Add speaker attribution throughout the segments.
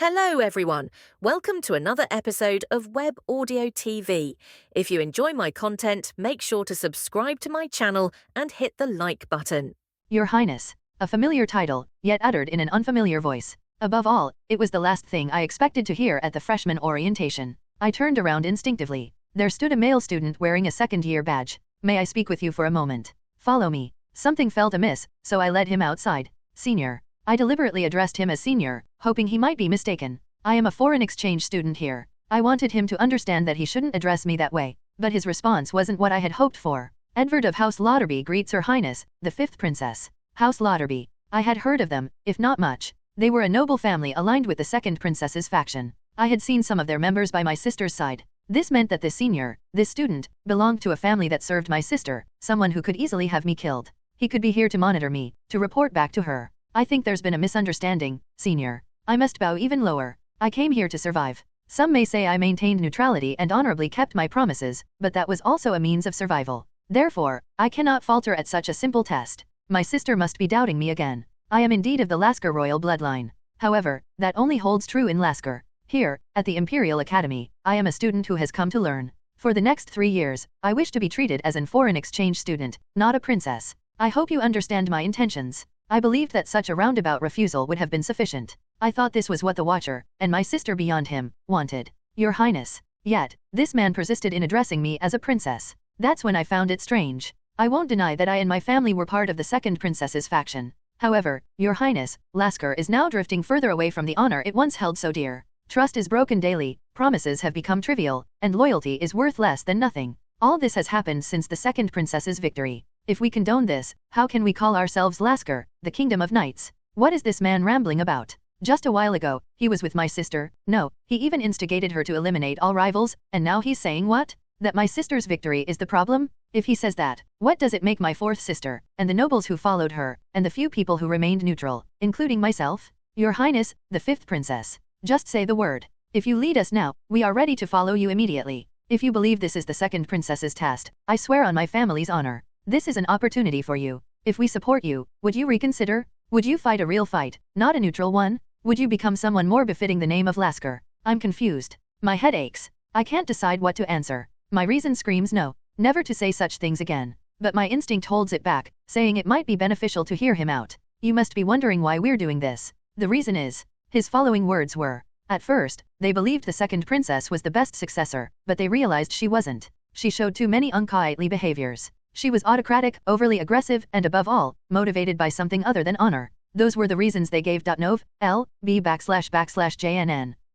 Speaker 1: Hello, everyone. Welcome to another episode of Web Audio TV. If you enjoy my content, make sure to subscribe to my channel and hit the like button.
Speaker 2: Your Highness. A familiar title, yet uttered in an unfamiliar voice. Above all, it was the last thing I expected to hear at the freshman orientation. I turned around instinctively. There stood a male student wearing a second-year badge. May I speak with you for a moment? Follow me. Something felt amiss, so I led him outside. Senior. I deliberately addressed him as senior, hoping he might be mistaken. I am a foreign exchange student here. I wanted him to understand that he shouldn't address me that way, but his response wasn't what I had hoped for. Edward of House Lauderby greets Her Highness, the 5th Princess. House Lauderby. I had heard of them, if not much. They were a noble family aligned with the 2nd Princess's faction. I had seen some of their members by my sister's side. This meant that this senior, this student, belonged to a family that served my sister, someone who could easily have me killed. He could be here to monitor me, to report back to her. I think there's been a misunderstanding, senior. I must bow even lower. I came here to survive. Some may say I maintained neutrality and honorably kept my promises, but that was also a means of survival. Therefore, I cannot falter at such a simple test. My sister must be doubting me again. I am indeed of the Lasker royal bloodline. However, that only holds true in Lasker. Here, at the Imperial Academy, I am a student who has come to learn. For the next 3 years, I wish to be treated as an foreign exchange student, not a princess. I hope you understand my intentions. I believed that such a roundabout refusal would have been sufficient. I thought this was what the Watcher, and my sister beyond him, wanted. Your Highness. Yet, this man persisted in addressing me as a princess. That's when I found it strange. I won't deny that I and my family were part of the 2nd Princess's faction. However, Your Highness, Lasker is now drifting further away from the honor it once held so dear. Trust is broken daily, promises have become trivial, and loyalty is worth less than nothing. All this has happened since the 2nd Princess's victory. If we condone this, how can we call ourselves Lasker, the Kingdom of Knights? What is this man rambling about? Just a while ago, he was with my sister. No, he even instigated her to eliminate all rivals, and now he's saying what? That my sister's victory is the problem? If he says that, what does it make my 4th sister, and the nobles who followed her, and the few people who remained neutral, including myself? Your Highness, the 5th Princess. Just say the word. If you lead us now, we are ready to follow you immediately. If you believe this is the 2nd Princess's task, I swear on my family's honor. This is an opportunity for you. If we support you, would you reconsider? Would you fight a real fight, not a neutral one? Would you become someone more befitting the name of Lasker? I'm confused. My head aches. I can't decide what to answer. My reason screams no, never to say such things again. But my instinct holds it back, saying it might be beneficial to hear him out. You must be wondering why we're doing this. The reason is, his following words were, at first, they believed the 2nd Princess was the best successor, but they realized she wasn't. She showed too many unkindly behaviors. She was autocratic, overly aggressive, and above all, motivated by something other than honor. Those were the reasons they gave .nov, L.B//JNN.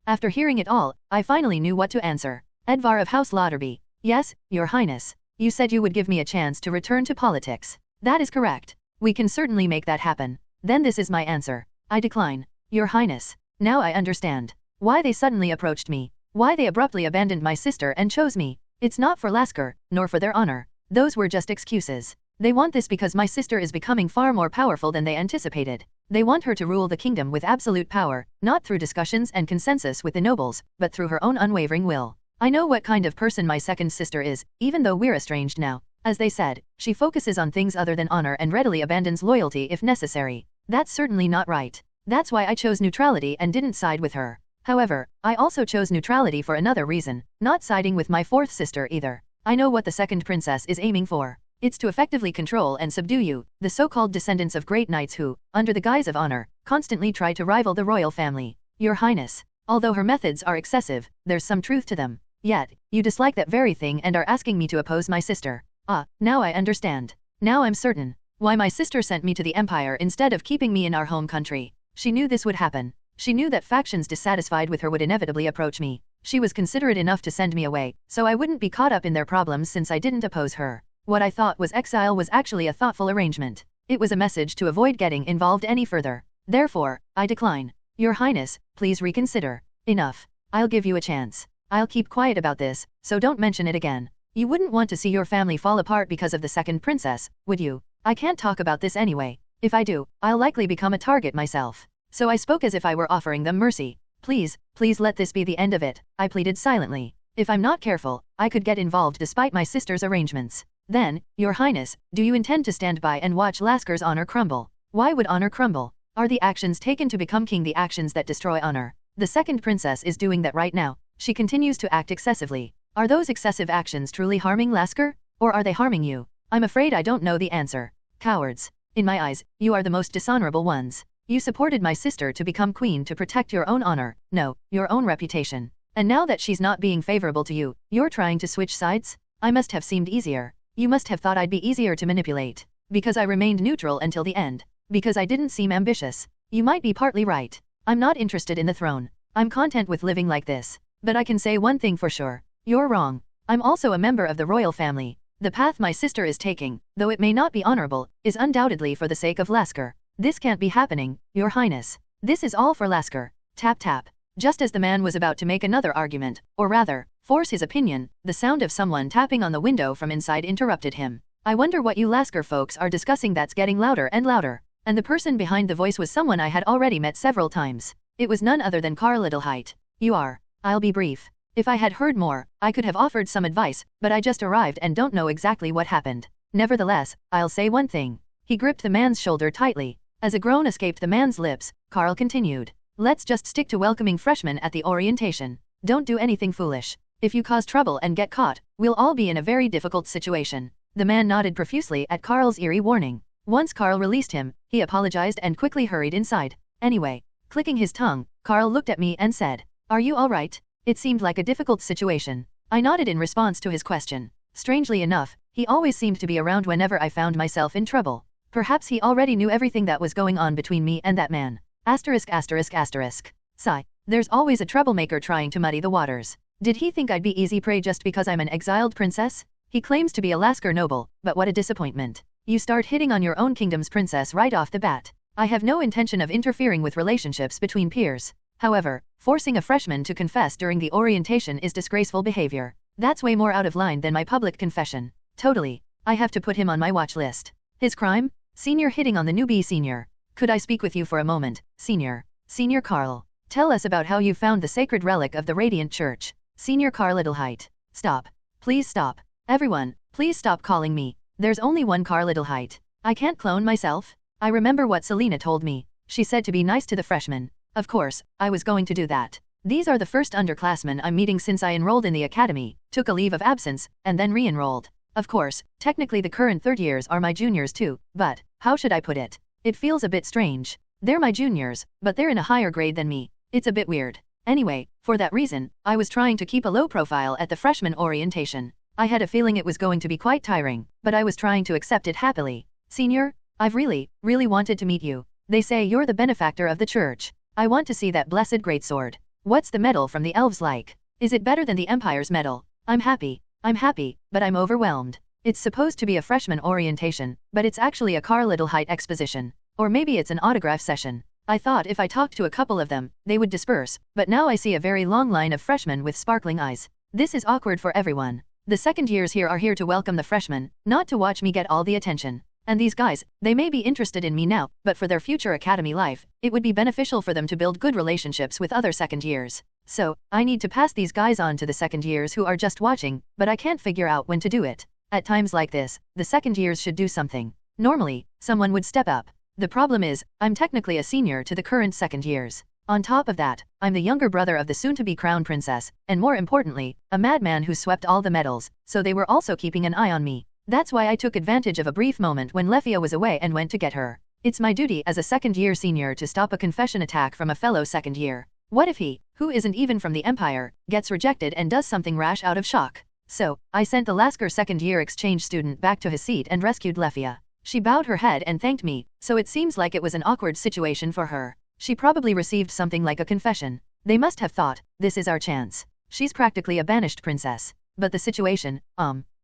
Speaker 2: After hearing it all, I finally knew what to answer. Edvar of House Lauderby. Yes, Your Highness. You said you would give me a chance to return to politics. That is correct. We can certainly make that happen. Then this is my answer. I decline. Your Highness. Now I understand. Why they suddenly approached me. Why they abruptly abandoned my sister and chose me. It's not for Lasker, nor for their honor. Those were just excuses. They want this because my sister is becoming far more powerful than they anticipated. They want her to rule the kingdom with absolute power, not through discussions and consensus with the nobles, but through her own unwavering will. I know what kind of person my 2nd sister is, even though we're estranged now. As they said, she focuses on things other than honor and readily abandons loyalty if necessary. That's certainly not right. That's why I chose neutrality and didn't side with her. However, I also chose neutrality for another reason, not siding with my 4th sister either. I know what the 2nd Princess is aiming for. It's to effectively control and subdue you, the so-called descendants of great knights who, under the guise of honor, constantly try to rival the royal family. Your Highness. Although her methods are excessive, there's some truth to them. Yet, you dislike that very thing and are asking me to oppose my sister. Ah, now I understand. Now I'm certain. Why my sister sent me to the Empire instead of keeping me in our home country. She knew this would happen. She knew that factions dissatisfied with her would inevitably approach me. She was considerate enough to send me away, so I wouldn't be caught up in their problems since I didn't oppose her. What I thought was exile was actually a thoughtful arrangement. It was a message to avoid getting involved any further. Therefore, I decline. Your Highness, please reconsider. Enough. I'll give you a chance. I'll keep quiet about this, so don't mention it again. You wouldn't want to see your family fall apart because of the 2nd Princess, would you? I can't talk about this anyway. If I do, I'll likely become a target myself. So I spoke as if I were offering them mercy. Please, please let this be the end of it, I pleaded silently. If I'm not careful, I could get involved despite my sister's arrangements. Then, Your Highness, do you intend to stand by and watch Lasker's honor crumble? Why would honor crumble? Are the actions taken to become king the actions that destroy honor? The second princess is doing that right now. She continues to act excessively. Are those excessive actions truly harming Lasker? Or are they harming you? I'm afraid I don't know the answer. Cowards. In my eyes, you are the most dishonorable ones. You supported my sister to become queen to protect your own honor, no, your own reputation. And now that she's not being favorable to you, you're trying to switch sides? I must have seemed easier. You must have thought I'd be easier to manipulate. Because I remained neutral until the end. Because I didn't seem ambitious. You might be partly right. I'm not interested in the throne. I'm content with living like this. But I can say one thing for sure. You're wrong. I'm also a member of the royal family. The path my sister is taking, though it may not be honorable, is undoubtedly for the sake of Lasker. This can't be happening, Your Highness. This is all for Lasker. Tap tap. Just as the man was about to make another argument, or rather, force his opinion, the sound of someone tapping on the window from inside interrupted him. I wonder what you Lasker folks are discussing that's getting louder and louder. And the person behind the voice was someone I had already met several times. It was none other than Karl Adelheit. You are. I'll be brief. If I had heard more, I could have offered some advice, but I just arrived and don't know exactly what happened. Nevertheless, I'll say one thing. He gripped the man's shoulder tightly. As a groan escaped the man's lips, Karl continued. Let's just stick to welcoming freshmen at the orientation. Don't do anything foolish. If you cause trouble and get caught, we'll all be in a very difficult situation. The man nodded profusely at Karl's eerie warning. Once Karl released him, he apologized and quickly hurried inside. Anyway, clicking his tongue, Karl looked at me and said, "Are you all right?" It seemed like a difficult situation. I nodded in response to his question. Strangely enough, he always seemed to be around whenever I found myself in trouble. Perhaps he already knew everything that was going on between me and that man. Asterisk asterisk asterisk. Sigh. There's always a troublemaker trying to muddy the waters. Did he think I'd be easy prey just because I'm an exiled princess? He claims to be a Lasker noble, but what a disappointment. You start hitting on your own kingdom's princess right off the bat. I have no intention of interfering with relationships between peers. However, forcing a freshman to confess during the orientation is disgraceful behavior. That's way more out of line than my public confession. Totally. I have to put him on my watch list. His crime? Senior hitting on the newbie senior. Could I speak with you for a moment, Senior? Senior Karl. Tell us about how you found the sacred relic of the Radiant Church. Senior Karl Adelheit. Stop. Please stop. Everyone, please stop calling me. There's only one Karl Adelheit. I can't clone myself. I remember what Selena told me. She said to be nice to the freshmen. Of course, I was going to do that. These are the first underclassmen I'm meeting since I enrolled in the academy, took a leave of absence, and then re-enrolled. Of course, technically the current third years are my juniors too, but, how should I put it? It feels a bit strange. They're my juniors, but they're in a higher grade than me. It's a bit weird. Anyway, for that reason, I was trying to keep a low profile at the freshman orientation. I had a feeling it was going to be quite tiring, but I was trying to accept it happily. Senior, I've really wanted to meet you. They say you're the benefactor of the church. I want to see that blessed greatsword. What's the medal from the elves like? Is it better than the Empire's medal? I'm happy, but I'm overwhelmed. It's supposed to be a freshman orientation, but it's actually a Karl Adelheit exposition. Or maybe it's an autograph session. I thought if I talked to a couple of them, they would disperse, but now I see a very long line of freshmen with sparkling eyes. This is awkward for everyone. The second years here are here to welcome the freshmen, not to watch me get all the attention. And these guys, they may be interested in me now, but for their future academy life, it would be beneficial for them to build good relationships with other second years. So, I need to pass these guys on to the second years who are just watching, but I can't figure out when to do it. At times like this, the second years should do something. Normally, someone would step up. The problem is, I'm technically a senior to the current second years. On top of that, I'm the younger brother of the soon-to-be crown princess, and more importantly, a madman who swept all the medals, so they were also keeping an eye on me. That's why I took advantage of a brief moment when Lefia was away and went to get her. It's my duty as a second-year senior to stop a confession attack from a fellow second year. What if he, who isn't even from the Empire, gets rejected and does something rash out of shock? So, I sent the Lasker second-year exchange student back to his seat and rescued Lefia. She bowed her head and thanked me, so it seems like it was an awkward situation for her. She probably received something like a confession. They must have thought, this is our chance. She's practically a banished princess. But the situation,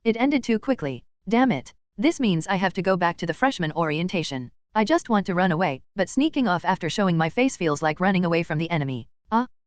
Speaker 2: it ended too quickly. Damn it. This means I have to go back to the freshman orientation. I just want to run away, but sneaking off after showing my face feels like running away from the enemy.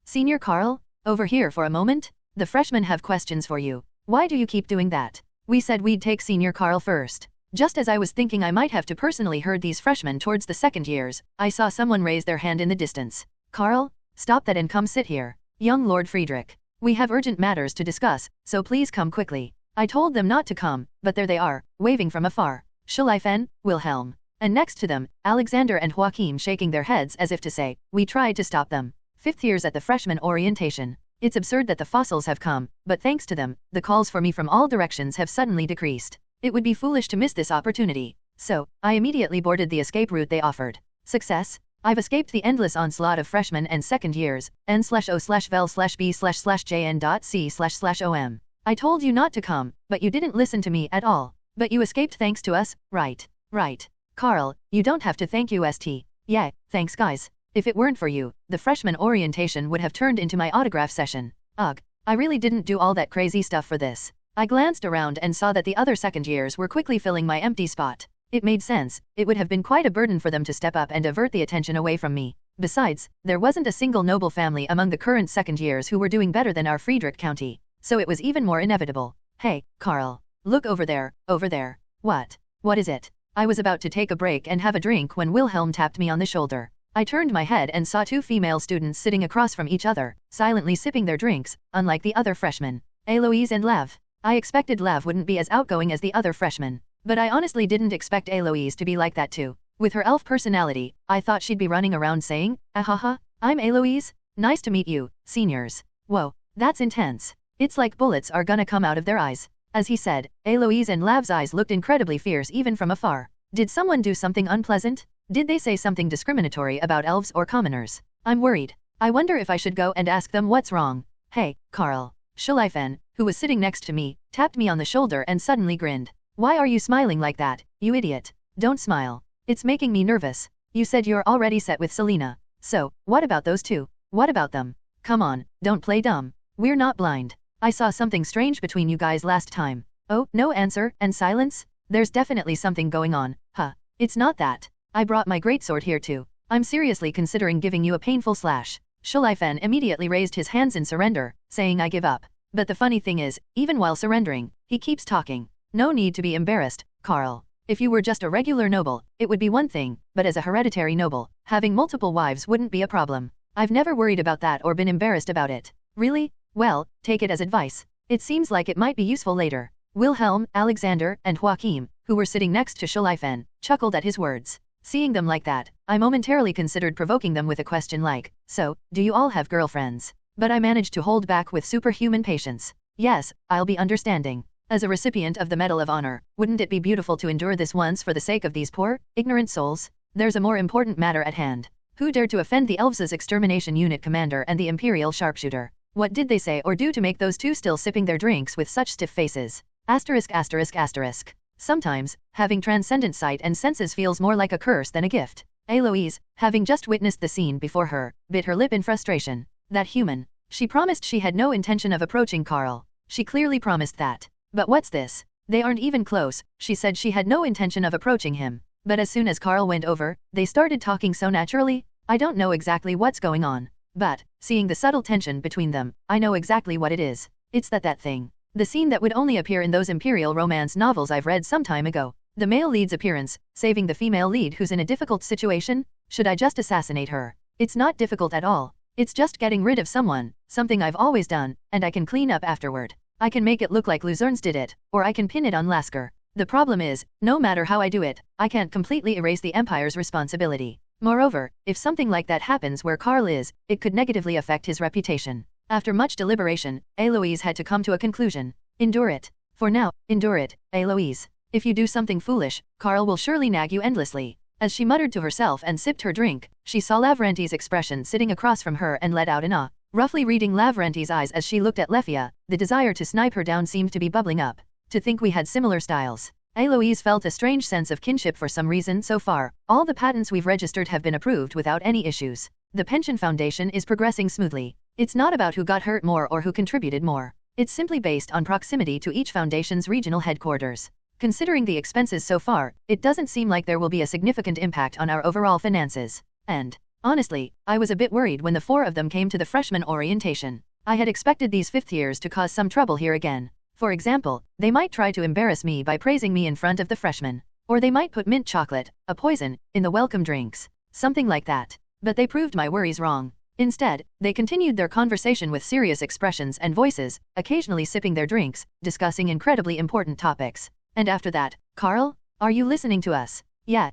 Speaker 2: Senior Karl? Over here for a moment? The freshmen have questions for you. Why do you keep doing that? We said we'd take Senior Karl first. Just as I was thinking I might have to personally herd these freshmen towards the second years, I saw someone raise their hand in the distance. Karl, stop that and come sit here. Young Lord Friedrich. We have urgent matters to discuss, so please come quickly. I told them not to come, but there they are, waving from afar. Schleifen, Wilhelm. And next to them, Alexander and Joachim shaking their heads as if to say, we tried to stop them. 5th years at the freshman orientation. It's absurd that the fossils have come, but thanks to them, the calls for me from all directions have suddenly decreased. It would be foolish to miss this opportunity. So, I immediately boarded the escape route they offered. Success? I've escaped the endless onslaught of freshman and second years, n/o/vel/b//jn.c//om. I told you not to come, but you didn't listen to me at all. But you escaped thanks to us, right? Right. Karl, you don't have to thank UST. Yeah, thanks guys. If it weren't for you, the freshman orientation would have turned into my autograph session. Ugh, I really didn't do all that crazy stuff for this. I glanced around and saw that the other second years were quickly filling my empty spot. It made sense. It would have been quite a burden for them to step up and avert the attention away from me. Besides, there wasn't a single noble family among the current second years who were doing better than our Friedrich County, so it was even more inevitable. Hey, Karl. Look over there, over there. What? What is it? I was about to take a break and have a drink when Wilhelm tapped me on the shoulder. I turned my head and saw two female students sitting across from each other, silently sipping their drinks, unlike the other freshmen. Eloise and Lev. I expected Lev wouldn't be as outgoing as the other freshmen, but I honestly didn't expect Eloise to be like that too. With her elf personality, I thought she'd be running around saying, "Ahaha, I'm Eloise. Nice to meet you, seniors." Whoa, that's intense. It's like bullets are gonna come out of their eyes. As he said, Eloise and Lav's eyes looked incredibly fierce even from afar. Did someone do something unpleasant? Did they say something discriminatory about elves or commoners? I'm worried. I wonder if I should go and ask them what's wrong. Hey, Karl. Schleifen, who was sitting next to me, tapped me on the shoulder and suddenly grinned. Why are you smiling like that, you idiot? Don't smile. It's making me nervous. You said you're already set with Selena. So, what about those two? What about them? Come on, don't play dumb. We're not blind. I saw something strange between you guys last time. Oh, no answer, and silence? There's definitely something going on, huh? It's not that. I brought my greatsword here too. I'm seriously considering giving you a painful slash. Schleifen immediately raised his hands in surrender, saying I give up. But the funny thing is, even while surrendering, he keeps talking. No need to be embarrassed, Karl. If you were just a regular noble, it would be one thing, but as a hereditary noble, having multiple wives wouldn't be a problem. I've never worried about that or been embarrassed about it. Really? Well, take it as advice. It seems like it might be useful later. Wilhelm, Alexander, and Joachim, who were sitting next to Schleifen, chuckled at his words. Seeing them like that, I momentarily considered provoking them with a question like, "So, do you all have girlfriends?" But I managed to hold back with superhuman patience. "Yes, I'll be understanding. As a recipient of the Medal of Honor, wouldn't it be beautiful to endure this once for the sake of these poor, ignorant souls? There's a more important matter at hand. Who dared to offend the Elves' extermination unit commander and the Imperial sharpshooter? What did they say or do to make those two still sipping their drinks with such stiff faces? Asterisk asterisk asterisk. Sometimes, having transcendent sight and senses feels more like a curse than a gift." Eloise, having just witnessed the scene before her, bit her lip in frustration. That human. She promised she had no intention of approaching Karl. She clearly promised that. But what's this? They aren't even close. She said she had no intention of approaching him. But as soon as Karl went over, they started talking so naturally. I don't know exactly what's going on. But, seeing the subtle tension between them, I know exactly what it is. It's that thing. The scene that would only appear in those imperial romance novels I've read some time ago. The male lead's appearance, saving the female lead who's in a difficult situation. Should I just assassinate her? It's not difficult at all. It's just getting rid of someone, something I've always done, and I can clean up afterward. I can make it look like Luzerne's did it, or I can pin it on Lasker. The problem is, no matter how I do it, I can't completely erase the Empire's responsibility. Moreover, if something like that happens where Karl is, it could negatively affect his reputation. After much deliberation, Eloise had to come to a conclusion. Endure it. For now, endure it, Eloise. If you do something foolish, Karl will surely nag you endlessly. As she muttered to herself and sipped her drink, she saw Lavrenti's expression sitting across from her and let out an ah. Roughly reading Lavrenti's eyes as she looked at Lefia, the desire to snipe her down seemed to be bubbling up. To think we had similar styles. Eloise felt a strange sense of kinship for some reason so far. All the patents we've registered have been approved without any issues. The pension foundation is progressing smoothly. It's not about who got hurt more or who contributed more. It's simply based on proximity to each foundation's regional headquarters. Considering the expenses so far, it doesn't seem like there will be a significant impact on our overall finances. And, honestly, I was a bit worried when the four of them came to the freshman orientation. I had expected these fifth years to cause some trouble here again. For example, they might try to embarrass me by praising me in front of the freshmen. Or they might put mint chocolate, a poison, in the welcome drinks. Something like that. But they proved my worries wrong. Instead, they continued their conversation with serious expressions and voices, occasionally sipping their drinks, discussing incredibly important topics. And after that, "Karl, are you listening to us?" Yeah,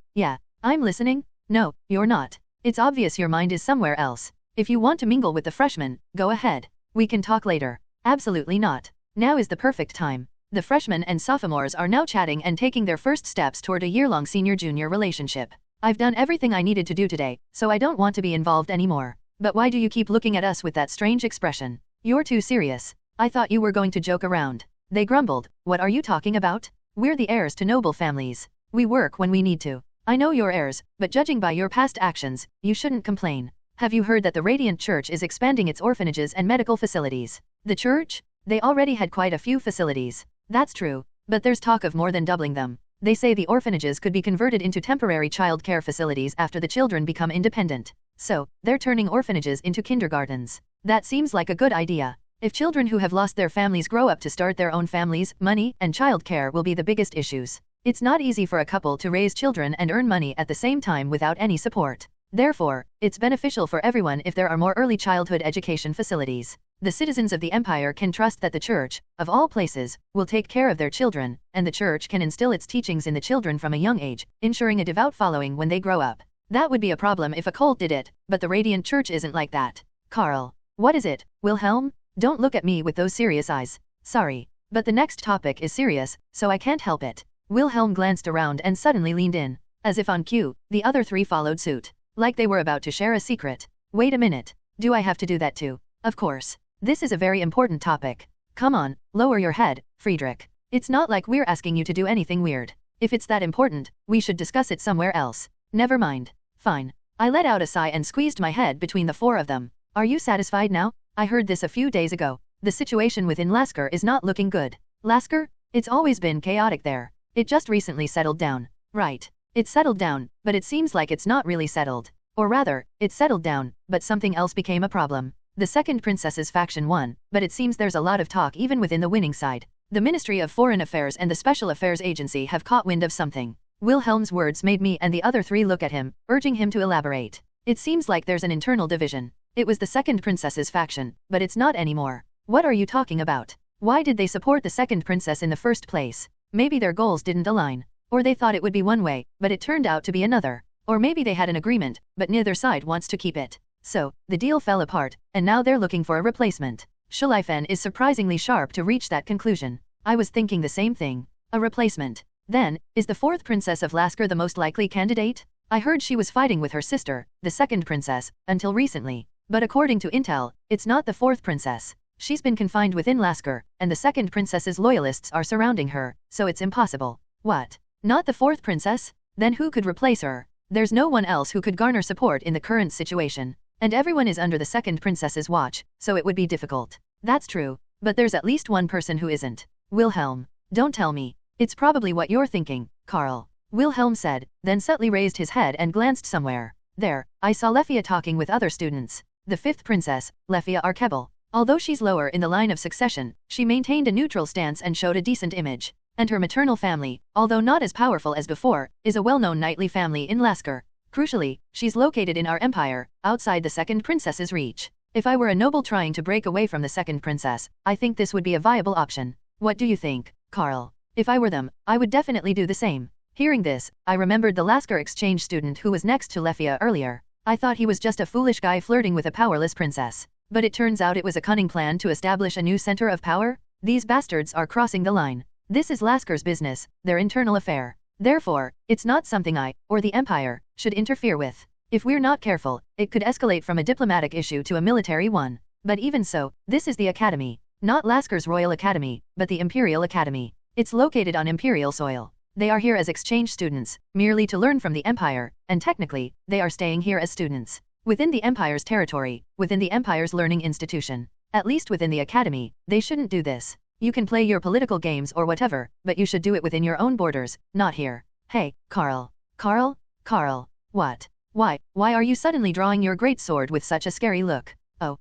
Speaker 2: I'm listening." "No, you're not. It's obvious your mind is somewhere else. If you want to mingle with the freshmen, go ahead. We can talk later. Absolutely not. Now is the perfect time. The freshmen and sophomores are now chatting and taking their first steps toward a year-long senior-junior relationship. I've done everything I needed to do today, so I don't want to be involved anymore. But why do you keep looking at us with that strange expression? You're too serious. I thought you were going to joke around. They grumbled. What are you talking about? We're the heirs to noble families. We work when we need to. I know you're heirs, but judging by your past actions, you shouldn't complain. Have you heard that the Radiant Church is expanding its orphanages and medical facilities? The church? They already had quite a few facilities. That's true, but there's talk of more than doubling them. They say the orphanages could be converted into temporary child care facilities after the children become independent. So, they're turning orphanages into kindergartens. That seems like a good idea. If children who have lost their families grow up to start their own families, money and child care will be the biggest issues. It's not easy for a couple to raise children and earn money at the same time without any support. Therefore, it's beneficial for everyone if there are more early childhood education facilities. The citizens of the empire can trust that the church, of all places, will take care of their children, and the church can instill its teachings in the children from a young age, ensuring a devout following when they grow up. That would be a problem if a cult did it, but the Radiant Church isn't like that. Karl. What is it, Wilhelm? Don't look at me with those serious eyes. Sorry, but the next topic is serious, so I can't help it. Wilhelm glanced around and suddenly leaned in. As if on cue, the other three followed suit. Like they were about to share a secret. Wait a minute. Do I have to do that too? Of course. This is a very important topic. Come on, lower your head, Friedrich. It's not like we're asking you to do anything weird. If it's that important, we should discuss it somewhere else. Never mind. Fine. I let out a sigh and squeezed my head between the four of them. Are you satisfied now? I heard this a few days ago. The situation within Lasker is not looking good. Lasker? It's always been chaotic there. It just recently settled down. Right. It's settled down, but it seems like it's not really settled. Or rather, it settled down, but something else became a problem. The second princess's faction won, but it seems there's a lot of talk even within the winning side. The Ministry of Foreign Affairs and the Special Affairs Agency have caught wind of something. Wilhelm's words made me and the other three look at him, urging him to elaborate. It seems like there's an internal division. It was the second princess's faction, but it's not anymore. What are you talking about? Why did they support the second princess in the first place? Maybe their goals didn't align. Or they thought it would be one way, but it turned out to be another. Or maybe they had an agreement, but neither side wants to keep it. So, the deal fell apart, and now they're looking for a replacement. Schleifen is surprisingly sharp to reach that conclusion. I was thinking the same thing. A replacement. Then, is the fourth princess of Lasker the most likely candidate? I heard she was fighting with her sister, the second princess, until recently. But according to intel, it's not the fourth princess. She's been confined within Lasker, and the second princess's loyalists are surrounding her, so it's impossible. What? Not the fourth princess? Then who could replace her? There's no one else who could garner support in the current situation. And everyone is under the second princess's watch, so it would be difficult. That's true, but there's at least one person who isn't. Wilhelm. Don't tell me. It's probably what you're thinking, Karl. Wilhelm said, then subtly raised his head and glanced somewhere. There, I saw Lefia talking with other students. The fifth princess, Lefia Arkebel. Although she's lower in the line of succession, she maintained a neutral stance and showed a decent image. And her maternal family, although not as powerful as before, is a well-known knightly family in Lasker. Crucially, she's located in our empire, outside the second princess's reach. If I were a noble trying to break away from the second princess, I think this would be a viable option. What do you think, Karl? If I were them, I would definitely do the same. Hearing this, I remembered the Lasker exchange student who was next to Lefia earlier. I thought he was just a foolish guy flirting with a powerless princess. But it turns out it was a cunning plan to establish a new center of power? These bastards are crossing the line. This is Lasker's business, their internal affair. Therefore, it's not something I, or the Empire, should interfere with. If we're not careful, it could escalate from a diplomatic issue to a military one. But even so, this is the Academy. Not Lasker's Royal Academy, but the Imperial Academy. It's located on Imperial soil. They are here as exchange students, merely to learn from the Empire, and technically, they are staying here as students. Within the Empire's territory, within the Empire's learning institution. At least within the Academy, they shouldn't do this. You can play your political games or whatever, but you should do it within your own borders, not here. Hey, Karl. Karl? Karl. What? Why are you suddenly drawing your great sword with such a scary look? Oh,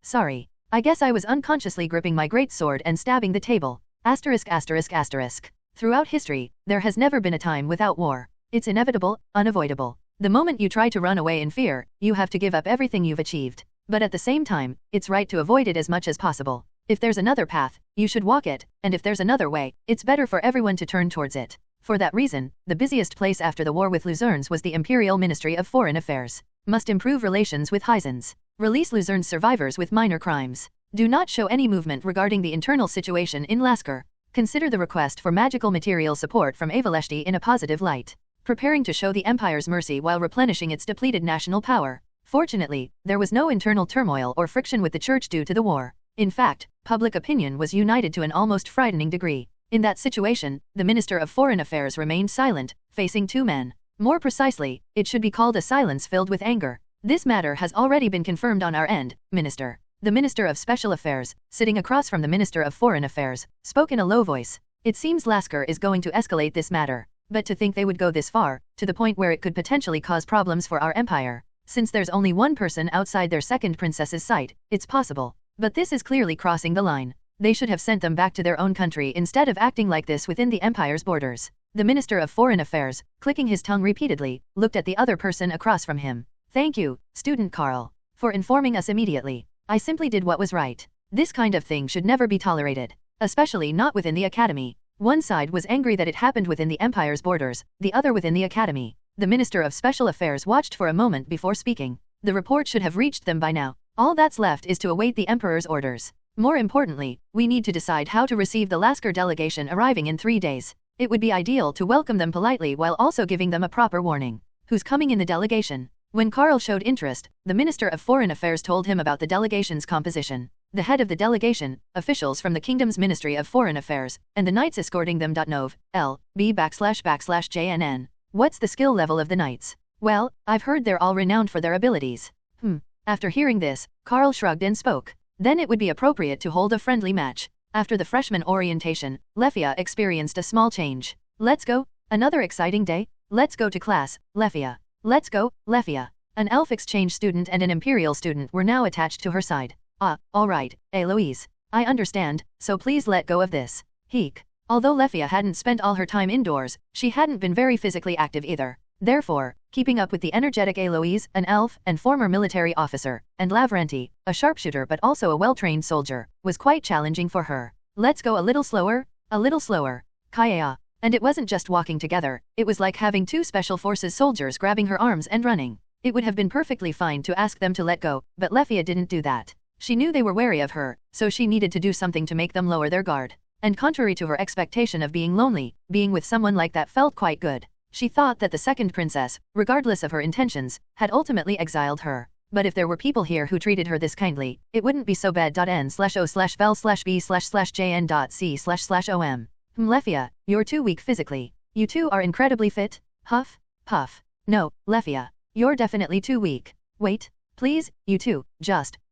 Speaker 2: sorry. I guess I was unconsciously gripping my great sword and stabbing the table. Asterisk asterisk asterisk. Throughout history, there has never been a time without war. It's inevitable, unavoidable. The moment you try to run away in fear, you have to give up everything you've achieved. But at the same time, it's right to avoid it as much as possible. If there's another path, you should walk it, and if there's another way, it's better for everyone to turn towards it. For that reason, the busiest place after the war with Luzernes was the Imperial Ministry of Foreign Affairs. Must improve relations with Heisens. Release Luzern's survivors with minor crimes. Do not show any movement regarding the internal situation in Lasker. Consider the request for magical material support from Avaleshti in a positive light. Preparing to show the Empire's mercy while replenishing its depleted national power. Fortunately, there was no internal turmoil or friction with the Church due to the war. In fact, public opinion was united to an almost frightening degree. In that situation, the Minister of Foreign Affairs remained silent, facing two men. More precisely, it should be called a silence filled with anger. This matter has already been confirmed on our end, Minister. The Minister of Special Affairs, sitting across from the Minister of Foreign Affairs, spoke in a low voice. It seems Lasker is going to escalate this matter. But to think they would go this far, to the point where it could potentially cause problems for our empire. Since there's only one person outside their second princess's sight, it's possible. But this is clearly crossing the line. They should have sent them back to their own country instead of acting like this within the empire's borders. The Minister of Foreign Affairs, clicking his tongue repeatedly, looked at the other person across from him. Thank you, Student Karl, for informing us immediately. I simply did what was right. This kind of thing should never be tolerated. Especially not within the academy. One side was angry that it happened within the empire's borders, the other within the academy. The Minister of Special Affairs watched for a moment before speaking. The report should have reached them by now. All that's left is to await the Emperor's orders. More importantly, we need to decide how to receive the Lasker delegation arriving in 3 days. It would be ideal to welcome them politely while also giving them a proper warning. Who's coming in the delegation? When Karl showed interest, the Minister of Foreign Affairs told him about the delegation's composition. The head of the delegation, officials from the kingdom's Ministry of Foreign Affairs, and the knights escorting them. Nov.L.B//JNN. What's the skill level of the knights? Well, I've heard they're all renowned for their abilities. After hearing this, Karl shrugged and spoke. Then it would be appropriate to hold a friendly match. After the freshman orientation, Lefia experienced a small change. Let's go. Another exciting day. Let's go to class, Lefia. Let's go, Lefia. An elf exchange student and an imperial student were now attached to her side. All right, Eloise. I understand, so please let go of this. Heek. Although Lefia hadn't spent all her time indoors, she hadn't been very physically active either. Therefore, keeping up with the energetic Eloise, an elf and former military officer, and Lavrenti, a sharpshooter but also a well-trained soldier, was quite challenging for her. Let's go a little slower, Kaya. And it wasn't just walking together, it was like having two special forces soldiers grabbing her arms and running. It would have been perfectly fine to ask them to let go, but Lefia didn't do that. She knew they were wary of her, so she needed to do something to make them lower their guard. And contrary to her expectation of being lonely, being with someone like that felt quite good. She thought that the second princess, regardless of her intentions, had ultimately exiled her. But if there were people here who treated her this kindly, it wouldn't be so bad. N/O/vel/b//jn.c//om. Lefia, you're too weak physically. You two are incredibly fit. Huff, puff. No, Lefia, you're definitely too weak. Wait, please, you two,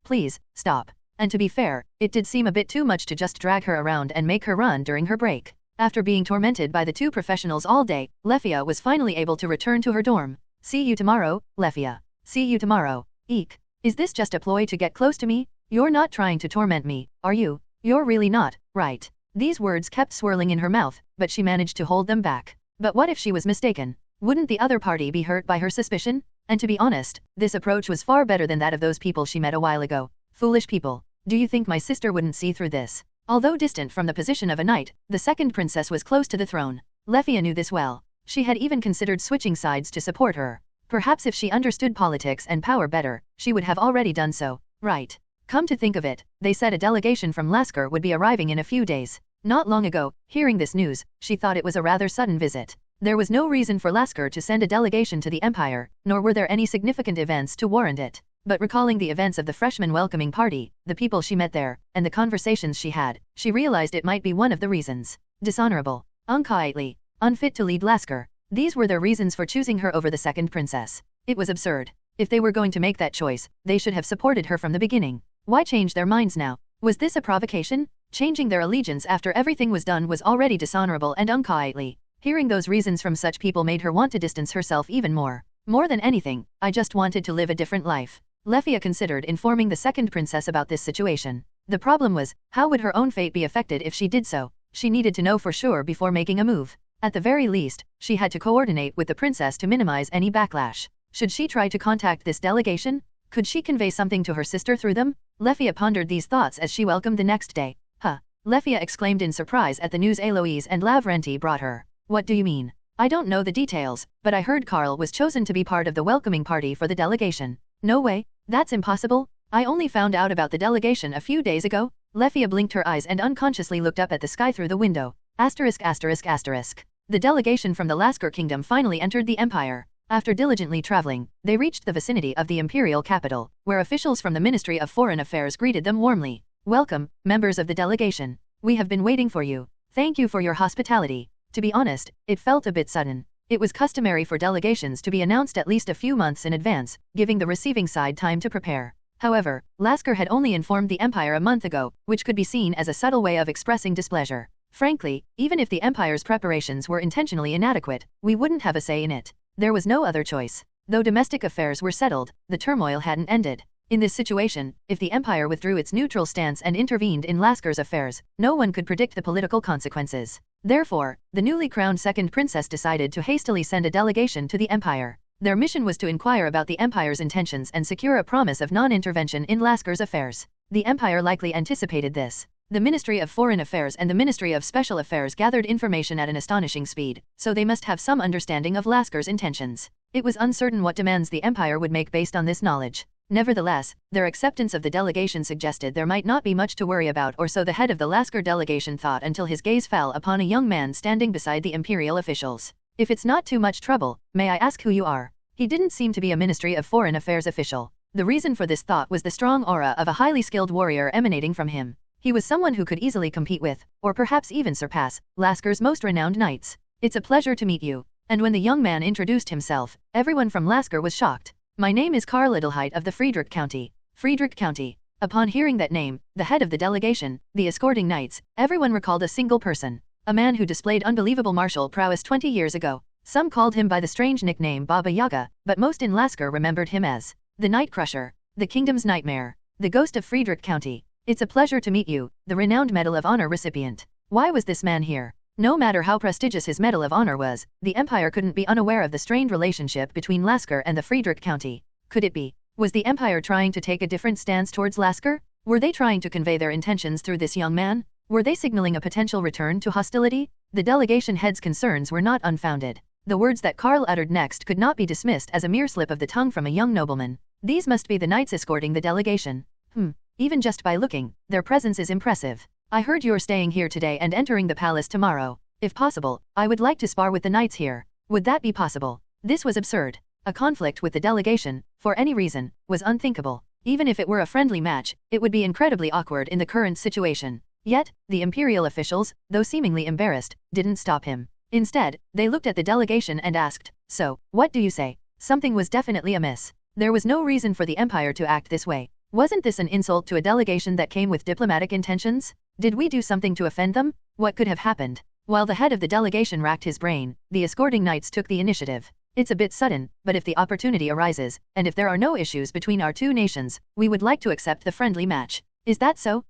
Speaker 2: please, stop. And to be fair, it did seem a bit too much to just drag her around and make her run during her break. After being tormented by the two professionals all day, Lefia was finally able to return to her dorm. See you tomorrow, Lefia. See you tomorrow. Eek. Is this just a ploy to get close to me? You're not trying to torment me, are you? You're really not, right? These words kept swirling in her mouth, but she managed to hold them back. But what if she was mistaken? Wouldn't the other party be hurt by her suspicion? And to be honest, this approach was far better than that of those people she met a while ago. Foolish people. Do you think my sister wouldn't see through this? Although distant from the position of a knight, the second princess was close to the throne. Lefia knew this well. She had even considered switching sides to support her. Perhaps if she understood politics and power better, she would have already done so. Right. Come to think of it, they said a delegation from Lasker would be arriving in a few days. Not long ago, hearing this news, she thought it was a rather sudden visit. There was no reason for Lasker to send a delegation to the Empire, nor were there any significant events to warrant it. But recalling the events of the freshman welcoming party, the people she met there, and the conversations she had, she realized it might be one of the reasons. Dishonorable, unsightly, unfit to lead Lasker. These were their reasons for choosing her over the second princess. It was absurd. If they were going to make that choice, they should have supported her from the beginning. Why change their minds now? Was this a provocation? Changing their allegiance after everything was done was already dishonorable and unsightly. Hearing those reasons from such people made her want to distance herself even more. More than anything, I just wanted to live a different life. Lefia considered informing the second princess about this situation. The problem was, how would her own fate be affected if she did so? She needed to know for sure before making a move. At the very least, she had to coordinate with the princess to minimize any backlash. Should she try to contact this delegation? Could she convey something to her sister through them? Lefia pondered these thoughts as she welcomed the next day. Lefia exclaimed in surprise at the news Eloise and Lavrenti brought her. What do you mean? I don't know the details, but I heard Karl was chosen to be part of the welcoming party for the delegation. No way, that's impossible. I only found out about the delegation a few days ago. Lefia blinked her eyes and unconsciously looked up at the sky through the window. Asterisk asterisk asterisk. The delegation from the Lasker kingdom finally entered the empire. After diligently traveling, they reached the vicinity of the imperial capital, where officials from the Ministry of Foreign Affairs greeted them warmly. Welcome, members of the delegation. We have been waiting for you. Thank you for your hospitality. To be honest, it felt a bit sudden. It was customary for delegations to be announced at least a few months in advance, giving the receiving side time to prepare. However, Lasker had only informed the Empire a month ago, which could be seen as a subtle way of expressing displeasure. Frankly, even if the Empire's preparations were intentionally inadequate, we wouldn't have a say in it. There was no other choice. Though domestic affairs were settled, the turmoil hadn't ended. In this situation, if the Empire withdrew its neutral stance and intervened in Lasker's affairs, no one could predict the political consequences. Therefore, the newly crowned second princess decided to hastily send a delegation to the Empire. Their mission was to inquire about the Empire's intentions and secure a promise of non-intervention in Lasker's affairs. The Empire likely anticipated this. The Ministry of Foreign Affairs and the Ministry of Special Affairs gathered information at an astonishing speed, so they must have some understanding of Lasker's intentions. It was uncertain what demands the Empire would make based on this knowledge. Nevertheless, their acceptance of the delegation suggested there might not be much to worry about, or so the head of the Lasker delegation thought until his gaze fell upon a young man standing beside the imperial officials. If it's not too much trouble, may I ask who you are? He didn't seem to be a Ministry of Foreign Affairs official. The reason for this thought was the strong aura of a highly skilled warrior emanating from him. He was someone who could easily compete with, or perhaps even surpass, Lasker's most renowned knights. It's a pleasure to meet you. And when the young man introduced himself, everyone from Lasker was shocked. My name is Karl Adelheit of the Friedrich County. Friedrich County. Upon hearing that name, the head of the delegation, the escorting knights, everyone recalled a single person. A man who displayed unbelievable martial prowess 20 years ago. Some called him by the strange nickname Baba Yaga, but most in Lasker remembered him as the Night Crusher, the kingdom's nightmare, the ghost of Friedrich County. It's a pleasure to meet you, the renowned Medal of Honor recipient. Why was this man here? No matter how prestigious his Medal of Honor was, the Empire couldn't be unaware of the strained relationship between Lasker and the Friedrich County. Could it be? Was the Empire trying to take a different stance towards Lasker? Were they trying to convey their intentions through this young man? Were they signaling a potential return to hostility? The delegation head's concerns were not unfounded. The words that Karl uttered next could not be dismissed as a mere slip of the tongue from a young nobleman. These must be the knights escorting the delegation. Even just by looking, their presence is impressive. I heard you're staying here today and entering the palace tomorrow. If possible, I would like to spar with the knights here. Would that be possible? This was absurd. A conflict with the delegation, for any reason, was unthinkable. Even if it were a friendly match, it would be incredibly awkward in the current situation. Yet, the imperial officials, though seemingly embarrassed, didn't stop him. Instead, they looked at the delegation and asked, "So, what do you say?" Something was definitely amiss. There was no reason for the Empire to act this way. Wasn't this an insult to a delegation that came with diplomatic intentions? Did we do something to offend them? What could have happened? While the head of the delegation racked his brain, the escorting knights took the initiative. It's a bit sudden, but if the opportunity arises, and if there are no issues between our two nations, we would like to accept the friendly match. Is that so?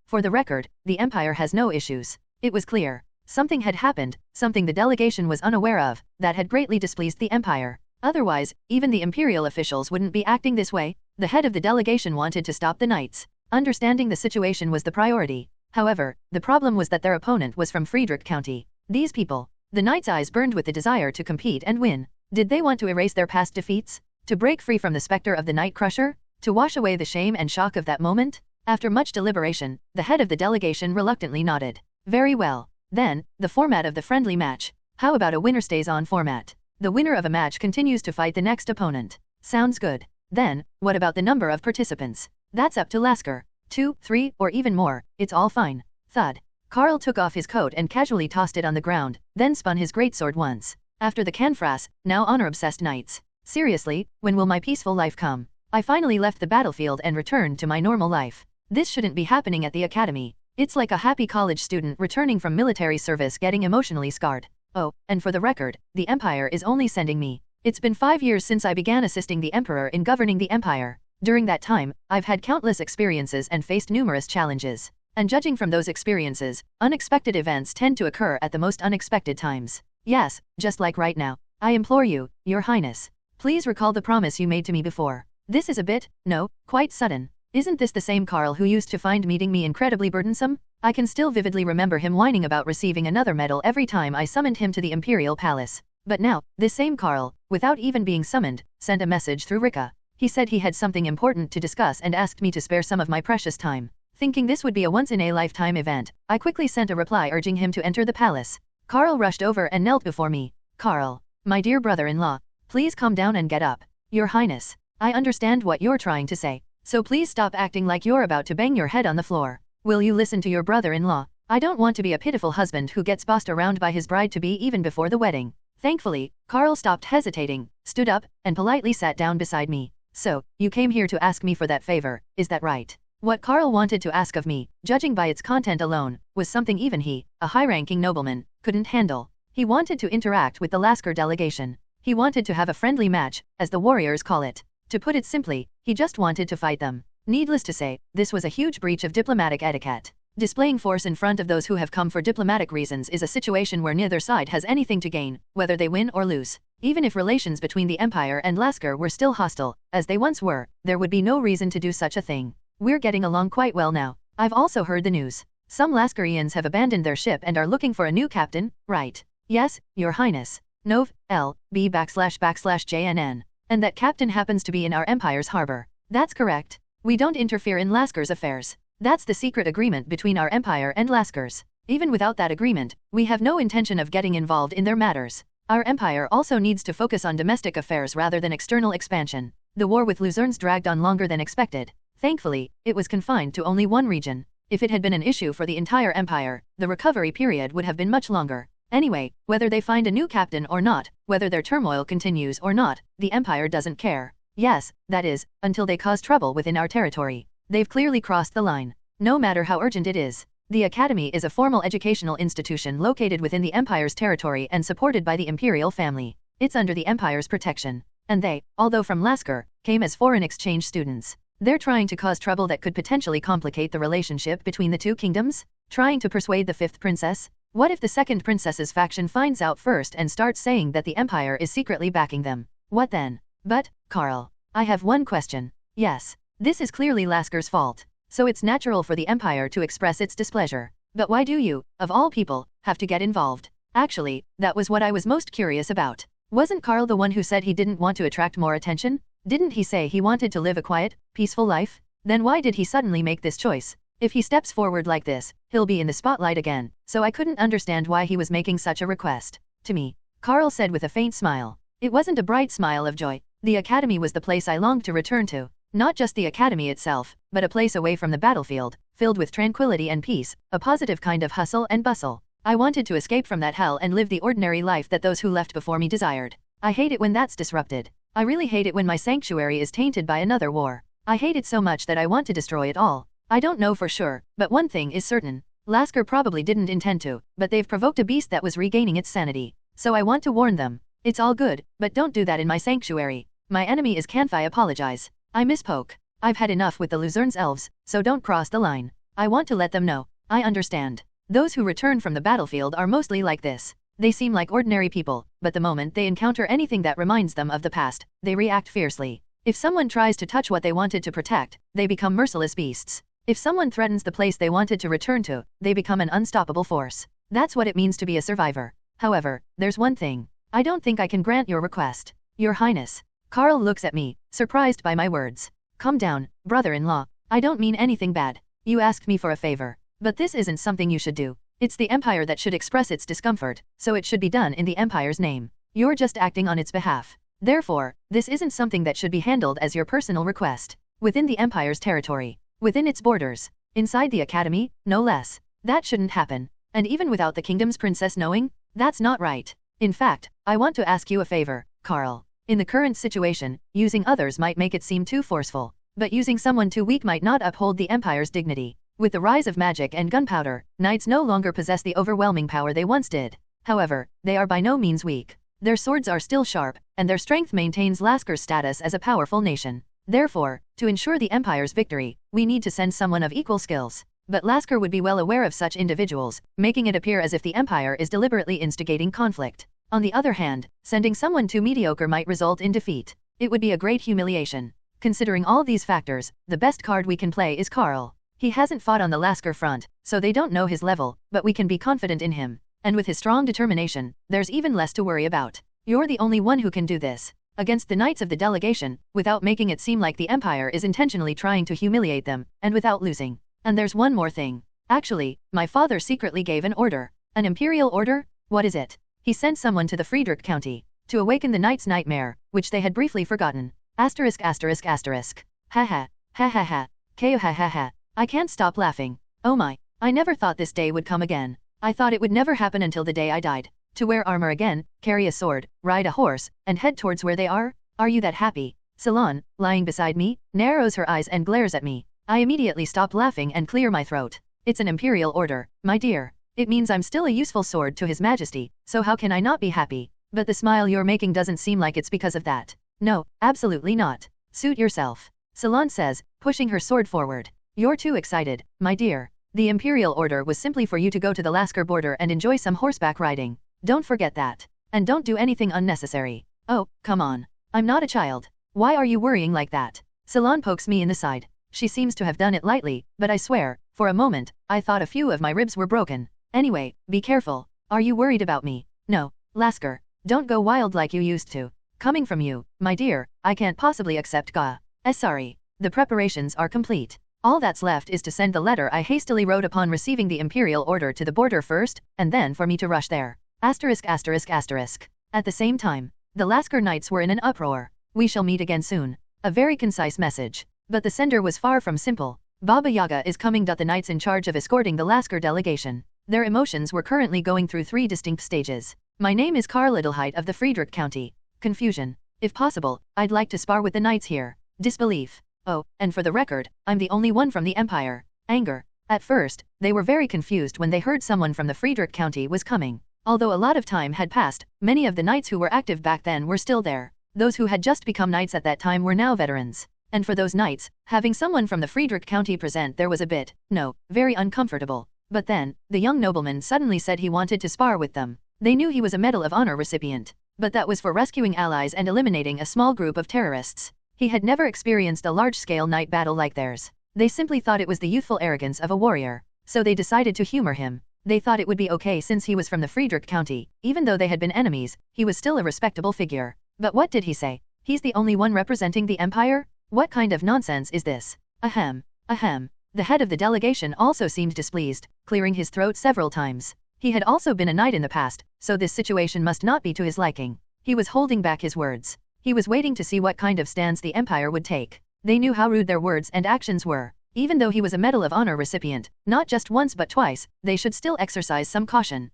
Speaker 2: For the record, the Empire has no issues. It was clear. Something had happened, something the delegation was unaware of, that had greatly displeased the Empire. Otherwise, even the imperial officials wouldn't be acting this way. The head of the delegation wanted to stop the knights. Understanding the situation was the priority. However, the problem was that their opponent was from Friedrich County. These people. The knights' eyes burned with the desire to compete and win. Did they want to erase their past defeats? To break free from the specter of the Night Crusher? To wash away the shame and shock of that moment? After much deliberation, the head of the delegation reluctantly nodded. Very well. Then, the format of the friendly match. How about a winner stays on format? The winner of a match continues to fight the next opponent. Sounds good. Then, what about the number of participants? That's up to Lasker. 2, 3, or even more, it's all fine. Thud. Karl took off his coat and casually tossed it on the ground, then spun his greatsword once. After the canfras, now honor-obsessed knights. Seriously, when will my peaceful life come? I finally left the battlefield and returned to my normal life. This shouldn't be happening at the academy. It's like a happy college student returning from military service getting emotionally scarred. Oh, and for the record, the Empire is only sending me. It's been 5 years since I began assisting the Emperor in governing the Empire. During that time, I've had countless experiences and faced numerous challenges. And judging from those experiences, unexpected events tend to occur at the most unexpected times. Yes, just like right now. I implore you, Your Highness. Please recall the promise you made to me before. This is a bit, no, quite sudden. Isn't this the same Karl who used to find meeting me incredibly burdensome? I can still vividly remember him whining about receiving another medal every time I summoned him to the Imperial Palace. But now, this same Karl, without even being summoned, sent a message through Rika. He said he had something important to discuss and asked me to spare some of my precious time. Thinking this would be a once-in-a-lifetime event, I quickly sent a reply urging him to enter the palace. Karl rushed over and knelt before me. Karl, my dear brother-in-law, please calm down and get up. Your Highness, I understand what you're trying to say, so please stop acting like you're about to bang your head on the floor. Will you listen to your brother-in-law? I don't want to be a pitiful husband who gets bossed around by his bride-to-be even before the wedding. Thankfully, Karl stopped hesitating, stood up, and politely sat down beside me. So, you came here to ask me for that favor, is that right? What Karl wanted to ask of me, judging by its content alone, was something even he, a high-ranking nobleman, couldn't handle. He wanted to interact with the Lasker delegation. He wanted to have a friendly match, as the warriors call it. To put it simply, he just wanted to fight them. Needless to say, this was a huge breach of diplomatic etiquette. Displaying force in front of those who have come for diplomatic reasons is a situation where neither side has anything to gain, whether they win or lose. Even if relations between the Empire and Lasker were still hostile, as they once were, there would be no reason to do such a thing. We're getting along quite well now. I've also heard the news. Some Laskerians have abandoned their ship and are looking for a new captain, right? Yes, Your Highness. Nov. L. B /JNN. And that captain happens to be in our Empire's harbor. That's correct. We don't interfere in Lasker's affairs. That's the secret agreement between our Empire and Lasker's. Even without that agreement, we have no intention of getting involved in their matters. Our Empire also needs to focus on domestic affairs rather than external expansion. The war with Luzerne's dragged on longer than expected. Thankfully, it was confined to only one region. If it had been an issue for the entire Empire, the recovery period would have been much longer. Anyway, whether they find a new captain or not, whether their turmoil continues or not, the Empire doesn't care. Yes, that is, until they cause trouble within our territory. They've clearly crossed the line. No matter how urgent it is. The Academy is a formal educational institution located within the Empire's territory and supported by the Imperial family. It's under the Empire's protection. And they, although from Lasker, came as foreign exchange students. They're trying to cause trouble that could potentially complicate the relationship between the two kingdoms? Trying to persuade the fifth princess? What if the second princess's faction finds out first and starts saying that the Empire is secretly backing them? What then? But, Karl, I have one question. Yes, this is clearly Lasker's fault. So it's natural for the Empire to express its displeasure. But why do you, of all people, have to get involved? Actually, that was what I was most curious about. Wasn't Karl the one who said he didn't want to attract more attention? Didn't he say he wanted to live a quiet, peaceful life? Then why did he suddenly make this choice? If he steps forward like this, he'll be in the spotlight again, so I couldn't understand why he was making such a request. To me, Karl said with a faint smile. It wasn't a bright smile of joy. The Academy was the place I longed to return to. Not just the Academy itself, but a place away from the battlefield, filled with tranquility and peace, a positive kind of hustle and bustle. I wanted to escape from that hell and live the ordinary life that those who left before me desired. I hate it when that's disrupted. I really hate it when my sanctuary is tainted by another war. I hate it so much that I want to destroy it all. I don't know for sure, but one thing is certain. Lasker probably didn't intend to, but they've provoked a beast that was regaining its sanity. So I want to warn them. It's all good, but don't do that in my sanctuary. My enemy is Canth. I apologize. I misspoke. I've had enough with the Luzerne's elves, so don't cross the line. I want to let them know. I understand. Those who return from the battlefield are mostly like this. They seem like ordinary people, but the moment they encounter anything that reminds them of the past, they react fiercely. If someone tries to touch what they wanted to protect, they become merciless beasts. If someone threatens the place they wanted to return to, they become an unstoppable force. That's what it means to be a survivor. However, there's one thing. I don't think I can grant your request. Your Highness. Karl looks at me, surprised by my words. Calm down, brother-in-law. I don't mean anything bad. You asked me for a favor. But this isn't something you should do. It's the Empire that should express its discomfort, so it should be done in the Empire's name. You're just acting on its behalf. Therefore, this isn't something that should be handled as your personal request. Within the Empire's territory. Within its borders. Inside the Academy, no less. That shouldn't happen. And even without the kingdom's princess knowing, that's not right. In fact, I want to ask you a favor, Karl. In the current situation, using others might make it seem too forceful. But using someone too weak might not uphold the Empire's dignity. With the rise of magic and gunpowder, knights no longer possess the overwhelming power they once did. However, they are by no means weak. Their swords are still sharp, and their strength maintains Lasker's status as a powerful nation. Therefore, to ensure the Empire's victory, we need to send someone of equal skills. But Lasker would be well aware of such individuals, making it appear as if the Empire is deliberately instigating conflict. On the other hand, sending someone too mediocre might result in defeat. It would be a great humiliation. Considering all these factors, the best card we can play is Karl. He hasn't fought on the Lasker front, so they don't know his level, but we can be confident in him. And with his strong determination, there's even less to worry about. You're the only one who can do this. against the knights of the delegation, without making it seem like the Empire is intentionally trying to humiliate them, and without losing. And there's one more thing. Actually, my father secretly gave an order. An imperial order? What is it? He sent someone to the Friedrich County to awaken the knight's nightmare, which they had briefly forgotten. Asterisk asterisk asterisk. Ha ha. Ha ha ha. Ko ha ha ha. I can't stop laughing. Oh my. I never thought this day would come again. I thought it would never happen until the day I died. To wear armor again, carry a sword, ride a horse, and head towards where they are? Are you that happy? Salon, lying beside me, narrows her eyes and glares at me. I immediately stop laughing and clear my throat. It's an imperial order, my dear. It means I'm still a useful sword to His Majesty, so how can I not be happy? But the smile you're making doesn't seem like it's because of that. No, absolutely not. Suit yourself. Salon says, pushing her sword forward. You're too excited, my dear. The imperial order was simply for you to go to the Lasker border and enjoy some horseback riding. Don't forget that. And don't do anything unnecessary. Oh, come on. I'm not a child. Why are you worrying like that? Salon pokes me in the side. She seems to have done it lightly, but I swear, for a moment, I thought a few of my ribs were broken. Anyway, be careful. Are you worried about me? No, Lasker. Don't go wild like you used to. Coming from you, my dear, I can't possibly accept Ga. Sorry. The preparations are complete. All that's left is to send the letter I hastily wrote upon receiving the imperial order to the border first, and then for me to rush there. Asterisk asterisk asterisk. At the same time, the Lasker knights were in an uproar. We shall meet again soon. A very concise message. But the sender was far from simple. Baba Yaga is coming. The knights in charge of escorting the Lasker delegation. Their emotions were currently going through 3 distinct stages. My name is Karl Adelheit of the Friedrich County. Confusion. If possible, I'd like to spar with the knights here. Disbelief. Oh, and for the record, I'm the only one from the Empire. Anger. At first, they were very confused when they heard someone from the Friedrich County was coming. Although a lot of time had passed, many of the knights who were active back then were still there. Those who had just become knights at that time were now veterans. And for those knights, having someone from the Friedrich County present there was a bit, no, very uncomfortable. But then, the young nobleman suddenly said he wanted to spar with them. They knew he was a Medal of Honor recipient. But that was for rescuing allies and eliminating a small group of terrorists. He had never experienced a large-scale night battle like theirs. They simply thought it was the youthful arrogance of a warrior. So they decided to humor him. They thought it would be okay since he was from the Friedrich County. Even though they had been enemies, he was still a respectable figure. But what did he say? He's the only one representing the Empire? What kind of nonsense is this? Ahem. Ahem. The head of the delegation also seemed displeased, clearing his throat several times. He had also been a knight in the past, so this situation must not be to his liking. He was holding back his words. He was waiting to see what kind of stance the Empire would take. They knew how rude their words and actions were. Even though he was a Medal of Honor recipient, not just once but twice, they should still exercise some caution.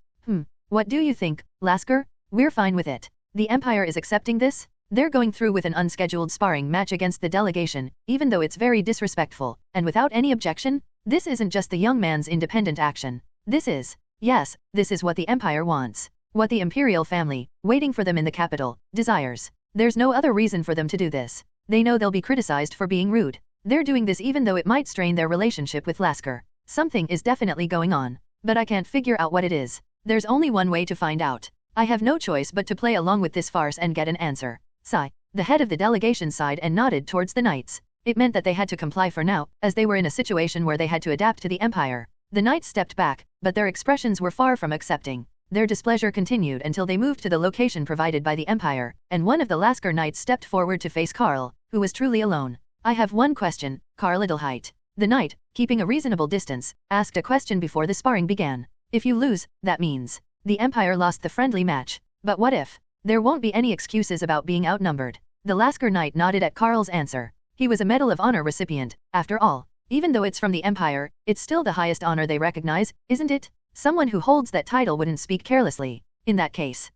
Speaker 2: What do you think, Lasker? We're fine with it. The Empire is accepting this? They're going through with an unscheduled sparring match against the delegation, even though it's very disrespectful, and without any objection? This isn't just the young man's independent action. This is, yes, this is what the Empire wants. What the imperial family, waiting for them in the capital, desires. There's no other reason for them to do this. They know they'll be criticized for being rude. They're doing this even though it might strain their relationship with Lasker. Something is definitely going on. But I can't figure out what it is. There's only one way to find out. I have no choice but to play along with this farce and get an answer. Sigh. The head of the delegation sighed and nodded towards the knights. It meant that they had to comply for now, as they were in a situation where they had to adapt to the Empire. The knights stepped back, but their expressions were far from accepting. Their displeasure continued until they moved to the location provided by the Empire, and one of the Lasker knights stepped forward to face Karl, who was truly alone. I have one question, Karl Adelheit. The knight, keeping a reasonable distance, asked a question before the sparring began. If you lose, that means the Empire lost the friendly match. But what if? There won't be any excuses about being outnumbered. The Lasker knight nodded at Karl's answer. He was a Medal of Honor recipient, after all. Even though it's from the Empire, it's still the highest honor they recognize, isn't it? Someone who holds that title wouldn't speak carelessly. In that case,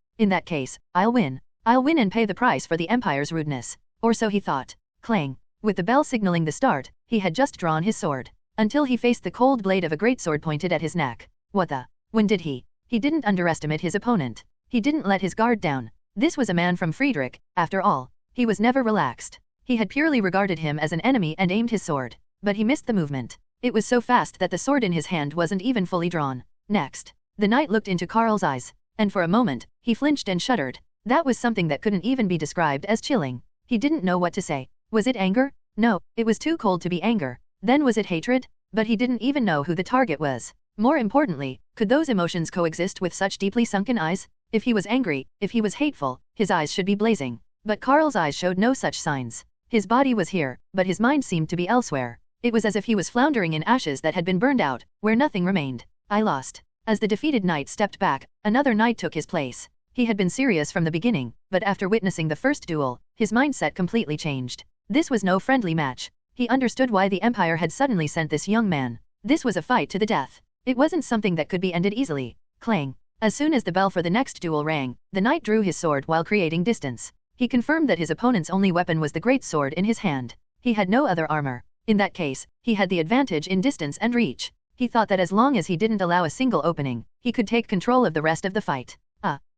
Speaker 2: I'll win. I'll win and pay the price for the Empire's rudeness. Or so he thought. Clang. With the bell signaling the start, he had just drawn his sword. Until he faced the cold blade of a greatsword pointed at his neck. What the? When did he? He didn't underestimate his opponent. He didn't let his guard down. This was a man from Friedrich, after all. He was never relaxed. He had purely regarded him as an enemy and aimed his sword. But he missed the movement. It was so fast that the sword in his hand wasn't even fully drawn. Next, the knight looked into Karl's eyes, and for a moment, he flinched and shuddered. That was something that couldn't even be described as chilling. He didn't know what to say. Was it anger? No, it was too cold to be anger. Then was it hatred? But he didn't even know who the target was. More importantly, could those emotions coexist with such deeply sunken eyes? If he was angry, if he was hateful, his eyes should be blazing. But Karl's eyes showed no such signs. His body was here, but his mind seemed to be elsewhere. It was as if he was floundering in ashes that had been burned out, where nothing remained. I lost. As the defeated knight stepped back, another knight took his place. He had been serious from the beginning, but after witnessing the first duel, his mindset completely changed. This was no friendly match. He understood why the Empire had suddenly sent this young man. This was a fight to the death. It wasn't something that could be ended easily. Clang. As soon as the bell for the next duel rang, the knight drew his sword while creating distance. He confirmed that his opponent's only weapon was the great sword in his hand. He had no other armor. In that case, he had the advantage in distance and reach. He thought that as long as he didn't allow a single opening, he could take control of the rest of the fight.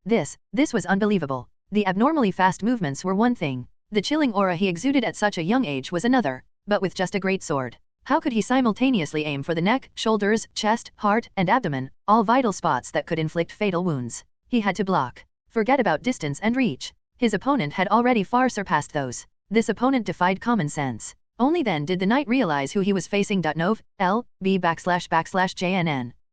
Speaker 2: This was unbelievable. The abnormally fast movements were one thing. The chilling aura he exuded at such a young age was another. But with just a great sword, how could he simultaneously aim for the neck, shoulders, chest, heart, and abdomen, all vital spots that could inflict fatal wounds? He had to block. Forget about distance and reach. His opponent had already far surpassed those. This opponent defied common sense. Only then did the knight realize who he was facing. JNN.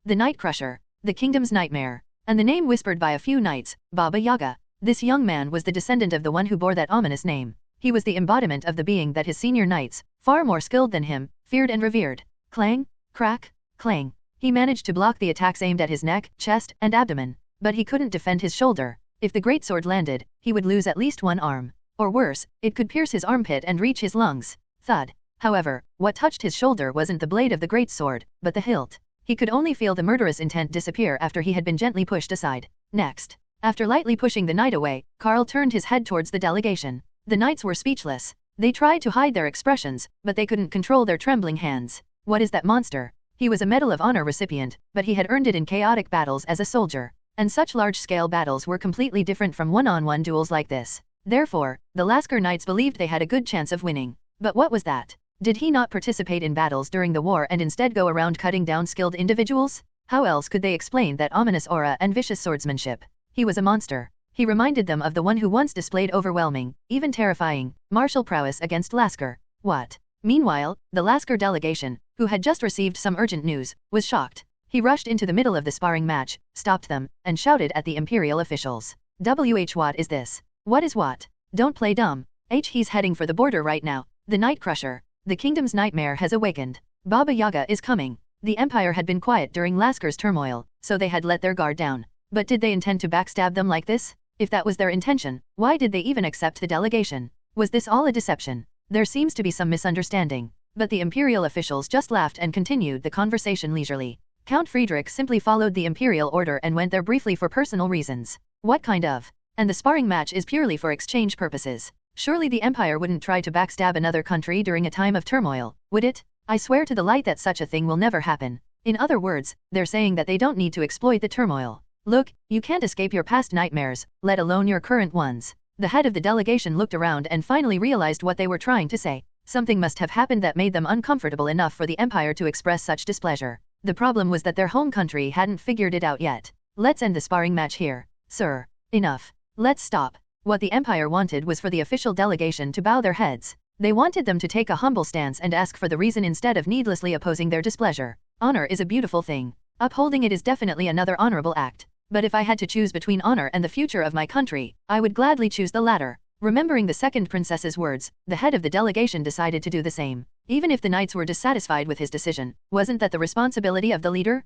Speaker 2: The Night Crusher. The Kingdom's Nightmare. And the name whispered by a few knights, Baba Yaga. This young man was the descendant of the one who bore that ominous name. He was the embodiment of the being that his senior knights, far more skilled than him, feared and revered. Clang, crack, clang. He managed to block the attacks aimed at his neck, chest, and abdomen, but he couldn't defend his shoulder. If the greatsword landed, he would lose at least one arm. Or worse, it could pierce his armpit and reach his lungs. Thud. However, what touched his shoulder wasn't the blade of the greatsword, but the hilt. He could only feel the murderous intent disappear after he had been gently pushed aside. Next. After lightly pushing the knight away, Karl turned his head towards the delegation. The knights were speechless. They tried to hide their expressions, but they couldn't control their trembling hands. What is that monster? He was a Medal of Honor recipient, but he had earned it in chaotic battles as a soldier. And such large-scale battles were completely different from one-on-one duels like this. Therefore, the Lasker knights believed they had a good chance of winning. But what was that? Did he not participate in battles during the war and instead go around cutting down skilled individuals? How else could they explain that ominous aura and vicious swordsmanship? He was a monster. He reminded them of the one who once displayed overwhelming, even terrifying, martial prowess against Lasker. What? Meanwhile, the Lasker delegation, who had just received some urgent news, was shocked. He rushed into the middle of the sparring match, stopped them, and shouted at the Imperial officials. What is this? What is what? Don't play dumb. He's heading for the border right now. The Night Crusher. The Kingdom's Nightmare has awakened. Baba Yaga is coming. The Empire had been quiet during Lasker's turmoil, so they had let their guard down. But did they intend to backstab them like this? If that was their intention, why did they even accept the delegation? Was this all a deception? There seems to be some misunderstanding. But the Imperial officials just laughed and continued the conversation leisurely. Count Friedrich simply followed the Imperial order and went there briefly for personal reasons. What kind of? And the sparring match is purely for exchange purposes. Surely the Empire wouldn't try to backstab another country during a time of turmoil, would it? I swear to the light that such a thing will never happen. In other words, they're saying that they don't need to exploit the turmoil. Look, you can't escape your past nightmares, let alone your current ones. The head of the delegation looked around and finally realized what they were trying to say. Something must have happened that made them uncomfortable enough for the Empire to express such displeasure. The problem was that their home country hadn't figured it out yet. Let's end the sparring match here. Sir. Enough. Let's stop. What the Empire wanted was for the official delegation to bow their heads. They wanted them to take a humble stance and ask for the reason instead of needlessly opposing their displeasure. Honor is a beautiful thing. Upholding it is definitely another honorable act. But if I had to choose between honor and the future of my country, I would gladly choose the latter. Remembering the second princess's words, the head of the delegation decided to do the same. Even if the knights were dissatisfied with his decision, wasn't that the responsibility of the leader?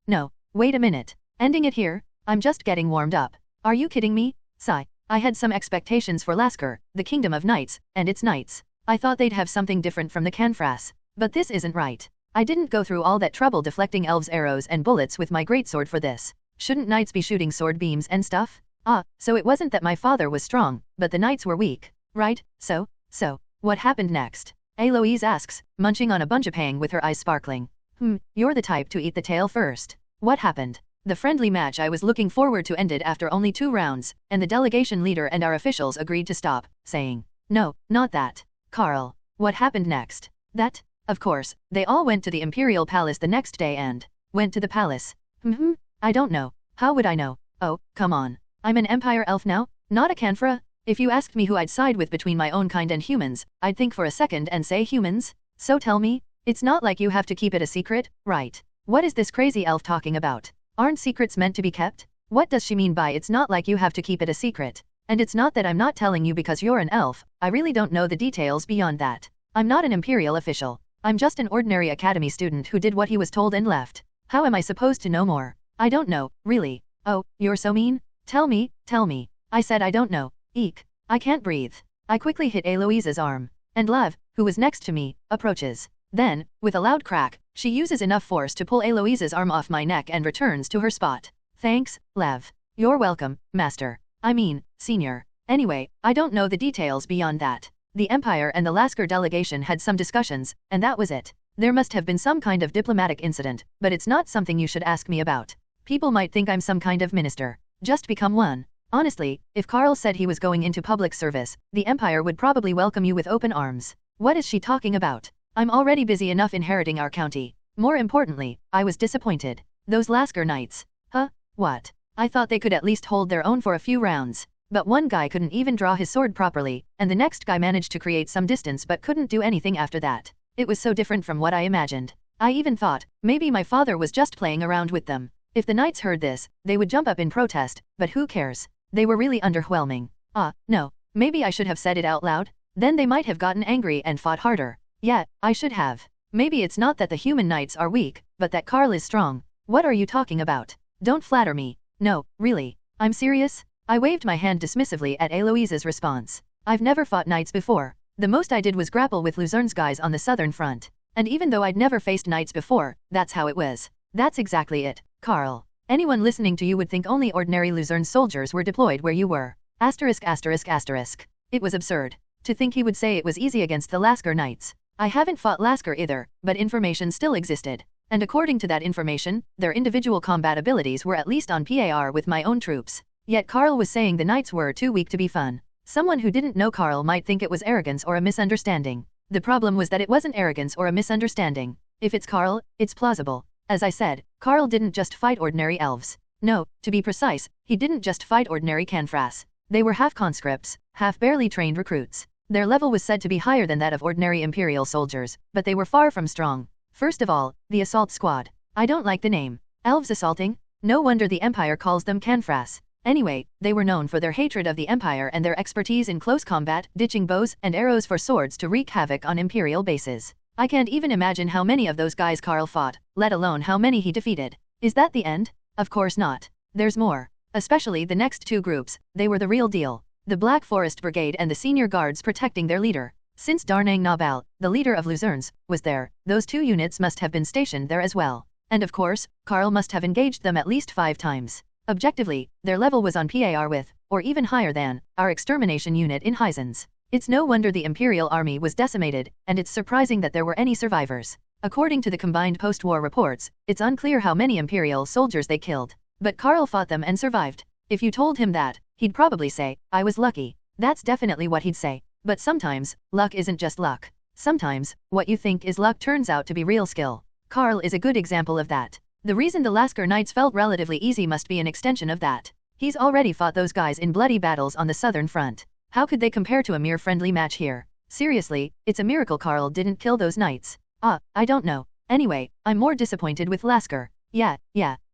Speaker 2: No, wait a minute. Ending it here? I'm just getting warmed up. Are you kidding me? Sigh. I had some expectations for Lasker, the Kingdom of Knights, and its knights. I thought they'd have something different from the Canfras. But this isn't right. I didn't go through all that trouble deflecting elves' arrows and bullets with my greatsword for this. Shouldn't knights be shooting sword beams and stuff? So it wasn't that my father was strong, but the knights were weak, right? So, what happened next? Eloise asks, munching on a bunjapang with her eyes sparkling. You're the type to eat the tail first. What happened? The friendly match I was looking forward to ended after only 2 rounds, and the delegation leader and our officials agreed to stop, saying, no, not that. Karl, what happened next? That? Of course, they all went to the Imperial Palace the next day and went to the palace. I don't know. How would I know? Oh, come on. I'm an Empire elf now, not a Canfra. If you asked me who I'd side with between my own kind and humans, I'd think for a second and say humans. So tell me, it's not like you have to keep it a secret, right? What is this crazy elf talking about? Aren't secrets meant to be kept? What does she mean by it's not like you have to keep it a secret? And it's not that I'm not telling you because you're an elf, I really don't know the details beyond that. I'm not an imperial official. I'm just an ordinary academy student who did what he was told and left. How am I supposed to know more? I don't know, really. Oh, you're so mean? Tell me, tell me. I said I don't know. Eek. I can't breathe. I quickly hit Eloise's arm. And Lev, who was next to me, approaches. Then, with a loud crack, she uses enough force to pull Eloise's arm off my neck and returns to her spot. Thanks, Lev. You're welcome, Master. I mean, Senior. Anyway, I don't know the details beyond that. The Empire and the Lasker delegation had some discussions, and that was it. There must have been some kind of diplomatic incident, but it's not something you should ask me about. People might think I'm some kind of minister. Just become one. Honestly, if Karl said he was going into public service, the Empire would probably welcome you with open arms. What is she talking about? I'm already busy enough inheriting our county. More importantly, I was disappointed. Those Lasker knights. Huh? What? I thought they could at least hold their own for a few rounds. But one guy couldn't even draw his sword properly, and the next guy managed to create some distance but couldn't do anything after that. It was so different from what I imagined. I even thought, maybe my father was just playing around with them. If the knights heard this, they would jump up in protest, but who cares? They were really underwhelming. No, maybe I should have said it out loud? Then they might have gotten angry and fought harder. Yeah, I should have. Maybe it's not that the human knights are weak, but that Karl is strong. What are you talking about? Don't flatter me. No, really. I'm serious? I waved my hand dismissively at Eloise's response. I've never fought knights before. The most I did was grapple with Luzerne's guys on the southern front. And even though I'd never faced knights before, that's how it was. That's exactly it, Karl. Anyone listening to you would think only ordinary Luzerne soldiers were deployed where you were. Asterisk asterisk asterisk. It was absurd. To think he would say it was easy against the Lasker knights. I haven't fought Lasker either, but information still existed. And according to that information, their individual combat abilities were at least on par with my own troops. Yet Karl was saying the knights were too weak to be fun. Someone who didn't know Karl might think it was arrogance or a misunderstanding. The problem was that it wasn't arrogance or a misunderstanding. If it's Karl, it's plausible. As I said, Karl didn't just fight ordinary elves. No, to be precise, he didn't just fight ordinary Canfras. They were half conscripts, half barely trained recruits. Their level was said to be higher than that of ordinary imperial soldiers, but they were far from strong. First of all, the assault squad. I don't like the name. Elves assaulting? No wonder the Empire calls them Canfras. Anyway, they were known for their hatred of the Empire and their expertise in close combat, ditching bows and arrows for swords to wreak havoc on imperial bases. I can't even imagine how many of those guys Karl fought, let alone how many he defeated. Is that the end? Of course not. There's more. Especially the next two groups, they were the real deal. The Black Forest Brigade and the senior guards protecting their leader. Since Darnang Nabal, the leader of Luzerne's, was there, those two units must have been stationed there as well. And of course, Karl must have engaged them at least 5 times. Objectively, their level was on par with, or even higher than, our extermination unit in Heisens. It's no wonder the Imperial Army was decimated, and it's surprising that there were any survivors. According to the combined post-war reports, it's unclear how many Imperial soldiers they killed. But Karl fought them and survived. If you told him that, he'd probably say, I was lucky. That's definitely what he'd say. But sometimes, luck isn't just luck. Sometimes, what you think is luck turns out to be real skill. Karl is a good example of that. The reason the Lasker Knights felt relatively easy must be an extension of that. He's already fought those guys in bloody battles on the southern front. How could they compare to a mere friendly match here? Seriously, it's a miracle Karl didn't kill those knights. I don't know. Anyway, I'm more disappointed with Lasker. Yeah.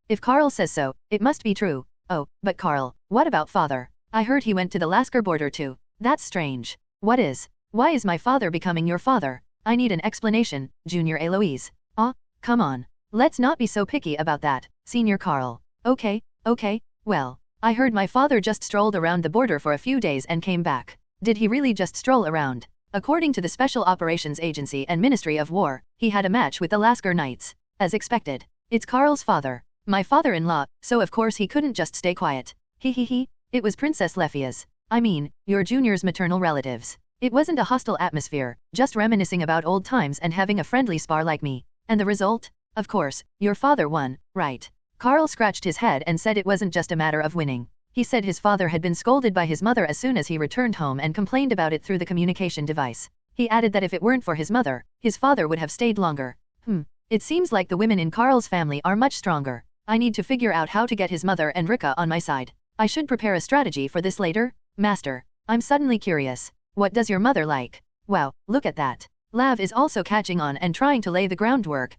Speaker 2: If Karl says so, it must be true. Oh, but Karl, what about father? I heard he went to the Lasker border too. That's strange. What is? Why is my father becoming your father? I need an explanation, Junior Eloise. Come on. Let's not be so picky about that, Senior Karl. Okay, well, I heard my father just strolled around the border for a few days and came back. Did he really just stroll around? According to the Special Operations Agency and Ministry of War, he had a match with the Lasker Knights. As expected. It's Karl's father. My father-in-law, so of course he couldn't just stay quiet. It was Princess Lefia's. I mean, your Junior's maternal relatives. It wasn't a hostile atmosphere, just reminiscing about old times and having a friendly spar like me. And the result? Of course, your father won, right? Karl scratched his head and said it wasn't just a matter of winning. He said his father had been scolded by his mother as soon as he returned home and complained about it through the communication device. He added that if it weren't for his mother, his father would have stayed longer. It seems like the women in Karl's family are much stronger. I need to figure out how to get his mother and Rika on my side. I should prepare a strategy for this later. Master, I'm suddenly curious. What does your mother like? Wow, look at that. Lav is also catching on and trying to lay the groundwork.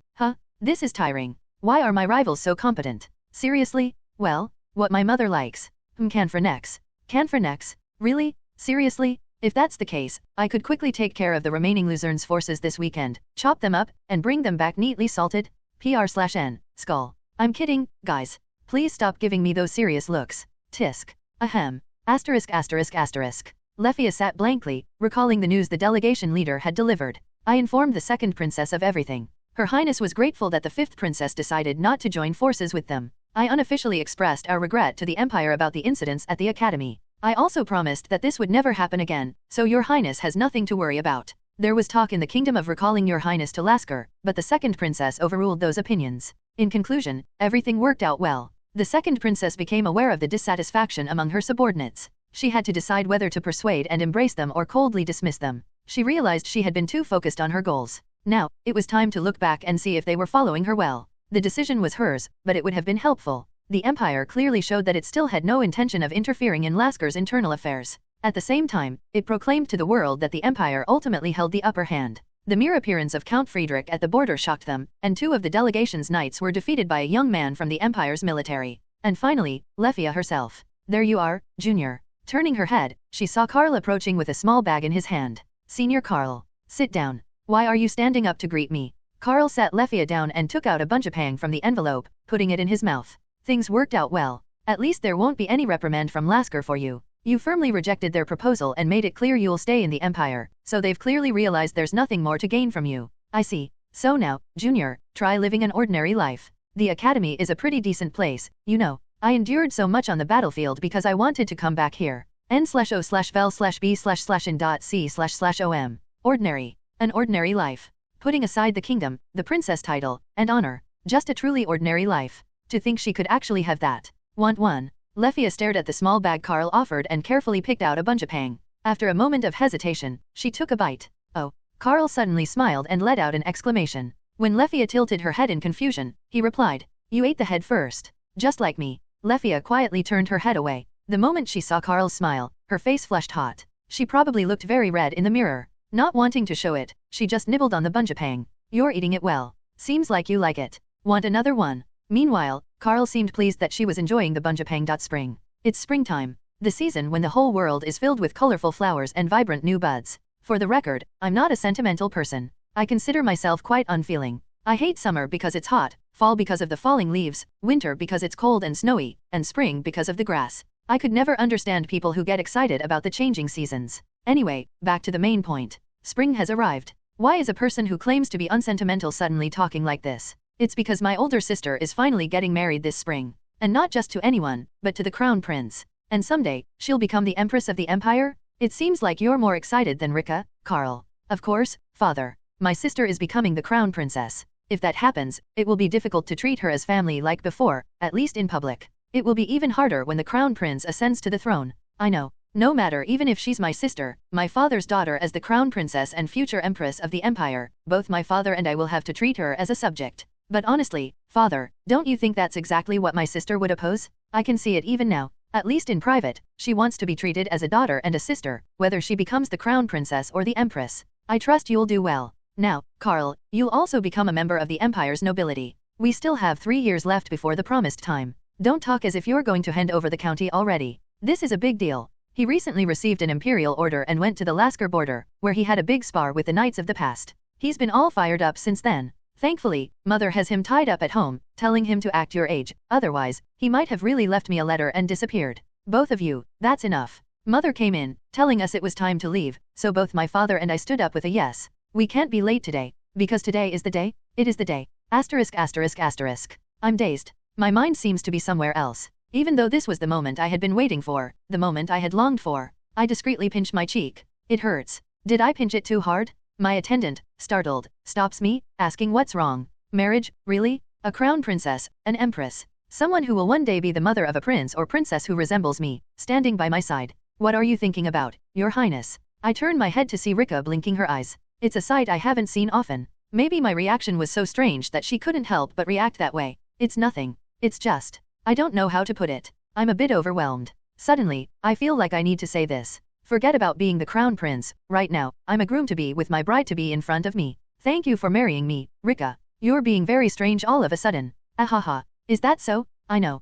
Speaker 2: This is tiring. Why are my rivals so competent? Seriously? Well, what my mother likes. Canfrenex. Canfrenex? Really? Seriously? If that's the case, I could quickly take care of the remaining Luzern's forces this weekend, chop them up, and bring them back neatly salted. PR/N. Skull. I'm kidding, guys. Please stop giving me those serious looks. Tisk. Ahem. Asterisk asterisk asterisk. Lefia sat blankly, recalling the news the delegation leader had delivered. I informed the second princess of everything. Her Highness was grateful that the fifth princess decided not to join forces with them. I unofficially expressed our regret to the Empire about the incidents at the Academy. I also promised that this would never happen again, so Your Highness has nothing to worry about. There was talk in the kingdom of recalling Your Highness to Lasker, but the second princess overruled those opinions. In conclusion, everything worked out well. The second princess became aware of the dissatisfaction among her subordinates. She had to decide whether to persuade and embrace them or coldly dismiss them. She realized she had been too focused on her goals. Now, it was time to look back and see if they were following her well. The decision was hers, but it would have been helpful. The Empire clearly showed that it still had no intention of interfering in Lasker's internal affairs. At the same time, it proclaimed to the world that the Empire ultimately held the upper hand. The mere appearance of Count Friedrich at the border shocked them, and 2 of the delegation's knights were defeated by a young man from the Empire's military. And finally, Lefia herself. There you are, Junior. Turning her head, she saw Karl approaching with a small bag in his hand. Senior Karl. Sit down. Why are you standing up to greet me? Karl sat Lefia down and took out a bunchapang from the envelope, putting it in his mouth. Things worked out well. At least there won't be any reprimand from Lasker for you. You firmly rejected their proposal and made it clear you'll stay in the Empire, so they've clearly realized there's nothing more to gain from you. I see. So now, Junior, try living an ordinary life. The Academy is a pretty decent place, you know. I endured so much on the battlefield because I wanted to come back here. N/O/vel/b/in.c//om. Ordinary. An ordinary life. Putting aside the kingdom, the princess title, and honor. Just a truly ordinary life. To think she could actually have that. Want one? Lefia stared at the small bag Karl offered and carefully picked out a bunchapang. After a moment of hesitation, she took a bite. Oh. Karl suddenly smiled and let out an exclamation. When Lefia tilted her head in confusion, he replied, "You ate the head first. Just like me." Lefia quietly turned her head away. The moment she saw Karl's smile, her face flushed hot. She probably looked very red in the mirror. Not wanting to show it, she just nibbled on the bunchapang. "You're eating it well. Seems like you like it. Want another one?" Meanwhile, Karl seemed pleased that she was enjoying the bunchapang. Spring. It's springtime. The season when the whole world is filled with colorful flowers and vibrant new buds. For the record, I'm not a sentimental person. I consider myself quite unfeeling. I hate summer because it's hot, fall because of the falling leaves, winter because it's cold and snowy, and spring because of the grass. I could never understand people who get excited about the changing seasons. Anyway, back to the main point. Spring has arrived. Why is a person who claims to be unsentimental suddenly talking like this? It's because my older sister is finally getting married this spring. And not just to anyone, but to the crown prince. And someday, she'll become the empress of the empire? It seems like you're more excited than Rika, Karl. Of course, father. My sister is becoming the crown princess. If that happens, it will be difficult to treat her as family like before, at least in public. It will be even harder when the crown prince ascends to the throne. I know. No matter, even if she's my sister, my father's daughter, as the crown princess and future empress of the empire, both my father and I will have to treat her as a subject. But honestly, father, don't you think that's exactly what my sister would oppose? I can see it even now. At least in private, she wants to be treated as a daughter and a sister, whether she becomes the crown princess or the empress. I trust you'll do well. Now, Karl, you'll also become a member of the empire's nobility. We still have 3 years left before the promised time. Don't talk as if you're going to hand over the county already. This is a big deal. He recently received an imperial order and went to the Lasker border, where he had a big spar with the knights of the past. He's been all fired up since then. Thankfully, mother has him tied up at home, telling him to act your age, otherwise, he might have really left me a letter and disappeared. Both of you, that's enough. Mother came in, telling us it was time to leave, so both my father and I stood up with a yes. We can't be late today, because today is the day. It is the day. Asterisk asterisk asterisk. I'm dazed. My mind seems to be somewhere else. Even though this was the moment I had been waiting for, the moment I had longed for. I discreetly pinch my cheek. It hurts. Did I pinch it too hard? My attendant, startled, stops me, asking what's wrong. Marriage, really? A crown princess, an empress. Someone who will one day be the mother of a prince or princess who resembles me, standing by my side. What are you thinking about, Your Highness? I turn my head to see Rika blinking her eyes. It's a sight I haven't seen often. Maybe my reaction was so strange that she couldn't help but react that way. It's nothing. It's just, I don't know how to put it. I'm a bit overwhelmed. Suddenly, I feel like I need to say this. Forget about being the crown prince. Right now, I'm a groom-to-be with my bride-to-be in front of me. Thank you for marrying me, Rika. You're being very strange all of a sudden. Ahaha. Is that so? I know,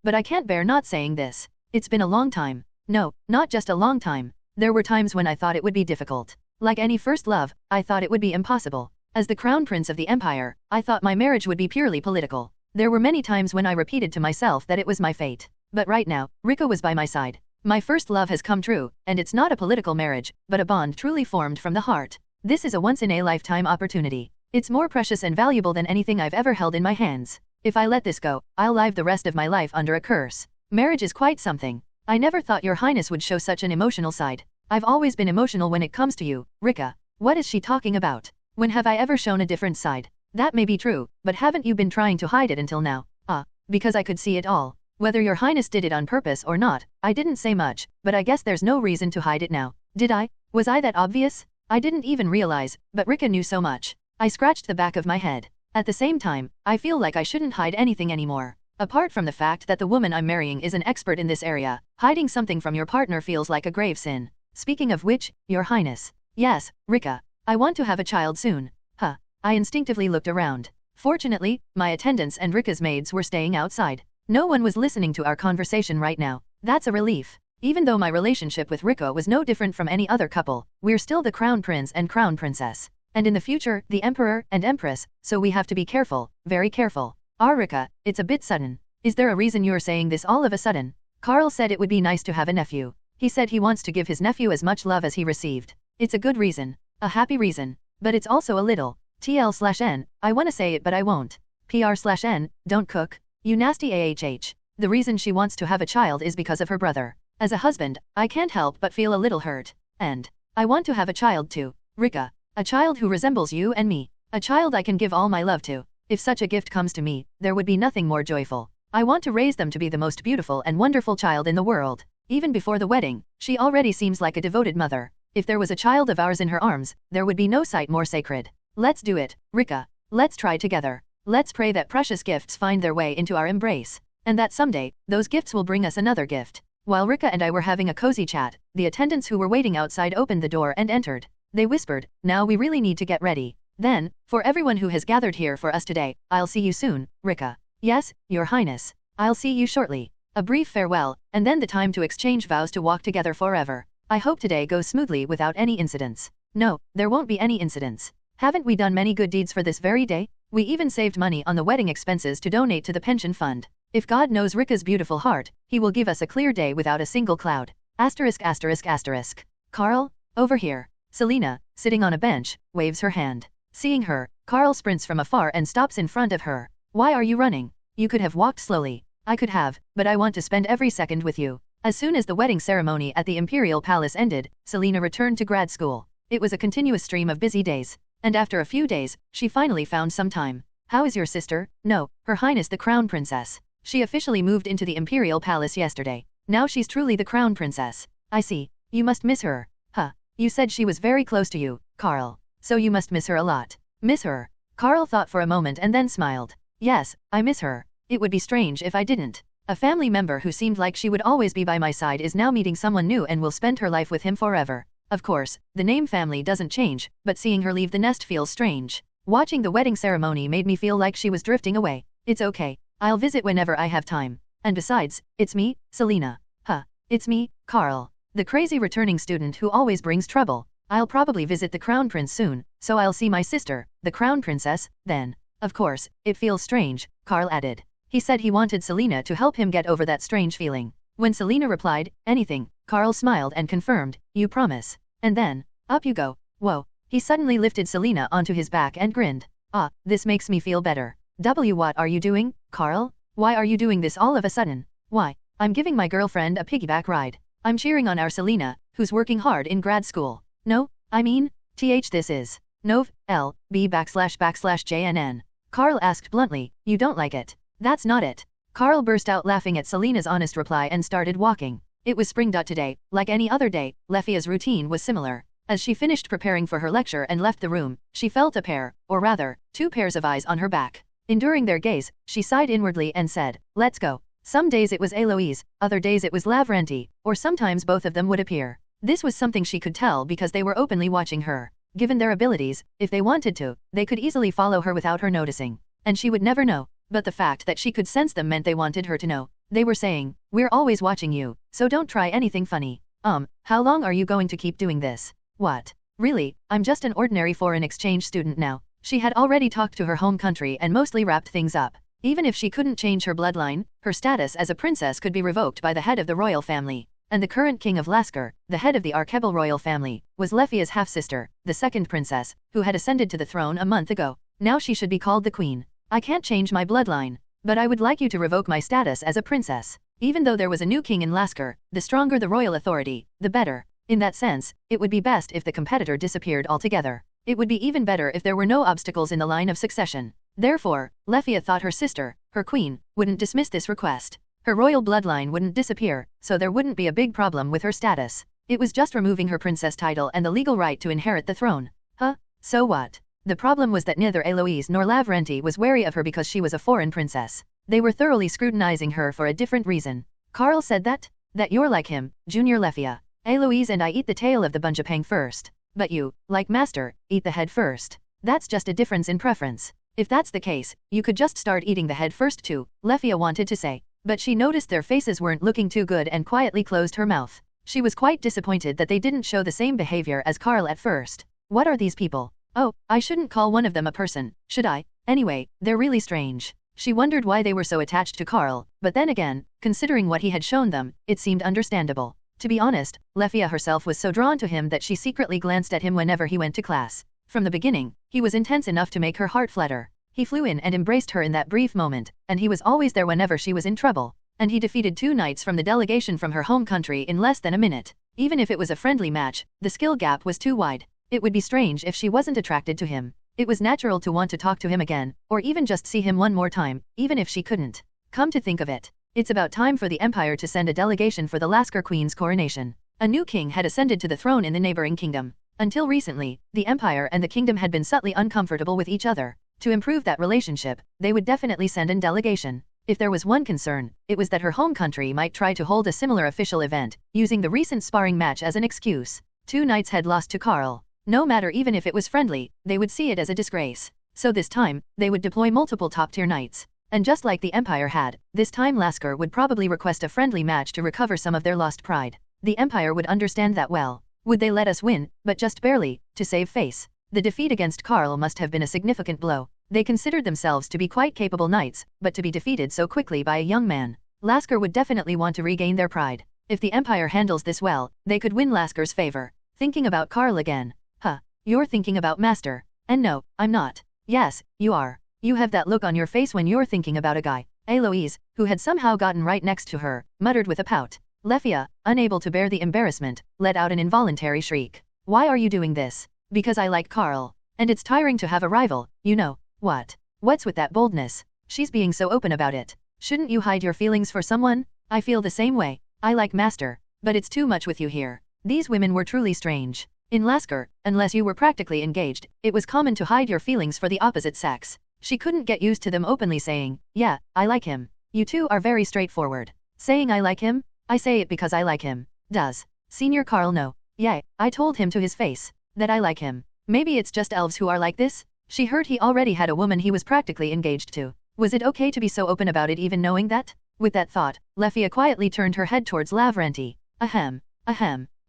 Speaker 2: but I can't bear not saying this. It's been a long time. No, not just a long time. There were times when I thought it would be difficult. Like any first love, I thought it would be impossible. As the crown prince of the empire, I thought my marriage would be purely political. There were many times when I repeated to myself that it was my fate. But right now, Rika was by my side. My first love has come true, and it's not a political marriage, but a bond truly formed from the heart. This is a once-in-a-lifetime opportunity. It's more precious and valuable than anything I've ever held in my hands. If I let this go, I'll live the rest of my life under a curse. Marriage is quite something. I never thought your highness would show such an emotional side. I've always been emotional when it comes to you, Rika. What is she talking about? When have I ever shown a different side? That may be true, but haven't you been trying to hide it until now? Because I could see it all. Whether your highness did it on purpose or not, I didn't say much, but I guess there's no reason to hide it now. Did I? Was I that obvious? I didn't even realize, but Rika knew so much. I scratched the back of my head. At the same time, I feel like I shouldn't hide anything anymore. Apart from the fact that the woman I'm marrying is an expert in this area, hiding something from your partner feels like a grave sin. Speaking of which, your highness. Yes, Rika. I want to have a child soon. I instinctively looked around. Fortunately, my attendants and Rika's maids were staying outside. No one was listening to our conversation right now. That's a relief. Even though my relationship with Rika was no different from any other couple, we're still the crown prince and crown princess. And in the future, the emperor and empress, so we have to be careful, very careful. Rika, it's a bit sudden. Is there a reason you're saying this all of a sudden? Karl said it would be nice to have a nephew. He said he wants to give his nephew as much love as he received. It's a good reason. A happy reason. But it's also a little. TL/N, I wanna say it but I won't. PR/N, don't cook. You nasty AHH. The reason she wants to have a child is because of her brother. As a husband, I can't help but feel a little hurt. And I want to have a child too. Rika. A child who resembles you and me. A child I can give all my love to. If such a gift comes to me, there would be nothing more joyful. I want to raise them to be the most beautiful and wonderful child in the world. Even before the wedding, she already seems like a devoted mother. If there was a child of ours in her arms, there would be no sight more sacred. Let's do it, Rika. Let's try together. Let's pray that precious gifts find their way into our embrace. And that someday, those gifts will bring us another gift. While Rika and I were having a cozy chat, the attendants who were waiting outside opened the door and entered. They whispered, now we really need to get ready. Then, for everyone who has gathered here for us today, I'll see you soon, Rika. Yes, your highness. I'll see you shortly. A brief farewell, and then the time to exchange vows to walk together forever. I hope today goes smoothly without any incidents. No, there won't be any incidents. Haven't we done many good deeds for this very day? We even saved money on the wedding expenses to donate to the pension fund. If God knows Rika's beautiful heart, he will give us a clear day without a single cloud. *****. Karl, over here. Selena, sitting on a bench, waves her hand. Seeing her, Karl sprints from afar and stops in front of her. Why are you running? You could have walked slowly. I could have, but I want to spend every second with you. As soon as the wedding ceremony at the Imperial Palace ended, Selena returned to grad school. It was a continuous stream of busy days. And after a few days, she finally found some time. How is your sister? No, Her Highness the Crown Princess. She officially moved into the Imperial Palace yesterday. Now she's truly the Crown Princess. I see. You must miss her. You said she was very close to you, Karl. So you must miss her a lot. Miss her? Karl thought for a moment and then smiled. Yes, I miss her. It would be strange if I didn't. A family member who seemed like she would always be by my side is now meeting someone new and will spend her life with him forever. Of course, the name family doesn't change, but seeing her leave the nest feels strange. Watching the wedding ceremony made me feel like she was drifting away. It's okay. I'll visit whenever I have time. And besides, it's me, Selena. It's me, Karl. The crazy returning student who always brings trouble. I'll probably visit the Crown Prince soon, so I'll see my sister, the Crown Princess, then. Of course, it feels strange, Karl added. He said he wanted Selena to help him get over that strange feeling. When Selena replied, anything, Karl smiled and confirmed, you promise. And then, up you go. Whoa. He suddenly lifted Selena onto his back and grinned. This makes me feel better. What are you doing, Karl? Why are you doing this all of a sudden? Why? I'm giving my girlfriend a piggyback ride. I'm cheering on our Selena, who's working hard in grad school. No, I mean, this is. Nov. L. B //JNN. Karl asked bluntly, you don't like it. That's not it. Karl burst out laughing at Selena's honest reply and started walking. It was spring. Today, like any other day, Lefia's routine was similar. As she finished preparing for her lecture and left the room, she felt a pair, or rather, two pairs of eyes on her back. Enduring their gaze, she sighed inwardly and said, let's go. Some days it was Eloise, other days it was Lavrenti, or sometimes both of them would appear. This was something she could tell because they were openly watching her. Given their abilities, if they wanted to, they could easily follow her without her noticing. And she would never know. But the fact that she could sense them meant they wanted her to know. They were saying, "We're always watching you, so don't try anything funny." How long are you going to keep doing this? What? Really, I'm just an ordinary foreign exchange student now. She had already talked to her home country and mostly wrapped things up. Even if she couldn't change her bloodline, her status as a princess could be revoked by the head of the royal family. And the current king of Lasker, the head of the Arkebel royal family, was Lefia's half-sister, the second princess, who had ascended to the throne a month ago. Now she should be called the queen. I can't change my bloodline, but I would like you to revoke my status as a princess. Even though there was a new king in Lasker, the stronger the royal authority, the better. In that sense, it would be best if the competitor disappeared altogether. It would be even better if there were no obstacles in the line of succession. Therefore, Lefia thought her sister, her queen, wouldn't dismiss this request. Her royal bloodline wouldn't disappear, so there wouldn't be a big problem with her status. It was just removing her princess title and the legal right to inherit the throne. So what? The problem was that neither Eloise nor Lavrenti was wary of her because she was a foreign princess. They were thoroughly scrutinizing her for a different reason. Karl said that you're like him, Junior Lefia. Eloise and I eat the tail of the bunjapang first. But you, like Master, eat the head first. That's just a difference in preference. If that's the case, you could just start eating the head first too, Lefia wanted to say. But she noticed their faces weren't looking too good and quietly closed her mouth. She was quite disappointed that they didn't show the same behavior as Karl at first. What are these people? Oh, I shouldn't call one of them a person, should I? Anyway, they're really strange. She wondered why they were so attached to Karl, but then again, considering what he had shown them, it seemed understandable. To be honest, Lefia herself was so drawn to him that she secretly glanced at him whenever he went to class. From the beginning, he was intense enough to make her heart flutter. He flew in and embraced her in that brief moment, and he was always there whenever she was in trouble. And he defeated 2 knights from the delegation from her home country in less than a minute. Even if it was a friendly match, the skill gap was too wide. It would be strange if she wasn't attracted to him. It was natural to want to talk to him again, or even just see him one more time, even if she couldn't. Come to think of it, it's about time for the Empire to send a delegation for the Lasker Queen's coronation. A new king had ascended to the throne in the neighboring kingdom. Until recently, the Empire and the kingdom had been subtly uncomfortable with each other. To improve that relationship, they would definitely send an delegation. If there was one concern, it was that her home country might try to hold a similar official event, using the recent sparring match as an excuse. 2 knights had lost to Karl. No matter even if it was friendly, they would see it as a disgrace. So this time, they would deploy multiple top-tier knights. And just like the Empire had, this time Lasker would probably request a friendly match to recover some of their lost pride. The Empire would understand that well. Would they let us win, but just barely, to save face? The defeat against Karl must have been a significant blow. They considered themselves to be quite capable knights, but to be defeated so quickly by a young man. Lasker would definitely want to regain their pride. If the Empire handles this well, they could win Lasker's favor. Thinking about Karl again. You're thinking about Master. And no, I'm not. Yes, you are. You have that look on your face when you're thinking about a guy. Eloise, who had somehow gotten right next to her, muttered with a pout. Lefia, unable to bear the embarrassment, let out an involuntary shriek. Why are you doing this? Because I like Karl. And it's tiring to have a rival, you know. What? What's with that boldness? She's being so open about it. Shouldn't you hide your feelings for someone? I feel the same way. I like Master. But it's too much with you here. These women were truly strange. In Lasker, unless you were practically engaged, it was common to hide your feelings for the opposite sex. She couldn't get used to them openly saying, yeah, I like him. You two are very straightforward. Saying I like him? I say it because I like him. Does Senior Karl know? Yeah, I told him to his face that I like him. Maybe it's just elves who are like this? She heard he already had a woman he was practically engaged to. Was it okay to be so open about it even knowing that? With that thought, Lefia quietly turned her head towards Lavrenti. Ahem.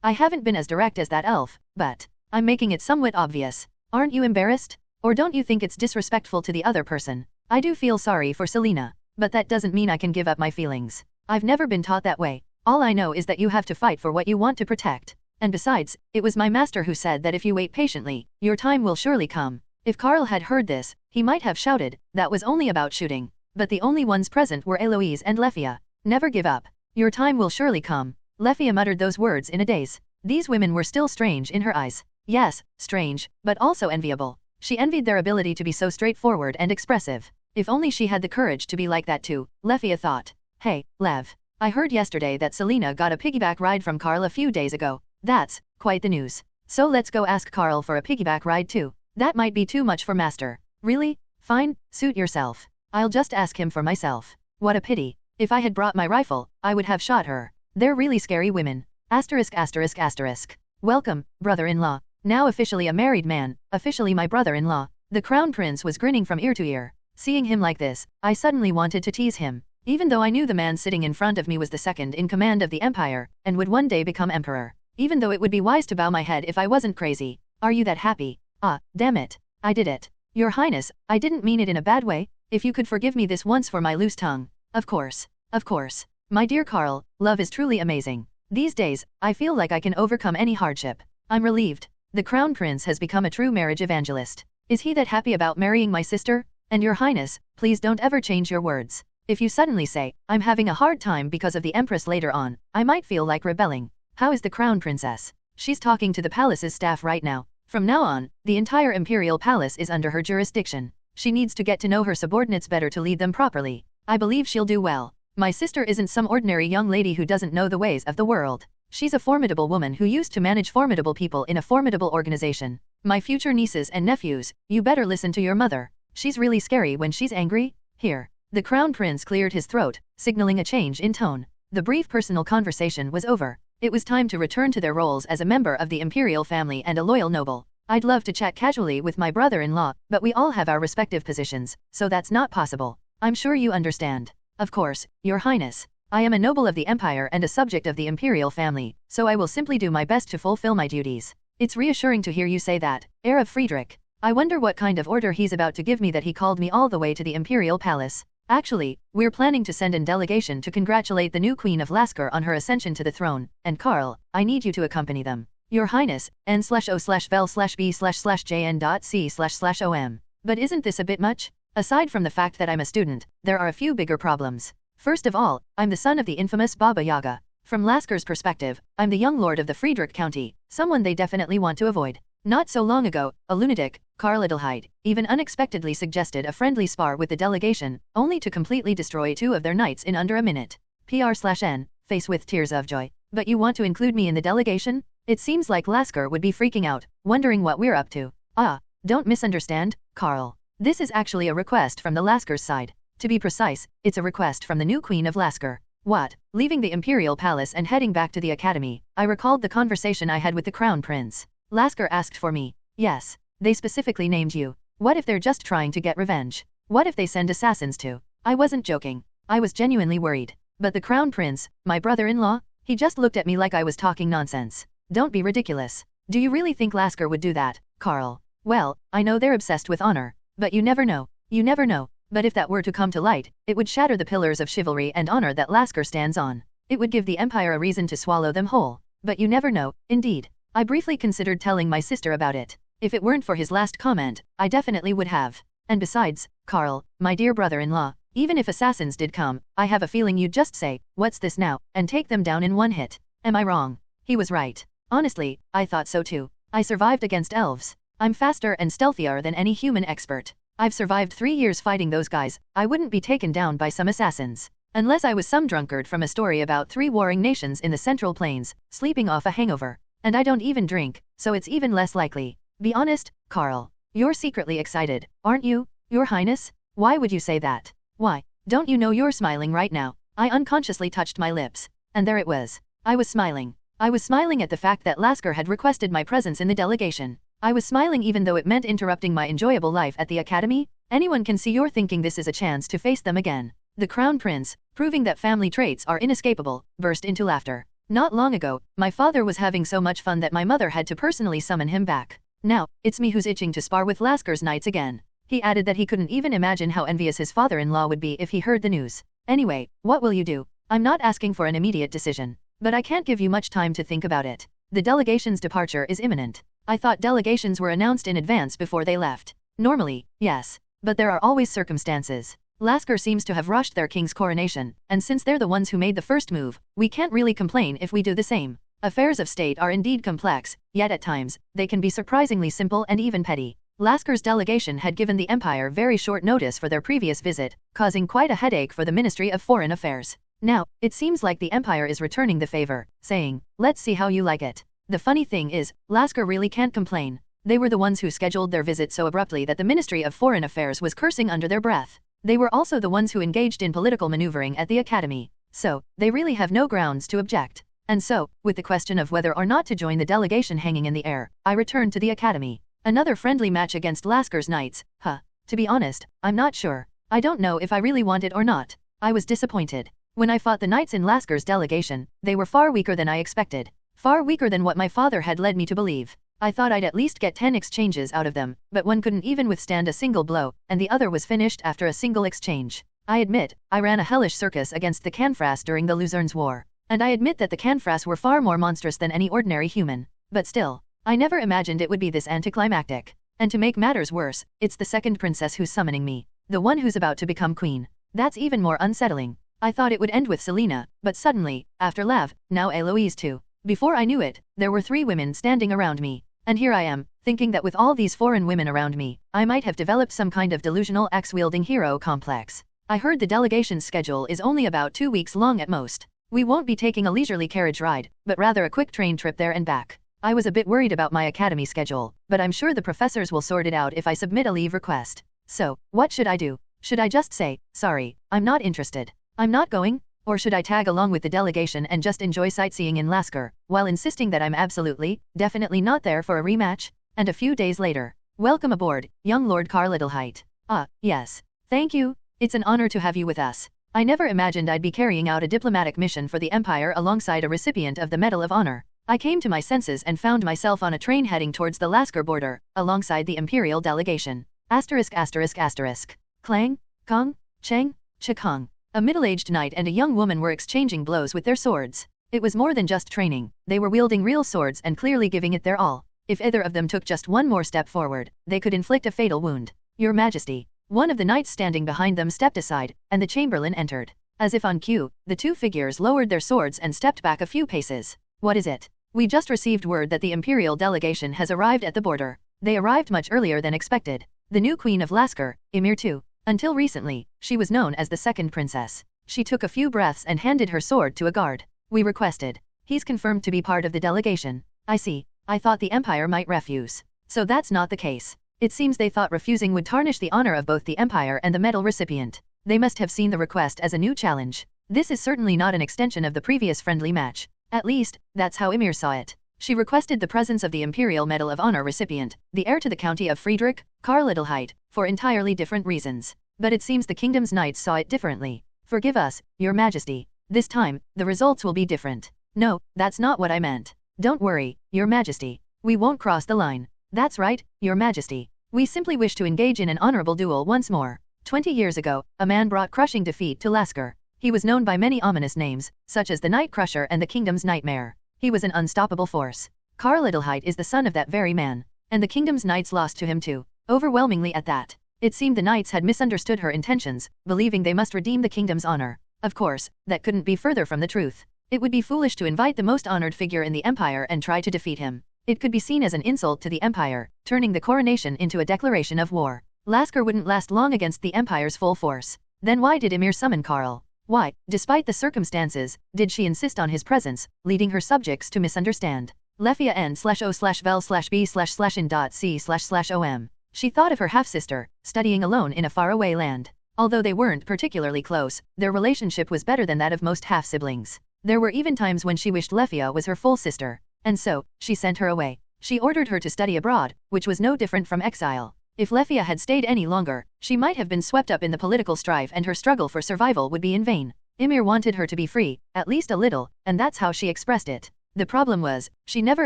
Speaker 2: I haven't been as direct as that elf, but I'm making it somewhat obvious. Aren't you embarrassed? Or don't you think it's disrespectful to the other person? I do feel sorry for Selena, but that doesn't mean I can give up my feelings. I've never been taught that way. All I know is that you have to fight for what you want to protect. And besides, it was my master who said that if you wait patiently, your time will surely come. If Karl had heard this, he might have shouted, that was only about shooting. But the only ones present were Eloise and Lefia. Never give up. Your time will surely come. Lefia muttered those words in a daze. These women were still strange in her eyes. Yes, strange, but also enviable. She envied their ability to be so straightforward and expressive. If only she had the courage to be like that too, Lefia thought. Hey, Lev. I heard yesterday that Selena got a piggyback ride from Karl a few days ago. That's quite the news. So let's go ask Karl for a piggyback ride too. That might be too much for Master. Really? Fine, suit yourself. I'll just ask him for myself. What a pity. If I had brought my rifle, I would have shot her. They're really scary women. *****. Welcome, brother-in-law. Now officially a married man, officially my brother-in-law. The crown prince was grinning from ear to ear. Seeing him like this, I suddenly wanted to tease him. Even though I knew the man sitting in front of me was the second in command of the empire, and would one day become emperor. Even though it would be wise to bow my head if I wasn't crazy. Are you that happy? Ah, damn it. I did it. Your Highness, I didn't mean it in a bad way. If you could forgive me this once for my loose tongue. Of course. Of course. My dear Karl, love is truly amazing. These days, I feel like I can overcome any hardship. I'm relieved. The Crown Prince has become a true marriage evangelist. Is he that happy about marrying my sister? And Your Highness, please don't ever change your words. If you suddenly say, I'm having a hard time because of the Empress later on, I might feel like rebelling. How is the Crown Princess? She's talking to the palace's staff right now. From now on, the entire Imperial Palace is under her jurisdiction. She needs to get to know her subordinates better to lead them properly. I believe she'll do well. My sister isn't some ordinary young lady who doesn't know the ways of the world. She's a formidable woman who used to manage formidable people in a formidable organization. My future nieces and nephews, you better listen to your mother. She's really scary when she's angry. Here. The Crown Prince cleared his throat, signaling a change in tone. The brief personal conversation was over. It was time to return to their roles as a member of the imperial family and a loyal noble. I'd love to chat casually with my brother-in-law, but we all have our respective positions, so that's not possible. I'm sure you understand. Of course, Your Highness. I am a noble of the empire and a subject of the imperial family, so I will simply do my best to fulfill my duties. It's reassuring to hear you say that, heir of Friedrich. I wonder what kind of order he's about to give me that he called me all the way to the imperial palace. Actually, we're planning to send a delegation to congratulate the new Queen of Lasker on her ascension to the throne, and Karl, I need you to accompany them. Your Highness, n/o/vel/b/jn.c//om. But isn't this a bit much? Aside from the fact that I'm a student, there are a few bigger problems. First of all, I'm the son of the infamous Baba Yaga. From Lasker's perspective, I'm the young lord of the Friedrich County, someone they definitely want to avoid. Not so long ago, a lunatic, Karl Adelheit, even unexpectedly suggested a friendly spar with the delegation, only to completely destroy 2 of their knights in under a minute. PR/N, face with tears of joy. But you want to include me in the delegation? It seems like Lasker would be freaking out, wondering what we're up to. Ah, don't misunderstand, Karl. This is actually a request from the Lasker's side. To be precise, it's a request from the new Queen of Lasker. What? Leaving the Imperial Palace and heading back to the Academy, I recalled the conversation I had with the Crown Prince. Lasker asked for me. Yes. They specifically named you. What if they're just trying to get revenge? What if they send assassins too? I wasn't joking. I was genuinely worried. But the Crown Prince, my brother-in-law, he just looked at me like I was talking nonsense. Don't be ridiculous. Do you really think Lasker would do that, Karl? Well, I know they're obsessed with honor. But you never know. You never know. But if that were to come to light, it would shatter the pillars of chivalry and honor that Lasker stands on. It would give the Empire a reason to swallow them whole. But you never know, indeed. I briefly considered telling my sister about it. If it weren't for his last comment, I definitely would have. And besides, Karl, my dear brother-in-law, even if assassins did come, I have a feeling you'd just say, what's this now, and take them down in one hit. Am I wrong? He was right. Honestly, I thought so too. I survived against elves. I'm faster and stealthier than any human expert. I've survived 3 years fighting those guys. I wouldn't be taken down by some assassins. Unless I was some drunkard from a story about 3 warring nations in the Central Plains, sleeping off a hangover. And I don't even drink, so it's even less likely. Be honest, Karl. You're secretly excited, aren't you, Your Highness? Why would you say that? Why? Don't you know you're smiling right now? I unconsciously touched my lips. And there it was. I was smiling. I was smiling at the fact that Lasker had requested my presence in the delegation. I was smiling even though it meant interrupting my enjoyable life at the Academy. Anyone can see you're thinking this is a chance to face them again. The Crown Prince, proving that family traits are inescapable, burst into laughter. Not long ago, my father was having so much fun that my mother had to personally summon him back. Now, it's me who's itching to spar with Lasker's knights again. He added that he couldn't even imagine how envious his father-in-law would be if he heard the news. Anyway, what will you do? I'm not asking for an immediate decision. But I can't give you much time to think about it. The delegation's departure is imminent. I thought delegations were announced in advance before they left. Normally, yes. But there are always circumstances. Lasker seems to have rushed their king's coronation, and since they're the ones who made the first move, we can't really complain if we do the same. Affairs of state are indeed complex, yet at times, they can be surprisingly simple and even petty. Lasker's delegation had given the Empire very short notice for their previous visit, causing quite a headache for the Ministry of Foreign Affairs. Now, it seems like the Empire is returning the favor, saying, let's see how you like it. The funny thing is, Lasker really can't complain. They were the ones who scheduled their visit so abruptly that the Ministry of Foreign Affairs was cursing under their breath. They were also the ones who engaged in political maneuvering at the Academy. So, they really have no grounds to object. And so, with the question of whether or not to join the delegation hanging in the air, I returned to the Academy. Another friendly match against Lasker's knights, huh? To be honest, I'm not sure. I don't know if I really want it or not. I was disappointed. When I fought the knights in Lasker's delegation, they were far weaker than I expected. Far weaker than what my father had led me to believe. I thought I'd at least get 10 exchanges out of them, but one couldn't even withstand a single blow, and the other was finished after a single exchange. I admit, I ran a hellish circus against the Canfras during the Luzerne's War. And I admit that the Canfras were far more monstrous than any ordinary human. But still, I never imagined it would be this anticlimactic. And to make matters worse, it's the second princess who's summoning me. The one who's about to become queen. That's even more unsettling. I thought it would end with Selena, but suddenly, after Lav, now Eloise too. Before I knew it, there were 3 women standing around me. And here I am, thinking that with all these foreign women around me, I might have developed some kind of delusional axe-wielding hero complex. I heard the delegation's schedule is only about 2 weeks long at most. We won't be taking a leisurely carriage ride, but rather a quick train trip there and back. I was a bit worried about my academy schedule, but I'm sure the professors will sort it out if I submit a leave request. So, what should I do? Should I just say, sorry, I'm not interested, I'm not going? Or should I tag along with the delegation and just enjoy sightseeing in Lasker, while insisting that I'm absolutely, definitely not there for a rematch? And a few days later, welcome aboard, young Lord Karl Adelheit. Ah, yes. Thank you, it's an honor to have you with us. I never imagined I'd be carrying out a diplomatic mission for the Empire alongside a recipient of the Medal of Honor. I came to my senses and found myself on a train heading towards the Lasker border, alongside the Imperial delegation. ******. Clang, Kong, Cheng, Chikong. A middle-aged knight and a young woman were exchanging blows with their swords. It was more than just training, they were wielding real swords and clearly giving it their all. If either of them took just one more step forward, they could inflict a fatal wound. Your Majesty. One of the knights standing behind them stepped aside, and the chamberlain entered. As if on cue, the 2 figures lowered their swords and stepped back a few paces. What is it? We just received word that the Imperial delegation has arrived at the border. They arrived much earlier than expected. The new queen of Lasker, Emir too. Until recently, she was known as the second princess. She took a few breaths and handed her sword to a guard. We requested. He's confirmed to be part of the delegation. I see. I thought the Empire might refuse. So that's not the case. It seems they thought refusing would tarnish the honor of both the Empire and the medal recipient. They must have seen the request as a new challenge. This is certainly not an extension of the previous friendly match. At least, that's how Emir saw it. She requested the presence of the Imperial Medal of Honor recipient, the heir to the County of Friedrich, Karl Adelheit, for entirely different reasons. But it seems the kingdom's knights saw it differently. Forgive us, Your Majesty. This time, the results will be different. No, that's not what I meant. Don't worry, Your Majesty. We won't cross the line. That's right, Your Majesty. We simply wish to engage in an honorable duel once more. 20 years ago, a man brought crushing defeat to Lasker. He was known by many ominous names, such as the Night Crusher and the Kingdom's Nightmare. He was an unstoppable force. Karl Adelheit is the son of that very man. And the Kingdom's knights lost to him too. Overwhelmingly at that. It seemed the knights had misunderstood her intentions, believing they must redeem the kingdom's honor. Of course, that couldn't be further from the truth. It would be foolish to invite the most honored figure in the empire and try to defeat him. It could be seen as an insult to the empire, turning the coronation into a declaration of war. Lasker wouldn't last long against the empire's full force. Then why did Emir summon Karl? Why, despite the circumstances, did she insist on his presence, leading her subjects to misunderstand? Lefia n/o/vel/b/in.c//om. She thought of her half-sister, studying alone in a faraway land. Although they weren't particularly close, their relationship was better than that of most half-siblings. There were even times when she wished Lefia was her full sister. And so, she sent her away. She ordered her to study abroad, which was no different from exile. If Lefia had stayed any longer, she might have been swept up in the political strife and her struggle for survival would be in vain. Emir wanted her to be free, at least a little, and that's how she expressed it. The problem was, she never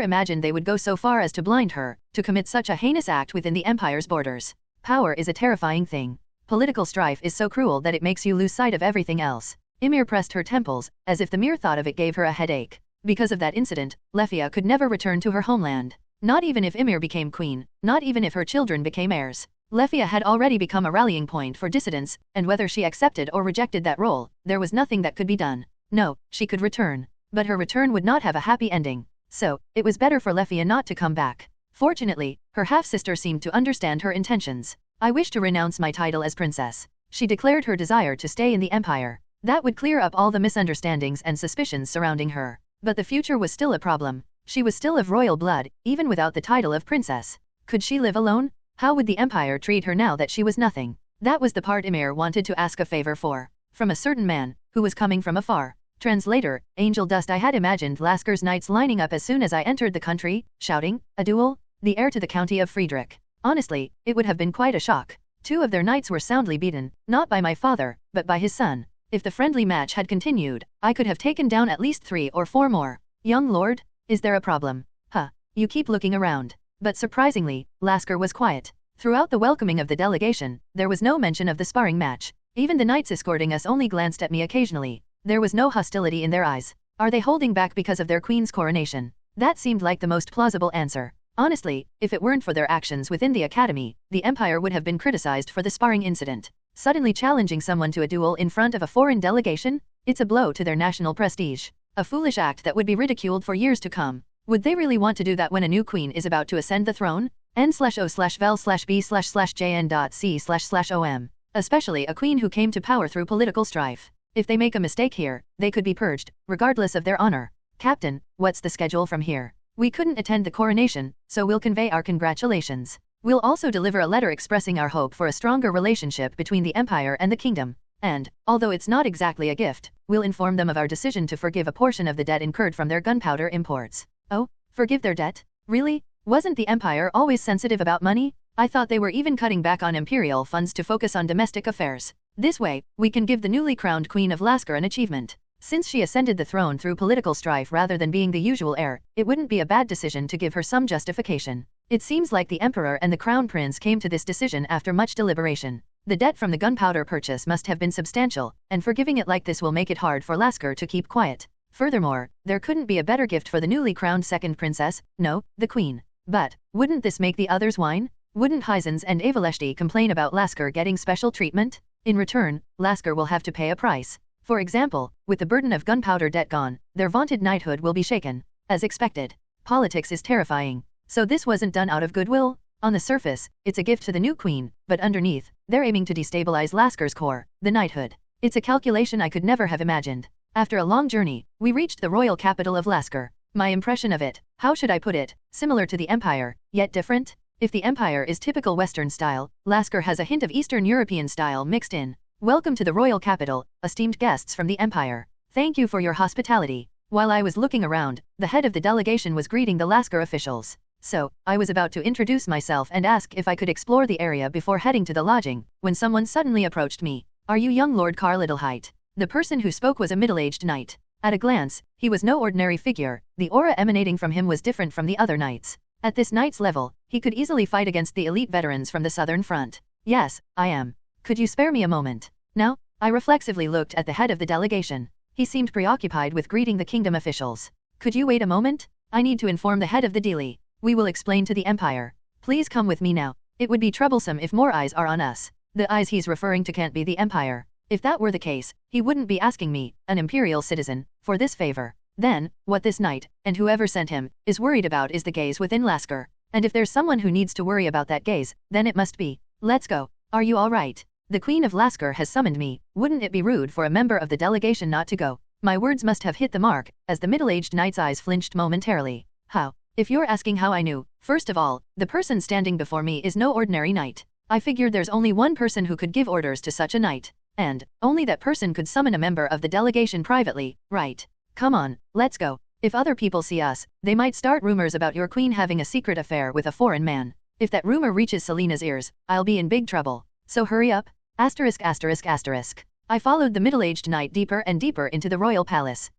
Speaker 2: imagined they would go so far as to blind her, to commit such a heinous act within the empire's borders. Power is a terrifying thing. Political strife is so cruel that it makes you lose sight of everything else. Emir pressed her temples, as if the mere thought of it gave her a headache. Because of that incident, Lefia could never return to her homeland. Not even if Emir became queen, not even if her children became heirs. Lefia had already become a rallying point for dissidents, and whether she accepted or rejected that role, there was nothing that could be done. No, she could return. But her return would not have a happy ending. So, it was better for Lefia not to come back. Fortunately, her half-sister seemed to understand her intentions. I wish to renounce my title as princess. She declared her desire to stay in the empire. That would clear up all the misunderstandings and suspicions surrounding her. But the future was still a problem. She was still of royal blood, even without the title of princess. Could she live alone? How would the empire treat her now that she was nothing? That was the part Emir wanted to ask a favor for. From a certain man, who was coming from afar. Translator, Angel Dust. I had imagined Lasker's knights lining up as soon as I entered the country, shouting, a duel? The heir to the County of Friedrich. Honestly, it would have been quite a shock. 2 of their knights were soundly beaten, not by my father, but by his son. If the friendly match had continued, I could have taken down at least 3 or 4 more. Young lord, is there a problem? Huh, you keep looking around. But surprisingly, Lasker was quiet. Throughout the welcoming of the delegation, there was no mention of the sparring match. Even the knights escorting us only glanced at me occasionally. There was no hostility in their eyes. Are they holding back because of their queen's coronation? That seemed like the most plausible answer. Honestly, if it weren't for their actions within the academy, the Empire would have been criticized for the sparring incident. Suddenly challenging someone to a duel in front of a foreign delegation? It's a blow to their national prestige. A foolish act that would be ridiculed for years to come. Would they really want to do that when a new queen is about to ascend the throne? n/o/vel/b/jn.c//om. Especially a queen who came to power through political strife. If they make a mistake here, they could be purged, regardless of their honor. Captain, what's the schedule from here? We couldn't attend the coronation, so we'll convey our congratulations. We'll also deliver a letter expressing our hope for a stronger relationship between the Empire and the Kingdom. And, although it's not exactly a gift, we'll inform them of our decision to forgive a portion of the debt incurred from their gunpowder imports. Oh, forgive their debt? Really? Wasn't the Empire always sensitive about money? I thought they were even cutting back on imperial funds to focus on domestic affairs. This way, we can give the newly crowned Queen of Lasker an achievement. Since she ascended the throne through political strife rather than being the usual heir, it wouldn't be a bad decision to give her some justification. It seems like the Emperor and the Crown Prince came to this decision after much deliberation. The debt from the gunpowder purchase must have been substantial, and forgiving it like this will make it hard for Lasker to keep quiet. Furthermore, there couldn't be a better gift for the newly crowned second princess, no, the Queen. But, wouldn't this make the others whine? Wouldn't Hyzens and Avaleshti complain about Lasker getting special treatment? In return, Lasker will have to pay a price. For example, with the burden of gunpowder debt gone, their vaunted knighthood will be shaken. As expected. Politics is terrifying. So this wasn't done out of goodwill? On the surface, it's a gift to the new queen, but underneath, they're aiming to destabilize Lasker's core, the knighthood. It's a calculation I could never have imagined. After a long journey, we reached the royal capital of Lasker. My impression of it, how should I put it, similar to the Empire, yet different? If the Empire is typical Western style, Lasker has a hint of Eastern European style mixed in. Welcome to the royal capital, esteemed guests from the Empire. Thank you for your hospitality. While I was looking around, the head of the delegation was greeting the Lasker officials. So, I was about to introduce myself and ask if I could explore the area before heading to the lodging, when someone suddenly approached me. Are you young Lord Karl Adelheit? The person who spoke was a middle-aged knight. At a glance, he was no ordinary figure. The aura emanating from him was different from the other knights. At this knight's level, he could easily fight against the elite veterans from the Southern Front. Yes, I am. Could you spare me a moment? Now, I reflexively looked at the head of the delegation. He seemed preoccupied with greeting the kingdom officials. Could you wait a moment? I need to inform the head of the Deely. We will explain to the Empire. Please come with me now. It would be troublesome if more eyes are on us. The eyes he's referring to can't be the Empire. If that were the case, he wouldn't be asking me, an imperial citizen, for this favor. Then, what this knight, and whoever sent him, is worried about is the gaze within Lasker. And if there's someone who needs to worry about that gaze, then it must be. Let's go. Are you all right? The Queen of Lasker has summoned me. Wouldn't it be rude for a member of the delegation not to go? My words must have hit the mark, as the middle-aged knight's eyes flinched momentarily. How? If you're asking how I knew, first of all, the person standing before me is no ordinary knight. I figured there's only one person who could give orders to such a knight. And, only that person could summon a member of the delegation privately, right? Come on, let's go. If other people see us, they might start rumors about your queen having a secret affair with a foreign man. If that rumor reaches Selena's ears, I'll be in big trouble. So hurry up. *******. I followed the middle-aged knight deeper and deeper into the royal palace.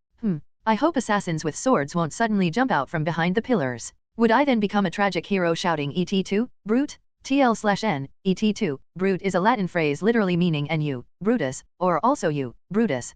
Speaker 2: I hope assassins with swords won't suddenly jump out from behind the pillars. Would I then become a tragic hero shouting ET2, Brute? TL/N, ET2, Brute is a Latin phrase literally meaning and you, Brutus, or also you, Brutus.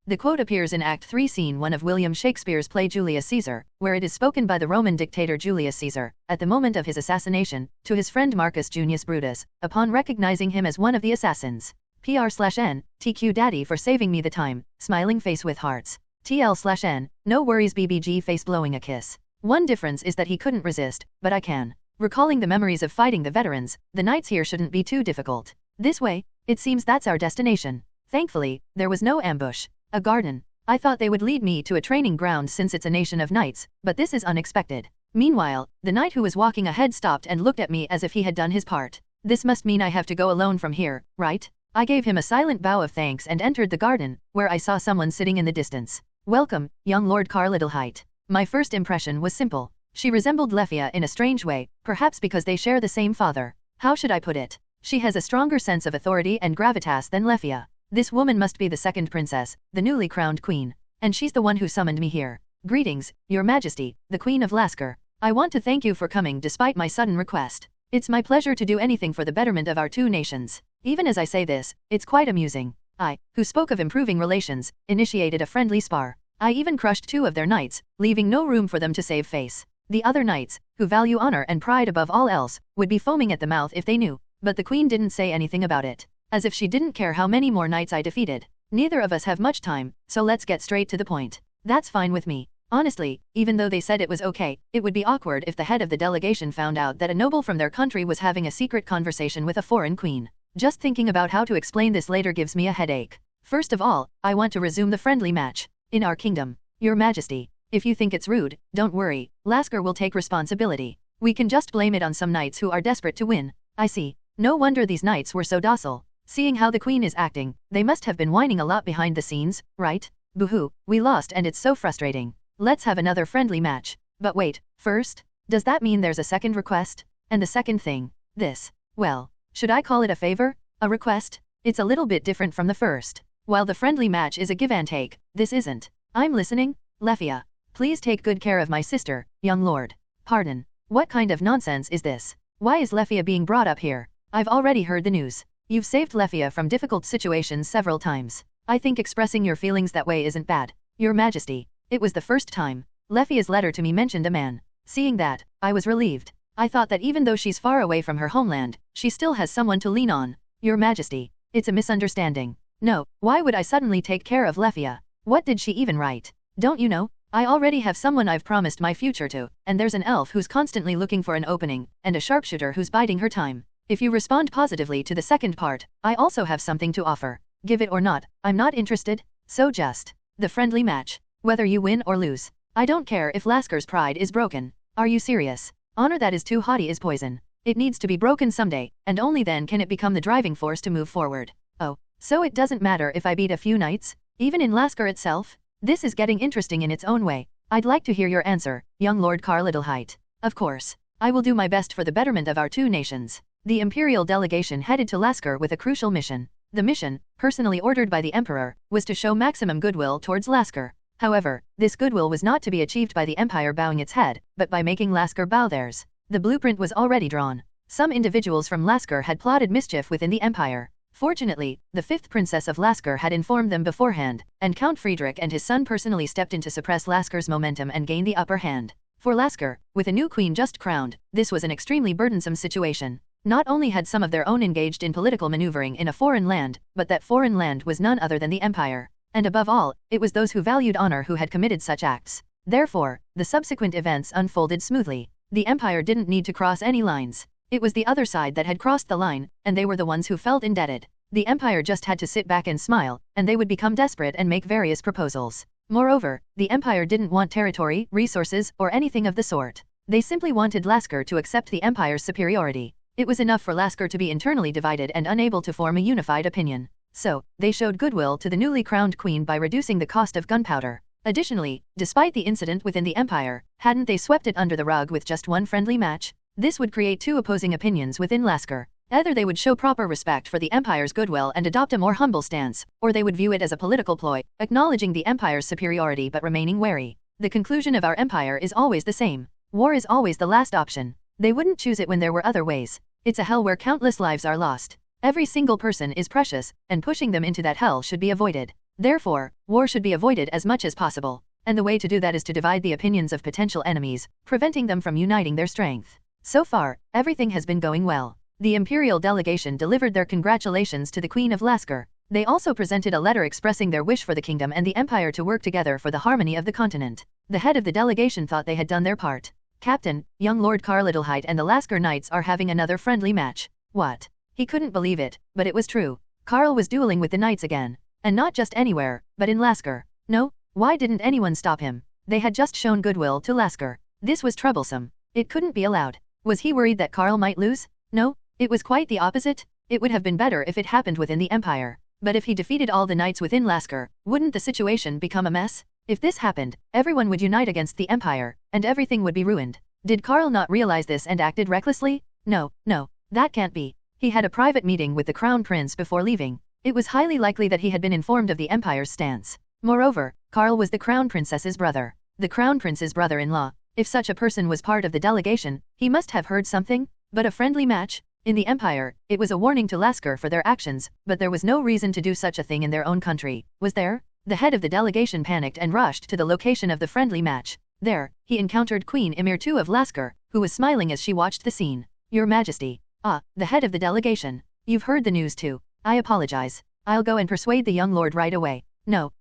Speaker 2: The quote appears in Act 3 Scene 1 of William Shakespeare's play Julius Caesar, where it is spoken by the Roman dictator Julius Caesar, at the moment of his assassination, to his friend Marcus Junius Brutus, upon recognizing him as one of the assassins. PR/N, TQ Daddy for saving me the time, smiling face with hearts. TL/N, no worries BBG face blowing a kiss. One difference is that he couldn't resist, but I can. Recalling the memories of fighting the veterans, the nights here shouldn't be too difficult. This way, it seems that's our destination. Thankfully, there was no ambush. A garden. I thought they would lead me to a training ground since it's a nation of knights, but this is unexpected. Meanwhile, the knight who was walking ahead stopped and looked at me as if he had done his part. This must mean I have to go alone from here, right? I gave him a silent bow of thanks and entered the garden, where I saw someone sitting in the distance. Welcome, young Lord Karl Adelheit. My first impression was simple. She resembled Lefia in a strange way, perhaps because they share the same father. How should I put it? She has a stronger sense of authority and gravitas than Lefia. This woman must be the second princess, the newly crowned queen. And she's the one who summoned me here. Greetings, Your Majesty, the Queen of Lasker. I want to thank you for coming despite my sudden request. It's my pleasure to do anything for the betterment of our two nations. Even as I say this, it's quite amusing. I, who spoke of improving relations, initiated a friendly spar. I even crushed 2 of their knights, leaving no room for them to save face. The other knights, who value honor and pride above all else, would be foaming at the mouth if they knew. But the queen didn't say anything about it. As if she didn't care how many more knights I defeated. Neither of us have much time, so let's get straight to the point. That's fine with me. Honestly, even though they said it was okay, it would be awkward if the head of the delegation found out that a noble from their country was having a secret conversation with a foreign queen. Just thinking about how to explain this later gives me a headache. First of all, I want to resume the friendly match. In our kingdom. Your Majesty, if you think it's rude, don't worry, Lasker will take responsibility. We can just blame it on some knights who are desperate to win. I see. No wonder these knights were so docile. Seeing how the queen is acting, they must have been whining a lot behind the scenes, right? Boo-hoo, we lost and it's so frustrating. Let's have another friendly match. But wait, first? Does that mean there's a second request? And the second thing? This. Well, should I call it a favor? A request? It's a little bit different from the first. While the friendly match is a give and take, this isn't. I'm listening. Lefia, please take good care of my sister, young lord. Pardon. What kind of nonsense is this? Why is Lefia being brought up here? I've already heard the news. You've saved Lefia from difficult situations several times. I think expressing your feelings that way isn't bad. Your Majesty, it was the first time. Lefia's letter to me mentioned a man. Seeing that, I was relieved. I thought that even though she's far away from her homeland, she still has someone to lean on. Your Majesty, it's a misunderstanding. No, why would I suddenly take care of Lefia? What did she even write? Don't you know? I already have someone I've promised my future to, and there's an elf who's constantly looking for an opening, and a sharpshooter who's biding her time. If you respond positively to the second part, I also have something to offer. Give it or not, I'm not interested. So just. The friendly match. Whether you win or lose. I don't care if Lasker's pride is broken. Are you serious? Honor that is too haughty is poison. It needs to be broken someday, and only then can it become the driving force to move forward. Oh, so it doesn't matter if I beat a few knights? Even in Lasker itself? This is getting interesting in its own way. I'd like to hear your answer, young Lord Karl Adelheit. Of course. I will do my best for the betterment of our two nations. The imperial delegation headed to Lasker with a crucial mission. The mission, personally ordered by the emperor, was to show maximum goodwill towards Lasker. However, this goodwill was not to be achieved by the empire bowing its head, but by making Lasker bow theirs. The blueprint was already drawn. Some individuals from Lasker had plotted mischief within the empire. Fortunately, the 5th princess of Lasker had informed them beforehand, and Count Friedrich and his son personally stepped in to suppress Lasker's momentum and gain the upper hand. For Lasker, with a new queen just crowned, this was an extremely burdensome situation. Not only had some of their own engaged in political maneuvering in a foreign land, but that foreign land was none other than the empire. And above all, it was those who valued honor who had committed such acts. Therefore, the subsequent events unfolded smoothly. The empire didn't need to cross any lines. It was the other side that had crossed the line, and they were the ones who felt indebted. The empire just had to sit back and smile, and they would become desperate and make various proposals. Moreover, the empire didn't want territory, resources, or anything of the sort. They simply wanted Lasker to accept the empire's superiority. It was enough for Lasker to be internally divided and unable to form a unified opinion. So, they showed goodwill to the newly crowned queen by reducing the cost of gunpowder. Additionally, despite the incident within the empire, hadn't they swept it under the rug with just one friendly match? This would create two opposing opinions within Lasker. Either they would show proper respect for the empire's goodwill and adopt a more humble stance, or they would view it as a political ploy, acknowledging the empire's superiority but remaining wary. The conclusion of our empire is always the same. War is always the last option. They wouldn't choose it when there were other ways. It's a hell where countless lives are lost. Every single person is precious, and pushing them into that hell should be avoided. Therefore, war should be avoided as much as possible. And the way to do that is to divide the opinions of potential enemies, preventing them from uniting their strength. So far, everything has been going well. The imperial delegation delivered their congratulations to the Queen of Lasker. They also presented a letter expressing their wish for the kingdom and the empire to work together for the harmony of the continent. The head of the delegation thought they had done their part. Captain, young Lord Karl Adelheit and the Lasker Knights are having another friendly match. What? He couldn't believe it, but it was true. Karl was dueling with the knights again. And not just anywhere, but in Lasker. No? Why didn't anyone stop him? They had just shown goodwill to Lasker. This was troublesome. It couldn't be allowed. Was he worried that Karl might lose? No, it was quite the opposite. It would have been better if it happened within the empire. But if he defeated all the knights within Lasker, wouldn't the situation become a mess? If this happened, everyone would unite against the empire, and everything would be ruined. Did Karl not realize this and acted recklessly? No, that can't be. He had a private meeting with the crown prince before leaving. It was highly likely that he had been informed of the Empire's stance. Moreover, Karl was the Crown Princess's brother. The Crown Prince's brother-in-law. If such a person was part of the delegation, he must have heard something. But a friendly match? In the Empire, it was a warning to Lasker for their actions, but there was no reason to do such a thing in their own country, was there? The head of the delegation panicked and rushed to the location of the friendly match. There, he encountered Queen Emir II of Lasker, who was smiling as she watched the scene. Your Majesty. Ah, the head of the delegation. You've heard the news too. I apologize. I'll go and persuade the young lord right away. No,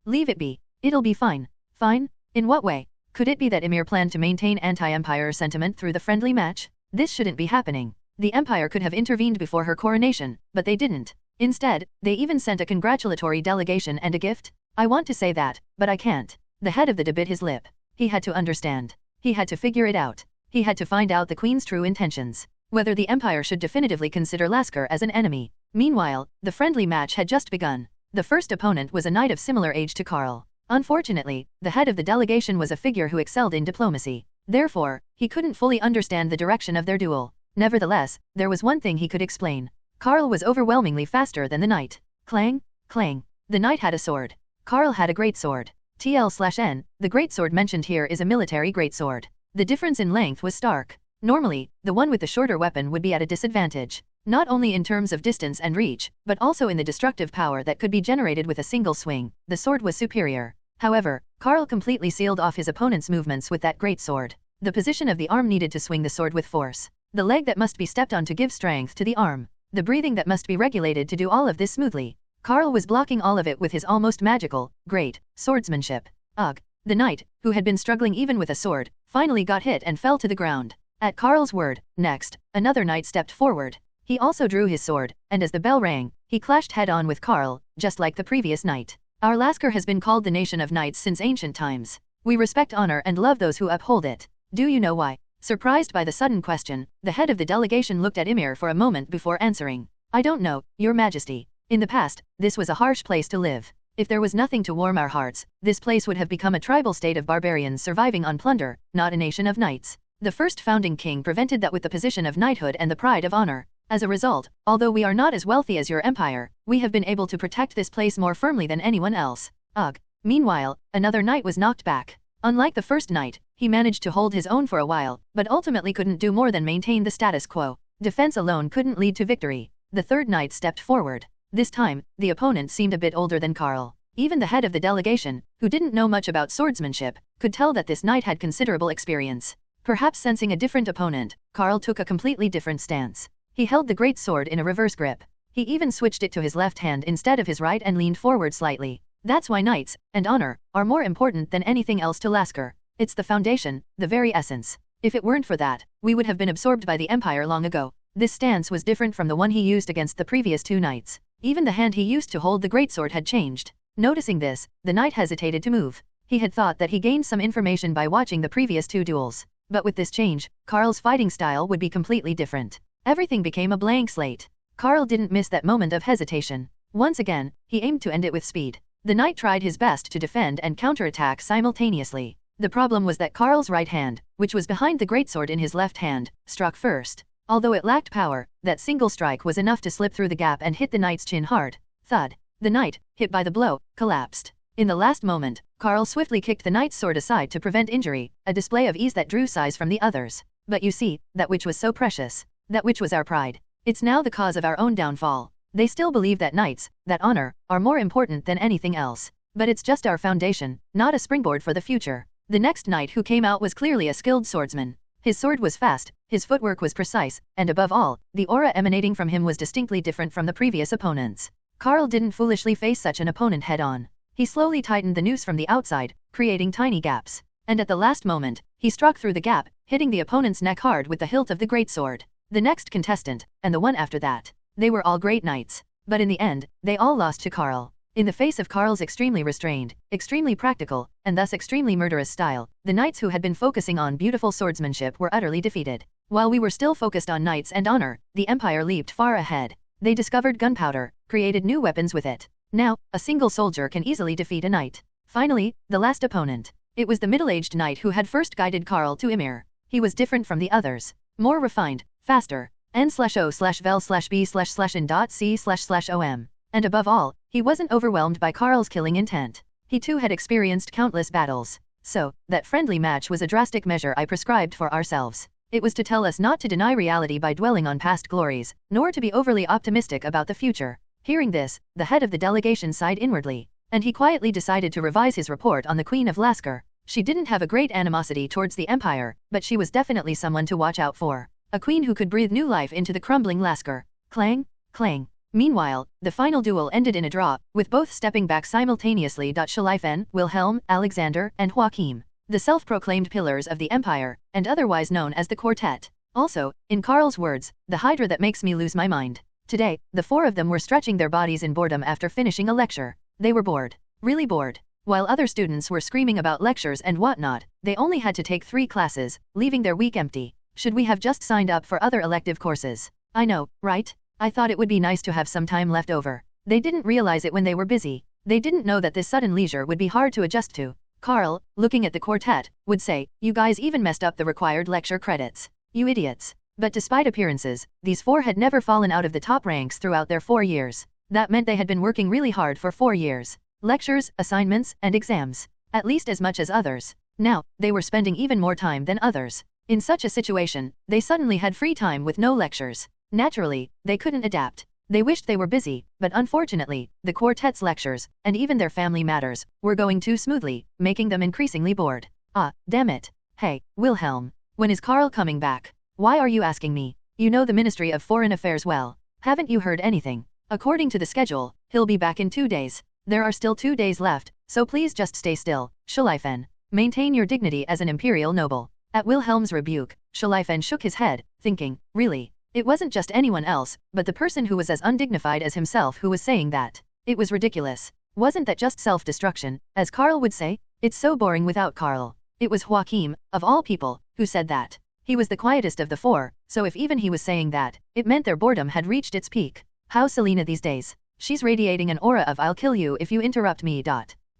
Speaker 2: leave it be. It'll be fine. Fine? In what way? Could it be that Emir planned to maintain anti-Empire sentiment through the friendly match? This shouldn't be happening. The Empire could have intervened before her coronation, but they didn't. Instead, they even sent a congratulatory delegation and a gift. I want to say that, but I can't. The head of the bit his lip. He had to understand. He had to figure it out. He had to find out the Queen's true intentions. Whether the Empire should definitively consider Lasker as an enemy. Meanwhile, the friendly match had just begun. The first opponent was a knight of similar age to Karl. Unfortunately, the head of the delegation was a figure who excelled in diplomacy. Therefore, he couldn't fully understand the direction of their duel. Nevertheless, there was one thing he could explain. Karl was overwhelmingly faster than the knight. Clang, clang. The knight had a sword. Karl had a great sword. TL/N, the greatsword mentioned here is a military greatsword. The difference in length was stark. Normally, the one with the shorter weapon would be at a disadvantage. Not only in terms of distance and reach, but also in the destructive power that could be generated with a single swing. The sword was superior. However, Karl completely sealed off his opponent's movements with that great sword. The position of the arm needed to swing the sword with force. The leg that must be stepped on to give strength to the arm. The breathing that must be regulated to do all of this smoothly. Karl was blocking all of it with his almost magical, great, swordsmanship. Ugh. The knight, who had been struggling even with a sword, finally got hit and fell to the ground. At Karl's word, next, another knight stepped forward. He also drew his sword, and as the bell rang, he clashed head-on with Karl, just like the previous night. Our Lasker has been called the nation of knights since ancient times. We respect honor and love those who uphold it. Do you know why? Surprised by the sudden question, the head of the delegation looked at Emir for a moment before answering. I don't know, Your Majesty. In the past, this was a harsh place to live. If there was nothing to warm our hearts, this place would have become a tribal state of barbarians surviving on plunder, not a nation of knights. The first founding king prevented that with the position of knighthood and the pride of honor. As a result, although we are not as wealthy as your empire, we have been able to protect this place more firmly than anyone else. Ugh. Meanwhile, another knight was knocked back. Unlike the first knight, he managed to hold his own for a while, but ultimately couldn't do more than maintain the status quo. Defense alone couldn't lead to victory. The third knight stepped forward. This time, the opponent seemed a bit older than Karl. Even the head of the delegation, who didn't know much about swordsmanship, could tell that this knight had considerable experience. Perhaps sensing a different opponent, Karl took a completely different stance. He held the great sword in a reverse grip. He even switched it to his left hand instead of his right and leaned forward slightly. That's why knights, and honor, are more important than anything else to Lasker. It's the foundation, the very essence. If it weren't for that, we would have been absorbed by the Empire long ago. This stance was different from the one he used against the previous two knights. Even the hand he used to hold the greatsword had changed. Noticing this, the knight hesitated to move. He had thought that he gained some information by watching the previous two duels. But with this change, Karl's fighting style would be completely different. Everything became a blank slate. Karl didn't miss that moment of hesitation. Once again, he aimed to end it with speed. The knight tried his best to defend and counterattack simultaneously. The problem was that Karl's right hand, which was behind the greatsword in his left hand, struck first. Although it lacked power, that single strike was enough to slip through the gap and hit the knight's chin hard. Thud. The knight, hit by the blow, collapsed. In the last moment, Karl swiftly kicked the knight's sword aside to prevent injury, a display of ease that drew sighs from the others. But you see, that which was so precious, that which was our pride. It's now the cause of our own downfall. They still believe that knights, that honor, are more important than anything else. But it's just our foundation, not a springboard for the future. The next knight who came out was clearly a skilled swordsman. His sword was fast, his footwork was precise, and above all, the aura emanating from him was distinctly different from the previous opponents. Karl didn't foolishly face such an opponent head-on. He slowly tightened the noose from the outside, creating tiny gaps. And at the last moment, he struck through the gap, hitting the opponent's neck hard with the hilt of the greatsword. The next contestant, and the one after that, they were all great knights. But in the end, they all lost to Karl. In the face of Karl's extremely restrained, extremely practical, and thus extremely murderous style, the knights who had been focusing on beautiful swordsmanship were utterly defeated. While we were still focused on knights and honor, the Empire leaped far ahead. They discovered gunpowder, created new weapons with it. Now, a single soldier can easily defeat a knight. Finally, the last opponent. It was the middle-aged knight who had first guided Karl to Emir. He was different from the others. More refined, faster. N/O/vel/b/in.c/om. And above all, he wasn't overwhelmed by Karl's killing intent. He too had experienced countless battles. So, that friendly match was a drastic measure I prescribed for ourselves. It was to tell us not to deny reality by dwelling on past glories, nor to be overly optimistic about the future. Hearing this, the head of the delegation sighed inwardly, and he quietly decided to revise his report on the Queen of Lasker. She didn't have a great animosity towards the Empire, but she was definitely someone to watch out for. A queen who could breathe new life into the crumbling Lasker. Clang, clang. Meanwhile, the final duel ended in a draw, with both stepping back simultaneously. Schlieffen, Wilhelm, Alexander, and Joachim, the self-proclaimed pillars of the Empire, and otherwise known as the Quartet. Also, in Karl's words, the hydra that makes me lose my mind. Today, the four of them were stretching their bodies in boredom after finishing a lecture. They were bored. Really bored. While other students were screaming about lectures and whatnot, they only had to take 3 classes, leaving their week empty. Should we have just signed up for other elective courses? I know, right? I thought it would be nice to have some time left over. They didn't realize it when they were busy. They didn't know that this sudden leisure would be hard to adjust to. Karl, looking at the quartet, would say, "You guys even messed up the required lecture credits. You idiots." But despite appearances, these 4 had never fallen out of the top ranks throughout their 4 years. That meant they had been working really hard for 4 years. Lectures, assignments, and exams. At least as much as others. Now, they were spending even more time than others. In such a situation, they suddenly had free time with no lectures. Naturally, they couldn't adapt. They wished they were busy, but unfortunately, the quartet's lectures, and even their family matters, were going too smoothly, making them increasingly bored. Ah, damn it. Hey, Wilhelm. When is Karl coming back? Why are you asking me? You know the Ministry of Foreign Affairs well. Haven't you heard anything? According to the schedule, he'll be back in 2 days. There are still 2 days left, so please just stay still, Schlieffen. Maintain your dignity as an imperial noble. At Wilhelm's rebuke, Schlieffen shook his head, thinking, really? It wasn't just anyone else, but the person who was as undignified as himself who was saying that. It was ridiculous. Wasn't that just self-destruction, as Karl would say? It's so boring without Karl. It was Joachim, of all people, who said that. He was the quietest of the 4, so if even he was saying that, it meant their boredom had reached its peak. How's Selina these days? She's radiating an aura of "I'll kill you if you interrupt me."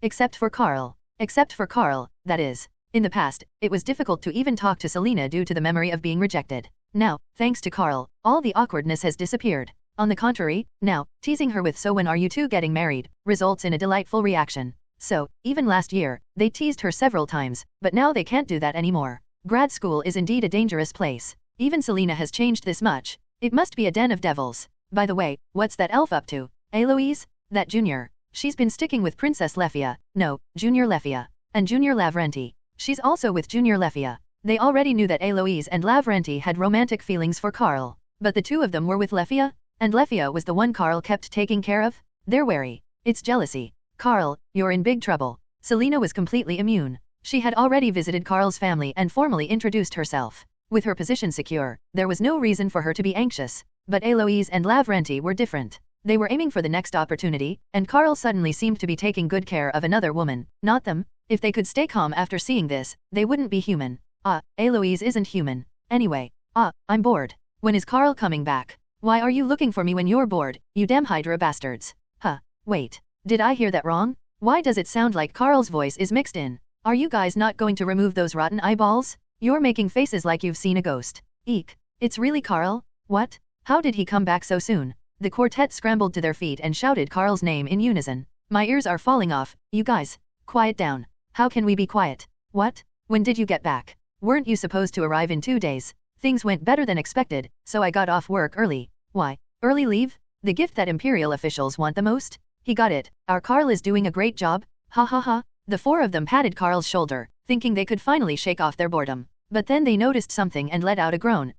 Speaker 2: Except for Karl. Except for Karl, that is. In the past, it was difficult to even talk to Selina due to the memory of being rejected. Now, thanks to Karl, all the awkwardness has disappeared. On the contrary, now, teasing her with "So when are you two getting married?" results in a delightful reaction. So, even last year, they teased her several times, but now they can't do that anymore. Grad school is indeed a dangerous place. Even Selina has changed this much. It must be a den of devils. By the way, what's that elf up to? Eloise? That junior. She's been sticking with Princess Lefia, no, Junior Lefia, and Junior Lavrenti. She's also with Junior Lefia. They already knew that Eloise and Lavrenti had romantic feelings for Karl. But the 2 of them were with Lefia? And Lefia was the one Karl kept taking care of? They're wary. It's jealousy. Karl, you're in big trouble. Selina was completely immune. She had already visited Karl's family and formally introduced herself. With her position secure, there was no reason for her to be anxious. But Eloise and Lavrenti were different. They were aiming for the next opportunity, and Karl suddenly seemed to be taking good care of another woman, not them. If they could stay calm after seeing this, they wouldn't be human. Ah, Eloise isn't human. Anyway. Ah, I'm bored. When is Karl coming back? Why are you looking for me when you're bored, you damn Hydra bastards? Huh, wait. Did I hear that wrong? Why does it sound like Karl's voice is mixed in? Are you guys not going to remove those rotten eyeballs? You're making faces like you've seen a ghost. Eek. It's really Karl? What? How did he come back so soon? The quartet scrambled to their feet and shouted Karl's name in unison. My ears are falling off, you guys. Quiet down. How can we be quiet? What? When did you get back? Weren't you supposed to arrive in 2 days? Things went better than expected, so I got off work early. Why? Early leave? The gift that imperial officials want the most? He got it. Our Karl is doing a great job. Ha ha ha. The 4 of them patted Karl's shoulder, thinking they could finally shake off their boredom. But then they noticed something and let out a groan.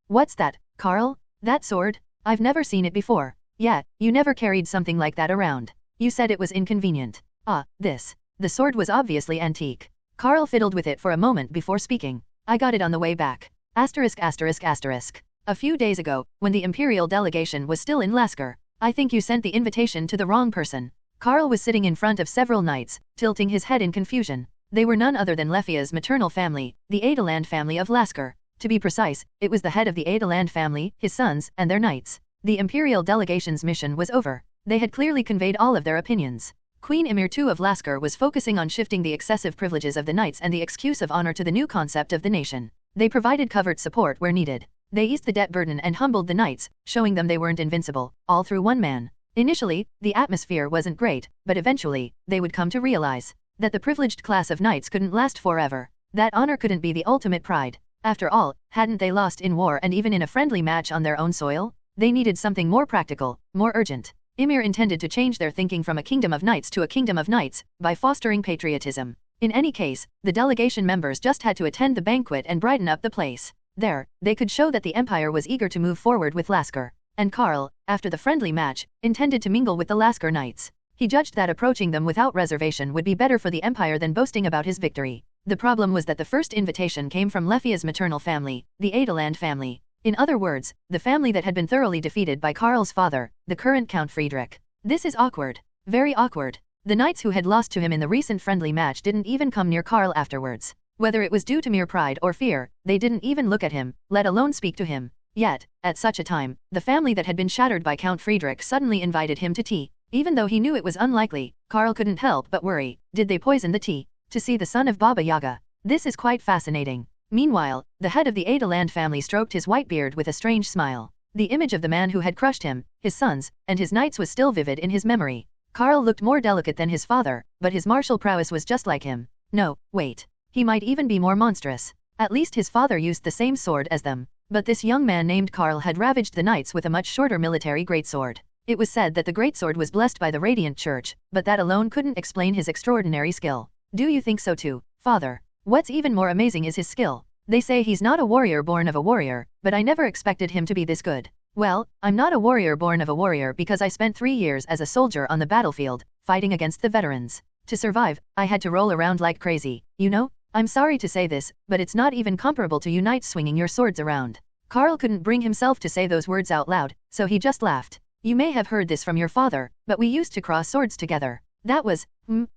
Speaker 2: What's that, Karl? That sword? I've never seen it before. Yeah, you never carried something like that around. You said it was inconvenient. Ah, this. The sword was obviously antique. Karl fiddled with it for a moment before speaking. I got it on the way back. Asterisk asterisk asterisk. A few days ago, when the imperial delegation was still in Lasker. I think you sent the invitation to the wrong person. Karl was sitting in front of several knights, tilting his head in confusion. They were none other than Lefia's maternal family, the Adelheit family of Lasker. To be precise, it was the head of the Adelheit family, his sons, and their knights. The imperial delegation's mission was over. They had clearly conveyed all of their opinions. Queen Emir II of Lasker was focusing on shifting the excessive privileges of the knights and the excuse of honor to the new concept of the nation. They provided covert support where needed. They eased the debt burden and humbled the knights, showing them they weren't invincible, all through one man. Initially, the atmosphere wasn't great, but eventually, they would come to realize that the privileged class of knights couldn't last forever. That honor couldn't be the ultimate pride. After all, hadn't they lost in war and even in a friendly match on their own soil? They needed something more practical, more urgent. Ymir intended to change their thinking from a kingdom of knights to a kingdom of knights, by fostering patriotism. In any case, the delegation members just had to attend the banquet and brighten up the place. There, they could show that the empire was eager to move forward with Lasker. And Karl, after the friendly match, intended to mingle with the Lasker knights. He judged that approaching them without reservation would be better for the empire than boasting about his victory. The problem was that the first invitation came from Lefia's maternal family, the Adelheid family. In other words, the family that had been thoroughly defeated by Karl's father, the current Count Friedrich. This is awkward. Very awkward. The knights who had lost to him in the recent friendly match didn't even come near Karl afterwards. Whether it was due to mere pride or fear, they didn't even look at him, let alone speak to him. Yet, at such a time, the family that had been shattered by Count Friedrich suddenly invited him to tea. Even though he knew it was unlikely, Karl couldn't help but worry. Did they poison the tea? To see the son of Baba Yaga. This is quite fascinating. Meanwhile, the head of the Adelheid family stroked his white beard with a strange smile. The image of the man who had crushed him, his sons, and his knights was still vivid in his memory. Karl looked more delicate than his father, but his martial prowess was just like him. No, wait. He might even be more monstrous. At least his father used the same sword as them. But this young man named Karl had ravaged the knights with a much shorter military greatsword. It was said that the greatsword was blessed by the Radiant Church, but that alone couldn't explain his extraordinary skill. Do you think so too, father? What's even more amazing is his skill. They say he's not a warrior born of a warrior, but I never expected him to be this good. Well, I'm not a warrior born of a warrior because I spent 3 years as a soldier on the battlefield, fighting against the veterans. To survive, I had to roll around like crazy, you know? I'm sorry to say this, but it's not even comparable to you knights swinging your swords around. Karl couldn't bring himself to say those words out loud, so he just laughed. You may have heard this from your father, but we used to cross swords together. That was,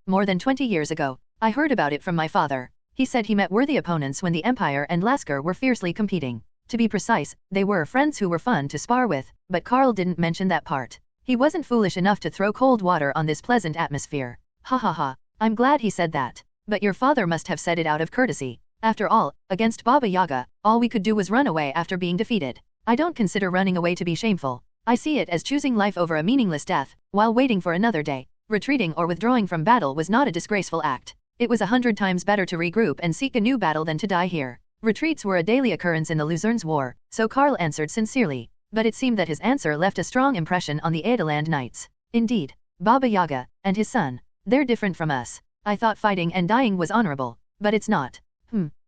Speaker 2: more than 20 years ago. I heard about it from my father. He said he met worthy opponents when the Empire and Lasker were fiercely competing. To be precise, they were friends who were fun to spar with, but Karl didn't mention that part. He wasn't foolish enough to throw cold water on this pleasant atmosphere. Ha ha ha. I'm glad he said that. But your father must have said it out of courtesy. After all, against Baba Yaga, all we could do was run away after being defeated. I don't consider running away to be shameful. I see it as choosing life over a meaningless death, while waiting for another day. Retreating or withdrawing from battle was not a disgraceful act. It was 100 times better to regroup and seek a new battle than to die here. Retreats were a daily occurrence in the Luzerne's War, so Karl answered sincerely. But it seemed that his answer left a strong impression on the Adelheid knights. Indeed, Baba Yaga, and his son, they're different from us. I thought fighting and dying was honorable, but it's not.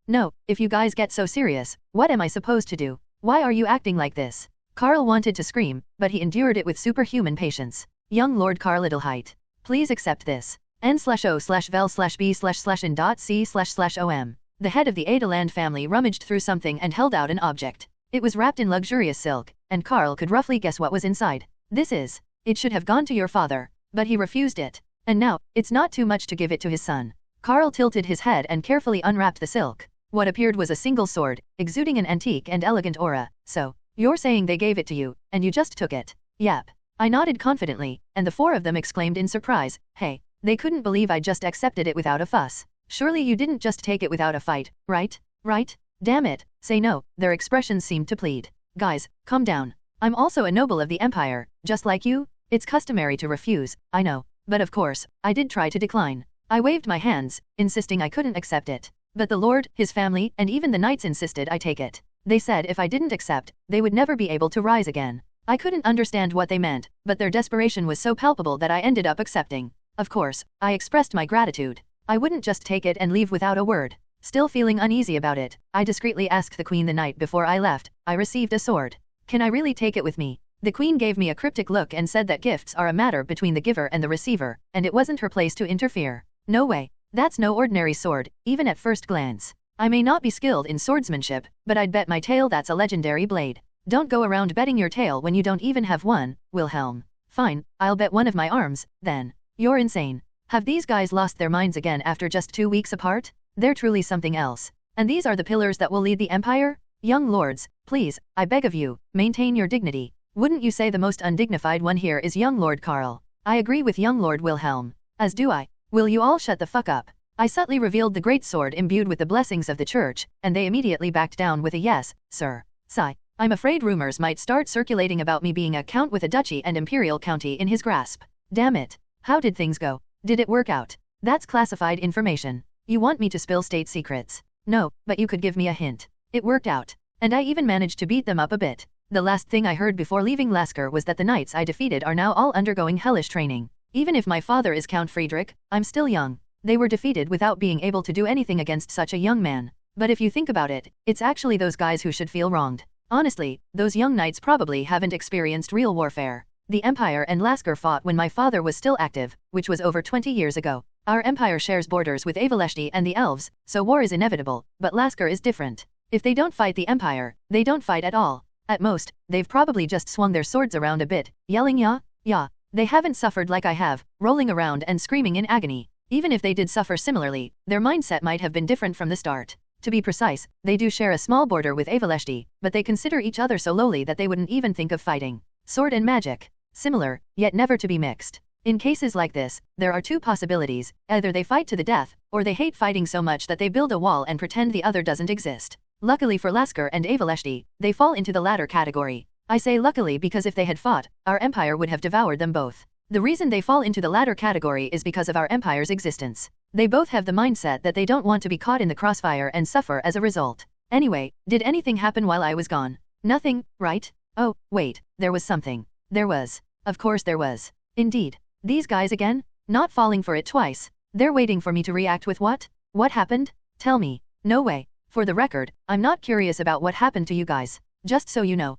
Speaker 2: No, if you guys get so serious, what am I supposed to do? Why are you acting like this? Karl wanted to scream, but he endured it with superhuman patience. Young Lord Karl Adelheit, please accept this. N/O/vel/b//in.c//om. The head of the Adelheid family rummaged through something and held out an object. It was wrapped in luxurious silk, and Karl could roughly guess what was inside. It should have gone to your father, but he refused it. And now, it's not too much to give it to his son. Karl tilted his head and carefully unwrapped the silk. What appeared was a single sword, exuding an antique and elegant aura. So, you're saying they gave it to you, and you just took it? Yep. I nodded confidently, and the 4 of them exclaimed in surprise, hey. They couldn't believe I just accepted it without a fuss. Surely you didn't just take it without a fight, right? Right? Damn it, say no. Their expressions seemed to plead. Guys, calm down. I'm also a noble of the Empire, just like you. It's customary to refuse, I know. But of course, I did try to decline. I waved my hands, insisting I couldn't accept it. But the Lord, his family, and even the knights insisted I take it. They said if I didn't accept, they would never be able to rise again. I couldn't understand what they meant, but their desperation was so palpable that I ended up accepting. Of course, I expressed my gratitude. I wouldn't just take it and leave without a word. Still feeling uneasy about it, I discreetly asked the queen the night before I left. I received a sword. Can I really take it with me? The queen gave me a cryptic look and said that gifts are a matter between the giver and the receiver, and it wasn't her place to interfere. No way. That's no ordinary sword, even at first glance. I may not be skilled in swordsmanship, but I'd bet my tail that's a legendary blade. Don't go around betting your tail when you don't even have one, Wilhelm. Fine, I'll bet one of my arms, then. You're insane. Have these guys lost their minds again after just 2 weeks apart? They're truly something else. And these are the pillars that will lead the empire? Young lords, please, I beg of you, maintain your dignity. Wouldn't you say the most undignified one here is young Lord Karl? I agree with young Lord Wilhelm. As do I. Will you all shut the fuck up? I subtly revealed the great sword imbued with the blessings of the church, and they immediately backed down with a yes, sir. Sigh. I'm afraid rumors might start circulating about me being a count with a duchy and imperial county in his grasp. Damn it. How did things go? Did it work out? That's classified information. You want me to spill state secrets? No, but you could give me a hint. It worked out. And I even managed to beat them up a bit. The last thing I heard before leaving Lasker was that the knights I defeated are now all undergoing hellish training. Even if my father is Count Friedrich, I'm still young. They were defeated without being able to do anything against such a young man. But if you think about it, it's actually those guys who should feel wronged. Honestly, those young knights probably haven't experienced real warfare. The Empire and Lasker fought when my father was still active, which was over 20 years ago. Our empire shares borders with Avaleshti and the elves, so war is inevitable, but Lasker is different. If they don't fight the Empire, they don't fight at all. At most, they've probably just swung their swords around a bit, yelling yeah, yeah. They haven't suffered like I have, rolling around and screaming in agony. Even if they did suffer similarly, their mindset might have been different from the start. To be precise, they do share a small border with Avaleshti, but they consider each other so lowly that they wouldn't even think of fighting. Sword and magic. Similar, yet never to be mixed. In cases like this, there are two possibilities: either they fight to the death, or they hate fighting so much that they build a wall and pretend the other doesn't exist. Luckily for Lasker and Avaleshti, they fall into the latter category. I say luckily because if they had fought, our empire would have devoured them both. The reason they fall into the latter category is because of our empire's existence. They both have the mindset that they don't want to be caught in the crossfire and suffer as a result. Anyway, did anything happen while I was gone? Nothing, right? Oh, wait, there was something. There was. Of course there was. Indeed. These guys again? Not falling for it twice. They're waiting for me to react with what? What happened? Tell me. No way. For the record, I'm not curious about what happened to you guys. Just so you know.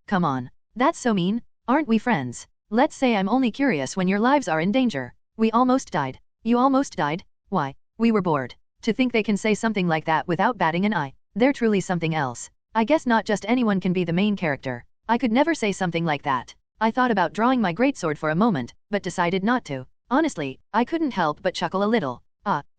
Speaker 2: Come on. That's so mean. Aren't we friends? Let's say I'm only curious when your lives are in danger. We almost died. You almost died? Why? We were bored. To think they can say something like that without batting an eye. They're truly something else. I guess not just anyone can be the main character. I could never say something like that. I thought about drawing my greatsword for a moment, but decided not to. Honestly, I couldn't help but chuckle a little.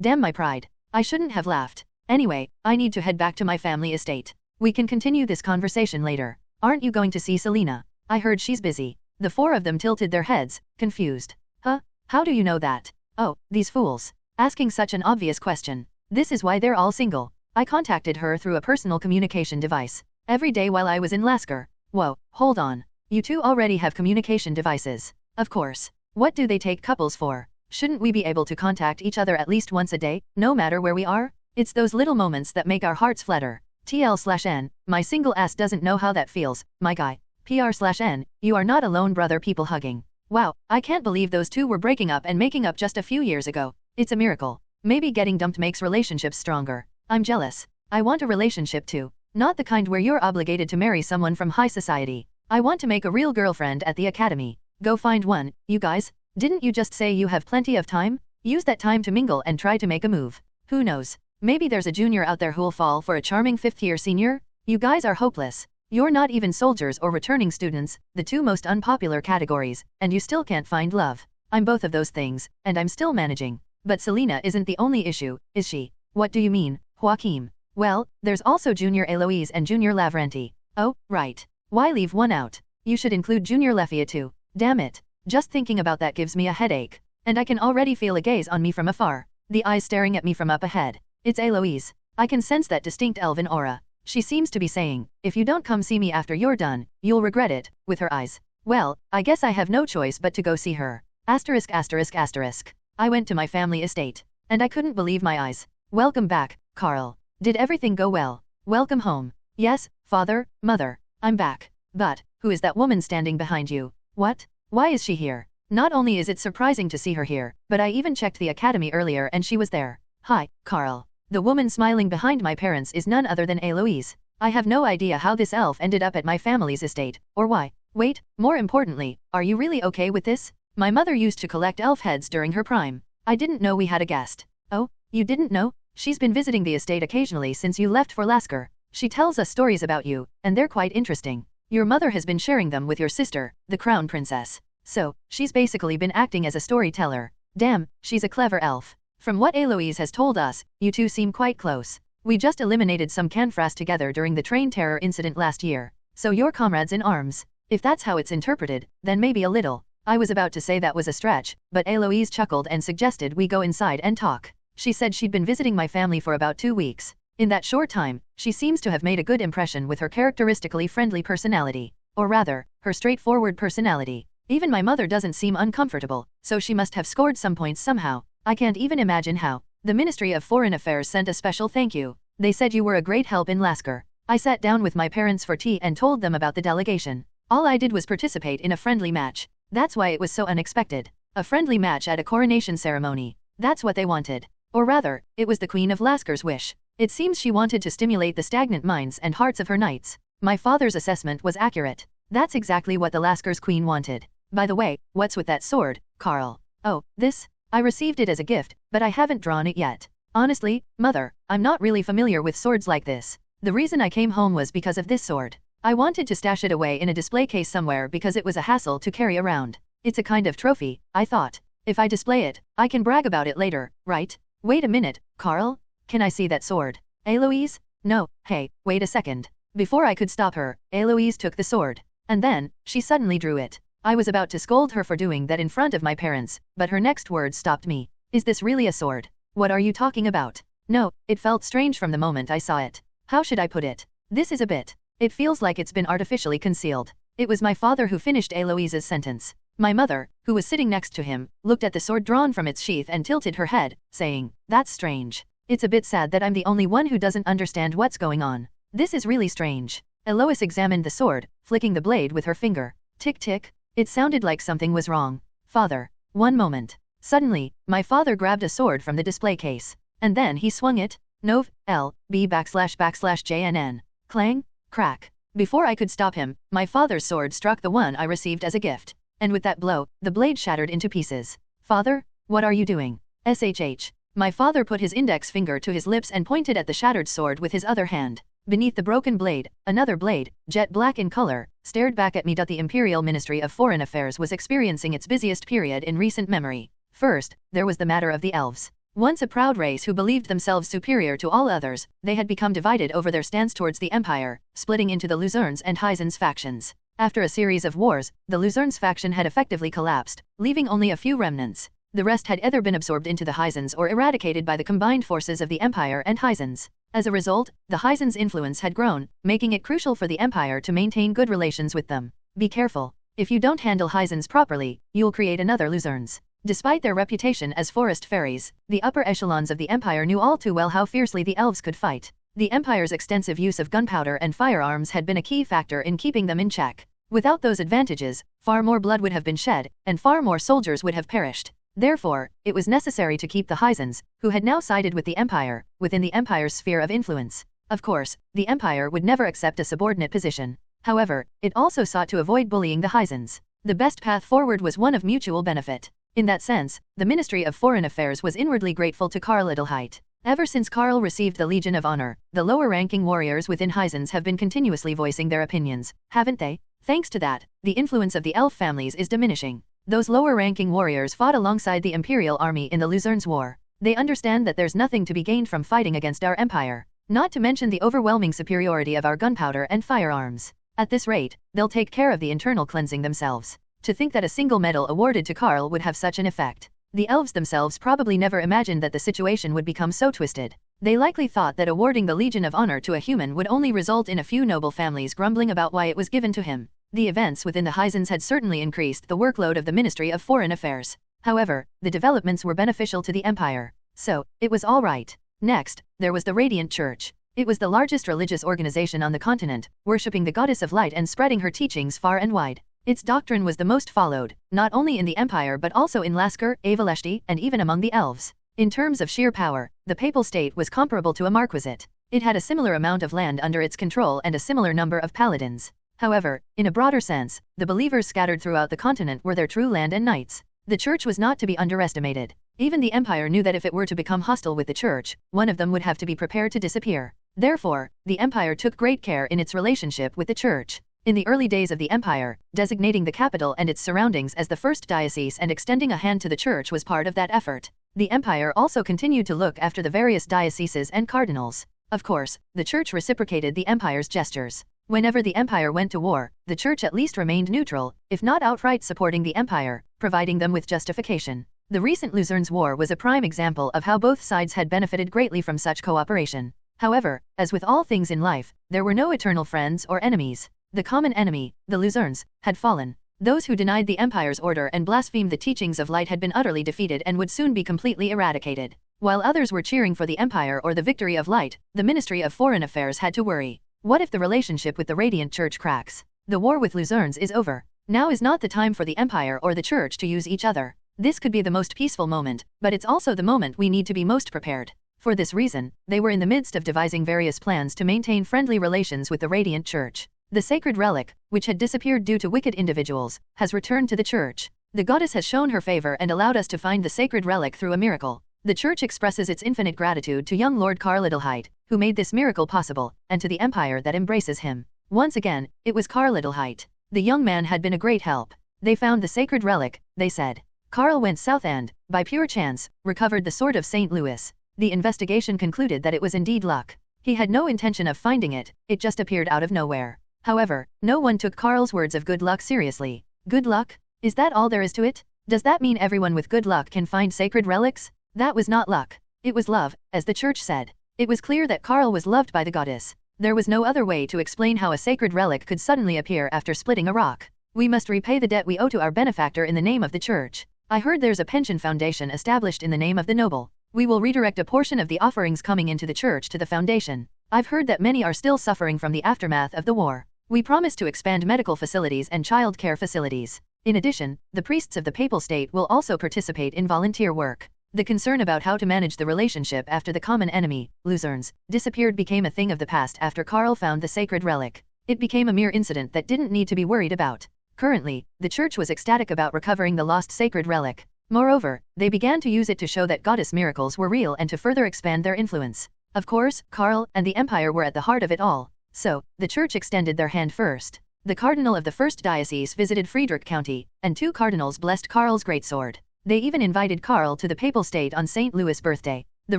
Speaker 2: Damn my pride. I shouldn't have laughed. Anyway, I need to head back to my family estate. We can continue this conversation later. Aren't you going to see Selena? I heard she's busy. The four of them tilted their heads, confused. Huh? How do you know that? Oh, these fools. Asking such an obvious question. This is why they're all single. I contacted her through a personal communication device. Every day while I was in Lasker. Whoa, hold on. You two already have communication devices. Of course. What do they take couples for? Shouldn't we be able to contact each other at least once a day, no matter where we are? It's those little moments that make our hearts flutter. TL/N, my single ass doesn't know how that feels, my guy. PR/N, you are not alone brother people hugging. Wow, I can't believe those two were breaking up and making up just a few years ago. It's a miracle. Maybe getting dumped makes relationships stronger. I'm jealous. I want a relationship too. Not the kind where you're obligated to marry someone from high society. I want to make a real girlfriend at the academy. Go find one, you guys. Didn't you just say you have plenty of time? Use that time to mingle and try to make a move. Who knows? Maybe there's a junior out there who'll fall for a charming fifth-year senior? You guys are hopeless. You're not even soldiers or returning students, the two most unpopular categories, and you still can't find love. I'm both of those things, and I'm still managing. But Selena isn't the only issue, is she? What do you mean, Joaquim? Well, there's also Junior Eloise and Junior Lavrenti. Oh, right. Why leave one out? You should include Junior Lefia too. Damn it. Just thinking about that gives me a headache. And I can already feel a gaze on me from afar. The eyes staring at me from up ahead. It's Eloise. I can sense that distinct elven aura. She seems to be saying, if you don't come see me after you're done, you'll regret it, with her eyes. Well, I guess I have no choice but to go see her. Asterisk asterisk asterisk. I went to my family estate. And I couldn't believe my eyes. Welcome back, Karl. Did everything go well? Welcome home. Yes, father, mother. I'm back. But, who is that woman standing behind you? What? Why is she here? Not only is it surprising to see her here, but I even checked the academy earlier and she was there. Hi, Karl. The woman smiling behind my parents is none other than Eloise. I have no idea how this elf ended up at my family's estate, or why. Wait, more importantly, are you really okay with this? My mother used to collect elf heads during her prime. I didn't know we had a guest. Oh, you didn't know? She's been visiting the estate occasionally since you left for Lasker. She tells us stories about you, and they're quite interesting. Your mother has been sharing them with your sister, the crown princess. So, she's basically been acting as a storyteller. Damn, she's a clever elf. From what Eloise has told us, you two seem quite close. We just eliminated some Canfras together during the train terror incident last year. So you're comrades in arms. If that's how it's interpreted, then maybe a little. I was about to say that was a stretch, but Eloise chuckled and suggested we go inside and talk. She said she'd been visiting my family for about 2 weeks. In that short time, she seems to have made a good impression with her characteristically friendly personality. Or rather, her straightforward personality. Even my mother doesn't seem uncomfortable, so she must have scored some points somehow. I can't even imagine how. The Ministry of Foreign Affairs sent a special thank you. They said you were a great help in Lasker. I sat down with my parents for tea and told them about the delegation. All I did was participate in a friendly match. That's why it was so unexpected. A friendly match at a coronation ceremony. That's what they wanted. Or rather, it was the Queen of Lasker's wish. It seems she wanted to stimulate the stagnant minds and hearts of her knights. My father's assessment was accurate. That's exactly what the Lasker's queen wanted. By the way, what's with that sword, Karl? Oh, this? I received it as a gift, but I haven't drawn it yet. Honestly, Mother, I'm not really familiar with swords like this. The reason I came home was because of this sword. I wanted to stash it away in a display case somewhere because it was a hassle to carry around. It's a kind of trophy, I thought. If I display it, I can brag about it later, right? Wait a minute, Karl? Can I see that sword? Eloise? No, hey, wait a second. Before I could stop her, Eloise took the sword. And then, she suddenly drew it. I was about to scold her for doing that in front of my parents, but her next words stopped me. Is this really a sword? What are you talking about? No, it felt strange from the moment I saw it. How should I put it? This is a bit. It feels like it's been artificially concealed. It was my father who finished Eloise's sentence. My mother, who was sitting next to him, looked at the sword drawn from its sheath and tilted her head, saying, "That's strange. It's a bit sad that I'm the only one who doesn't understand what's going on. This is really strange." Eloise examined the sword, flicking the blade with her finger. Tick tick. It sounded like something was wrong. Father. One moment. Suddenly, my father grabbed a sword from the display case. And then he swung it. Nov. L. B / JNN. Clang. Crack. Before I could stop him, my father's sword struck the one I received as a gift. And with that blow, the blade shattered into pieces. Father? What are you doing? SHH. My father put his index finger to his lips and pointed at the shattered sword with his other hand. Beneath the broken blade, another blade, jet black in color, stared back at me. The Imperial Ministry of Foreign Affairs was experiencing its busiest period in recent memory. First, there was the matter of the elves. Once a proud race who believed themselves superior to all others, they had become divided over their stance towards the Empire, splitting into the Luzernes and Heisens factions. After a series of wars, the Luzernes faction had effectively collapsed, leaving only a few remnants. The rest had either been absorbed into the Heisens or eradicated by the combined forces of the Empire and Heisens. As a result, the Heisens' influence had grown, making it crucial for the Empire to maintain good relations with them. Be careful. If you don't handle Heisens properly, you'll create another Luzernes. Despite their reputation as forest fairies, the upper echelons of the Empire knew all too well how fiercely the elves could fight. The Empire's extensive use of gunpowder and firearms had been a key factor in keeping them in check. Without those advantages, far more blood would have been shed, and far more soldiers would have perished. Therefore, it was necessary to keep the Heisens, who had now sided with the Empire, within the Empire's sphere of influence. Of course, the Empire would never accept a subordinate position. However, it also sought to avoid bullying the Heisens. The best path forward was one of mutual benefit. In that sense, the Ministry of Foreign Affairs was inwardly grateful to Karl Adelheit. Ever since Karl received the Legion of Honor, the lower-ranking warriors within Heisens have been continuously voicing their opinions, haven't they? Thanks to that, the influence of the elf families is diminishing. Those lower-ranking warriors fought alongside the Imperial Army in the Luzernes War. They understand that there's nothing to be gained from fighting against our empire, not to mention the overwhelming superiority of our gunpowder and firearms. At this rate, they'll take care of the internal cleansing themselves. To think that a single medal awarded to Karl would have such an effect. The elves themselves probably never imagined that the situation would become so twisted. They likely thought that awarding the Legion of Honor to a human would only result in a few noble families grumbling about why it was given to him. The events within the Heisens had certainly increased the workload of the Ministry of Foreign Affairs. However, the developments were beneficial to the Empire. So, it was all right. Next, there was the Radiant Church. It was the largest religious organization on the continent, worshipping the goddess of light and spreading her teachings far and wide. Its doctrine was the most followed, not only in the Empire but also in Lasker, Avaleshti, and even among the elves. In terms of sheer power, the Papal State was comparable to a marquisate. It had a similar amount of land under its control and a similar number of paladins. However, in a broader sense, the believers scattered throughout the continent were their true land and knights. The Church was not to be underestimated. Even the Empire knew that if it were to become hostile with the Church, one of them would have to be prepared to disappear. Therefore, the Empire took great care in its relationship with the Church. In the early days of the Empire, designating the capital and its surroundings as the first diocese and extending a hand to the Church was part of that effort. The Empire also continued to look after the various dioceses and cardinals. Of course, the Church reciprocated the Empire's gestures. Whenever the Empire went to war, the Church at least remained neutral, if not outright supporting the Empire, providing them with justification. The recent Luzernes War was a prime example of how both sides had benefited greatly from such cooperation. However, as with all things in life, there were no eternal friends or enemies. The common enemy, the Luzernes, had fallen. Those who denied the Empire's order and blasphemed the teachings of light had been utterly defeated and would soon be completely eradicated. While others were cheering for the Empire or the victory of light, the Ministry of Foreign Affairs had to worry. What if the relationship with the Radiant Church cracks? The war with Luzernes is over. Now is not the time for the Empire or the Church to use each other. This could be the most peaceful moment, but it's also the moment we need to be most prepared. For this reason, they were in the midst of devising various plans to maintain friendly relations with the Radiant Church. The sacred relic, which had disappeared due to wicked individuals, has returned to the Church. The goddess has shown her favor and allowed us to find the sacred relic through a miracle. The Church expresses its infinite gratitude to young Lord Karl Adelheit, who made this miracle possible, and to the Empire that embraces him. Once again, it was Karl Adelheit. The young man had been a great help. They found the sacred relic, they said. Karl went south and, by pure chance, recovered the sword of St. Louis. The investigation concluded that it was indeed luck. He had no intention of finding it, it just appeared out of nowhere. However, no one took Karl's words of good luck seriously. Good luck? Is that all there is to it? Does that mean everyone with good luck can find sacred relics? That was not luck. It was love, as the Church said. It was clear that Karl was loved by the goddess. There was no other way to explain how a sacred relic could suddenly appear after splitting a rock. We must repay the debt we owe to our benefactor in the name of the Church. I heard there's a pension foundation established in the name of the noble. We will redirect a portion of the offerings coming into the Church to the foundation. I've heard that many are still suffering from the aftermath of the war. We promise to expand medical facilities and child care facilities. In addition, the priests of the Papal State will also participate in volunteer work. The concern about how to manage the relationship after the common enemy, Luzernes, disappeared became a thing of the past after Karl found the sacred relic. It became a mere incident that didn't need to be worried about. Currently, the Church was ecstatic about recovering the lost sacred relic. Moreover, they began to use it to show that goddess miracles were real and to further expand their influence. Of course, Karl and the Empire were at the heart of it all. So, the Church extended their hand first. The cardinal of the first diocese visited Friedrich County, and 2 cardinals blessed Karl's greatsword. They even invited Karl to the Papal State on St. Louis' birthday. The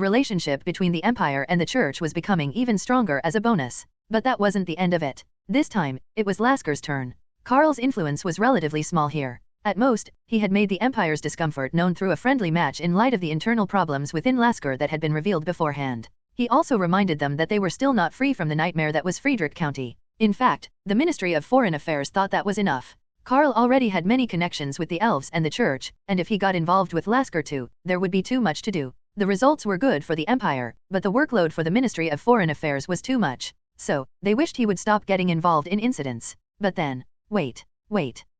Speaker 2: relationship between the Empire and the Church was becoming even stronger as a bonus. But that wasn't the end of it. This time, it was Lasker's turn. Karl's influence was relatively small here. At most, he had made the Empire's discomfort known through a friendly match in light of the internal problems within Lasker that had been revealed beforehand. He also reminded them that they were still not free from the nightmare that was Friedrich County. In fact, the Ministry of Foreign Affairs thought that was enough. Karl already had many connections with the elves and the Church, and if he got involved with Lasker too, there would be too much to do. The results were good for the Empire, but the workload for the Ministry of Foreign Affairs was too much. So, they wished he would stop getting involved in incidents. But then, wait,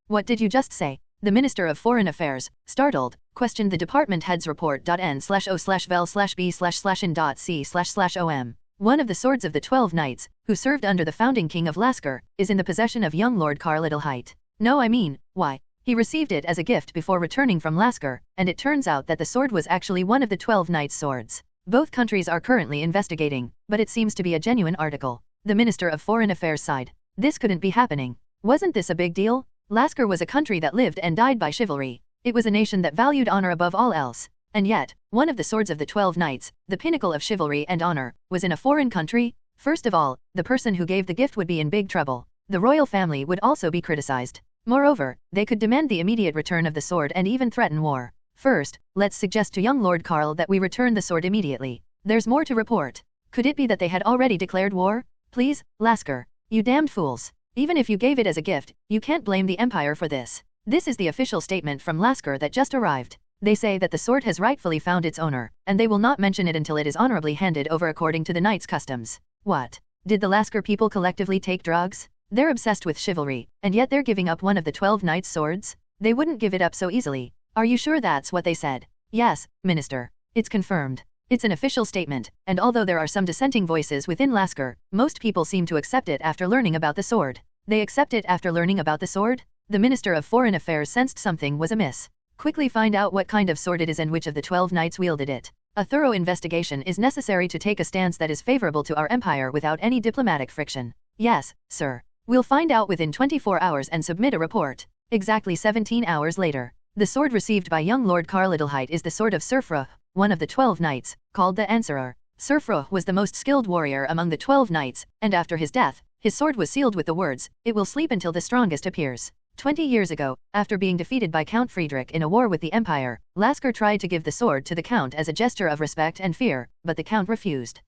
Speaker 2: what did you just say? The Minister of Foreign Affairs, startled, questioned the department head's report.n/o/vel/b/in.c//om. One of the swords of the 12 knights, who served under the founding king of Lasker, is in the possession of young Lord Karl Adelheit. No, I mean, why? He received it as a gift before returning from Lasker, and it turns out that the sword was actually one of the 12 knights' swords. Both countries are currently investigating, but it seems to be a genuine article. The Minister of Foreign Affairs sighed. This couldn't be happening. Wasn't this a big deal? Lasker was a country that lived and died by chivalry. It was a nation that valued honor above all else. And yet, one of the swords of the 12 knights, the pinnacle of chivalry and honor, was in a foreign country? First of all, the person who gave the gift would be in big trouble. The royal family would also be criticized. Moreover, they could demand the immediate return of the sword and even threaten war. First, let's suggest to young Lord Karl that we return the sword immediately. There's more to report. Could it be that they had already declared war? Please, Lasker. You damned fools. Even if you gave it as a gift, you can't blame the Empire for this. This is the official statement from Lasker that just arrived. They say that the sword has rightfully found its owner, and they will not mention it until it is honorably handed over according to the knight's customs. What? Did the Lasker people collectively take drugs? They're obsessed with chivalry, and yet they're giving up one of the 12 knights' swords? They wouldn't give it up so easily. Are you sure that's what they said? Yes, Minister. It's confirmed. It's an official statement, and although there are some dissenting voices within Lasker, most people seem to accept it after learning about the sword. They accept it after learning about the sword? The Minister of Foreign Affairs sensed something was amiss. Quickly find out what kind of sword it is and which of the 12 knights wielded it. A thorough investigation is necessary to take a stance that is favorable to our empire without any diplomatic friction. Yes, sir. We'll find out within 24 hours and submit a report. Exactly 17 hours later. The sword received by young Lord Karl Adelheit is the sword of Surfruh, one of the 12 knights, called the Answerer. Surfruh was the most skilled warrior among the 12 knights, and after his death, his sword was sealed with the words, "It will sleep until the strongest appears." 20 years ago, after being defeated by Count Friedrich in a war with the Empire, Lasker tried to give the sword to the Count as a gesture of respect and fear, but the Count refused.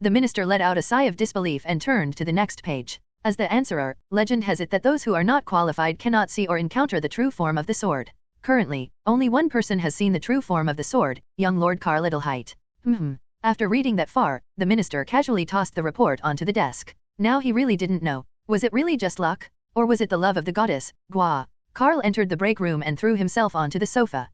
Speaker 2: The minister let out a sigh of disbelief and turned to the next page. As the answerer, legend has it that those who are not qualified cannot see or encounter the true form of the sword. Currently, only one person has seen the true form of the sword, young Lord Karl Adelheit. After reading that far, the minister casually tossed the report onto the desk. Now he really didn't know. Was it really just luck? Or was it the love of the goddess, Gua? Karl entered the break room and threw himself onto the sofa.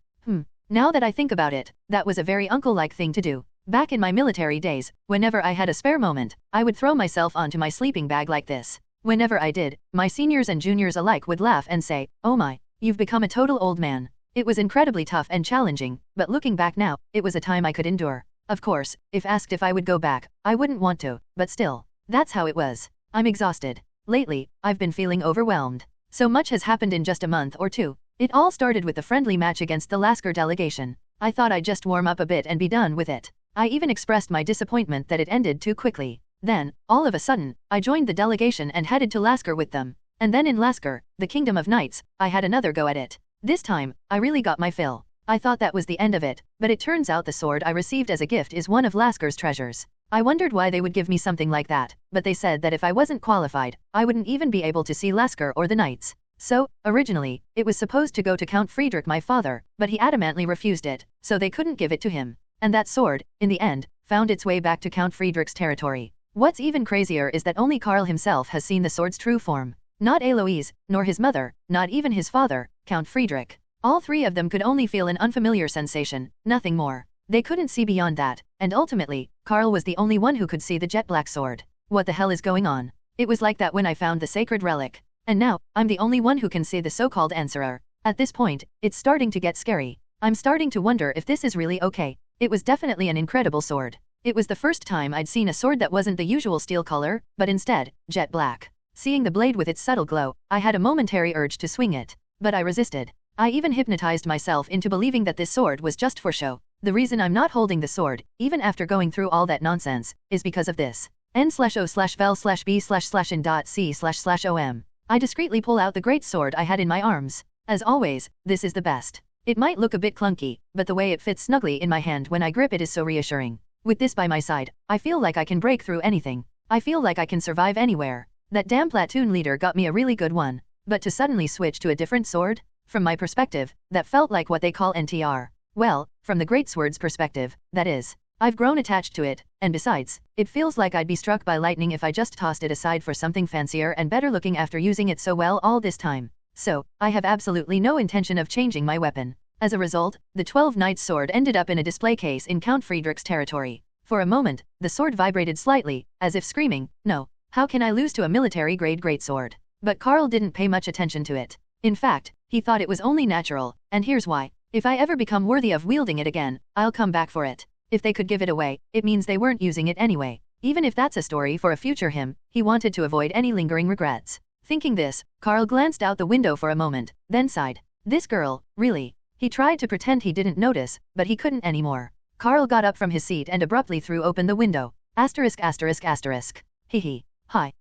Speaker 2: Now that I think about it, that was a very uncle-like thing to do. Back in my military days, whenever I had a spare moment, I would throw myself onto my sleeping bag like this. Whenever I did, my seniors and juniors alike would laugh and say, "Oh my, you've become a total old man." It was incredibly tough and challenging, but looking back now, it was a time I could endure. Of course, if asked if I would go back, I wouldn't want to, but still, that's how it was. I'm exhausted. Lately, I've been feeling overwhelmed. So much has happened in just a month or two. It all started with a friendly match against the Lasker delegation. I thought I'd just warm up a bit and be done with it. I even expressed my disappointment that it ended too quickly. Then, all of a sudden, I joined the delegation and headed to Lasker with them. And then in Lasker, the Kingdom of Knights, I had another go at it. This time, I really got my fill. I thought that was the end of it, but it turns out the sword I received as a gift is one of Lasker's treasures. I wondered why they would give me something like that, but they said that if I wasn't qualified, I wouldn't even be able to see Lasker or the Knights. So, originally, it was supposed to go to Count Friedrich, my father, but he adamantly refused it, so they couldn't give it to him. And that sword, in the end, found its way back to Count Friedrich's territory. What's even crazier is that only Karl himself has seen the sword's true form. Not Eloise, nor his mother, not even his father, Count Friedrich. All three of them could only feel an unfamiliar sensation, nothing more. They couldn't see beyond that, and ultimately, Karl was the only one who could see the jet black sword. What the hell is going on? It was like that when I found the sacred relic. And now, I'm the only one who can see the so-called answerer. At this point, it's starting to get scary. I'm starting to wonder if this is really okay. It was definitely an incredible sword. It was the first time I'd seen a sword that wasn't the usual steel color, but instead, jet black. Seeing the blade with its subtle glow, I had a momentary urge to swing it. But I resisted. I even hypnotized myself into believing that this sword was just for show. The reason I'm not holding the sword, even after going through all that nonsense, is because of this. N/O/vel/B/in.C//om. I discreetly pull out the great sword I had in my arms. As always, this is the best. It might look a bit clunky, but the way it fits snugly in my hand when I grip it is so reassuring. With this by my side, I feel like I can break through anything. I feel like I can survive anywhere. That damn platoon leader got me a really good one. But to suddenly switch to a different sword? From my perspective, that felt like what they call NTR. Well, from the great sword's perspective, that is. I've grown attached to it, and besides, it feels like I'd be struck by lightning if I just tossed it aside for something fancier and better looking after using it so well all this time. So, I have absolutely no intention of changing my weapon. As a result, the 12 Knights sword ended up in a display case in Count Friedrich's territory. For a moment, the sword vibrated slightly, as if screaming, "No, how can I lose to a military-grade greatsword?" But Karl didn't pay much attention to it. In fact, he thought it was only natural, and here's why. If I ever become worthy of wielding it again, I'll come back for it. If they could give it away, it means they weren't using it anyway. Even if that's a story for a future him, he wanted to avoid any lingering regrets. Thinking this, Karl glanced out the window for a moment, then sighed. This girl, really. He tried to pretend he didn't notice, but he couldn't anymore. Karl got up from his seat and abruptly threw open the window. Asterisk asterisk asterisk. Hee. Hi.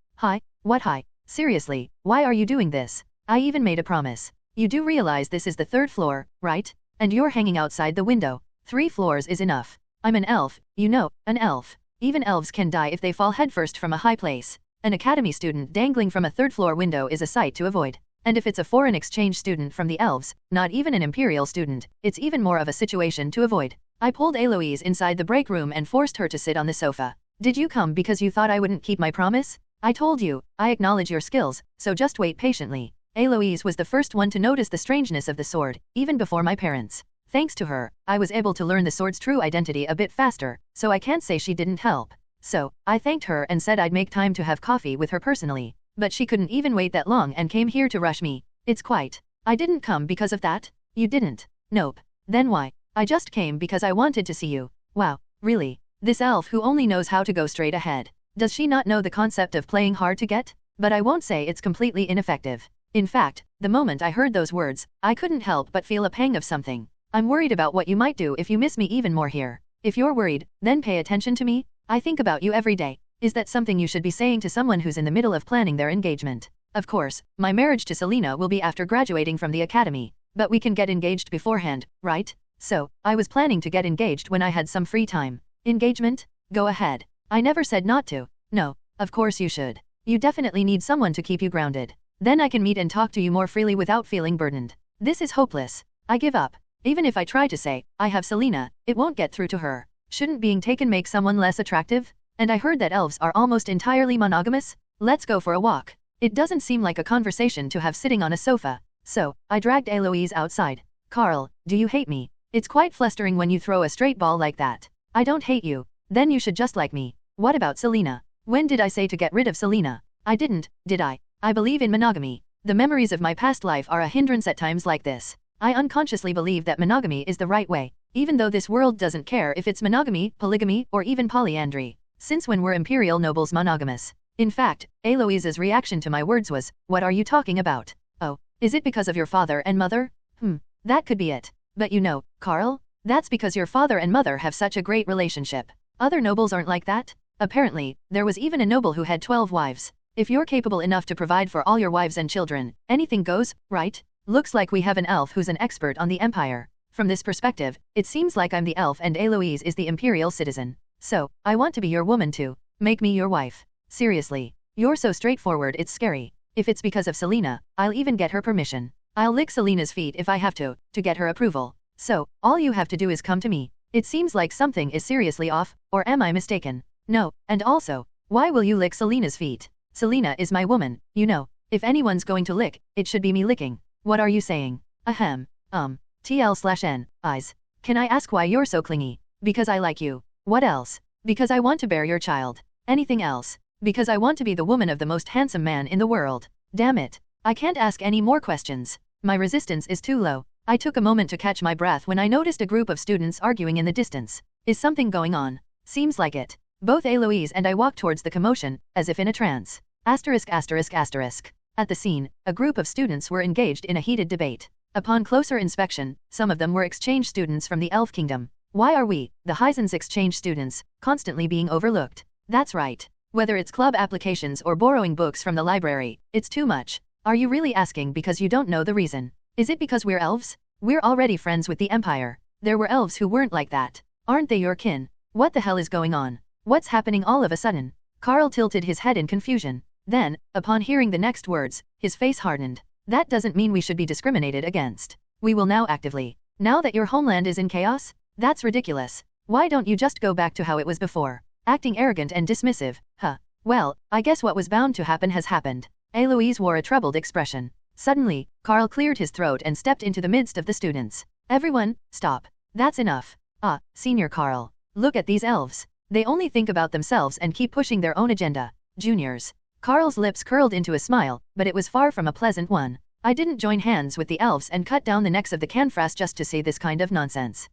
Speaker 2: What hi? Seriously, why are you doing this? I even made a promise. You do realize this is the 3rd floor, right? And you're hanging outside the window. 3 floors is enough. I'm an elf, you know, an elf. Even elves can die if they fall headfirst from a high place. An academy student dangling from a 3rd floor window is a sight to avoid. And if it's a foreign exchange student from the elves, not even an imperial student, it's even more of a situation to avoid. I pulled Eloise inside the break room and forced her to sit on the sofa. Did you come because you thought I wouldn't keep my promise? I told you, I acknowledge your skills, so just wait patiently. Eloise was the first one to notice the strangeness of the sword, even before my parents. Thanks to her, I was able to learn the sword's true identity a bit faster, so I can't say she didn't help. So, I thanked her and said I'd make time to have coffee with her personally. But she couldn't even wait that long and came here to rush me. It's quite. I didn't come because of that? You didn't? Nope. Then why? I just came because I wanted to see you. Wow, really? This elf who only knows how to go straight ahead. Does she not know the concept of playing hard to get? But I won't say it's completely ineffective. In fact, the moment I heard those words, I couldn't help but feel a pang of something. I'm worried about what you might do if you miss me even more here. If you're worried, then pay attention to me. I think about you every day. Is that something you should be saying to someone who's in the middle of planning their engagement? Of course, my marriage to Selena will be after graduating from the academy, but we can get engaged beforehand, right? So, I was planning to get engaged when I had some free time. Engagement? Go ahead. I never said not to. No, of course you should. You definitely need someone to keep you grounded. Then I can meet and talk to you more freely without feeling burdened. This is hopeless. I give up. Even if I try to say, I have Selena, it won't get through to her. Shouldn't being taken make someone less attractive? And I heard that elves are almost entirely monogamous? Let's go for a walk. It doesn't seem like a conversation to have sitting on a sofa. So, I dragged Eloise outside. Karl, do you hate me? It's quite flustering when you throw a straight ball like that. I don't hate you. Then you should just like me. What about Selena? When did I say to get rid of Selena? I didn't, did I? I believe in monogamy. The memories of my past life are a hindrance at times like this. I unconsciously believe that monogamy is the right way, even though this world doesn't care if it's monogamy, polygamy, or even polyandry. Since when were imperial nobles monogamous? In fact, Eloise's reaction to my words was, what are you talking about? Oh, is it because of your father and mother? That could be it. But you know, Karl, that's because your father and mother have such a great relationship. Other nobles aren't like that? Apparently, there was even a noble who had 12 wives. If you're capable enough to provide for all your wives and children, anything goes, right? Looks like we have an elf who's an expert on the empire. From this perspective, it seems like I'm the elf and Eloise is the imperial citizen. So, I want to be your woman too. Make me your wife. Seriously. You're so straightforward it's scary. If it's because of Selena, I'll even get her permission. I'll lick Selena's feet if I have to get her approval. So, all you have to do is come to me. It seems like something is seriously off, or am I mistaken? No, and also, why will you lick Selena's feet? Selena is my woman, you know. If anyone's going to lick, it should be me licking. What are you saying? Ahem. TL/N, eyes. Can I ask why you're so clingy? Because I like you. What else? Because I want to bear your child. Anything else? Because I want to be the woman of the most handsome man in the world. Damn it. I can't ask any more questions. My resistance is too low. I took a moment to catch my breath when I noticed a group of students arguing in the distance. Is something going on? Seems like it. Both Eloise and I walked towards the commotion, as if in a trance. At the scene, a group of students were engaged in a heated debate. Upon closer inspection, some of them were exchange students from the Elf Kingdom. Why are we, the Hyzens exchange students, constantly being overlooked? That's right. Whether it's club applications or borrowing books from the library, it's too much. Are you really asking because you don't know the reason? Is it because we're elves? We're already friends with the Empire. There were elves who weren't like that. Aren't they your kin? What the hell is going on? What's happening all of a sudden? Karl tilted his head in confusion. Then, upon hearing the next words, his face hardened. That doesn't mean we should be discriminated against. We will now actively. Now that your homeland is in chaos? That's ridiculous. Why don't you just go back to how it was before? Acting arrogant and dismissive, huh? Well, I guess what was bound to happen has happened. Eloise wore a troubled expression. Suddenly, Karl cleared his throat and stepped into the midst of the students. Everyone, stop. That's enough. Senior Karl. Look at these elves. They only think about themselves and keep pushing their own agenda. Juniors. Karl's lips curled into a smile, but it was far from a pleasant one. I didn't join hands with the elves and cut down the necks of the canfras just to say this kind of nonsense.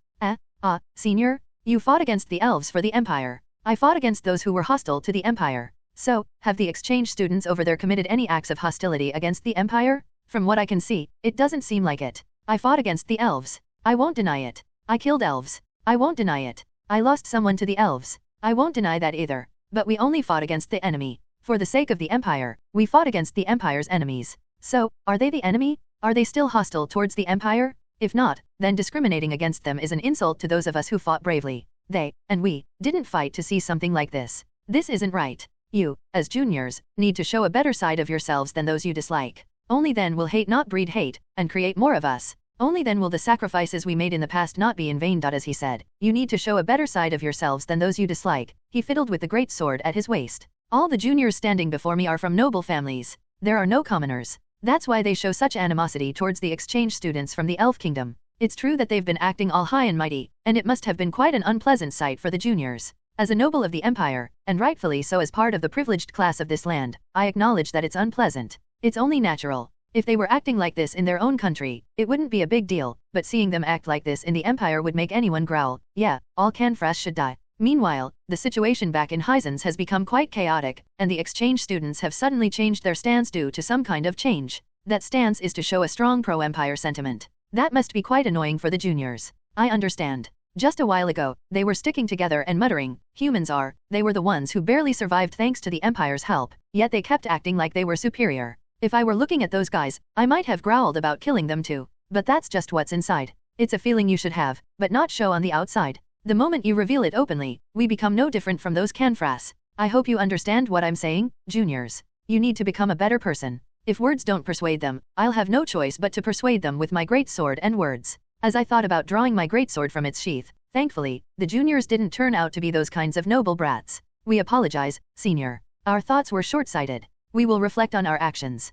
Speaker 2: Senior? You fought against the elves for the Empire. I fought against those who were hostile to the Empire. So, have the exchange students over there committed any acts of hostility against the Empire? From what I can see, it doesn't seem like it. I fought against the elves. I won't deny it. I killed elves. I won't deny it. I lost someone to the elves. I won't deny that either. But we only fought against the enemy. For the sake of the Empire, we fought against the Empire's enemies. So, are they the enemy? Are they still hostile towards the Empire? If not, then discriminating against them is an insult to those of us who fought bravely. They, and we, didn't fight to see something like this. This isn't right. You, as juniors, need to show a better side of yourselves than those you dislike. Only then will hate not breed hate, and create more of us. Only then will the sacrifices we made in the past not be in vain. As he said, you need to show a better side of yourselves than those you dislike. He fiddled with the great sword at his waist. All the juniors standing before me are from noble families. There are no commoners. That's why they show such animosity towards the exchange students from the Elf Kingdom. It's true that they've been acting all high and mighty, and it must have been quite an unpleasant sight for the juniors. As a noble of the Empire, and rightfully so as part of the privileged class of this land, I acknowledge that it's unpleasant. It's only natural. If they were acting like this in their own country, it wouldn't be a big deal, but seeing them act like this in the Empire would make anyone growl. Yeah, all canfras should die. Meanwhile, the situation back in Hyzens has become quite chaotic, and the exchange students have suddenly changed their stance due to some kind of change. That stance is to show a strong pro-Empire sentiment. That must be quite annoying for the juniors. I understand. Just a while ago, they were sticking together and muttering, humans are, they were the ones who barely survived thanks to the Empire's help, yet they kept acting like they were superior. If I were looking at those guys, I might have growled about killing them too. But that's just what's inside. It's a feeling you should have, but not show on the outside. The moment you reveal it openly, we become no different from those canfras. I hope you understand what I'm saying, juniors. You need to become a better person. If words don't persuade them, I'll have no choice but to persuade them with my great sword and words. As I thought about drawing my greatsword from its sheath, thankfully, the juniors didn't turn out to be those kinds of noble brats. We apologize, senior. Our thoughts were short-sighted. We will reflect on our actions.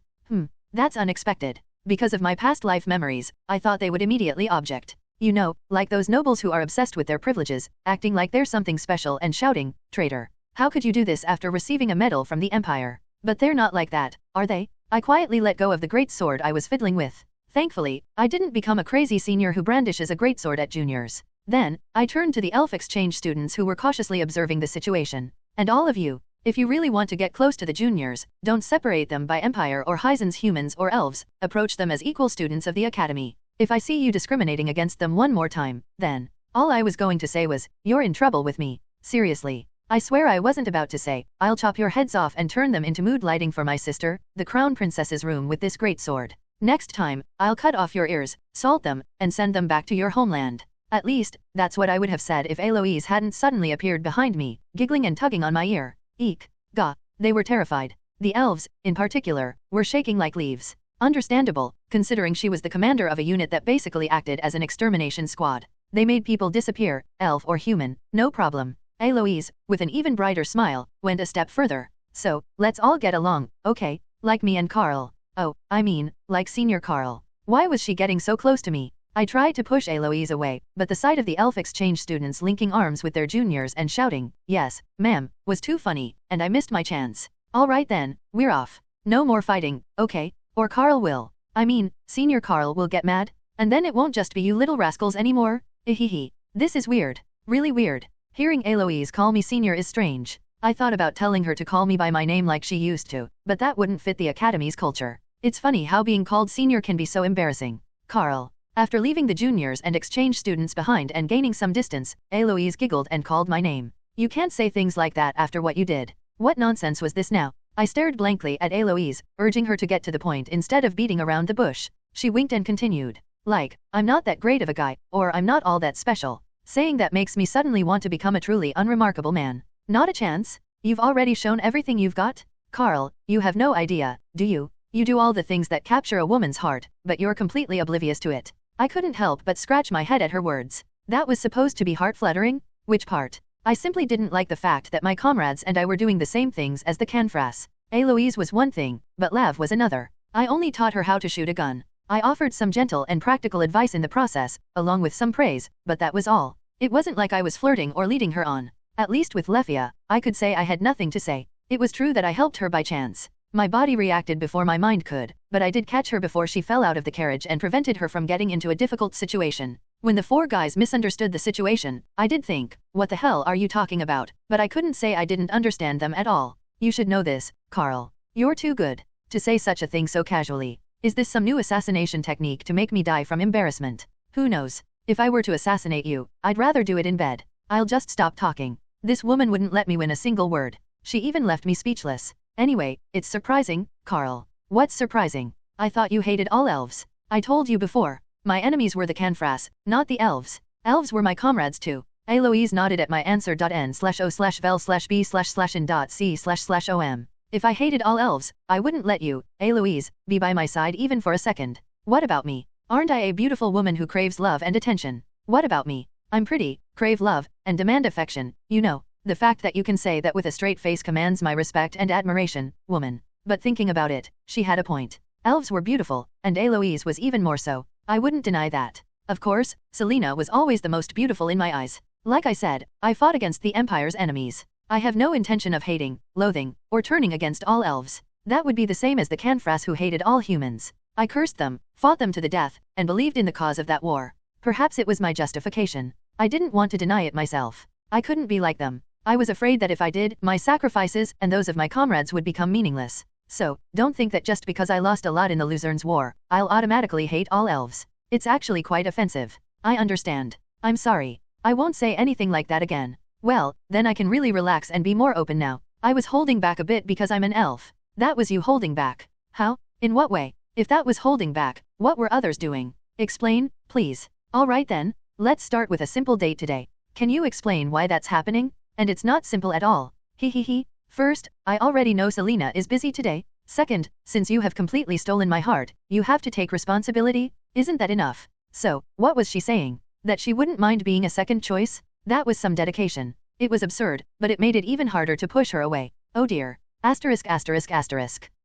Speaker 2: That's unexpected. Because of my past life memories, I thought they would immediately object. You know, like those nobles who are obsessed with their privileges, acting like they're something special and shouting, "Traitor! How could you do this after receiving a medal from the Empire?" But they're not like that, are they? I quietly let go of the great sword I was fiddling with. Thankfully, I didn't become a crazy senior who brandishes a greatsword at juniors. Then, I turned to the elf exchange students who were cautiously observing the situation. And all of you, if you really want to get close to the juniors, don't separate them by Empire or Hyzens humans or elves, approach them as equal students of the Academy. If I see you discriminating against them one more time, then, all I was going to say was, you're in trouble with me. Seriously. I swear I wasn't about to say, I'll chop your heads off and turn them into mood lighting for my sister, the crown princess's room with this great sword. Next time, I'll cut off your ears, salt them, and send them back to your homeland. At least, that's what I would have said if Eloise hadn't suddenly appeared behind me, giggling and tugging on my ear. Eek. Gah. They were terrified. The elves, in particular, were shaking like leaves. Understandable, considering she was the commander of a unit that basically acted as an extermination squad. They made people disappear, elf or human, no problem. Eloise, with an even brighter smile, went a step further. So, let's all get along, okay? Like me and Karl. Oh, I mean, like Senior Karl. Why was she getting so close to me? I tried to push Eloise away, but the sight of the elf exchange students linking arms with their juniors and shouting, "Yes, ma'am," was too funny, and I missed my chance. Alright then, we're off. No more fighting, okay? Or Karl will. I mean, Senior Karl will get mad, and then it won't just be you little rascals anymore. Ehehe. This is weird. Really weird. Hearing Eloise call me senior is strange. I thought about telling her to call me by my name like she used to, but that wouldn't fit the Academy's culture. It's funny how being called senior can be so embarrassing. Karl. After leaving the juniors and exchange students behind and gaining some distance, Eloise giggled and called my name. You can't say things like that after what you did. What nonsense was this now? I stared blankly at Eloise, urging her to get to the point instead of beating around the bush. She winked and continued. Like, I'm not that great of a guy, or I'm not all that special. Saying that makes me suddenly want to become a truly unremarkable man. Not a chance. You've already shown everything you've got? Karl, you have no idea, do you? You do all the things that capture a woman's heart, but you're completely oblivious to it. I couldn't help but scratch my head at her words. That was supposed to be heart-fluttering? Which part? I simply didn't like the fact that my comrades and I were doing the same things as the canfras. Eloise was one thing, but Lav was another. I only taught her how to shoot a gun. I offered some gentle and practical advice in the process, along with some praise, but that was all. It wasn't like I was flirting or leading her on. At least with Lefia, I could say I had nothing to say. It was true that I helped her by chance. My body reacted before my mind could, but I did catch her before she fell out of the carriage and prevented her from getting into a difficult situation. When the four guys misunderstood the situation, I did think, what the hell are you talking about? But I couldn't say I didn't understand them at all. You should know this, Karl. You're too good to say such a thing so casually. Is this some new assassination technique to make me die from embarrassment? Who knows? If I were to assassinate you, I'd rather do it in bed. I'll just stop talking. This woman wouldn't let me win a single word. She even left me speechless. Anyway, it's surprising, Karl. What's surprising? I thought you hated all elves. I told you before. My enemies were the canfras, not the elves. Elves were my comrades too. Eloise nodded at my answer.n/o/vel/b/in.c//om. If I hated all elves, I wouldn't let you, Eloise, be by my side even for a second. What about me? Aren't I a beautiful woman who craves love and attention? What about me? I'm pretty, crave love, and demand affection, you know. The fact that you can say that with a straight face commands my respect and admiration, woman. But thinking about it, she had a point. Elves were beautiful, and Eloise was even more so. I wouldn't deny that. Of course, Selena was always the most beautiful in my eyes. Like I said, I fought against the Empire's enemies. I have no intention of hating, loathing, or turning against all elves. That would be the same as the canfras who hated all humans. I cursed them, fought them to the death, and believed in the cause of that war. Perhaps it was my justification. I didn't want to deny it myself. I couldn't be like them. I was afraid that if I did, my sacrifices and those of my comrades would become meaningless. So, don't think that just because I lost a lot in the Luzerne's war, I'll automatically hate all elves. It's actually quite offensive. I understand. I'm sorry. I won't say anything like that again. Well, then I can really relax and be more open now. I was holding back a bit because I'm an elf. That was you holding back. How? In what way? If that was holding back, what were others doing? Explain, please. Alright then, let's start with a simple date today. Can you explain why that's happening? And it's not simple at all. He. First, I already know Selena is busy today. Second, since you have completely stolen my heart, you have to take responsibility. Isn't that enough? So, what was she saying? That she wouldn't mind being a second choice? That was some dedication. It was absurd, but it made it even harder to push her away. Oh dear. Asterisk.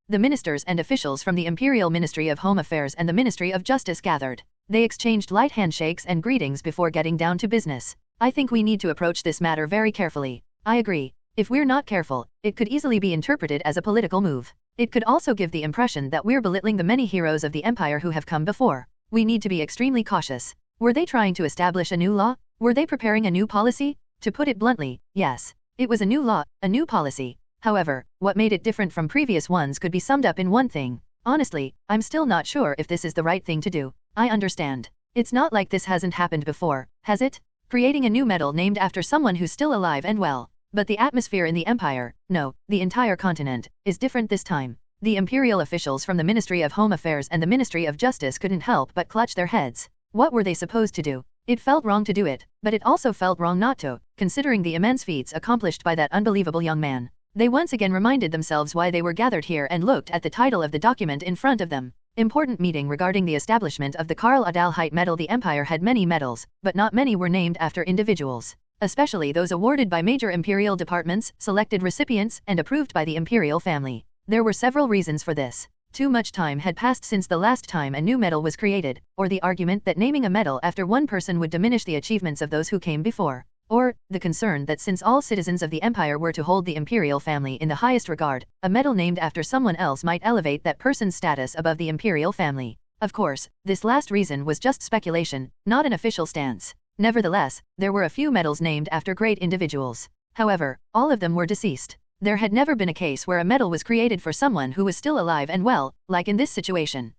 Speaker 2: The ministers and officials from the Imperial Ministry of Home Affairs and the Ministry of Justice gathered. They exchanged light handshakes and greetings before getting down to business. I think we need to approach this matter very carefully. I agree. If we're not careful, it could easily be interpreted as a political move. It could also give the impression that we're belittling the many heroes of the Empire who have come before. We need to be extremely cautious. Were they trying to establish a new law? Were they preparing a new policy? To put it bluntly, yes. It was a new law, a new policy. However, what made it different from previous ones could be summed up in one thing. Honestly, I'm still not sure if this is the right thing to do. I understand. It's not like this hasn't happened before, has it? Creating a new medal named after someone who's still alive and well. But the atmosphere in the Empire, no, the entire continent, is different this time. The imperial officials from the Ministry of Home Affairs and the Ministry of Justice couldn't help but clutch their heads. What were they supposed to do? It felt wrong to do it, but it also felt wrong not to, considering the immense feats accomplished by that unbelievable young man. They once again reminded themselves why they were gathered here and looked at the title of the document in front of them. Important meeting regarding the establishment of the Karl Adelheit medal. The Empire had many medals, but not many were named after individuals. Especially those awarded by major imperial departments, selected recipients, and approved by the imperial family. There were several reasons for this. Too much time had passed since the last time a new medal was created, or the argument that naming a medal after one person would diminish the achievements of those who came before. Or, the concern that since all citizens of the empire were to hold the imperial family in the highest regard, a medal named after someone else might elevate that person's status above the imperial family. Of course, this last reason was just speculation, not an official stance. Nevertheless, there were a few medals named after great individuals. However, all of them were deceased. There had never been a case where a medal was created for someone who was still alive and well, like in this situation.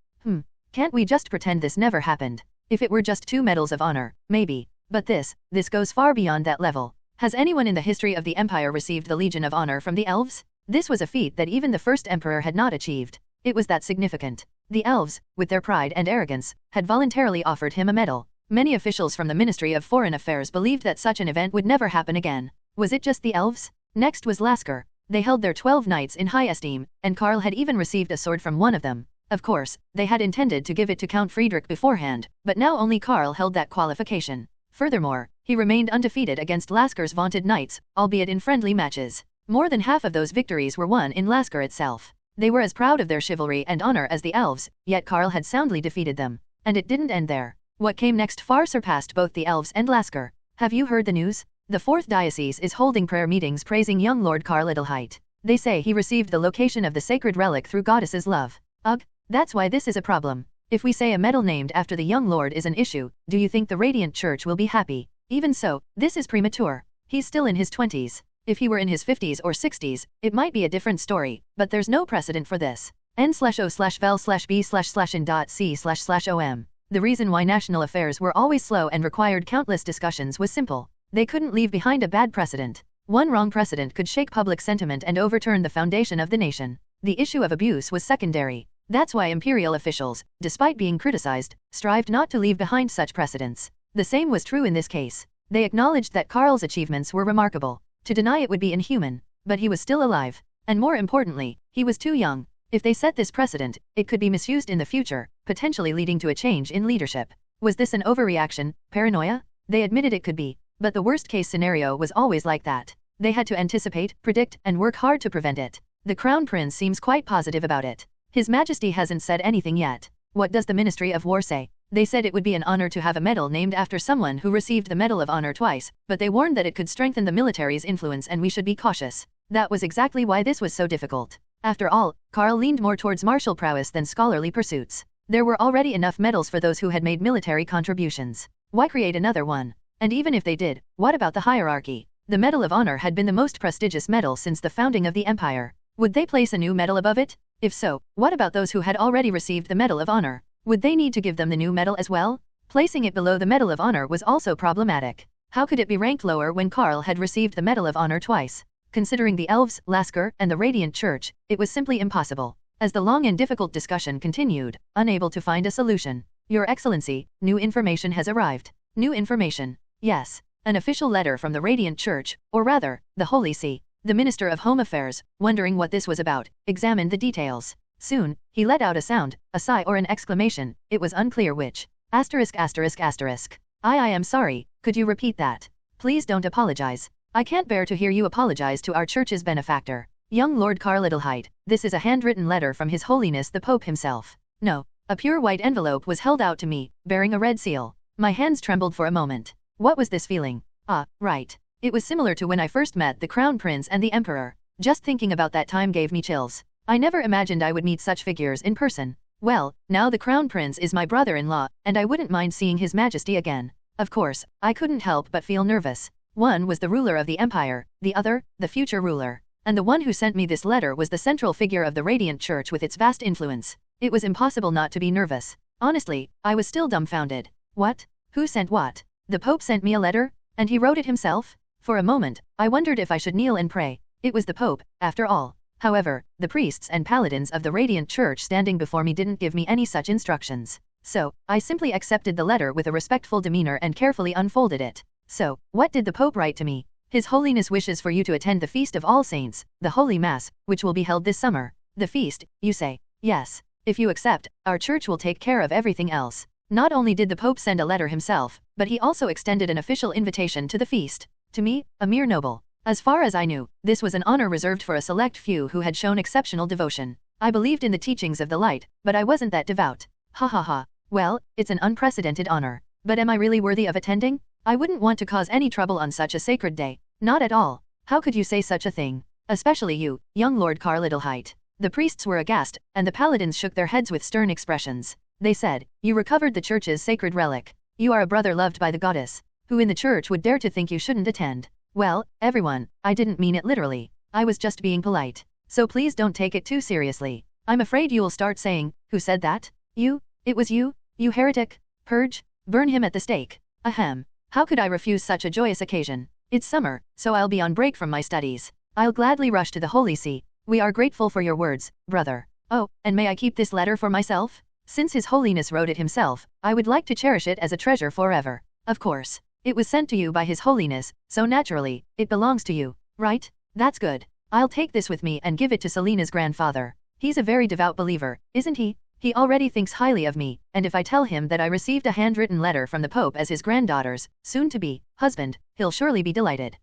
Speaker 2: Can't we just pretend this never happened? If it were just 2 medals of honor, maybe. But this goes far beyond that level. Has anyone in the history of the Empire received the Legion of Honor from the elves? This was a feat that even the first emperor had not achieved. It was that significant. The elves, with their pride and arrogance, had voluntarily offered him a medal. Many officials from the Ministry of Foreign Affairs believed that such an event would never happen again. Was it just the elves? Next was Lasker. They held their 12 knights in high esteem, and Karl had even received a sword from one of them. Of course, they had intended to give it to Count Friedrich beforehand, but now only Karl held that qualification. Furthermore, he remained undefeated against Lasker's vaunted knights, albeit in friendly matches. More than half of those victories were won in Lasker itself. They were as proud of their chivalry and honor as the elves, yet Karl had soundly defeated them. And it didn't end there. What came next far surpassed both the elves and Lasker. Have you heard the news? The 4th Diocese is holding prayer meetings praising young Lord Karl Adelheit. They say he received the location of the sacred relic through goddess's love. Ugh, that's why this is a problem. If we say a medal named after the young lord is an issue, do you think the Radiant Church will be happy? Even so, this is premature. He's still in his 20s. If he were in his 50s or 60s, it might be a different story, but there's no precedent for this. N/O/vel/B/in.C//OM. The reason why national affairs were always slow and required countless discussions was simple. They couldn't leave behind a bad precedent. One wrong precedent could shake public sentiment and overturn the foundation of the nation. The issue of abuse was secondary. That's why imperial officials, despite being criticized, strived not to leave behind such precedents. The same was true in this case. They acknowledged that Karl's achievements were remarkable. To deny it would be inhuman. But he was still alive. And more importantly, he was too young. If they set this precedent, it could be misused in the future, potentially leading to a change in leadership. Was this an overreaction, paranoia? They admitted it could be. But the worst-case scenario was always like that. They had to anticipate, predict, and work hard to prevent it. The Crown Prince seems quite positive about it. His Majesty hasn't said anything yet. What does the Ministry of War say? They said it would be an honor to have a medal named after someone who received the Medal of Honor twice, but they warned that it could strengthen the military's influence and we should be cautious. That was exactly why this was so difficult. After all, Karl leaned more towards martial prowess than scholarly pursuits. There were already enough medals for those who had made military contributions. Why create another one? And even if they did, what about the hierarchy? The Medal of Honor had been the most prestigious medal since the founding of the Empire. Would they place a new medal above it? If so, what about those who had already received the Medal of Honor? Would they need to give them the new medal as well? Placing it below the Medal of Honor was also problematic. How could it be ranked lower when Karl had received the Medal of Honor twice? Considering the elves, Lasker, and the Radiant Church, it was simply impossible. As the long and difficult discussion continued, unable to find a solution. Your Excellency, new information has arrived. New information. Yes. An official letter from the Radiant Church, or rather, the Holy See. The Minister of Home Affairs, wondering what this was about, examined the details. Soon, he let out a sound, a sigh or an exclamation, it was unclear which. *******. I am sorry, could you repeat that? Please don't apologize. I can't bear to hear you apologize to our church's benefactor. Young Lord Karl Adelheit, this is a handwritten letter from His Holiness the Pope himself. No. A pure white envelope was held out to me, bearing a red seal. My hands trembled for a moment. What was this feeling? Ah, right. It was similar to when I first met the Crown Prince and the Emperor. Just thinking about that time gave me chills. I never imagined I would meet such figures in person. Well, now the Crown Prince is my brother-in-law, and I wouldn't mind seeing His Majesty again. Of course, I couldn't help but feel nervous. One was the ruler of the empire, the other, the future ruler. And the one who sent me this letter was the central figure of the Radiant Church with its vast influence. It was impossible not to be nervous. Honestly, I was still dumbfounded. What? Who sent what? The Pope sent me a letter? And he wrote it himself? For a moment, I wondered if I should kneel and pray. It was the Pope, after all. However, the priests and paladins of the Radiant Church standing before me didn't give me any such instructions. So, I simply accepted the letter with a respectful demeanor and carefully unfolded it. So, what did the Pope write to me? His Holiness wishes for you to attend the Feast of All Saints, the Holy Mass, which will be held this summer. The feast, you say? Yes. If you accept, our church will take care of everything else. Not only did the Pope send a letter himself, but he also extended an official invitation to the feast. To me, a mere noble. As far as I knew, this was an honor reserved for a select few who had shown exceptional devotion. I believed in the teachings of the light, but I wasn't that devout. Ha ha ha. Well, it's an unprecedented honor. But am I really worthy of attending? I wouldn't want to cause any trouble on such a sacred day. Not at all. How could you say such a thing? Especially you, young Lord Karl Adelheit. The priests were aghast, and the paladins shook their heads with stern expressions. They said, you recovered the church's sacred relic. You are a brother loved by the goddess. Who in the church would dare to think you shouldn't attend? Well, everyone, I didn't mean it literally. I was just being polite. So please don't take it too seriously. I'm afraid you'll start saying, who said that? You? It was you? You heretic? Purge? Burn him at the stake. Ahem. How could I refuse such a joyous occasion? It's summer, so I'll be on break from my studies. I'll gladly rush to the Holy See. We are grateful for your words, brother. Oh, and may I keep this letter for myself? Since His Holiness wrote it himself, I would like to cherish it as a treasure forever. Of course. It was sent to you by His Holiness, so naturally, it belongs to you, right? That's good. I'll take this with me and give it to Selena's grandfather. He's a very devout believer, isn't he? He already thinks highly of me, and if I tell him that I received a handwritten letter from the Pope as his granddaughter's, soon-to-be, husband, he'll surely be delighted.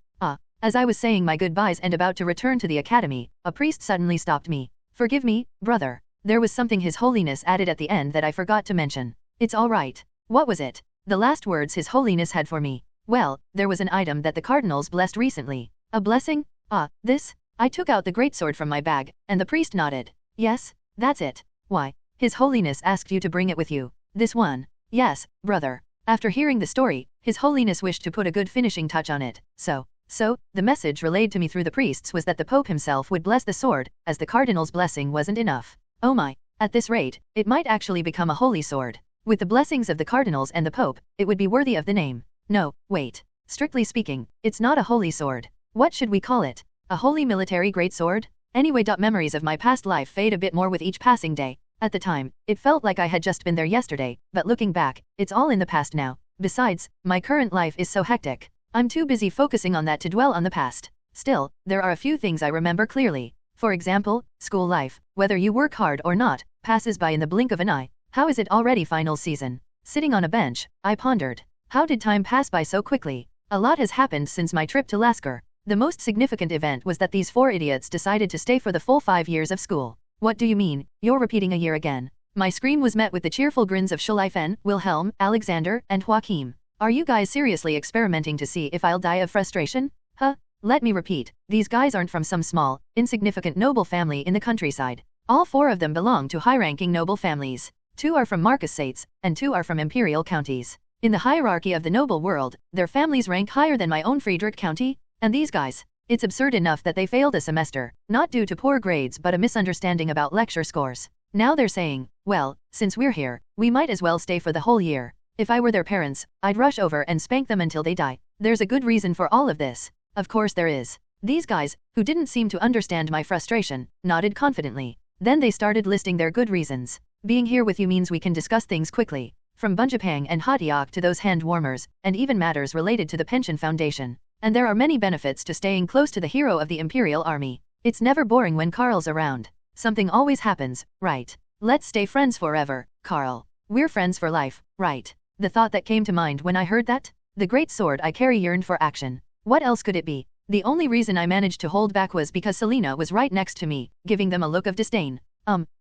Speaker 2: As I was saying my goodbyes and about to return to the academy, a priest suddenly stopped me. Forgive me, brother. There was something His Holiness added at the end that I forgot to mention. It's all right. What was it? The last words His Holiness had for me. Well, there was an item that the cardinals blessed recently. A blessing? This? I took out the greatsword from my bag, and the priest nodded. Yes, that's it. Why? His Holiness asked you to bring it with you. This one? Yes, brother. After hearing the story, His Holiness wished to put a good finishing touch on it. So, the message relayed to me through the priests was that the Pope himself would bless the sword, as the cardinal's blessing wasn't enough. Oh my. At this rate, it might actually become a holy sword. With the blessings of the cardinals and the Pope, it would be worthy of the name. No, wait. Strictly speaking, it's not a holy sword. What should we call it? A holy military greatsword? Anyway, memories of my past life fade a bit more with each passing day. At the time, it felt like I had just been there yesterday, but looking back, it's all in the past now. Besides, my current life is so hectic. I'm too busy focusing on that to dwell on the past. Still, there are a few things I remember clearly. For example, school life, whether you work hard or not, passes by in the blink of an eye. How is it already final season? Sitting on a bench, I pondered. How did time pass by so quickly? A lot has happened since my trip to Lasker. The most significant event was that these 4 idiots decided to stay for the full 5 years of school. What do you mean, you're repeating a year again? My scream was met with the cheerful grins of Schleifen, Wilhelm, Alexander, and Joachim. Are you guys seriously experimenting to see if I'll die of frustration? Huh? Let me repeat, these guys aren't from some small, insignificant noble family in the countryside. All 4 of them belong to high-ranking noble families. 2 are from marquessates, and 2 are from imperial counties. In the hierarchy of the noble world, their families rank higher than my own Friedrich County, and these guys. It's absurd enough that they failed a semester, not due to poor grades but a misunderstanding about lecture scores. Now they're saying, well, since we're here, we might as well stay for the whole year. If I were their parents, I'd rush over and spank them until they die. There's a good reason for all of this. Of course there is. These guys, who didn't seem to understand my frustration, nodded confidently. Then they started listing their good reasons. Being here with you means we can discuss things quickly. from Bunjapang and Hatiak to those hand warmers, and even matters related to the pension foundation. And there are many benefits to staying close to the hero of the Imperial Army. It's never boring when Karl's around. Something always happens, right? Let's stay friends forever, Karl. We're friends for life, right? The thought that came to mind when I heard that? The great sword I carry yearned for action. What else could it be? The only reason I managed to hold back was because Selena was right next to me, giving them a look of disdain.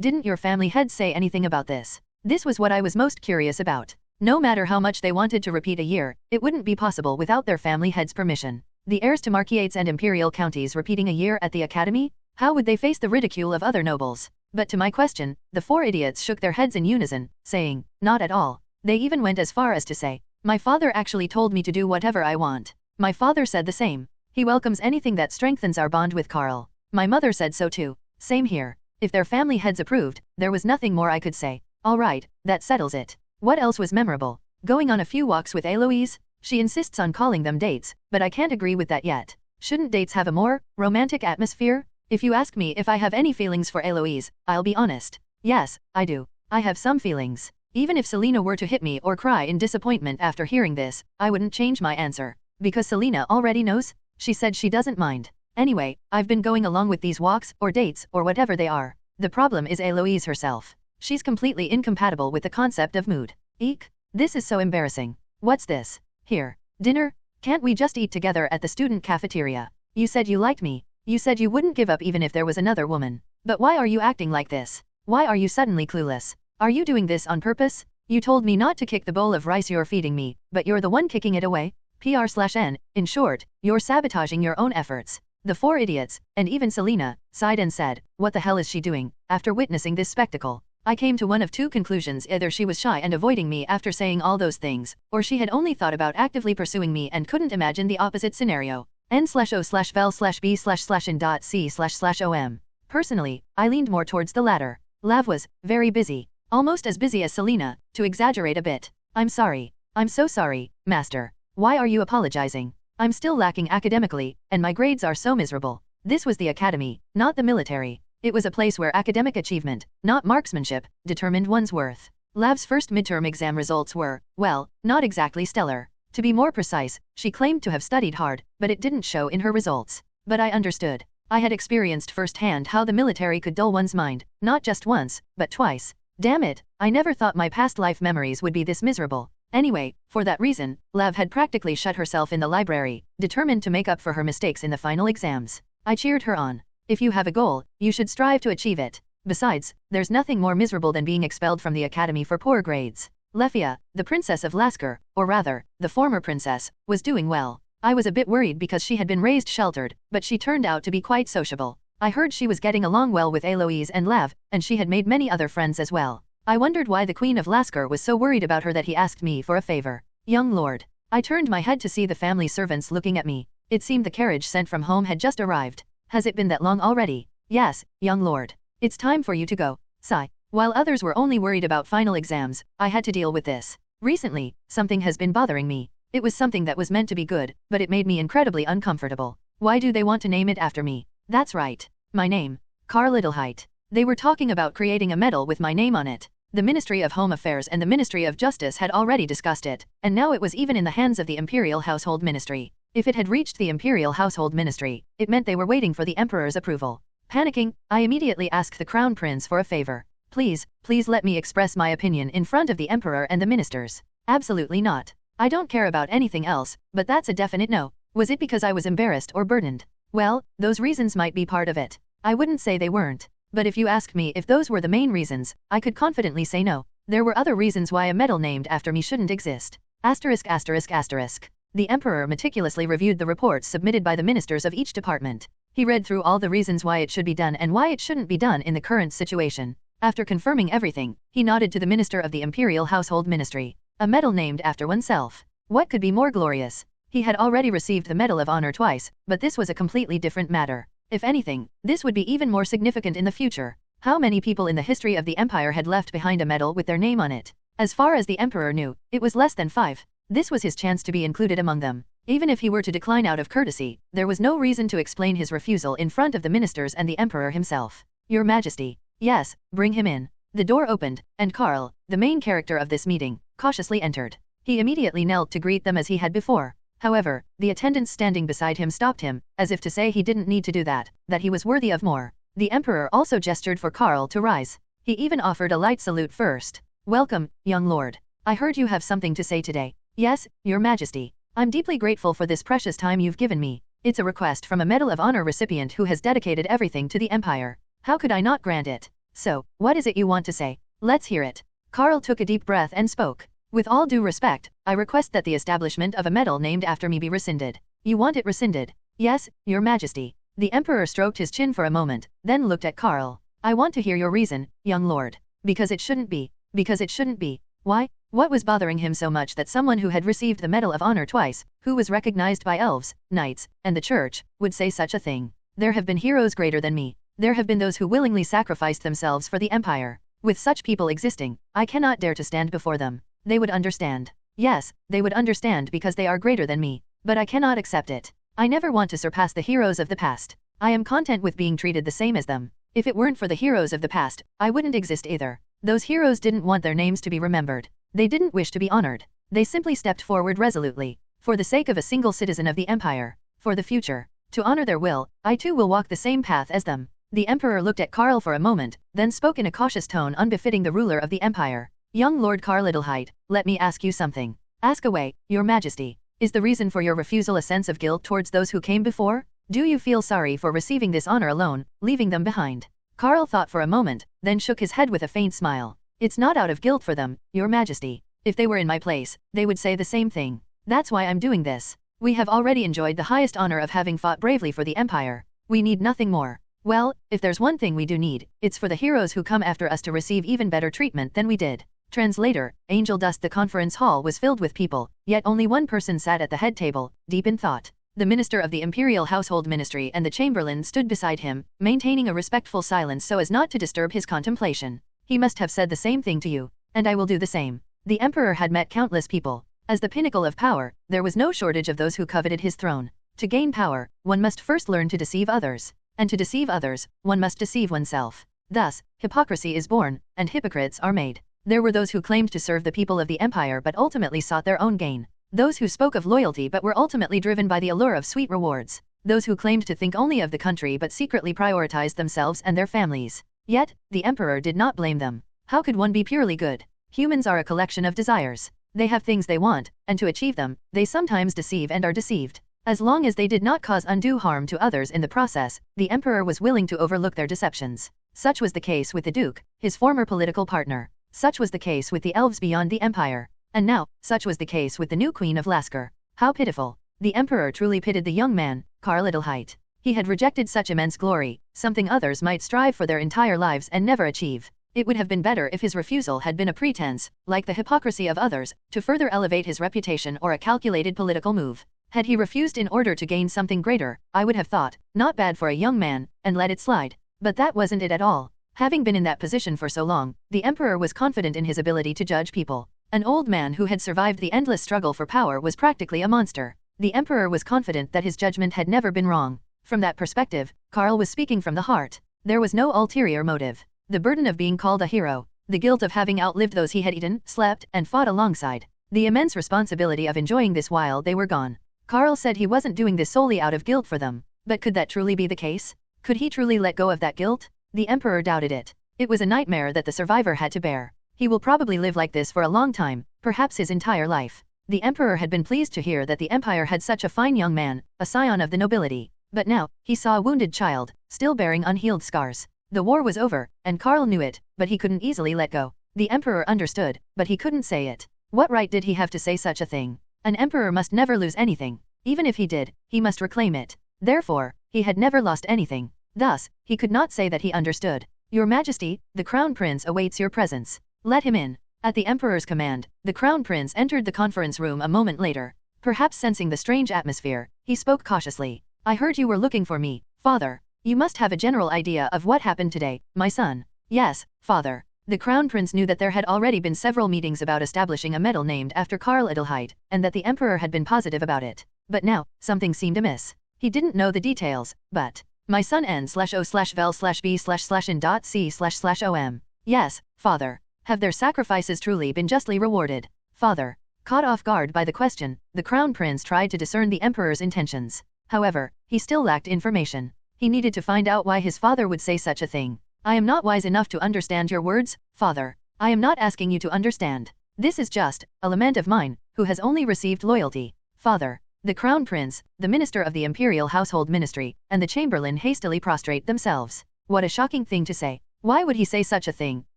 Speaker 2: Didn't your family head say anything about this? This was what I was most curious about. No matter how much they wanted to repeat a year, it wouldn't be possible without their family head's permission. The heirs to marquiates and imperial counties repeating a year at the academy? How would they face the ridicule of other nobles? But to my question, the four idiots shook their heads in unison, saying, not at all. They even went as far as to say, my father actually told me to do whatever I want. My father said the same. He welcomes anything that strengthens our bond with Karl. My mother said so too. Same here. If their family heads approved, there was nothing more I could say. All right, that settles it. What else was memorable? Going on a few walks with Eloise? She insists on calling them dates, but I can't agree with that yet. Shouldn't dates have a more romantic atmosphere? If you ask me if I have any feelings for Eloise, I'll be honest. Yes, I do. I have some feelings. Even if Selena were to hit me or cry in disappointment after hearing this, I wouldn't change my answer. Because Selena already knows? She said she doesn't mind. Anyway, I've been going along with these walks, or dates, or whatever they are. The problem is Eloise herself. She's completely incompatible with the concept of mood. Eek. This is so embarrassing. What's this? Here. Dinner? Can't we just eat together at the student cafeteria? You said you liked me. You said you wouldn't give up even if there was another woman. But why are you acting like this? Why are you suddenly clueless? Are you doing this on purpose? You told me not to kick the bowl of rice you're feeding me, but you're the one kicking it away? PR/N. In short, you're sabotaging your own efforts. The four idiots, and even Selena, sighed and said, what the hell is she doing? After witnessing this spectacle, I came to one of two conclusions: either she was shy and avoiding me after saying all those things, or she had only thought about actively pursuing me and couldn't imagine the opposite scenario. N/O/vel/b/c//om. Personally, I leaned more towards the latter. Lav was very busy. Almost as busy as Selena, to exaggerate a bit. I'm sorry. I'm so sorry, master. Why are you apologizing? I'm still lacking academically, and my grades are so miserable. This was the academy, not the military. It was a place where academic achievement, not marksmanship, determined one's worth. Lav's first midterm exam results were, well, not exactly stellar. To be more precise, she claimed to have studied hard, but it didn't show in her results. But I understood. I had experienced firsthand how the military could dull one's mind, not just once, but twice. Damn it, I never thought my past life memories would be this miserable. Anyway, for that reason, Lav had practically shut herself in the library, determined to make up for her mistakes in the final exams. I cheered her on. If you have a goal, you should strive to achieve it. Besides, there's nothing more miserable than being expelled from the academy for poor grades. Lefia, the princess of Lasker, or rather, the former princess, was doing well. I was a bit worried because she had been raised sheltered, but she turned out to be quite sociable. I heard she was getting along well with Eloise and Lav, and she had made many other friends as well. I wondered why the Queen of Lasker was so worried about her that he asked me for a favor. Young lord. I turned my head to see the family servants looking at me. It seemed the carriage sent from home had just arrived. Has it been that long already? Yes, young lord. It's time for you to go. Sigh. While others were only worried about final exams, I had to deal with this. Recently, something has been bothering me. It was something that was meant to be good, but it made me incredibly uncomfortable. Why do they want to name it after me? That's right. My name. Karl Adelheit. They were talking about creating a medal with my name on it. The Ministry of Home Affairs and the Ministry of Justice had already discussed it, and now it was even in the hands of the Imperial Household Ministry. If it had reached the Imperial Household Ministry, it meant they were waiting for the Emperor's approval. Panicking, I immediately asked the Crown Prince for a favor. Please let me express my opinion in front of the Emperor and the ministers. Absolutely not. I don't care about anything else, but that's a definite no. Was it because I was embarrassed or burdened? Well, those reasons might be part of it. I wouldn't say they weren't. But if you ask me if those were the main reasons, I could confidently say no. There were other reasons why a medal named after me shouldn't exist. The Emperor meticulously reviewed the reports submitted by the ministers of each department. He read through all the reasons why it should be done and why it shouldn't be done in the current situation. After confirming everything, he nodded to the Minister of the Imperial Household Ministry. A medal named after oneself. What could be more glorious? He had already received the Medal of Honor twice, but this was a completely different matter. If anything, this would be even more significant in the future. How many people in the history of the Empire had left behind a medal with their name on it? As far as the Emperor knew, it was less than 5. This was his chance to be included among them. Even if he were to decline out of courtesy, there was no reason to explain his refusal in front of the ministers and the Emperor himself. Your Majesty. Yes, bring him in. The door opened, and Karl, the main character of this meeting, cautiously entered. He immediately knelt to greet them as he had before. However, the attendants standing beside him stopped him, as if to say he didn't need to do that he was worthy of more. The emperor also gestured for Karl to rise. He even offered a light salute first. "Welcome, young lord. I heard you have something to say today." "Yes, your majesty. I'm deeply grateful for this precious time you've given me. It's a request from a Medal of Honor recipient who has dedicated everything to the empire. How could I not grant it? So, what is it you want to say? Let's hear it." Karl took a deep breath and spoke. "With all due respect, I request that the establishment of a medal named after me be rescinded." "You want it rescinded?" "Yes, your majesty." The emperor stroked his chin for a moment, then looked at Karl. "I want to hear your reason, young lord." "Because it shouldn't be." "Because it shouldn't be." Why? What was bothering him so much that someone who had received the Medal of Honor twice, who was recognized by elves, knights, and the church, would say such a thing? "There have been heroes greater than me. There have been those who willingly sacrificed themselves for the empire. With such people existing, I cannot dare to stand before them. They would understand. Yes, they would understand because they are greater than me. But I cannot accept it. I never want to surpass the heroes of the past. I am content with being treated the same as them. If it weren't for the heroes of the past, I wouldn't exist either. Those heroes didn't want their names to be remembered. They didn't wish to be honored. They simply stepped forward resolutely. For the sake of a single citizen of the empire. For the future. To honor their will, I too will walk the same path as them." The emperor looked at Karl for a moment, then spoke in a cautious tone unbefitting the ruler of the empire. "Young Lord Karl Adelheit, let me ask you something." "Ask away, your majesty." "Is the reason for your refusal a sense of guilt towards those who came before? Do you feel sorry for receiving this honor alone, leaving them behind?" Karl thought for a moment, then shook his head with a faint smile. "It's not out of guilt for them, your majesty. If they were in my place, they would say the same thing. That's why I'm doing this. We have already enjoyed the highest honor of having fought bravely for the empire. We need nothing more. Well, if there's one thing we do need, it's for the heroes who come after us to receive even better treatment than we did." Translator, Angel Dust. The conference hall was filled with people, yet only one person sat at the head table, deep in thought. The minister of the Imperial Household Ministry and the chamberlain stood beside him, maintaining a respectful silence so as not to disturb his contemplation. "He must have said the same thing to you, and I will do the same." The emperor had met countless people. As the pinnacle of power, there was no shortage of those who coveted his throne. To gain power, one must first learn to deceive others. And to deceive others, one must deceive oneself. Thus, hypocrisy is born, and hypocrites are made. There were those who claimed to serve the people of the empire but ultimately sought their own gain. Those who spoke of loyalty but were ultimately driven by the allure of sweet rewards. Those who claimed to think only of the country but secretly prioritized themselves and their families. Yet, the emperor did not blame them. How could one be purely good? Humans are a collection of desires. They have things they want, and to achieve them, they sometimes deceive and are deceived. As long as they did not cause undue harm to others in the process, the emperor was willing to overlook their deceptions. Such was the case with the duke, his former political partner. Such was the case with the elves beyond the empire. And now, such was the case with the new queen of Lasker. How pitiful. The emperor truly pitied the young man, Karl Adelheit. He had rejected such immense glory, something others might strive for their entire lives and never achieve. It would have been better if his refusal had been a pretense, like the hypocrisy of others, to further elevate his reputation or a calculated political move. Had he refused in order to gain something greater, I would have thought, not bad for a young man, and let it slide. But that wasn't it at all. Having been in that position for so long, the emperor was confident in his ability to judge people. An old man who had survived the endless struggle for power was practically a monster. The emperor was confident that his judgment had never been wrong. From that perspective, Karl was speaking from the heart. There was no ulterior motive. The burden of being called a hero, the guilt of having outlived those he had eaten, slept, and fought alongside, the immense responsibility of enjoying this while they were gone. Karl said he wasn't doing this solely out of guilt for them. But could that truly be the case? Could he truly let go of that guilt? The emperor doubted it. It was a nightmare that the survivor had to bear. He will probably live like this for a long time, perhaps his entire life. The emperor had been pleased to hear that the empire had such a fine young man, a scion of the nobility. But now, he saw a wounded child, still bearing unhealed scars. The war was over, and Karl knew it, but he couldn't easily let go. The emperor understood, but he couldn't say it. What right did he have to say such a thing? An emperor must never lose anything. Even if he did, he must reclaim it. Therefore, he had never lost anything. Thus, he could not say that he understood. "Your Majesty, the Crown Prince awaits your presence. Let him in." At the emperor's command, the Crown Prince entered the conference room a moment later. Perhaps sensing the strange atmosphere, he spoke cautiously. "I heard you were looking for me, father. You must have a general idea of what happened today, my son." "Yes, father." The Crown Prince knew that there had already been several meetings about establishing a medal named after Karl Adelheit, and that the emperor had been positive about it. But now, something seemed amiss. He didn't know the details, but, "My son n/o/vel/b/in.c//om. Yes, father. Have their sacrifices truly been justly rewarded?" Father. Caught off guard by the question, the crown prince tried to discern the emperor's intentions. However, he still lacked information. He needed to find out why his father would say such a thing. I am not wise enough to understand your words, father. I am not asking you to understand. This is just a lament of mine, who has only received loyalty. Father. The crown prince, the minister of the imperial household ministry, and the chamberlain hastily prostrate themselves. What a shocking thing to say. Why would he say such a thing,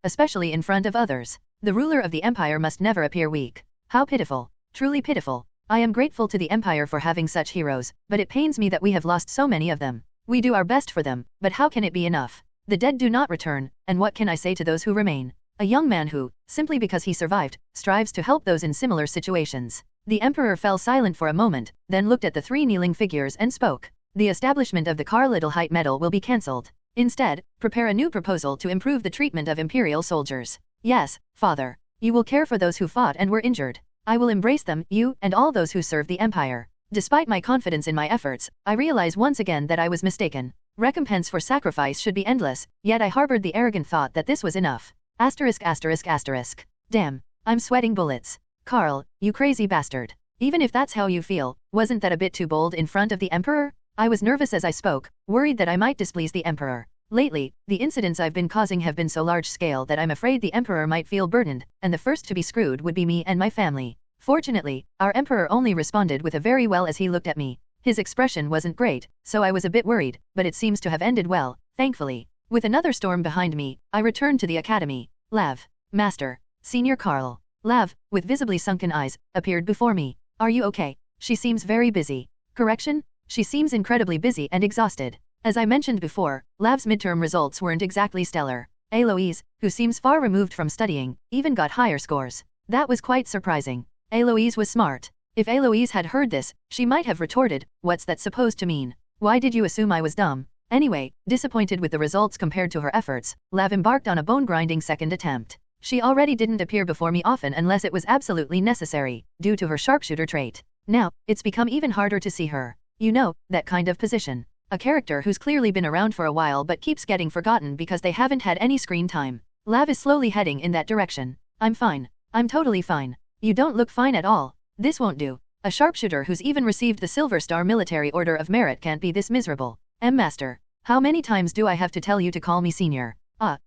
Speaker 2: especially in front of others? The ruler of the empire must never appear weak. How pitiful. Truly pitiful. I am grateful to the empire for having such heroes, but it pains me that we have lost so many of them. We do our best for them, but how can it be enough? The dead do not return, and what can I say to those who remain? A young man who, simply because he survived, strives to help those in similar situations. The emperor fell silent for a moment, then looked at the three kneeling figures and spoke. The establishment of the Karl Adelheit medal will be cancelled. Instead, prepare a new proposal to improve the treatment of imperial soldiers. Yes, father. You will care for those who fought and were injured. I will embrace them, you, and all those who serve the empire. Despite my confidence in my efforts, I realize once again that I was mistaken. Recompense for sacrifice should be endless, yet I harbored the arrogant thought that this was enough. ******. Damn. I'm sweating bullets. Karl, you crazy bastard. Even if that's how you feel, wasn't that a bit too bold in front of the emperor? I was nervous as I spoke, worried that I might displease the emperor. Lately, the incidents I've been causing have been so large-scale that I'm afraid the emperor might feel burdened, and the first to be screwed would be me and my family. Fortunately, our emperor only responded with a very well as he looked at me. His expression wasn't great, so I was a bit worried, but it seems to have ended well, thankfully. With another storm behind me, I returned to the academy. Lav. Master. Senior Karl. Lav, with visibly sunken eyes, appeared before me. Are you okay? She seems very busy. Correction? She seems incredibly busy and exhausted. As I mentioned before, Lav's midterm results weren't exactly stellar. Eloise, who seems far removed from studying, even got higher scores. That was quite surprising. Eloise was smart. If Eloise had heard this, she might have retorted, "What's that supposed to mean? Why did you assume I was dumb?" Anyway, disappointed with the results compared to her efforts, Lav embarked on a bone-grinding second attempt. She already didn't appear before me often unless it was absolutely necessary, due to her sharpshooter trait. Now, it's become even harder to see her. You know, that kind of position. A character who's clearly been around for a while but keeps getting forgotten because they haven't had any screen time. Lav is slowly heading in that direction. I'm fine. I'm totally fine. You don't look fine at all. This won't do. A sharpshooter who's even received the Silver Star Military Order of Merit can't be this miserable. Master. How many times do I have to tell you to call me senior?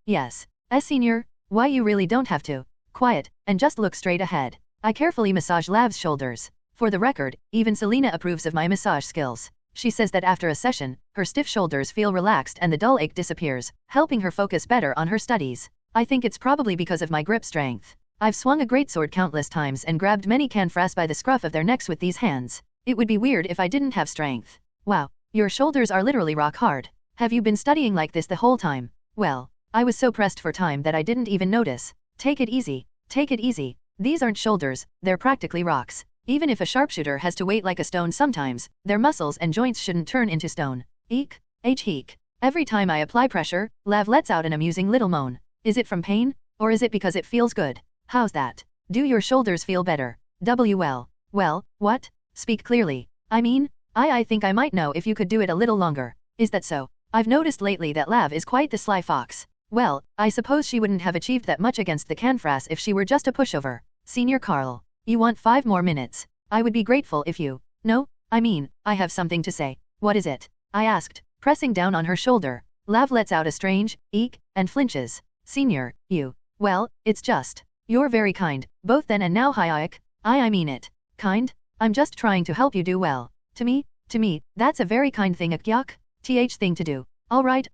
Speaker 2: Yes. Senior? Why you really don't have to. Quiet, and just look straight ahead. I carefully massage Lav's shoulders. For the record, even Selena approves of my massage skills. She says that after a session, her stiff shoulders feel relaxed and the dull ache disappears, helping her focus better on her studies. I think it's probably because of my grip strength. I've swung a greatsword countless times and grabbed many canfras by the scruff of their necks with these hands. It would be weird if I didn't have strength. Wow, your shoulders are literally rock hard. Have you been studying like this the whole time? Well, I was so pressed for time that I didn't even notice. Take it easy. Take it easy. These aren't shoulders, they're practically rocks. Even if a sharpshooter has to wait like a stone sometimes, their muscles and joints shouldn't turn into stone. Eek. Eek. Every time I apply pressure, Lav lets out an amusing little moan. Is it from pain? Or is it because it feels good? How's that? Do your shoulders feel better? Well, what? Speak clearly. I mean, I think I might know if you could do it a little longer. Is that so? I've noticed lately that Lav is quite the sly fox. Well, I suppose she wouldn't have achieved that much against the canfras if she were just a pushover. Senior Karl. You want 5 more minutes. I would be grateful if you... No, I mean, I have something to say. What is it? I asked, pressing down on her shoulder. Lav lets out a strange, eek, and flinches. Senior, you... Well, it's just... You're very kind, both then and now Hayek. I mean it. Kind? I'm just trying to help you do well. To me, that's a very kind thing, a yuck. Thing to do. Alright,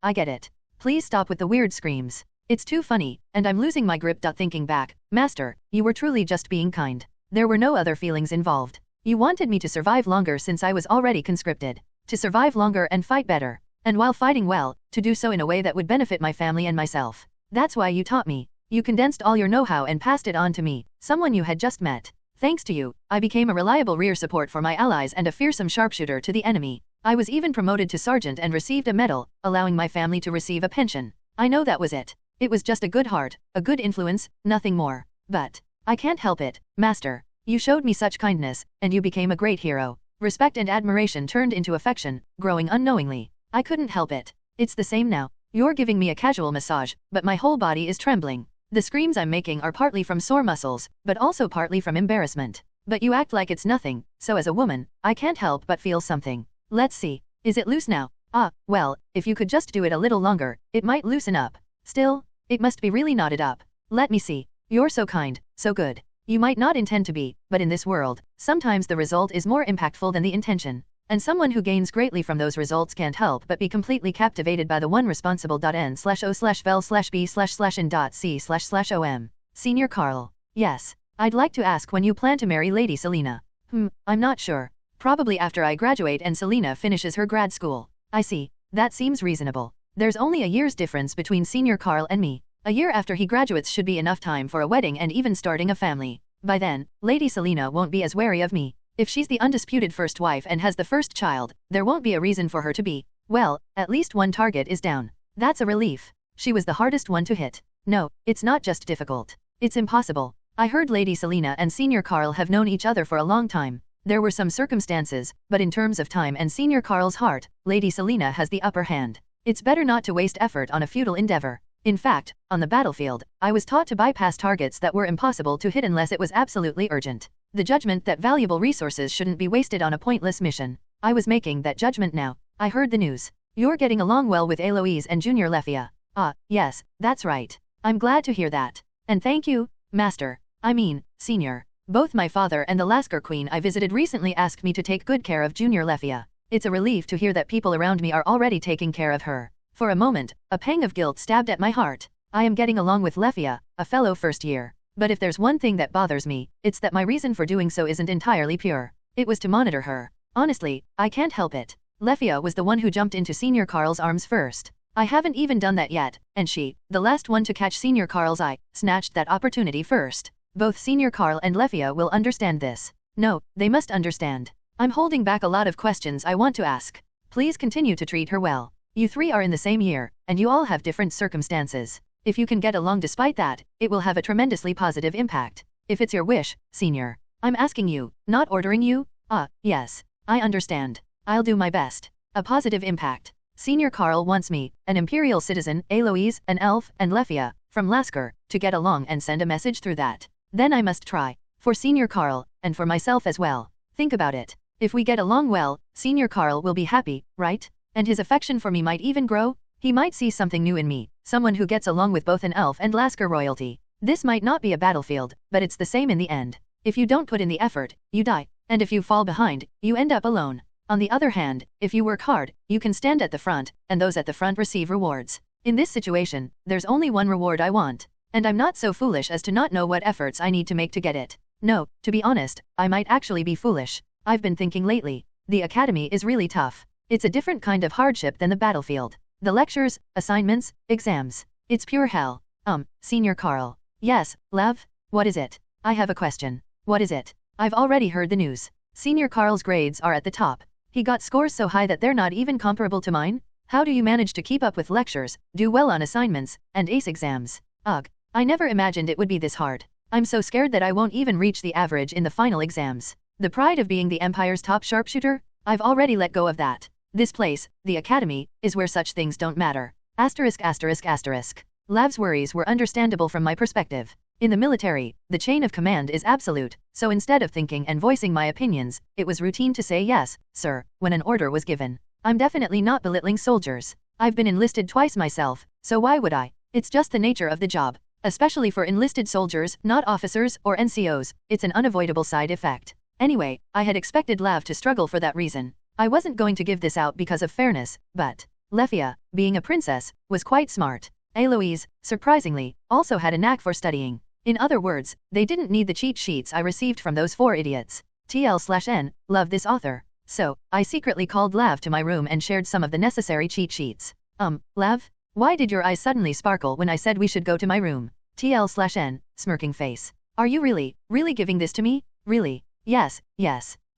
Speaker 2: I get it. Please stop with the weird screams. It's too funny, and I'm losing my grip. Thinking back, Master, you were truly just being kind. There were no other feelings involved. You wanted me to survive longer since I was already conscripted. To survive longer and fight better. And while fighting well, to do so in a way that would benefit my family and myself. That's why you taught me. You condensed all your know-how and passed it on to me, someone you had just met. Thanks to you, I became a reliable rear support for my allies and a fearsome sharpshooter to the enemy. I was even promoted to sergeant and received a medal, allowing my family to receive a pension. I know that was it. It was just a good heart, a good influence, nothing more. But I can't help it, Master. You showed me such kindness, and you became a great hero. Respect and admiration turned into affection, growing unknowingly. I couldn't help it. It's the same now. You're giving me a casual massage, but my whole body is trembling. The screams I'm making are partly from sore muscles, but also partly from embarrassment. But you act like it's nothing, so as a woman, I can't help but feel something. Let's see. Is it loose now? Ah, well, if you could just do it a little longer, it might loosen up. Still, it must be really knotted up. Let me see. You're so kind, so good. You might not intend to be, but in this world, sometimes the result is more impactful than the intention. And someone who gains greatly from those results can't help but be completely captivated by the one responsible.n/o/vel/b/n.c//om. Senior Karl. Yes. I'd like to ask when you plan to marry Lady Selena. I'm not sure. Probably after I graduate and Selena finishes her grad school. I see. That seems reasonable. There's only a year's difference between Senior Karl and me. A year after he graduates should be enough time for a wedding and even starting a family. By then, Lady Selena won't be as wary of me. If she's the undisputed first wife and has the first child, there won't be a reason for her to be. Well, at least one target is down. That's a relief. She was the hardest one to hit. No, it's not just difficult. It's impossible. I heard Lady Selena and Senior Karl have known each other for a long time. There were some circumstances, but in terms of time and Senior Karl's heart, Lady Selena has the upper hand. It's better not to waste effort on a futile endeavor. In fact, on the battlefield, I was taught to bypass targets that were impossible to hit unless it was absolutely urgent. The judgment that valuable resources shouldn't be wasted on a pointless mission. I was making that judgment now. I heard the news. You're getting along well with Eloise and Junior Lefia. Ah, yes, that's right. I'm glad to hear that. And thank you, Master. Senior. Both my father and the Lasker Queen I visited recently asked me to take good care of Junior Lefia. It's a relief to hear that people around me are already taking care of her. For a moment, a pang of guilt stabbed at my heart. I am getting along with Lefia, a fellow first year. But if there's one thing that bothers me, it's that my reason for doing so isn't entirely pure. It was to monitor her. Honestly, I can't help it. Lefia was the one who jumped into Senior Karl's arms first. I haven't even done that yet, and she, the last one to catch Senior Karl's eye, snatched that opportunity first. Both Senior Karl and Lefia will understand this. No, they must understand. I'm holding back a lot of questions I want to ask. Please continue to treat her well. You three are in the same year, and you all have different circumstances. If you can get along despite that, it will have a tremendously positive impact. If it's your wish, Senior. I'm asking you, not ordering you? Ah, yes. I understand. I'll do my best. A positive impact. Senior Karl wants me, an imperial citizen, Eloise, an elf, and Lefia, from Lasker, to get along and send a message through that. Then I must try. For Senior Karl, and for myself as well. Think about it. If we get along well, Senior Karl will be happy, right? And his affection for me might even grow? He might see something new in me, someone who gets along with both an elf and Lasker royalty. This might not be a battlefield, but it's the same in the end. If you don't put in the effort, you die. And if you fall behind, you end up alone. On the other hand, if you work hard, you can stand at the front, and those at the front receive rewards. In this situation, there's only one reward I want. And I'm not so foolish as to not know what efforts I need to make to get it. No, to be honest, I might actually be foolish. I've been thinking lately. The academy is really tough. It's a different kind of hardship than the battlefield. The lectures, assignments, exams. It's pure hell. Senior Karl. Yes, Lev? What is it? I have a question. What is it? I've already heard the news. Senior Karl's grades are at the top. He got scores so high that they're not even comparable to mine? How do you manage to keep up with lectures, do well on assignments, and ace exams? Ugh. I never imagined it would be this hard. I'm so scared that I won't even reach the average in the final exams. The pride of being the Empire's top sharpshooter? I've already let go of that. This place, the academy, is where such things don't matter. Lav's worries were understandable from my perspective. In the military, the chain of command is absolute, so instead of thinking and voicing my opinions, it was routine to say yes, sir, when an order was given. I'm definitely not belittling soldiers. I've been enlisted twice myself, so why would I? It's just the nature of the job. Especially for enlisted soldiers, not officers or NCOs, it's an unavoidable side effect. Anyway, I had expected Lav to struggle for that reason. I wasn't going to give this out because of fairness, but Lefia, being a princess, was quite smart. Eloise, surprisingly, also had a knack for studying. In other words, they didn't need the cheat sheets I received from those 4 idiots. TL/N, love this author. So, I secretly called Lav to my room and shared some of the necessary cheat sheets. Lav? Why did your eyes suddenly sparkle when I said we should go to my room? TL/N, smirking face. Are you really giving this to me? Really? Yes.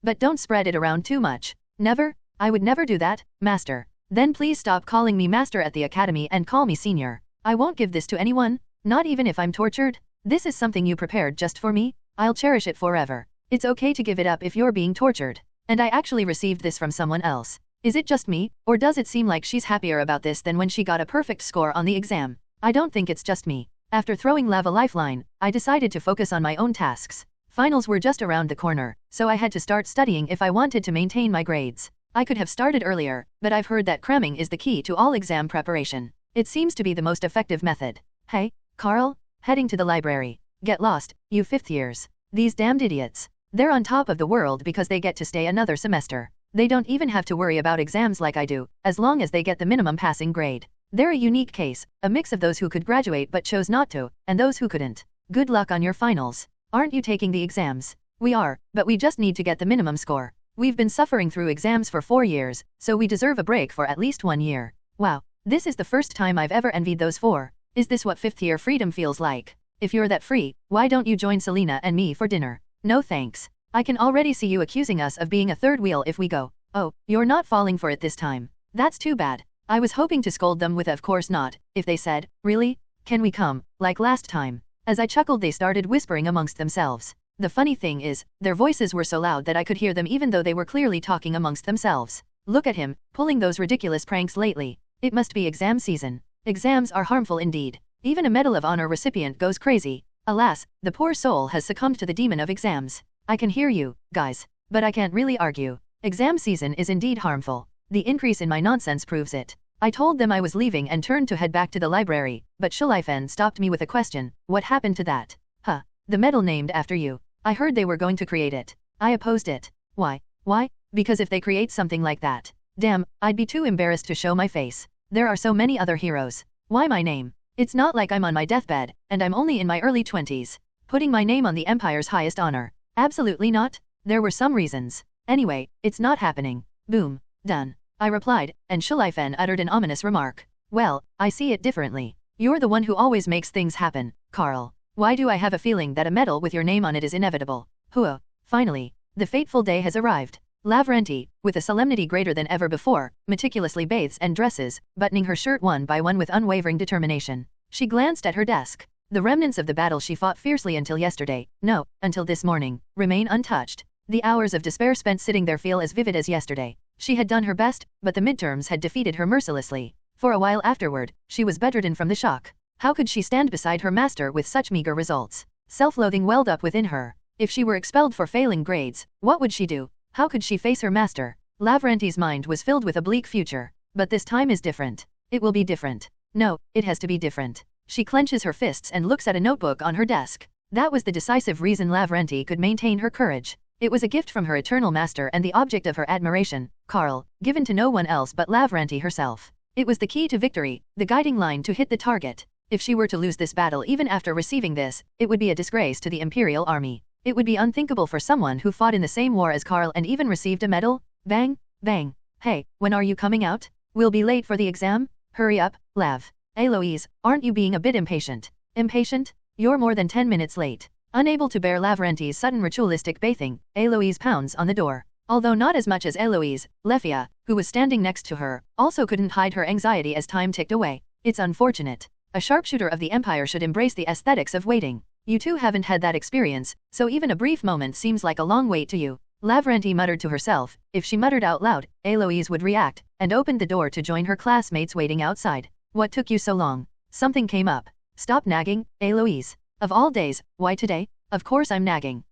Speaker 2: But don't spread it around too much. Never? I would never do that, Master. Then please stop calling me Master at the academy and call me Senior. I won't give this to anyone, not even if I'm tortured. This is something you prepared just for me. I'll cherish it forever. It's okay to give it up if you're being tortured. And I actually received this from someone else. Is it just me, or does it seem like she's happier about this than when she got a perfect score on the exam? I don't think it's just me. After throwing Lav a lifeline, I decided to focus on my own tasks. Finals were just around the corner, so I had to start studying if I wanted to maintain my grades. I could have started earlier, but I've heard that cramming is the key to all exam preparation. It seems to be the most effective method. Hey, Karl? Heading to the library. Get lost, you fifth years. These damned idiots. They're on top of the world because they get to stay another semester. They don't even have to worry about exams like I do, as long as they get the minimum passing grade. They're a unique case, a mix of those who could graduate but chose not to, and those who couldn't. Good luck on your finals. Aren't you taking the exams? We are, but we just need to get the minimum score. We've been suffering through exams for 4 years, so we deserve a break for at least 1 year. Wow, this is the first time I've ever envied those 4. Is this what fifth-year freedom feels like? If you're that free, why don't you join Selena and me for dinner? No thanks. I can already see you accusing us of being a third wheel if we go. Oh, you're not falling for it this time. That's too bad. I was hoping to scold them with a of course not, if they said, really? Can we come, like last time? As I chuckled they started whispering amongst themselves. The funny thing is, their voices were so loud that I could hear them even though they were clearly talking amongst themselves. Look at him, pulling those ridiculous pranks lately. It must be exam season. Exams are harmful indeed. Even a Medal of Honor recipient goes crazy. Alas, the poor soul has succumbed to the demon of exams. I can hear you, guys. But I can't really argue. Exam season is indeed harmful. The increase in my nonsense proves it. I told them I was leaving and turned to head back to the library, but Schleifen stopped me with a question. What happened to that? Huh. The medal named after you. I heard they were going to create it. I opposed it. Why? Why? Because if they create something like that, damn, I'd be too embarrassed to show my face. There are so many other heroes. Why my name? It's not like I'm on my deathbed, and I'm only in my early 20s. Putting my name on the Empire's highest honor. Absolutely not. There were some reasons. Anyway, it's not happening. Boom. Done. I replied, and Schleifen uttered an ominous remark. Well, I see it differently. You're the one who always makes things happen, Karl. Why do I have a feeling that a medal with your name on it is inevitable? Hua. Finally, the fateful day has arrived. Lavrenti, with a solemnity greater than ever before, meticulously bathes and dresses, buttoning her shirt one by one with unwavering determination. She glanced at her desk. The remnants of the battle she fought fiercely until yesterday, no, until this morning, remain untouched. The hours of despair spent sitting there feel as vivid as yesterday. She had done her best, but the midterms had defeated her mercilessly. For a while afterward, she was bedridden from the shock. How could she stand beside her master with such meager results? Self-loathing welled up within her. If she were expelled for failing grades, what would she do? How could she face her master? Lavrenti's mind was filled with a bleak future. But this time is different. It will be different. No, it has to be different. She clenches her fists and looks at a notebook on her desk. That was the decisive reason Lavrenti could maintain her courage. It was a gift from her eternal master and the object of her admiration, Karl, given to no one else but Lavrenti herself. It was the key to victory, the guiding line to hit the target. If she were to lose this battle even after receiving this, it would be a disgrace to the Imperial Army. It would be unthinkable for someone who fought in the same war as Karl and even received a medal. Bang, bang. Hey, when are you coming out? We'll be late for the exam. Hurry up, Lav. Eloise, aren't you being a bit impatient? Impatient? You're more than 10 minutes late. Unable to bear Lavrenti's sudden ritualistic bathing, Eloise pounds on the door. Although not as much as Eloise, Lefia, who was standing next to her, also couldn't hide her anxiety as time ticked away. It's unfortunate. A sharpshooter of the Empire should embrace the aesthetics of waiting. You two haven't had that experience, so even a brief moment seems like a long wait to you. Lavrenti muttered to herself. If she muttered out loud, Eloise would react, and opened the door to join her classmates waiting outside. What took you so long? Something came up. Stop nagging, Eloise. Of all days, why today? Of course I'm nagging.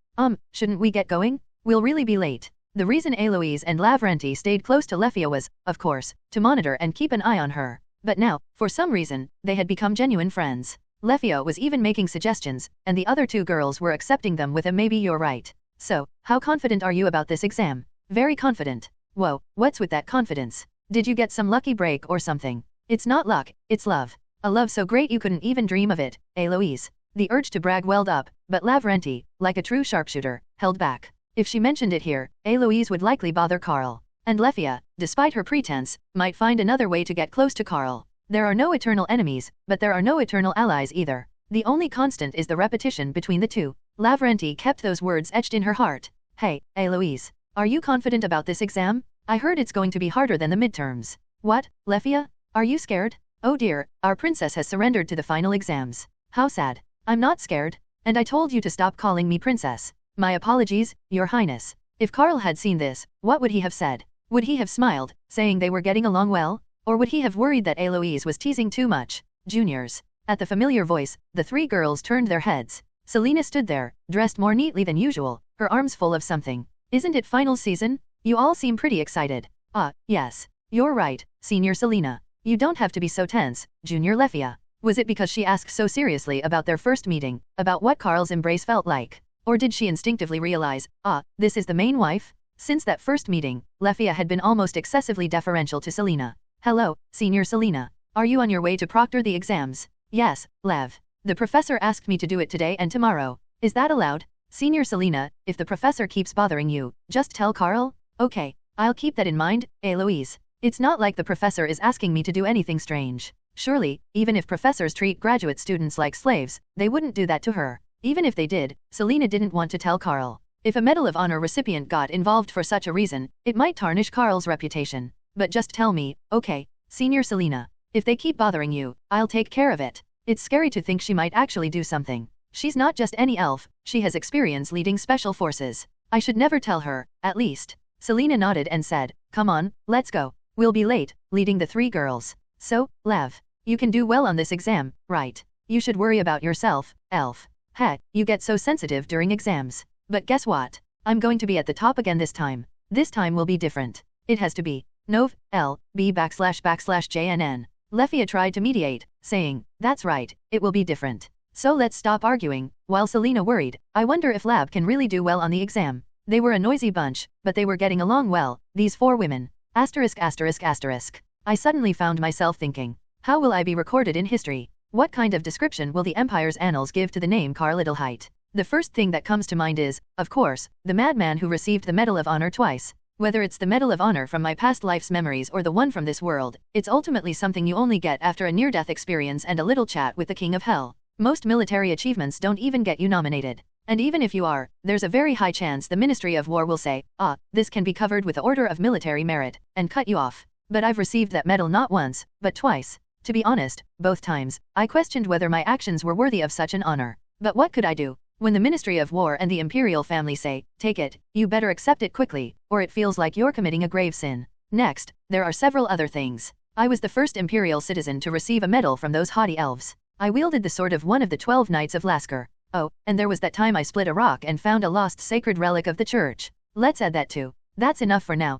Speaker 2: Shouldn't we get going? We'll really be late. The reason Eloise and Lavrenti stayed close to Lefia was, of course, to monitor and keep an eye on her. But now, for some reason, they had become genuine friends. Lefia was even making suggestions, and the other two girls were accepting them with a maybe you're right. So, how confident are you about this exam? Very confident. Whoa, what's with that confidence? Did you get some lucky break or something? It's not luck, it's love. A love so great you couldn't even dream of it, Eloise. The urge to brag welled up, but Lavrenti, like a true sharpshooter, held back. If she mentioned it here, Eloise would likely bother Karl. And Lefia, despite her pretense, might find another way to get close to Karl. There are no eternal enemies, but there are no eternal allies either. The only constant is the repetition between the two. Lavrenti kept those words etched in her heart. Hey, Eloise, are you confident about this exam? I heard it's going to be harder than the midterms. What, Lefia? Are you scared? Oh dear, our princess has surrendered to the final exams. How sad. I'm not scared. And I told you to stop calling me princess. My apologies, your highness. If Karl had seen this, what would he have said? Would he have smiled, saying they were getting along well? Or would he have worried that Eloise was teasing too much? Juniors. At the familiar voice, the three girls turned their heads. Selena stood there, dressed more neatly than usual, her arms full of something. Isn't it final season? You all seem pretty excited. Yes. You're right, Senior Selena. You don't have to be so tense, Junior Lefia. Was it because she asked so seriously about their first meeting, about what Karl's embrace felt like? Or did she instinctively realize, this is the main wife? Since that first meeting, Lefia had been almost excessively deferential to Selena. Hello, Senior Selena. Are you on your way to proctor the exams? Yes, Lev. The professor asked me to do it today and tomorrow. Is that allowed? Senior Selena, if the professor keeps bothering you, just tell Karl? Okay, I'll keep that in mind, Louise. It's not like the professor is asking me to do anything strange. Surely, even if professors treat graduate students like slaves, they wouldn't do that to her. Even if they did, Selena didn't want to tell Karl. If a Medal of Honor recipient got involved for such a reason, it might tarnish Karl's reputation. But just tell me, okay, Senior Selena. If they keep bothering you, I'll take care of it. It's scary to think she might actually do something. She's not just any elf, she has experience leading special forces. I should never tell her, at least. Selena nodded and said, come on, let's go. We'll be late, leading the three girls. So, Lev, you can do well on this exam, right? You should worry about yourself, elf. Heck, you get so sensitive during exams. But guess what? I'm going to be at the top again this time. This time will be different. It has to be. Nov, L, B / JNN. Lefia tried to mediate, saying, that's right, it will be different. So let's stop arguing, while Selena worried, I wonder if Lab can really do well on the exam. They were a noisy bunch, but they were getting along well, these four women. ******. I suddenly found myself thinking, how will I be recorded in history? What kind of description will the Empire's annals give to the name Karl Adelheit? The first thing that comes to mind is, of course, the madman who received the Medal of Honor twice. Whether it's the Medal of Honor from my past life's memories or the one from this world, it's ultimately something you only get after a near-death experience and a little chat with the King of Hell. Most military achievements don't even get you nominated. And even if you are, there's a very high chance the Ministry of War will say, this can be covered with the Order of Military Merit, and cut you off. But I've received that medal not once, but twice. To be honest, both times, I questioned whether my actions were worthy of such an honor. But what could I do? When the Ministry of War and the Imperial family say, take it, you better accept it quickly, or it feels like you're committing a grave sin. Next, there are several other things. I was the first Imperial citizen to receive a medal from those haughty elves. I wielded the sword of one of the 12 Knights of Lasker. Oh, and there was that time I split a rock and found a lost sacred relic of the church. Let's add that too. That's enough for now.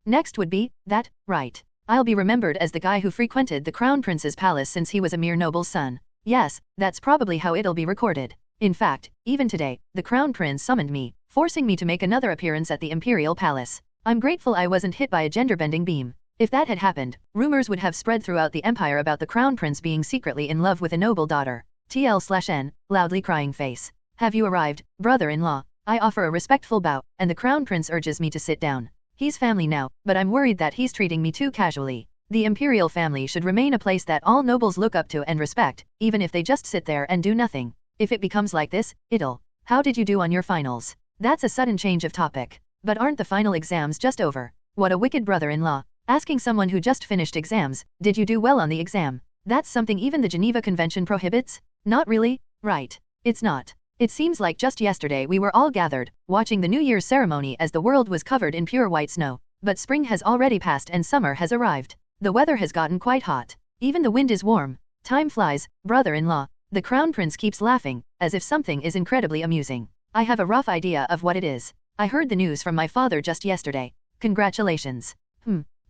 Speaker 2: Next would be, that, right. I'll be remembered as the guy who frequented the Crown Prince's palace since he was a mere noble's son. Yes, that's probably how it'll be recorded. In fact, even today, the Crown Prince summoned me, forcing me to make another appearance at the Imperial Palace. I'm grateful I wasn't hit by a gender-bending beam. If that had happened, rumors would have spread throughout the Empire about the Crown Prince being secretly in love with a noble daughter. TL/N, loudly crying face. Have you arrived, brother-in-law? I offer a respectful bow, and the Crown Prince urges me to sit down. He's family now, but I'm worried that he's treating me too casually. The Imperial family should remain a place that all nobles look up to and respect, even if they just sit there and do nothing. If it becomes like this, it'll. How did you do on your finals? That's a sudden change of topic. But aren't the final exams just over? What a wicked brother-in-law. Asking someone who just finished exams, did you do well on the exam? That's something even the Geneva Convention prohibits? Not really, right? It's not. It seems like just yesterday we were all gathered, watching the New Year's ceremony as the world was covered in pure white snow. But spring has already passed and summer has arrived. The weather has gotten quite hot. Even the wind is warm. Time flies, brother-in-law. The Crown Prince keeps laughing, as if something is incredibly amusing. I have a rough idea of what it is. I heard the news from my father just yesterday. Congratulations.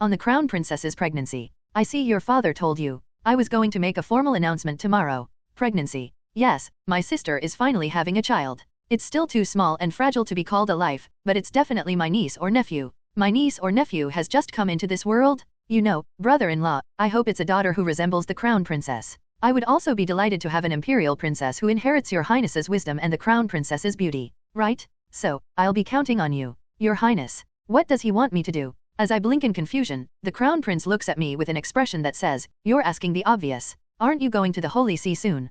Speaker 2: On the Crown Princess's pregnancy. I see your father told you. I was going to make a formal announcement tomorrow. Pregnancy. Yes, my sister is finally having a child. It's still too small and fragile to be called a life, but it's definitely my niece or nephew. My niece or nephew has just come into this world. You know, brother-in-law, I hope it's a daughter who resembles the Crown Princess. I would also be delighted to have an Imperial Princess who inherits your Highness's wisdom and the Crown Princess's beauty. Right? So, I'll be counting on you. Your Highness. What does he want me to do? As I blink in confusion, the Crown Prince looks at me with an expression that says, you're asking the obvious. Aren't you going to the Holy See soon?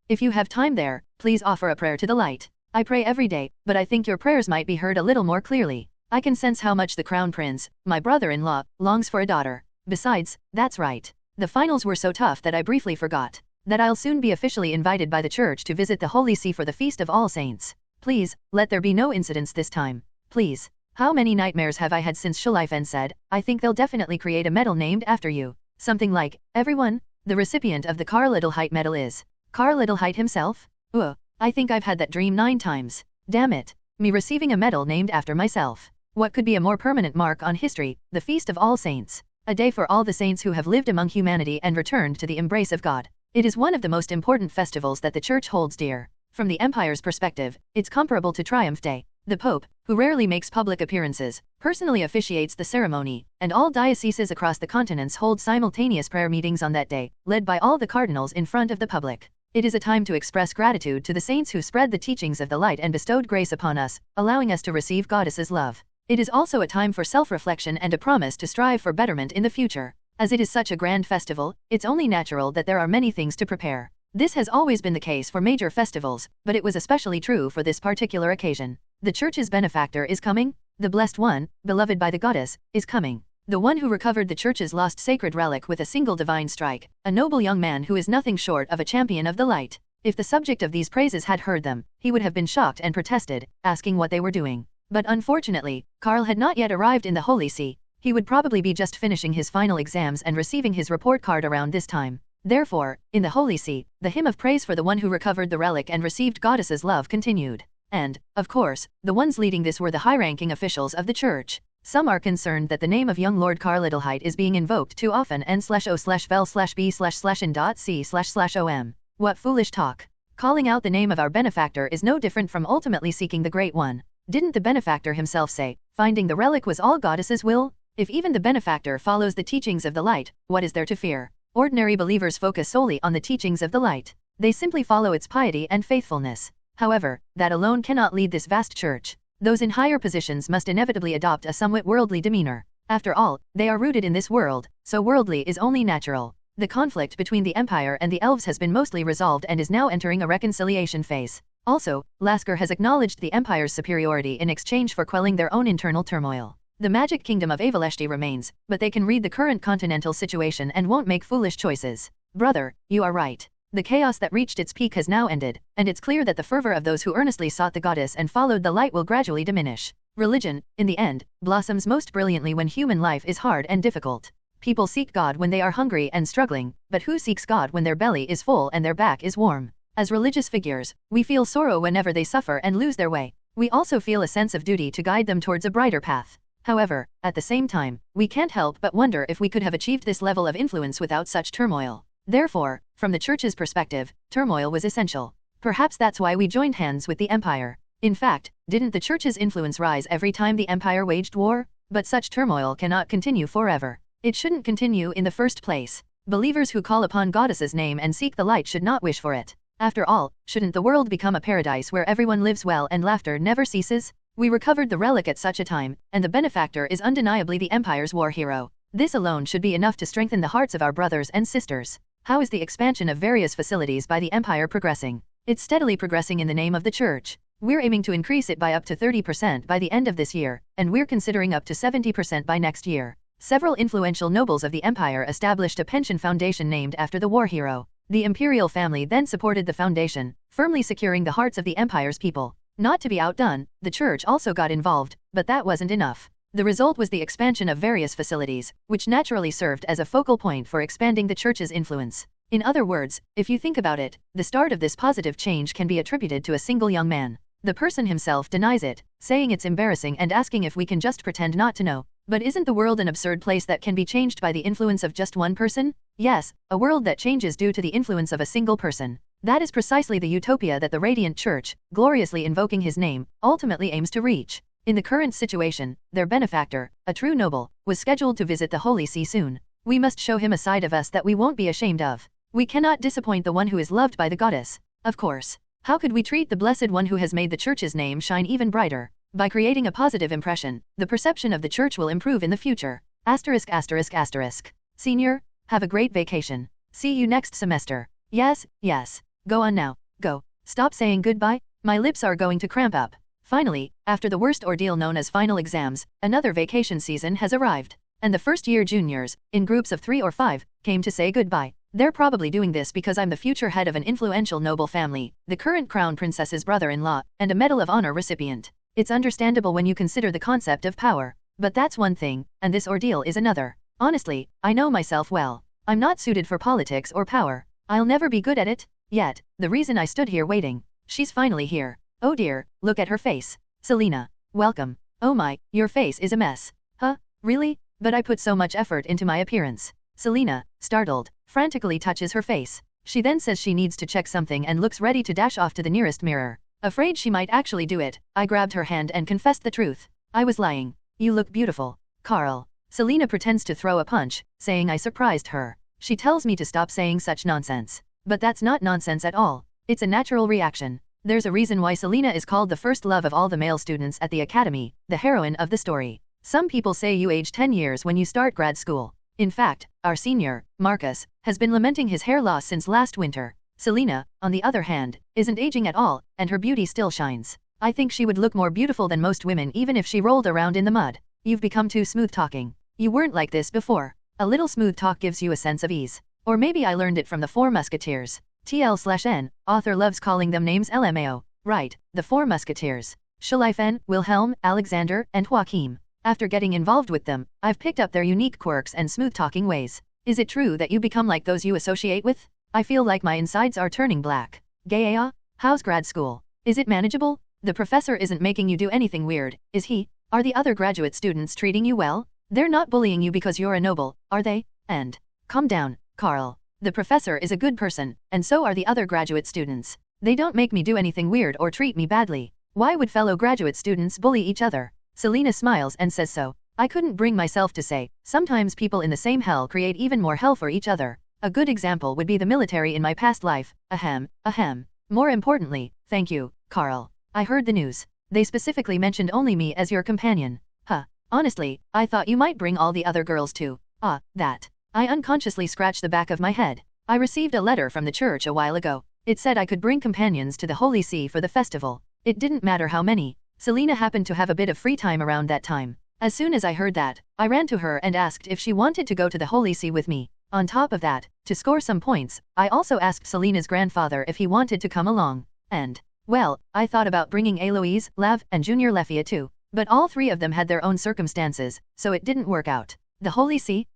Speaker 2: If you have time there, please offer a prayer to the light. I pray every day, but I think your prayers might be heard a little more clearly. I can sense how much the Crown Prince, my brother-in-law, longs for a daughter. Besides, that's right. The finals were so tough that I briefly forgot that I'll soon be officially invited by the church to visit the Holy See for the Feast of All Saints. Please, let there be no incidents this time. Please. How many nightmares have I had since Schleifen said, I think they'll definitely create a medal named after you. Something like, everyone, The recipient of the Karl Adelheit medal is Karl Adelheit himself? I think I've had that dream 9 times. Damn it. Me receiving a medal named after myself. What could be a more permanent mark on history? The Feast of All Saints. A day for all the saints who have lived among humanity and returned to the embrace of God. It is one of the most important festivals that the Church holds dear. From the Empire's perspective, it's comparable to Triumph Day. The Pope, who rarely makes public appearances, personally officiates the ceremony, and all dioceses across the continents hold simultaneous prayer meetings on that day, led by all the cardinals in front of the public. It is a time to express gratitude to the saints who spread the teachings of the light and bestowed grace upon us, allowing us to receive Goddess's love. It is also a time for self-reflection and a promise to strive for betterment in the future. As it is such a grand festival, it's only natural that there are many things to prepare. This has always been the case for major festivals, but it was especially true for this particular occasion. The Church's benefactor is coming. The Blessed One, beloved by the Goddess, is coming. The one who recovered the Church's lost sacred relic with a single divine strike, a noble young man who is nothing short of a champion of the light. If the subject of these praises had heard them, he would have been shocked and protested, asking what they were doing. But unfortunately, Karl had not yet arrived in the Holy See. He would probably be just finishing his final exams and receiving his report card around this time. Therefore, in the Holy See, the hymn of praise for the one who recovered the relic and received Goddess's love continued. And, of course, the ones leading this were the high-ranking officials of the Church. Some are concerned that the name of young Lord Karl Adelheit is being invoked too often n/o/vel/b/n.c//om. What foolish talk. Calling out the name of our benefactor is no different from ultimately seeking the Great One. Didn't the benefactor himself say, finding the relic was all Goddess's will? If even the benefactor follows the teachings of the light, what is there to fear? Ordinary believers focus solely on the teachings of the light. They simply follow its piety and faithfulness. However, that alone cannot lead this vast Church. Those in higher positions must inevitably adopt a somewhat worldly demeanor. After all, they are rooted in this world, so worldly is only natural. The conflict between the Empire and the Elves has been mostly resolved and is now entering a reconciliation phase. Also, Lasker has acknowledged the Empire's superiority in exchange for quelling their own internal turmoil. The magic kingdom of Avaleshti remains, but they can read the current continental situation and won't make foolish choices. Brother, you are right. The chaos that reached its peak has now ended, and it's clear that the fervor of those who earnestly sought the Goddess and followed the light will gradually diminish. Religion, in the end, blossoms most brilliantly when human life is hard and difficult. People seek God when they are hungry and struggling, but who seeks God when their belly is full and their back is warm? As religious figures, we feel sorrow whenever they suffer and lose their way. We also feel a sense of duty to guide them towards a brighter path. However, at the same time, we can't help but wonder if we could have achieved this level of influence without such turmoil. Therefore, from the Church's perspective, turmoil was essential. Perhaps that's why we joined hands with the Empire. In fact, didn't the Church's influence rise every time the Empire waged war? But such turmoil cannot continue forever. It shouldn't continue in the first place. Believers who call upon Goddess's name and seek the light should not wish for it. After all, shouldn't the world become a paradise where everyone lives well and laughter never ceases? We recovered the relic at such a time, and the benefactor is undeniably the Empire's war hero. This alone should be enough to strengthen the hearts of our brothers and sisters. How is the expansion of various facilities by the Empire progressing? It's steadily progressing in the name of the Church. We're aiming to increase it by up to 30% by the end of this year, and we're considering up to 70% by next year. Several influential nobles of the Empire established a pension foundation named after the war hero. The imperial family then supported the foundation, firmly securing the hearts of the Empire's people. Not to be outdone, the Church also got involved, but that wasn't enough. The result was the expansion of various facilities, which naturally served as a focal point for expanding the Church's influence. In other words, if you think about it, the start of this positive change can be attributed to a single young man. The person himself denies it, saying it's embarrassing and asking if we can just pretend not to know. But isn't the world an absurd place that can be changed by the influence of just one person? Yes, a world that changes due to the influence of a single person. That is precisely the utopia that the Radiant Church, gloriously invoking his name, ultimately aims to reach. In the current situation, their benefactor, a true noble, was scheduled to visit the Holy See soon. We must show him a side of us that we won't be ashamed of. We cannot disappoint the one who is loved by the Goddess. Of course. How could we treat the Blessed One who has made the Church's name shine even brighter? By creating a positive impression, the perception of the Church will improve in the future. *****. Senior, have a great vacation. See you next semester. Yes, yes. Go on now. Go. Stop saying goodbye. My lips are going to cramp up. Finally, after the worst ordeal known as final exams, another vacation season has arrived. And the first-year juniors, in groups of 3 or 5, came to say goodbye. They're probably doing this because I'm the future head of an influential noble family, the current crown princess's brother-in-law, and a Medal of Honor recipient. It's understandable when you consider the concept of power. But that's one thing, and this ordeal is another. Honestly, I know myself well. I'm not suited for politics or power. I'll never be good at it. Yet, the reason I stood here waiting. She's finally here. Oh dear, look at her face. Selina, welcome. Oh my, your face is a mess. Huh? Really? But I put so much effort into my appearance. Selina, startled, frantically touches her face. She then says she needs to check something and looks ready to dash off to the nearest mirror. Afraid she might actually do it, I grabbed her hand and confessed the truth. I was lying. You look beautiful. Karl. Selina pretends to throw a punch, saying I surprised her. She tells me to stop saying such nonsense. But that's not nonsense at all. It's a natural reaction. There's a reason why Selina is called the first love of all the male students at the academy, the heroine of the story. Some people say you age 10 years when you start grad school. In fact, our senior, Marcus, has been lamenting his hair loss since last winter. Selina, on the other hand, isn't aging at all, and her beauty still shines. I think she would look more beautiful than most women even if she rolled around in the mud. You've become too smooth talking. You weren't like this before. A little smooth talk gives you a sense of ease. Or maybe I learned it from the Four Musketeers. TL/N, author loves calling them names LMAO. Right, the Four Musketeers. Schleifen, Wilhelm, Alexander, and Joachim. After getting involved with them, I've picked up their unique quirks and smooth-talking ways. Is it true that you become like those you associate with? I feel like my insides are turning black. Gaia? How's grad school? Is it manageable? The professor isn't making you do anything weird, is he? Are the other graduate students treating you well? They're not bullying you because you're a noble, are they? And calm down, Karl. The professor is a good person, and so are the other graduate students. They don't make me do anything weird or treat me badly. Why would fellow graduate students bully each other? Selina smiles and says so. I couldn't bring myself to say, sometimes people in the same hell create even more hell for each other. A good example would be the military in my past life. Ahem, ahem. More importantly, thank you, Karl. I heard the news. They specifically mentioned only me as your companion. Huh. Honestly, I thought you might bring all the other girls too. Ah, that. I unconsciously scratched the back of my head. I received a letter from the church a while ago. It said I could bring companions to the Holy See for the festival. It didn't matter how many. Selina happened to have a bit of free time around that time. As soon as I heard that, I ran to her and asked if she wanted to go to the Holy See with me. On top of that, to score some points, I also asked Selina's grandfather if he wanted to come along. And, well, I thought about bringing Eloise, Lav, and Junior Lefia too. But all three of them had their own circumstances, so it didn't work out. The Holy See?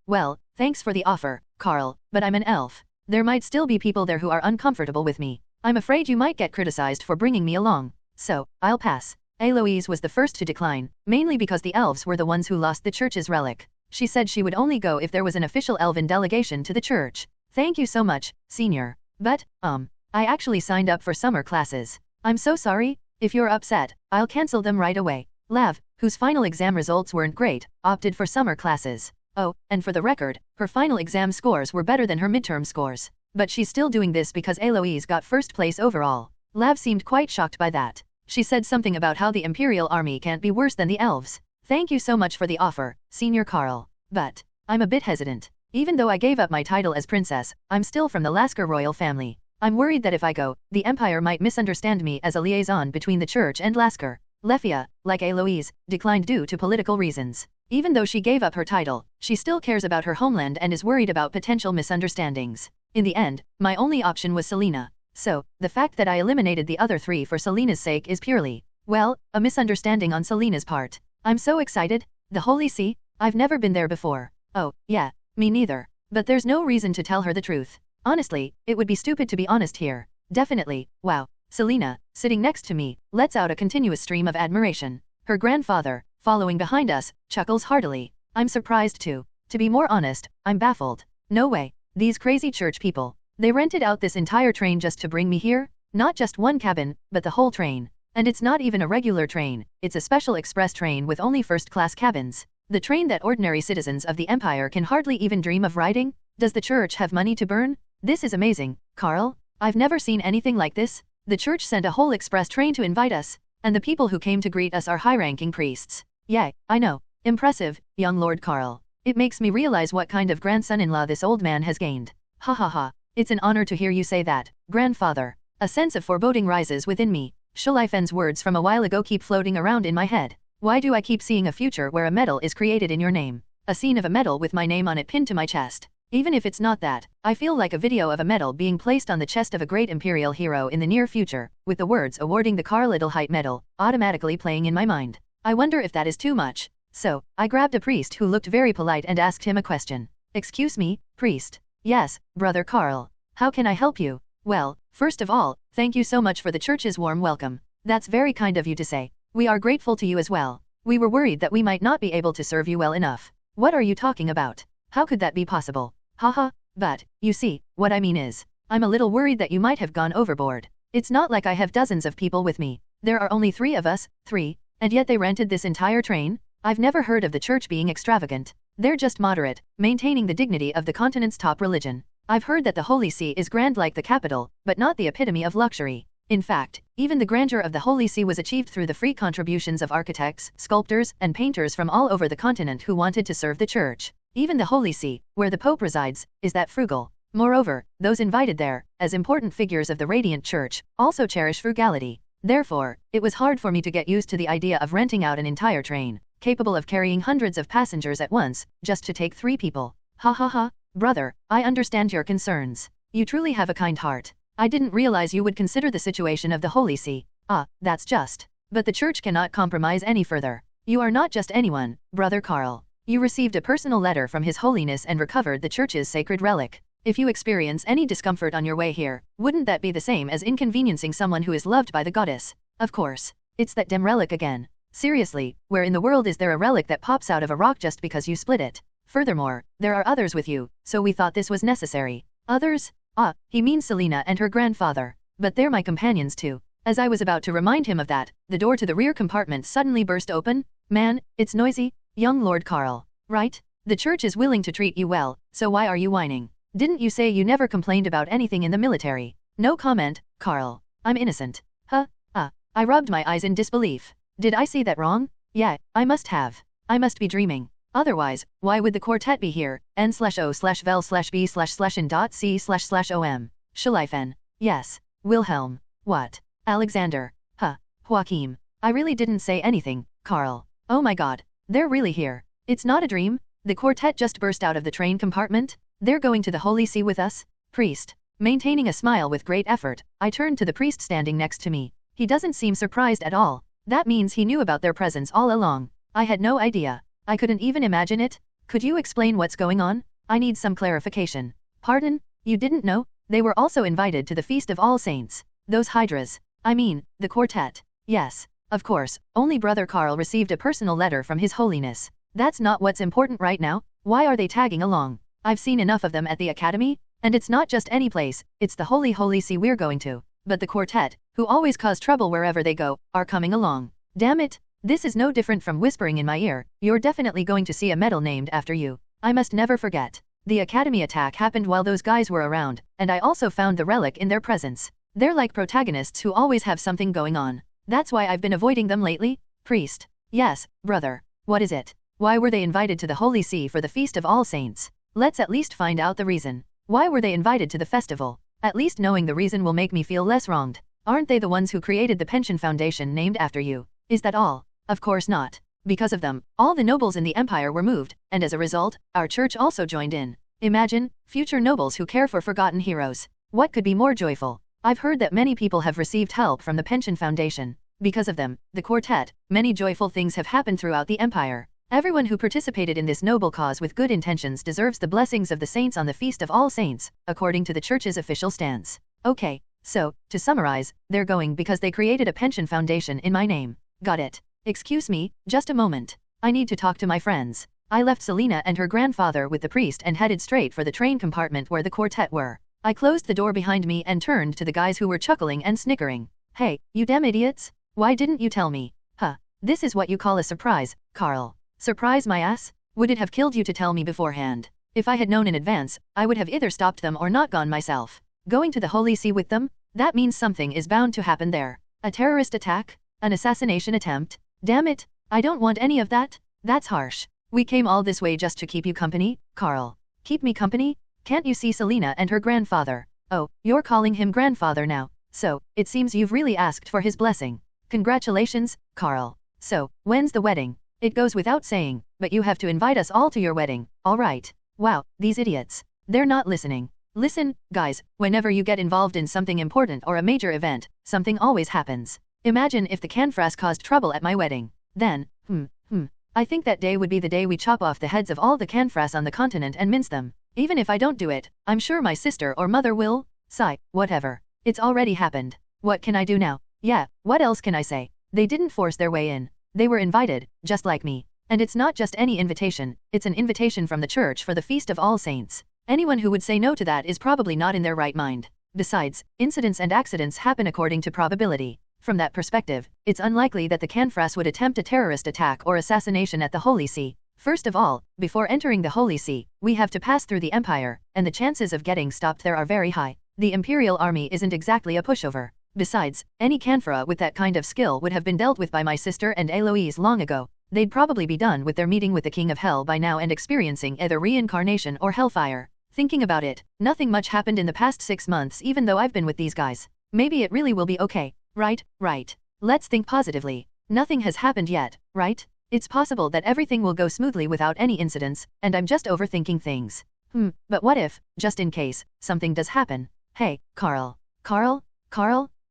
Speaker 2: Well, thanks for the offer, Karl, but I'm an elf. There might still be people there who are uncomfortable with me. I'm afraid you might get criticized for bringing me along. So, I'll pass. Eloise was the first to decline, mainly because the elves were the ones who lost the church's relic. She said she would only go if there was an official elven delegation to the church. Thank you so much, senior. But, I actually signed up for summer classes. I'm so sorry. If you're upset, I'll cancel them right away. Lav, whose final exam results weren't great, opted for summer classes. Oh, and for the record, her final exam scores were better than her midterm scores. But she's still doing this because Eloise got first place overall. Lav seemed quite shocked by that. She said something about how the Imperial Army can't be worse than the elves. Thank you so much for the offer, Senior Karl. But I'm a bit hesitant. Even though I gave up my title as princess, I'm still from the Lasker royal family. I'm worried that if I go, the Empire might misunderstand me as a liaison between the church and Lasker. Lefia, like Eloise, declined due to political reasons. Even though she gave up her title, she still cares about her homeland and is worried about potential misunderstandings. In the end, my only option was Selina. So, the fact that I eliminated the other three for Selina's sake is purely, well, a misunderstanding on Selina's part. I'm so excited. The Holy See? I've never been there before. Oh, yeah, me neither. But there's no reason to tell her the truth. Honestly, it would be stupid to be honest here. Definitely, wow. Selina, sitting next to me, lets out a continuous stream of admiration. Her grandfather, following behind us, chuckles heartily. I'm surprised too. To be more honest, I'm baffled. No way. These crazy church people. They rented out this entire train just to bring me here? Not just one cabin, but the whole train. And it's not even a regular train, it's a special express train with only first-class cabins. The train that ordinary citizens of the Empire can hardly even dream of riding? Does the church have money to burn? This is amazing, Karl. I've never seen anything like this. The church sent a whole express train to invite us, and the people who came to greet us are high-ranking priests. Yeah, I know. Impressive, young Lord Karl. It makes me realize what kind of grandson-in-law this old man has gained. Ha ha ha. It's an honor to hear you say that, grandfather. A sense of foreboding rises within me. Schleifen's words from a while ago keep floating around in my head. Why do I keep seeing a future where a medal is created in your name? A scene of a medal with my name on it pinned to my chest. Even if it's not that, I feel like a video of a medal being placed on the chest of a great imperial hero in the near future, with the words awarding the Karl Adelheit medal, automatically playing in my mind. I wonder if that is too much. So, I grabbed a priest who looked very polite and asked him a question. Excuse me, priest. Yes, brother Karl. How can I help you? Well, first of all, thank you so much for the church's warm welcome. That's very kind of you to say. We are grateful to you as well. We were worried that we might not be able to serve you well enough. What are you talking about? How could that be possible? Haha, but, you see, what I mean is, I'm a little worried that you might have gone overboard. It's not like I have dozens of people with me. There are only 3 of us, 3, and yet they rented this entire train? I've never heard of the church being extravagant. They're just moderate, maintaining the dignity of the continent's top religion. I've heard that the Holy See is grand like the capital, but not the epitome of luxury. In fact, even the grandeur of the Holy See was achieved through the free contributions of architects, sculptors, and painters from all over the continent who wanted to serve the church. Even the Holy See, where the Pope resides, is that frugal. Moreover, those invited there, as important figures of the radiant church, also cherish frugality. Therefore, it was hard for me to get used to the idea of renting out an entire train, capable of carrying hundreds of passengers at once, just to take 3 people. Ha ha ha, brother, I understand your concerns. You truly have a kind heart. I didn't realize you would consider the situation of the Holy See. Ah, that's just. But the church cannot compromise any further. You are not just anyone, brother Karl. You received a personal letter from His Holiness and recovered the church's sacred relic. If you experience any discomfort on your way here, wouldn't that be the same as inconveniencing someone who is loved by the goddess? Of course. It's that damn relic again. Seriously, where in the world is there a relic that pops out of a rock just because you split it? Furthermore, there are others with you, so we thought this was necessary. Others? Ah, he means Selina and her grandfather. But they're my companions too. As I was about to remind him of that, the door to the rear compartment suddenly burst open. Man, it's noisy. Young Lord Karl. Right? The church is willing to treat you well, so why are you whining? Didn't you say you never complained about anything in the military? No comment, Karl. I'm innocent. Huh? I rubbed my eyes in disbelief. Did I see that wrong? Yeah, I must have. I must be dreaming. Otherwise, why would the quartet be here? N/O/Vel/B//in.C//OM. Schleifen. Yes. Wilhelm. What? Alexander. Huh. Joachim. I really didn't say anything, Karl. Oh my god. They're really here. It's not a dream. The quartet just burst out of the train compartment. They're going to the Holy See with us? Priest. Maintaining a smile with great effort, I turned to the priest standing next to me. He doesn't seem surprised at all. That means he knew about their presence all along. I had no idea. I couldn't even imagine it. Could you explain what's going on? I need some clarification. Pardon? You didn't know? They were also invited to the Feast of All Saints. Those hydras. I mean, the quartet. Yes. Of course, only Brother Karl received a personal letter from His Holiness. That's not what's important right now. Why are they tagging along? I've seen enough of them at the academy, and it's not just any place, it's the Holy See we're going to. But the quartet, who always cause trouble wherever they go, are coming along. Damn it! This is no different from whispering in my ear. You're definitely going to see a medal named after you. I must never forget. The academy attack happened while those guys were around, and I also found the relic in their presence. They're like protagonists who always have something going on. That's why I've been avoiding them lately. Priest. Yes, brother. What is it? Why were they invited to the Holy See for the Feast of All Saints? Let's at least find out the reason. Why were they invited to the festival? At least knowing the reason will make me feel less wronged. Aren't they the ones who created the pension foundation named after you? Is that all? Of course not. Because of them, all the nobles in the empire were moved, and as a result, our church also joined in. Imagine, future nobles who care for forgotten heroes. What could be more joyful? I've heard that many people have received help from the pension foundation. Because of them, the quartet, many joyful things have happened throughout the empire. Everyone who participated in this noble cause with good intentions deserves the blessings of the saints on the Feast of All Saints, according to the church's official stance. Okay, so, to summarize, they're going because they created a pension foundation in my name. Got it. Excuse me, just a moment. I need to talk to my friends. I left Selina and her grandfather with the priest and headed straight for the train compartment where the quartet were. I closed the door behind me and turned to the guys who were chuckling and snickering. Hey, you damn idiots! Why didn't you tell me? Huh. This is what you call a surprise, Karl. Surprise my ass? Would it have killed you to tell me beforehand? If I had known in advance, I would have either stopped them or not gone myself. Going to the Holy See with them? That means something is bound to happen there. A terrorist attack? An assassination attempt? Damn it, I don't want any of that. That's harsh. We came all this way just to keep you company, Karl. Keep me company? Can't you see Selina and her grandfather? Oh, you're calling him grandfather now. So, it seems you've really asked for his blessing. Congratulations, Karl. So, when's the wedding? It goes without saying, but you have to invite us all to your wedding, alright? Wow, these idiots. They're not listening. Listen, guys, whenever you get involved in something important or a major event, something always happens. Imagine if the Canfras caused trouble at my wedding. Then, I think that day would be the day we chop off the heads of all the canfras on the continent and mince them. Even if I don't do it, I'm sure my sister or mother will. Sigh, whatever. It's already happened. What can I do now? Yeah, what else can I say? They didn't force their way in. They were invited, just like me. And it's not just any invitation, it's an invitation from the church for the Feast of All Saints. Anyone who would say no to that is probably not in their right mind. Besides, incidents and accidents happen according to probability. From that perspective, it's unlikely that the Canfras would attempt a terrorist attack or assassination at the Holy See. First of all, before entering the Holy See, we have to pass through the Empire, and the chances of getting stopped there are very high. The Imperial Army isn't exactly a pushover. Besides, any Canfra with that kind of skill would have been dealt with by my sister and Eloise long ago. They'd probably be done with their meeting with the King of Hell by now and experiencing either reincarnation or hellfire. Thinking about it, nothing much happened in the past 6 months even though I've been with these guys. Maybe it really will be okay. Right. Let's think positively. Nothing has happened yet, right? It's possible that everything will go smoothly without any incidents, and I'm just overthinking things. But what if, just in case, something does happen? Hey, Karl,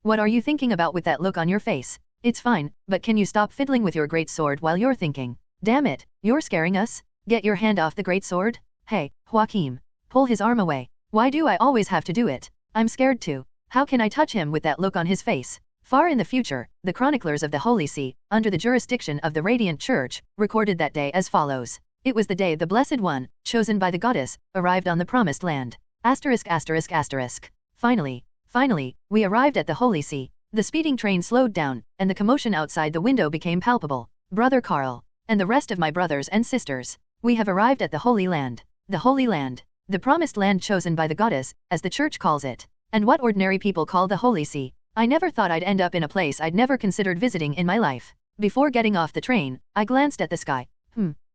Speaker 2: what are you thinking about with that look on your face? It's fine, but can you stop fiddling with your great sword while you're thinking? Damn it, you're scaring us? Get your hand off the great sword? Hey, Joachim, pull his arm away. Why do I always have to do it? I'm scared too. How can I touch him with that look on his face? Far in the future, the chroniclers of the Holy See, under the jurisdiction of the Radiant Church, recorded that day as follows. It was the day the Blessed One, chosen by the goddess, arrived on the Promised Land. Finally, we arrived at the Holy See. The speeding train slowed down, and the commotion outside the window became palpable. Brother Karl, and the rest of my brothers and sisters, we have arrived at the Holy Land. The Holy Land. The Promised Land chosen by the goddess, as the Church calls it. And what ordinary people call the Holy See. I never thought I'd end up in a place I'd never considered visiting in my life. Before getting off the train, I glanced at the sky.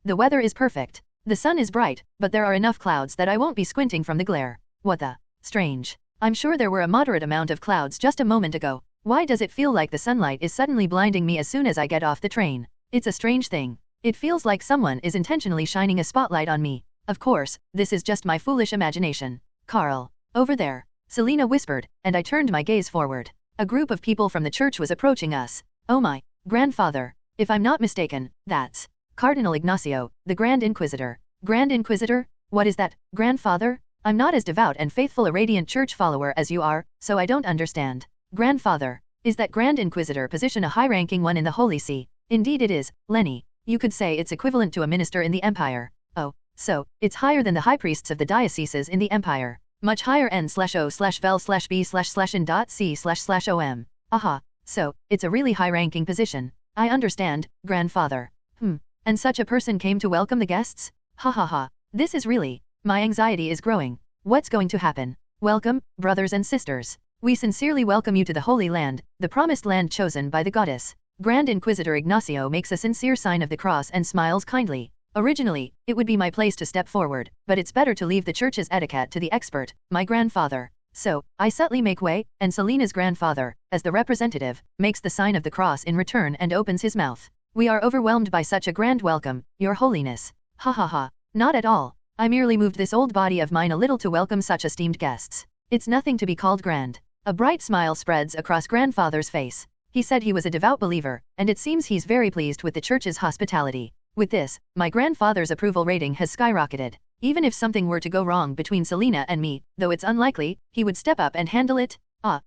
Speaker 2: The weather is perfect. The sun is bright, but there are enough clouds that I won't be squinting from the glare. What the? Strange. I'm sure there were a moderate amount of clouds just a moment ago. Why does it feel like the sunlight is suddenly blinding me as soon as I get off the train? It's a strange thing. It feels like someone is intentionally shining a spotlight on me. Of course, this is just my foolish imagination. Karl, over there, Selena whispered, and I turned my gaze forward. A group of people from the church was approaching us. Oh my, grandfather. If I'm not mistaken, that's Cardinal Ignacio, the Grand Inquisitor. Grand Inquisitor? What is that, grandfather? I'm not as devout and faithful a Radiant Church follower as you are, so I don't understand. Grandfather, is that Grand Inquisitor position a high-ranking one in the Holy See? Indeed it is, Lenny. You could say it's equivalent to a minister in the Empire. Oh, so, it's higher than the high priests of the dioceses in the Empire. Much higher n/o/vel/b/n.c//om. Aha, so, it's a really high-ranking position. I understand, grandfather. And such a person came to welcome the guests? Ha ha ha, this is really, my anxiety is growing. What's going to happen? Welcome, brothers and sisters. We sincerely welcome you to the Holy Land, the Promised Land chosen by the goddess. Grand Inquisitor Ignacio makes a sincere sign of the cross and smiles kindly. Originally, it would be my place to step forward, but it's better to leave the church's etiquette to the expert, my grandfather. So, I subtly make way, and Selena's grandfather, as the representative, makes the sign of the cross in return and opens his mouth. We are overwhelmed by such a grand welcome, Your Holiness. Ha ha ha, not at all. I merely moved this old body of mine a little to welcome such esteemed guests. It's nothing to be called grand. A bright smile spreads across grandfather's face. He said he was a devout believer, and it seems he's very pleased with the church's hospitality. With this, my grandfather's approval rating has skyrocketed. Even if something were to go wrong between Selena and me, though it's unlikely, he would step up and handle it.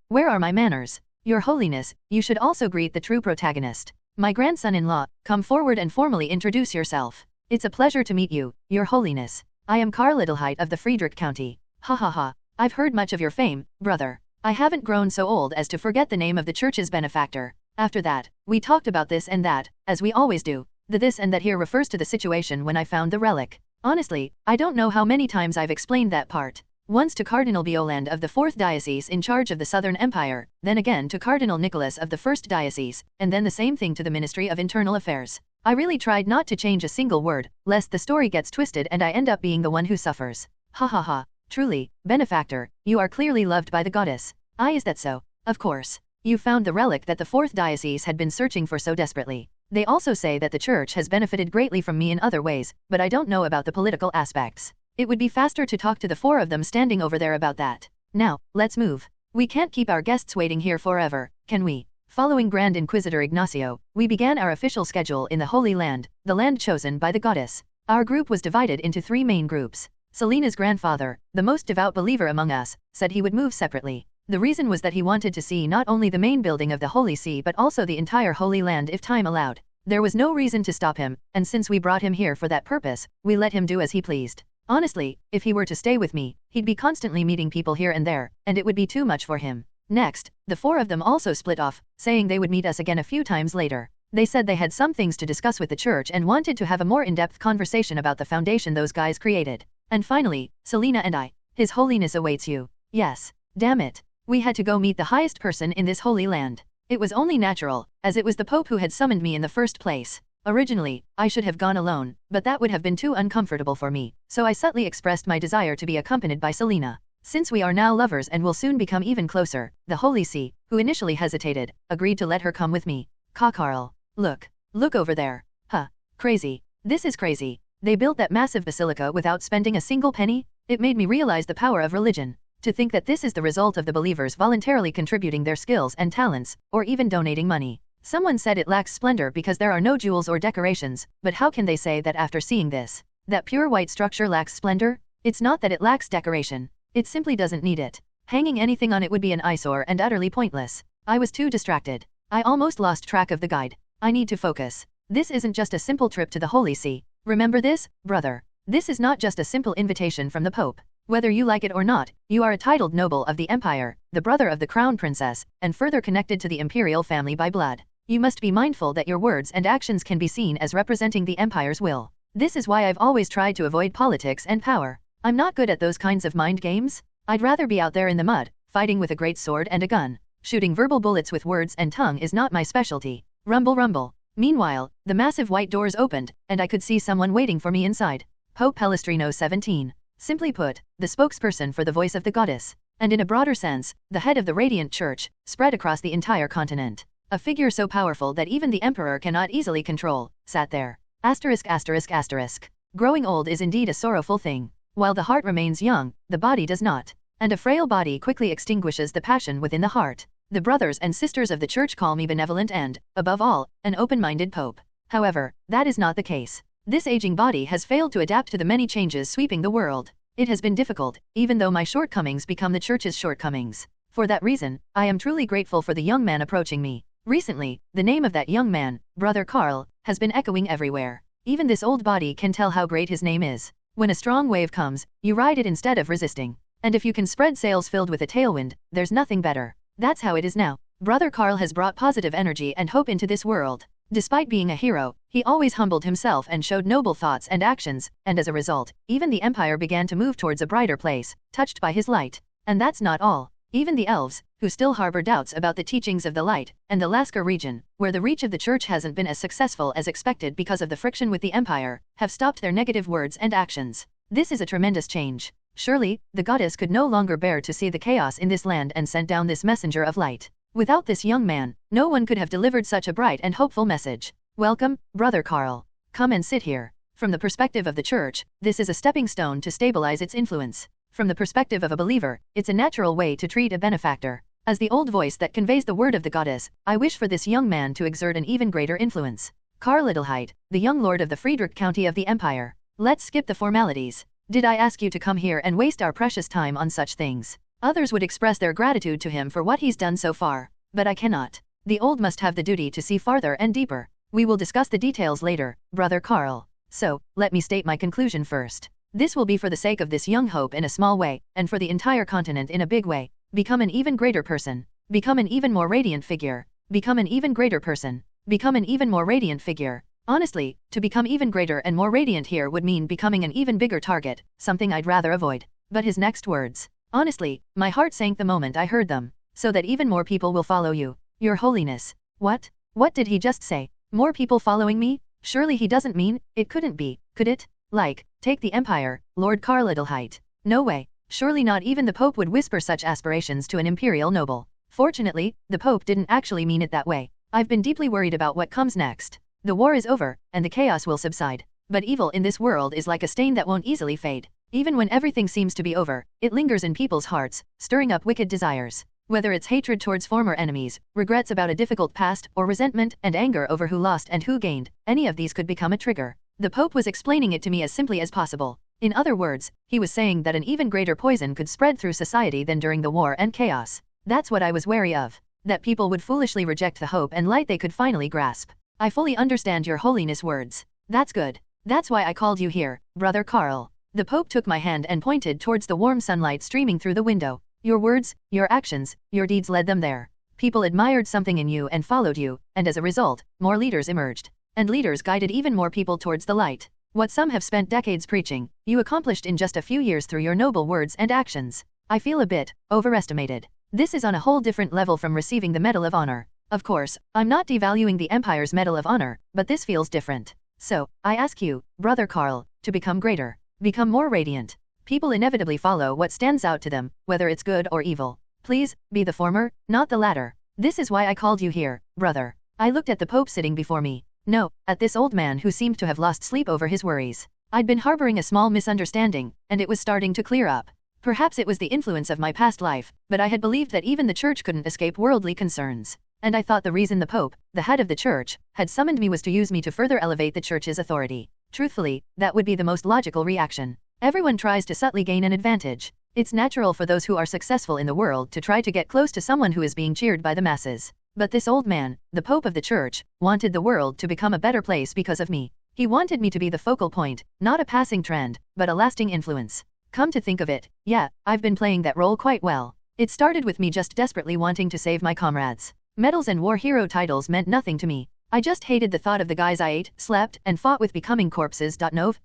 Speaker 2: Where are my manners? Your Holiness, you should also greet the true protagonist. My grandson-in-law, come forward and formally introduce yourself. It's a pleasure to meet you, Your Holiness. I am Karl Adelheit of the Friedrich County. Ha ha ha, I've heard much of your fame, brother. I haven't grown so old as to forget the name of the church's benefactor. After that, we talked about this and that, as we always do. The this and that here refers to the situation when I found the relic. Honestly, I don't know how many times I've explained that part. Once to Cardinal Bioland of the 4th Diocese in charge of the Southern Empire, then again to Cardinal Nicholas of the 1st Diocese, and then the same thing to the Ministry of Internal Affairs. I really tried not to change a single word, lest the story gets twisted and I end up being the one who suffers. Ha ha ha. Truly, benefactor, you are clearly loved by the goddess. Is that so? Of course. You found the relic that the 4th Diocese had been searching for so desperately. They also say that the church has benefited greatly from me in other ways, but I don't know about the political aspects. It would be faster to talk to the 4 of them standing over there about that. Now, let's move. We can't keep our guests waiting here forever, can we? Following Grand Inquisitor Ignacio, we began our official schedule in the Holy Land, the land chosen by the goddess. Our group was divided into 3 main groups. Selena's grandfather, the most devout believer among us, said he would move separately. The reason was that he wanted to see not only the main building of the Holy See but also the entire Holy Land if time allowed. There was no reason to stop him, and since we brought him here for that purpose, we let him do as he pleased. Honestly, if he were to stay with me, he'd be constantly meeting people here and there, and it would be too much for him. Next, the 4 of them also split off, saying they would meet us again a few times later. They said they had some things to discuss with the church and wanted to have a more in-depth conversation about the foundation those guys created. And finally, Selena and I. His Holiness awaits you. Yes. Damn it. We had to go meet the highest person in this Holy Land. It was only natural, as it was the Pope who had summoned me in the first place. Originally, I should have gone alone, but that would have been too uncomfortable for me, so I subtly expressed my desire to be accompanied by Selena. Since we are now lovers and will soon become even closer, the Holy See, who initially hesitated, agreed to let her come with me. Karl. Look over there. Huh. Crazy. This is crazy. They built that massive basilica without spending a single penny? It made me realize the power of religion. To think that this is the result of the believers voluntarily contributing their skills and talents, or even donating money. Someone said it lacks splendor because there are no jewels or decorations, but how can they say that after seeing this? That pure white structure lacks splendor? It's not that it lacks decoration. It simply doesn't need it. Hanging anything on it would be an eyesore and utterly pointless. I was too distracted. I almost lost track of the guide. I need to focus. This isn't just a simple trip to the Holy See. Remember this, brother. This is not just a simple invitation from the Pope. Whether you like it or not, you are a titled noble of the empire, the brother of the crown princess, and further connected to the imperial family by blood. You must be mindful that your words and actions can be seen as representing the empire's will. This is why I've always tried to avoid politics and power. I'm not good at those kinds of mind games. I'd rather be out there in the mud, fighting with a great sword and a gun. Shooting verbal bullets with words and tongue is not my specialty. Rumble rumble. Meanwhile, the massive white doors opened, and I could see someone waiting for me inside. Pope Palestrino 17. Simply put, the spokesperson for the voice of the goddess. And in a broader sense, the head of the Radiant Church, spread across the entire continent. A figure so powerful that even the emperor cannot easily control, sat there. *****. Growing old is indeed a sorrowful thing. While the heart remains young, the body does not. And a frail body quickly extinguishes the passion within the heart. The brothers and sisters of the church call me benevolent and, above all, an open-minded pope. However, that is not the case. This aging body has failed to adapt to the many changes sweeping the world. It has been difficult, even though my shortcomings become the church's shortcomings. For that reason, I am truly grateful for the young man approaching me. Recently, the name of that young man, Brother Karl, has been echoing everywhere. Even this old body can tell how great his name is. When a strong wave comes, you ride it instead of resisting. And if you can spread sails filled with a tailwind, there's nothing better. That's how it is now. Brother Karl has brought positive energy and hope into this world. Despite being a hero, he always humbled himself and showed noble thoughts and actions, and as a result, even the empire began to move towards a brighter place, touched by his light. And that's not all. Even the elves, who still harbor doubts about the teachings of the light, and the Lasker region, where the reach of the church hasn't been as successful as expected because of the friction with the empire, have stopped their negative words and actions. This is a tremendous change. Surely, the goddess could no longer bear to see the chaos in this land and sent down this messenger of light. Without this young man, no one could have delivered such a bright and hopeful message. Welcome, Brother Karl. Come and sit here. From the perspective of the church, this is a stepping stone to stabilize its influence. From the perspective of a believer, it's a natural way to treat a benefactor. As the old voice that conveys the word of the goddess, I wish for this young man to exert an even greater influence. Karl Adelheit, the young lord of the Friedrich County of the Empire. Let's skip the formalities. Did I ask you to come here and waste our precious time on such things? Others would express their gratitude to him for what he's done so far. But I cannot. The old must have the duty to see farther and deeper. We will discuss the details later, Brother Karl. So, let me state my conclusion first. This will be for the sake of this young hope in a small way, and for the entire continent in a big way. Become an even greater person. Become an even more radiant figure. Become an even greater person. Become an even more radiant figure. Honestly, to become even greater and more radiant here would mean becoming an even bigger target, something I'd rather avoid. But his next words. Honestly, my heart sank the moment I heard them. So that even more people will follow you. Your Holiness. What? What did he just say? More people following me? Surely he doesn't mean, it couldn't be, could it? Like, take the Empire, Lord Karl Adelheit. No way. Surely not even the Pope would whisper such aspirations to an imperial noble. Fortunately, the Pope didn't actually mean it that way. I've been deeply worried about what comes next. The war is over, and the chaos will subside. But evil in this world is like a stain that won't easily fade. Even when everything seems to be over, it lingers in people's hearts, stirring up wicked desires. Whether it's hatred towards former enemies, regrets about a difficult past, or resentment and anger over who lost and who gained, any of these could become a trigger. The Pope was explaining it to me as simply as possible. In other words, he was saying that an even greater poison could spread through society than during the war and chaos. That's what I was wary of. That people would foolishly reject the hope and light they could finally grasp. I fully understand your holiness words. That's good. That's why I called you here, Brother Karl. The Pope took my hand and pointed towards the warm sunlight streaming through the window. Your words, your actions, your deeds led them there. People admired something in you and followed you, and as a result, more leaders emerged. And leaders guided even more people towards the light. What some have spent decades preaching, you accomplished in just a few years through your noble words and actions. I feel a bit overestimated. This is on a whole different level from receiving the Medal of Honor. Of course, I'm not devaluing the Empire's Medal of Honor, but this feels different. So, I ask you, Brother Karl, to become greater. Become more radiant. People inevitably follow what stands out to them, whether it's good or evil. Please, be the former, not the latter. This is why I called you here, brother. I looked at the Pope sitting before me. No, at this old man who seemed to have lost sleep over his worries. I'd been harboring a small misunderstanding, and it was starting to clear up. Perhaps it was the influence of my past life, but I had believed that even the church couldn't escape worldly concerns. And I thought the reason the Pope, the head of the church, had summoned me was to use me to further elevate the church's authority. Truthfully, that would be the most logical reaction. Everyone tries to subtly gain an advantage. It's natural for those who are successful in the world to try to get close to someone who is being cheered by the masses. But this old man, the Pope of the Church, wanted the world to become a better place because of me. He wanted me to be the focal point, not a passing trend, but a lasting influence. Come to think of it, yeah, I've been playing that role quite well. It started with me just desperately wanting to save my comrades. Medals and war hero titles meant nothing to me. I just hated the thought of the guys I ate, slept, and fought with becoming corpses. Nov.l.b//JNN.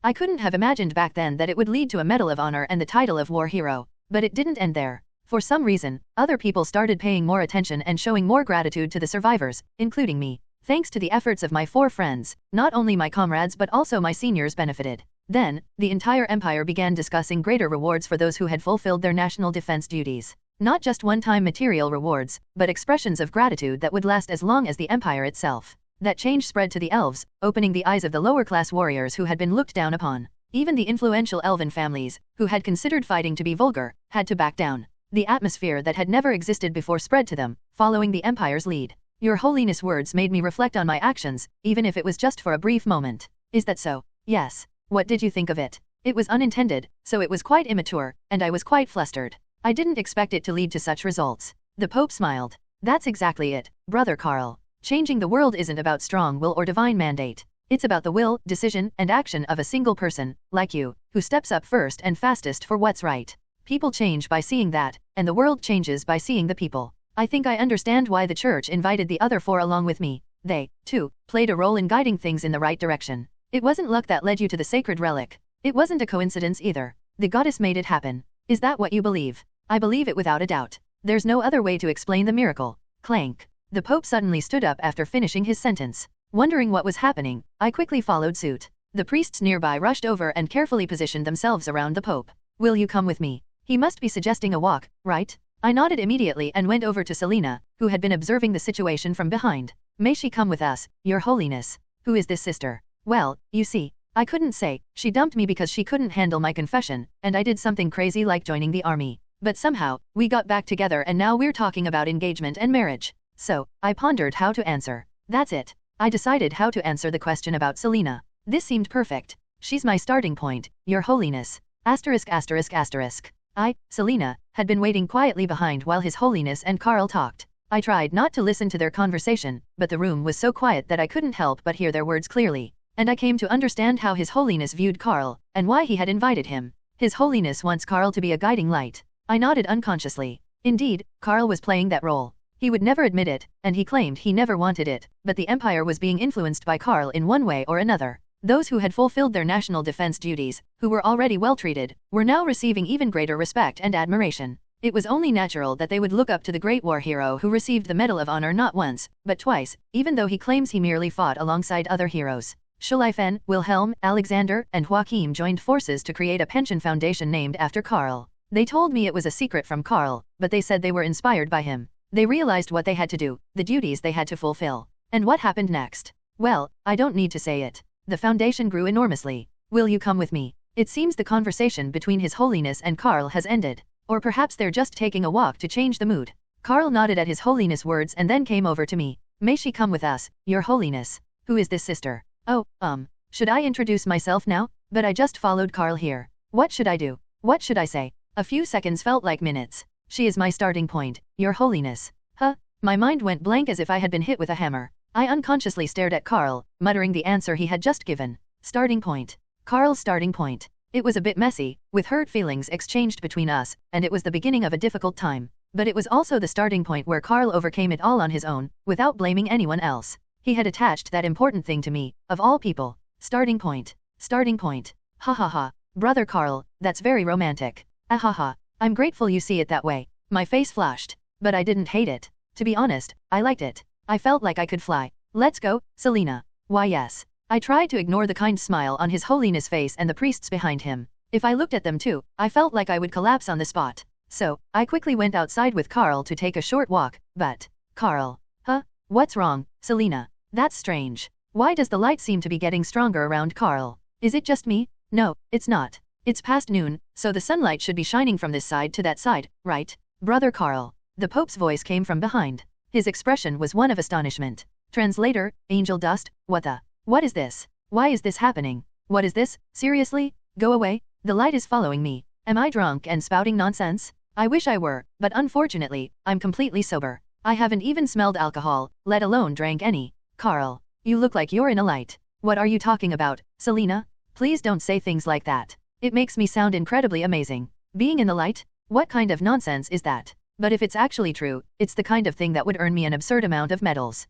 Speaker 2: I couldn't have imagined back then that it would lead to a Medal of Honor and the title of war hero. But it didn't end there. For some reason, other people started paying more attention and showing more gratitude to the survivors, including me. Thanks to the efforts of my 4 friends, not only my comrades but also my seniors benefited. Then, the entire empire began discussing greater rewards for those who had fulfilled their national defense duties. Not just one-time material rewards, but expressions of gratitude that would last as long as the empire itself. That change spread to the elves, opening the eyes of the lower-class warriors who had been looked down upon. Even the influential elven families, who had considered fighting to be vulgar, had to back down. The atmosphere that had never existed before spread to them, following the empire's lead. Your holiness words made me reflect on my actions, even if it was just for a brief moment. Is that so? Yes. What did you think of it? It was unintended, so it was quite immature, and I was quite flustered. I didn't expect it to lead to such results. The Pope smiled. That's exactly it, Brother Karl. Changing the world isn't about strong will or divine mandate. It's about the will, decision, and action of a single person, like you, who steps up first and fastest for what's right. People change by seeing that, and the world changes by seeing the people. I think I understand why the church invited the other 4 along with me. They, too, played a role in guiding things in the right direction. It wasn't luck that led you to the sacred relic. It wasn't a coincidence either. The goddess made it happen. Is that what you believe? I believe it without a doubt. There's no other way to explain the miracle. Clank. The Pope suddenly stood up after finishing his sentence. Wondering what was happening, I quickly followed suit. The priests nearby rushed over and carefully positioned themselves around the Pope. Will you come with me? He must be suggesting a walk, right? I nodded immediately and went over to Selena, who had been observing the situation from behind. May she come with us, Your Holiness? Who is this sister? Well, you see, I couldn't say. She dumped me because she couldn't handle my confession, and I did something crazy like joining the army. But somehow, we got back together and now we're talking about engagement and marriage. So, I pondered how to answer. That's it. I decided how to answer the question about Selena. This seemed perfect. She's my starting point, Your Holiness. I, Selena, had been waiting quietly behind while His Holiness and Karl talked. I tried not to listen to their conversation, but the room was so quiet that I couldn't help but hear their words clearly. And I came to understand how His Holiness viewed Karl, and why he had invited him. His Holiness wants Karl to be a guiding light. I nodded unconsciously. Indeed, Karl was playing that role. He would never admit it, and he claimed he never wanted it, but the empire was being influenced by Karl in one way or another. Those who had fulfilled their national defense duties, who were already well treated, were now receiving even greater respect and admiration. It was only natural that they would look up to the great war hero who received the Medal of Honor not once, but twice, even though he claims he merely fought alongside other heroes. Schlieffen, Wilhelm, Alexander, and Joachim joined forces to create a pension foundation named after Karl. They told me it was a secret from Karl, but they said they were inspired by him. They realized what they had to do, the duties they had to fulfill. And what happened next? Well, I don't need to say it. The foundation grew enormously. Will you come with me? It seems the conversation between His Holiness and Karl has ended. Or perhaps they're just taking a walk to change the mood. Karl nodded at His Holiness' words and then came over to me. May she come with us, Your Holiness? Who is this sister? Oh, should I introduce myself now? But I just followed Karl here. What should I do? What should I say? A few seconds felt like minutes. She is my starting point, Your Holiness. Huh? My mind went blank as if I had been hit with a hammer. I unconsciously stared at Karl, muttering the answer he had just given. Starting point. Karl's starting point. It was a bit messy, with hurt feelings exchanged between us, and it was the beginning of a difficult time. But it was also the starting point where Karl overcame it all on his own, without blaming anyone else. He had attached that important thing to me, of all people. Starting point. Starting point. Ha ha ha. Brother Karl, that's very romantic. Ah ha ha. I'm grateful you see it that way. My face flushed. But I didn't hate it. To be honest, I liked it. I felt like I could fly. Let's go, Selena. Why yes. I tried to ignore the kind smile on His Holiness' face and the priests behind him. If I looked at them too, I felt like I would collapse on the spot. So, I quickly went outside with Karl to take a short walk, but... Karl. Huh? What's wrong, Selena? That's strange. Why does the light seem to be getting stronger around Karl? Is it just me? No, it's not. It's past noon, so the sunlight should be shining from this side to that side, right? Brother Karl. The Pope's voice came from behind. His expression was one of astonishment. Translator, angel dust, what the? What is this? Why is this happening? What is this? Seriously? Go away? The light is following me. Am I drunk and spouting nonsense? I wish I were, but unfortunately, I'm completely sober. I haven't even smelled alcohol, let alone drank any. Karl, you look like you're in a light. What are you talking about, Selena? Please don't say things like that. It makes me sound incredibly amazing. Being in the light? What kind of nonsense is that? But if it's actually true, it's the kind of thing that would earn me an absurd amount of medals.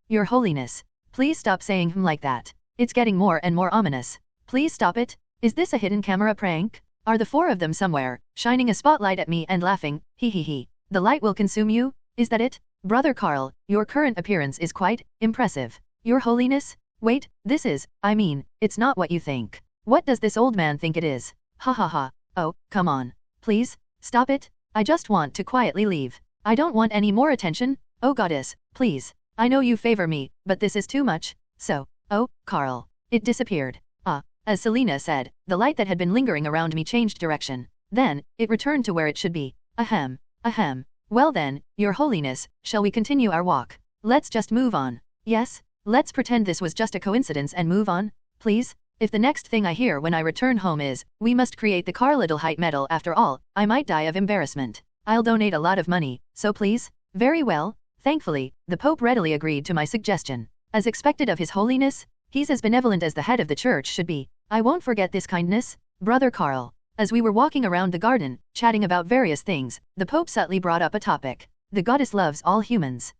Speaker 2: Your Holiness. Please stop saying like that. It's getting more and more ominous. Please stop it. Is this a hidden camera prank? Are the four of them somewhere, shining a spotlight at me and laughing, hee hee hee. The light will consume you? Is that it? Brother Karl, your current appearance is quite impressive. Your Holiness? Wait, it's not what you think. What does this old man think it is? Ha ha ha. Oh, come on. Please, stop it. I just want to quietly leave. I don't want any more attention. Oh goddess, please. I know you favor me, but this is too much. So, oh, Karl. It disappeared. As Selena said, the light that had been lingering around me changed direction. Then, it returned to where it should be. Ahem. Well then, Your Holiness, shall we continue our walk? Let's just move on. Yes? Let's pretend this was just a coincidence and move on, please? If the next thing I hear when I return home is, we must create the Karl Adelheit medal after all, I might die of embarrassment. I'll donate a lot of money, so please? Very well. Thankfully, the Pope readily agreed to my suggestion. As expected of His Holiness, he's as benevolent as the head of the church should be. I won't forget this kindness, Brother Karl. As we were walking around the garden, chatting about various things, the Pope subtly brought up a topic. The goddess loves all humans.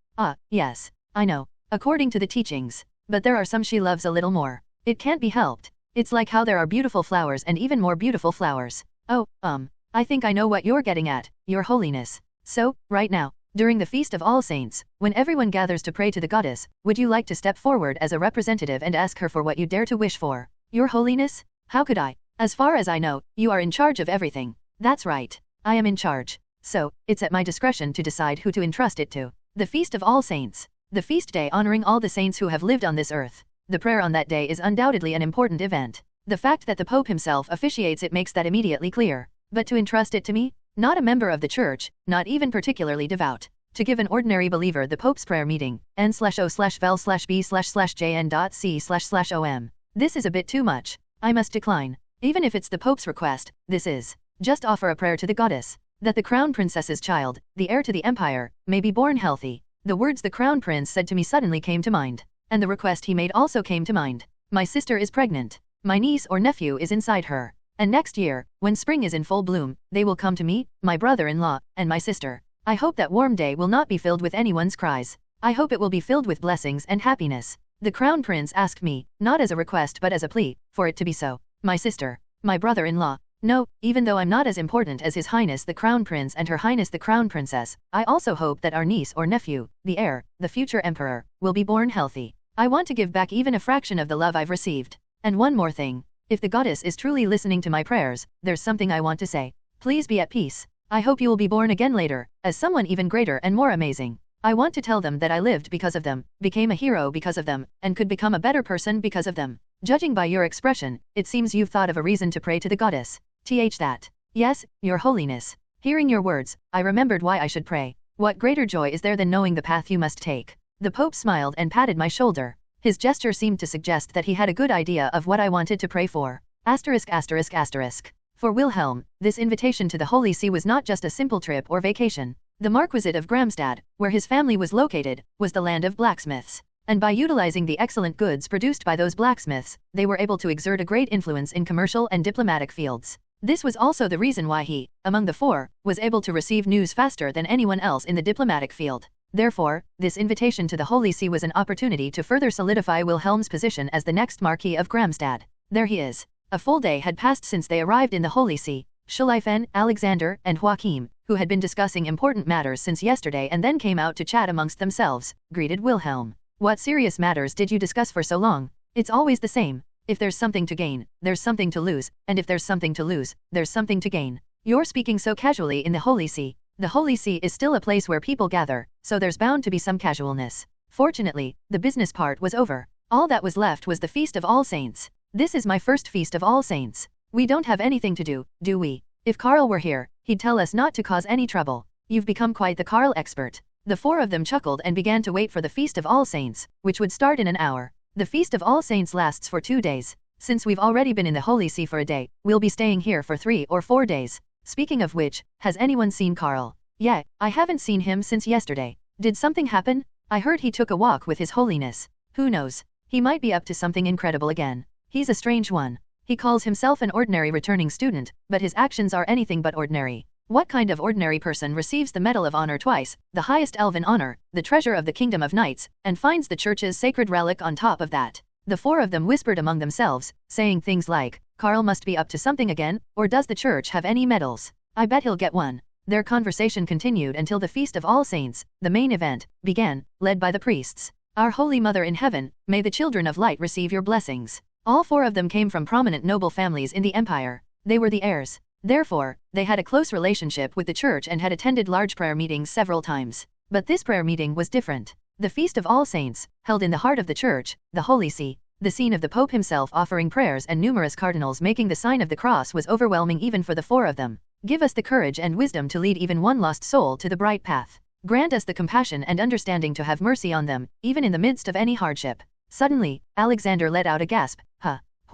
Speaker 2: Yes, I know. According to the teachings. But there are some she loves a little more. It can't be helped. It's like how there are beautiful flowers and even more beautiful flowers. Oh, I think I know what you're getting at, Your Holiness. So, right now, during the Feast of All Saints, when everyone gathers to pray to the goddess, would you like to step forward as a representative and ask her for what you dare to wish for? Your Holiness? How could I? As far as I know, you are in charge of everything. That's right. I am in charge. So, it's at my discretion to decide who to entrust it to. The Feast of All Saints. The feast day honoring all the saints who have lived on this earth. The prayer on that day is undoubtedly an important event. The fact that the Pope himself officiates it makes that immediately clear. But to entrust it to me? Not a member of the church, not even particularly devout. To give an ordinary believer the Pope's prayer meeting, n/o/vel/b/jn.c//om. This is a bit too much. I must decline. Even if it's the Pope's request, this is. Just offer a prayer to the goddess. That the Crown Princess's child, the heir to the empire, may be born healthy. The words the Crown Prince said to me suddenly came to mind. And the request he made also came to mind. My sister is pregnant. My niece or nephew is inside her. And next year, when spring is in full bloom, they will come to me, my brother-in-law, and my sister. I hope that warm day will not be filled with anyone's cries. I hope it will be filled with blessings and happiness. The Crown Prince asked me, not as a request but as a plea, for it to be so. My sister. My brother-in-law. No, even though I'm not as important as His Highness the Crown Prince and Her Highness the Crown Princess, I also hope that our niece or nephew, the heir, the future emperor, will be born healthy. I want to give back even a fraction of the love I've received. And one more thing. If the goddess is truly listening to my prayers, there's something I want to say. Please be at peace. I hope you will be born again later, as someone even greater and more amazing. I want to tell them that I lived because of them, became a hero because of them, and could become a better person because of them. Judging by your expression, it seems you've thought of a reason to pray to the goddess. That. Yes, Your Holiness. Hearing your words, I remembered why I should pray. What greater joy is there than knowing the path you must take? The Pope smiled and patted my shoulder. His gesture seemed to suggest that he had a good idea of what I wanted to pray for. Asterisk asterisk asterisk. For Wilhelm, this invitation to the Holy See was not just a simple trip or vacation. The Marquisate of Gramstad, where his family was located, was the land of blacksmiths. And by utilizing the excellent goods produced by those blacksmiths, they were able to exert a great influence in commercial and diplomatic fields. This was also the reason why he, among the four, was able to receive news faster than anyone else in the diplomatic field. Therefore, this invitation to the Holy See was an opportunity to further solidify Wilhelm's position as the next Marquis of Gramstad. There he is. A full day had passed since they arrived in the Holy See. Schleifen, Alexander, and Joachim, who had been discussing important matters since yesterday and then came out to chat amongst themselves, greeted Wilhelm. What serious matters did you discuss for so long? It's always the same. If there's something to gain, there's something to lose, and if there's something to lose, there's something to gain. You're speaking so casually in the Holy See. The Holy See is still a place where people gather, so there's bound to be some casualness. Fortunately, the business part was over. All that was left was the Feast of All Saints. This is my first Feast of All Saints. We don't have anything to do we? If Karl were here, he'd tell us not to cause any trouble. You've become quite the Karl expert. The four of them chuckled and began to wait for the Feast of All Saints, which would start in an hour. The Feast of All Saints lasts for 2 days. Since we've already been in the Holy See for a day, we'll be staying here for 3 or 4 days. Speaking of which, has anyone seen Karl? Yeah, I haven't seen him since yesterday. Did something happen? I heard he took a walk with His Holiness. Who knows? He might be up to something incredible again. He's a strange one. He calls himself an ordinary returning student, but his actions are anything but ordinary. What kind of ordinary person receives the Medal of Honor twice, the highest elven honor, the treasure of the Kingdom of Knights, and finds the church's sacred relic on top of that? The four of them whispered among themselves, saying things like, Karl must be up to something again, or does the church have any medals? I bet he'll get one. Their conversation continued until the Feast of All Saints, the main event, began, led by the priests. Our Holy Mother in Heaven, may the children of light receive your blessings. All four of them came from prominent noble families in the empire. They were the heirs. Therefore, they had a close relationship with the church and had attended large prayer meetings several times. But this prayer meeting was different. The Feast of All Saints, held in the heart of the church, the Holy See, the scene of the Pope himself offering prayers and numerous cardinals making the sign of the cross was overwhelming even for the four of them. Give us the courage and wisdom to lead even one lost soul to the bright path. Grant us the compassion and understanding to have mercy on them, even in the midst of any hardship. Suddenly, Alexander let out a gasp.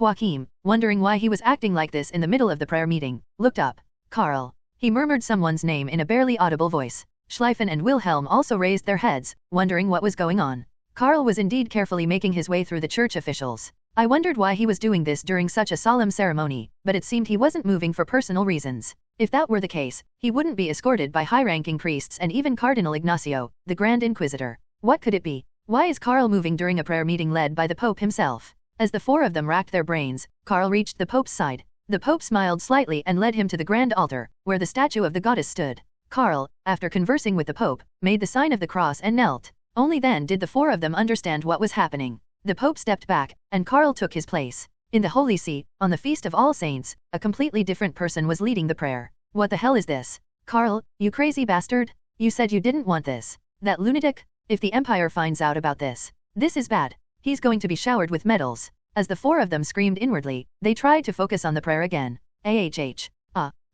Speaker 2: Joachim, wondering why he was acting like this in the middle of the prayer meeting, looked up. Karl. He murmured someone's name in a barely audible voice. Schleifen and Wilhelm also raised their heads, wondering what was going on. Karl was indeed carefully making his way through the church officials. I wondered why he was doing this during such a solemn ceremony, but it seemed he wasn't moving for personal reasons. If that were the case, he wouldn't be escorted by high-ranking priests and even Cardinal Ignacio, the Grand Inquisitor. What could it be? Why is Karl moving during a prayer meeting led by the Pope himself? As the four of them racked their brains, Karl reached the Pope's side. The Pope smiled slightly and led him to the grand altar, where the statue of the goddess stood. Karl, after conversing with the Pope, made the sign of the cross and knelt. Only then did the four of them understand what was happening. The Pope stepped back, and Karl took his place. In the Holy See, on the Feast of All Saints, a completely different person was leading the prayer. What the hell is this? Karl, you crazy bastard? You said you didn't want this. That lunatic? If the Empire finds out about this, this is bad. He's going to be showered with medals. As the four of them screamed inwardly, they tried to focus on the prayer again.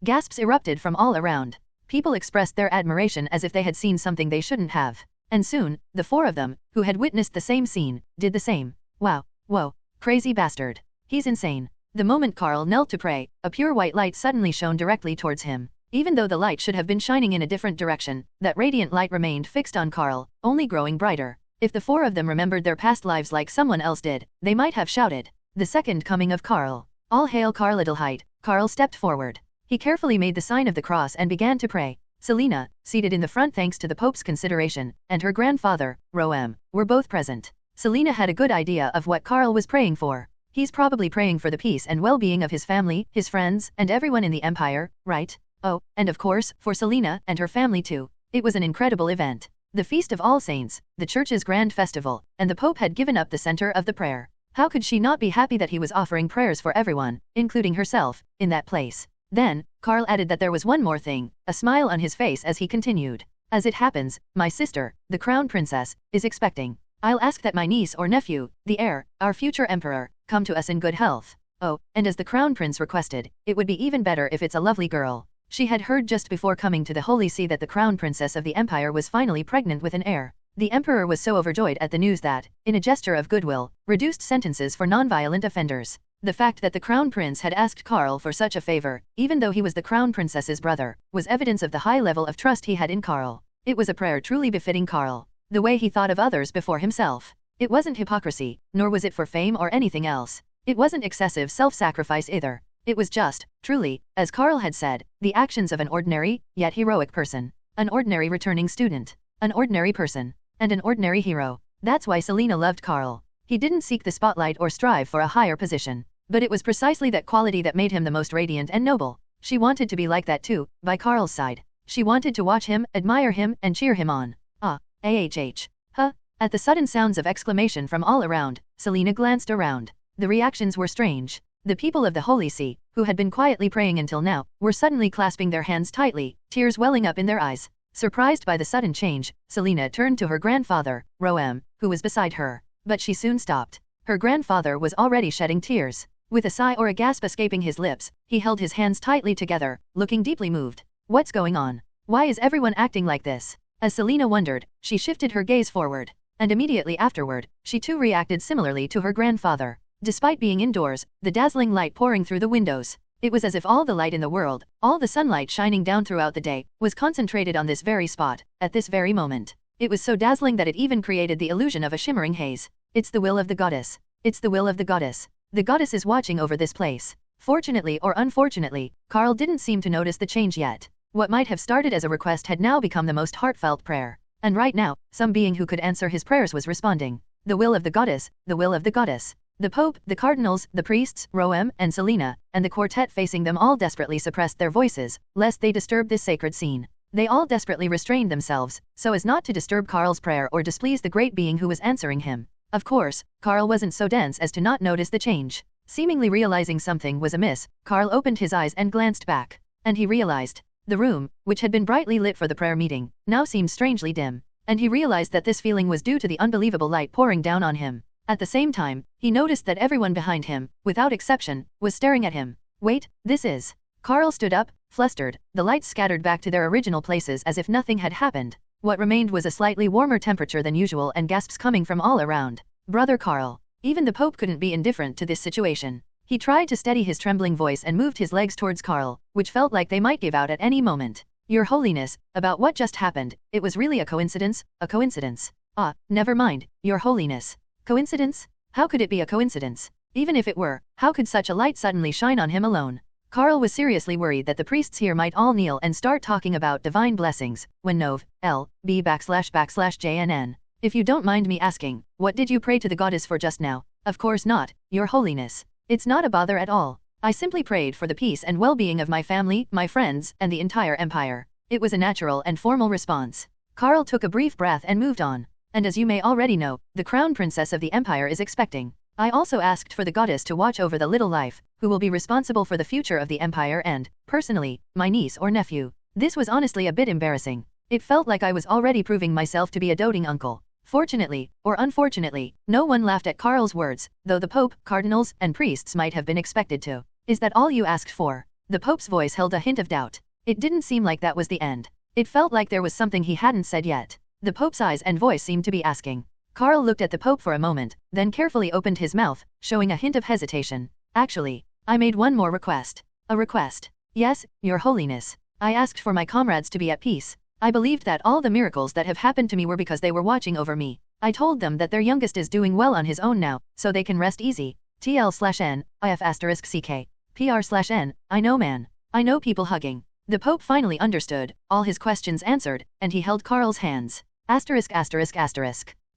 Speaker 2: Gasps erupted from all around. People expressed their admiration as if they had seen something they shouldn't have. And soon, the four of them, who had witnessed the same scene, did the same. Wow. Whoa. Crazy bastard. He's insane. The moment Karl knelt to pray, a pure white light suddenly shone directly towards him. Even though the light should have been shining in a different direction, that radiant light remained fixed on Karl, only growing brighter. If the four of them remembered their past lives like someone else did, they might have shouted, "The second coming of Karl. All hail Karl Adelheit." Karl stepped forward. He carefully made the sign of the cross and began to pray. Selina, seated in the front thanks to the Pope's consideration, and her grandfather, Roem, were both present. Selina had a good idea of what Karl was praying for. He's probably praying for the peace and well-being of his family, his friends, and everyone in the Empire, right? Oh, and of course, for Selina and her family too. It was an incredible event. The Feast of All Saints, the church's grand festival, and the Pope had given up the center of the prayer. How could she not be happy that he was offering prayers for everyone, including herself, in that place? Then, Karl added that there was one more thing, a smile on his face as he continued. As it happens, my sister, the Crown Princess, is expecting. I'll ask that my niece or nephew, the heir, our future emperor, come to us in good health. Oh, and as the Crown Prince requested, it would be even better if it's a lovely girl. She had heard just before coming to the Holy See that the crown princess of the empire was finally pregnant with an heir. The emperor was so overjoyed at the news that, in a gesture of goodwill, reduced sentences for non-violent offenders. The fact that the crown prince had asked Karl for such a favor, even though he was the crown princess's brother, was evidence of the high level of trust he had in Karl. It was a prayer truly befitting Karl. The way he thought of others before himself. It wasn't hypocrisy, nor was it for fame or anything else. It wasn't excessive self-sacrifice either. It was just, truly, as Karl had said, the actions of an ordinary, yet heroic person. An ordinary returning student. An ordinary person. And an ordinary hero. That's why Selena loved Karl. He didn't seek the spotlight or strive for a higher position. But it was precisely that quality that made him the most radiant and noble. She wanted to be like that too, by Karl's side. She wanted to watch him, admire him, and cheer him on. Huh? At the sudden sounds of exclamation from all around, Selena glanced around. The reactions were strange. The people of the Holy See, who had been quietly praying until now, were suddenly clasping their hands tightly, tears welling up in their eyes. Surprised by the sudden change, Selena turned to her grandfather, Roem, who was beside her. But she soon stopped. Her grandfather was already shedding tears. With a sigh or a gasp escaping his lips, he held his hands tightly together, looking deeply moved. What's going on? Why is everyone acting like this? As Selena wondered, she shifted her gaze forward. And immediately afterward, she too reacted similarly to her grandfather. Despite being indoors, the dazzling light pouring through the windows, it was as if all the light in the world, all the sunlight shining down throughout the day, was concentrated on this very spot, at this very moment. It was so dazzling that it even created the illusion of a shimmering haze. It's the will of the goddess. It's the will of the goddess. The goddess is watching over this place. Fortunately or unfortunately, Karl didn't seem to notice the change yet. What might have started as a request had now become the most heartfelt prayer. And right now, some being who could answer his prayers was responding. The will of the goddess, the will of the goddess. The Pope, the cardinals, the priests, Roem, and Selena, and the quartet facing them all desperately suppressed their voices, lest they disturb this sacred scene. They all desperately restrained themselves, so as not to disturb Karl's prayer or displease the great being who was answering him. Of course, Karl wasn't so dense as to not notice the change. Seemingly realizing something was amiss, Karl opened his eyes and glanced back. And he realized. The room, which had been brightly lit for the prayer meeting, now seemed strangely dim. And he realized that this feeling was due to the unbelievable light pouring down on him. At the same time, he noticed that everyone behind him, without exception, was staring at him. Wait, this is... Karl stood up, flustered, the lights scattered back to their original places as if nothing had happened. What remained was a slightly warmer temperature than usual and gasps coming from all around. Brother Karl. Even the Pope couldn't be indifferent to this situation. He tried to steady his trembling voice and moved his legs towards Karl, which felt like they might give out at any moment. Your Holiness, about what just happened, it was really a coincidence, a coincidence. Ah, never mind, Your Holiness. Coincidence? How could it be a coincidence? Even if it were, how could such a light suddenly shine on him alone? Karl was seriously worried that the priests here might all kneel and start talking about divine blessings, when JNN. If you don't mind me asking, what did you pray to the goddess for just now? Of course not, Your Holiness. It's not a bother at all. I simply prayed for the peace and well-being of my family, my friends, and the entire empire. It was a natural and formal response. Karl took a brief breath and moved on. And as you may already know, the crown princess of the empire is expecting. I also asked for the goddess to watch over the little life, who will be responsible for the future of the empire and, personally, my niece or nephew. This was honestly a bit embarrassing. It felt like I was already proving myself to be a doting uncle. Fortunately, or unfortunately, no one laughed at Karl's words, though the Pope, cardinals, and priests might have been expected to. Is that all you asked for? The Pope's voice held a hint of doubt. It didn't seem like that was the end. It felt like there was something he hadn't said yet. The Pope's eyes and voice seemed to be asking. Karl looked at the Pope for a moment, then carefully opened his mouth, showing a hint of hesitation. Actually, I made one more request. A request. Yes, Your Holiness. I asked for my comrades to be at peace. I believed that all the miracles that have happened to me were because they were watching over me. I told them that their youngest is doing well on his own now, so they can rest easy. TL/N, IF**CK. PR/N, I know man. I know people hugging. The Pope finally understood, all his questions answered, and he held Karl's hands.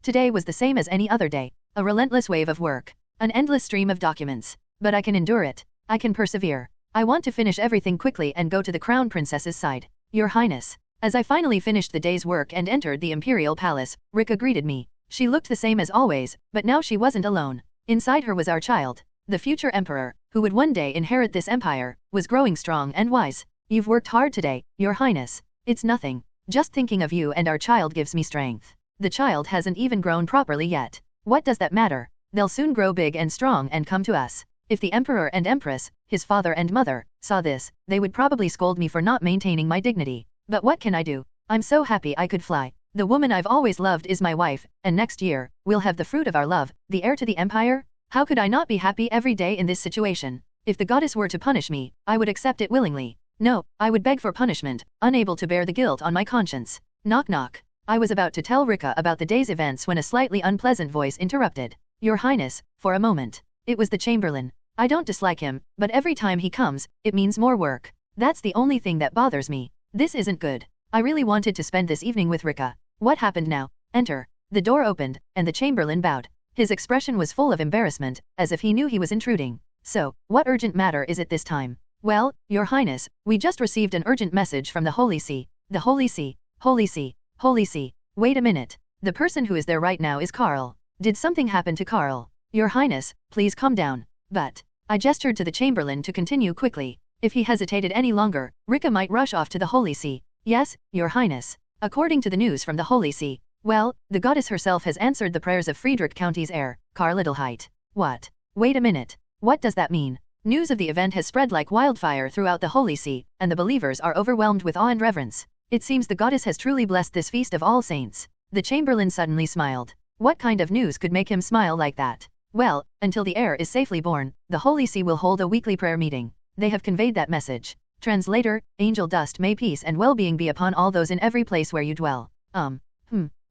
Speaker 2: Today was the same as any other day. A relentless wave of work. An endless stream of documents. But I can endure it. I can persevere. I want to finish everything quickly and go to the crown princess's side. Your Highness. As I finally finished the day's work and entered the imperial palace, Rika greeted me. She looked the same as always, but now she wasn't alone. Inside her was our child. The future emperor, who would one day inherit this empire, was growing strong and wise. You've worked hard today, Your Highness. It's nothing. Just thinking of you and our child gives me strength. The child hasn't even grown properly yet. What does that matter? They'll soon grow big and strong and come to us. If the emperor and empress, his father and mother, saw this, they would probably scold me for not maintaining my dignity. But what can I do? I'm so happy I could fly. The woman I've always loved is my wife, and next year, we'll have the fruit of our love, the heir to the empire? How could I not be happy every day in this situation? If the goddess were to punish me, I would accept it willingly. No, I would beg for punishment, unable to bear the guilt on my conscience. Knock knock. I was about to tell Rika about the day's events when a slightly unpleasant voice interrupted. Your Highness, for a moment. It was the Chamberlain. I don't dislike him, but every time he comes, it means more work. That's the only thing that bothers me. This isn't good. I really wanted to spend this evening with Rika. What happened now? Enter. The door opened, and the Chamberlain bowed. His expression was full of embarrassment, as if he knew he was intruding. So, what urgent matter is it this time? Well, Your Highness, we just received an urgent message from the Holy See. The Holy See, Holy See, Holy See. Wait a minute. The person who is there right now is Karl. Did something happen to Karl? Your Highness, please calm down. But, I gestured to the Chamberlain to continue quickly. If he hesitated any longer, Rika might rush off to the Holy See. Yes, Your Highness. According to the news from the Holy See, well, the goddess herself has answered the prayers of Friedrich County's heir, Karl Adelheit. What? Wait a minute. What does that mean? News of the event has spread like wildfire throughout the Holy See, and the believers are overwhelmed with awe and reverence. It seems the goddess has truly blessed this feast of all saints. The Chamberlain suddenly smiled. What kind of news could make him smile like that? Well, until the heir is safely born, the Holy See will hold a weekly prayer meeting. They have conveyed that message. Translator, angel dust, may peace and well-being be upon all those in every place where you dwell.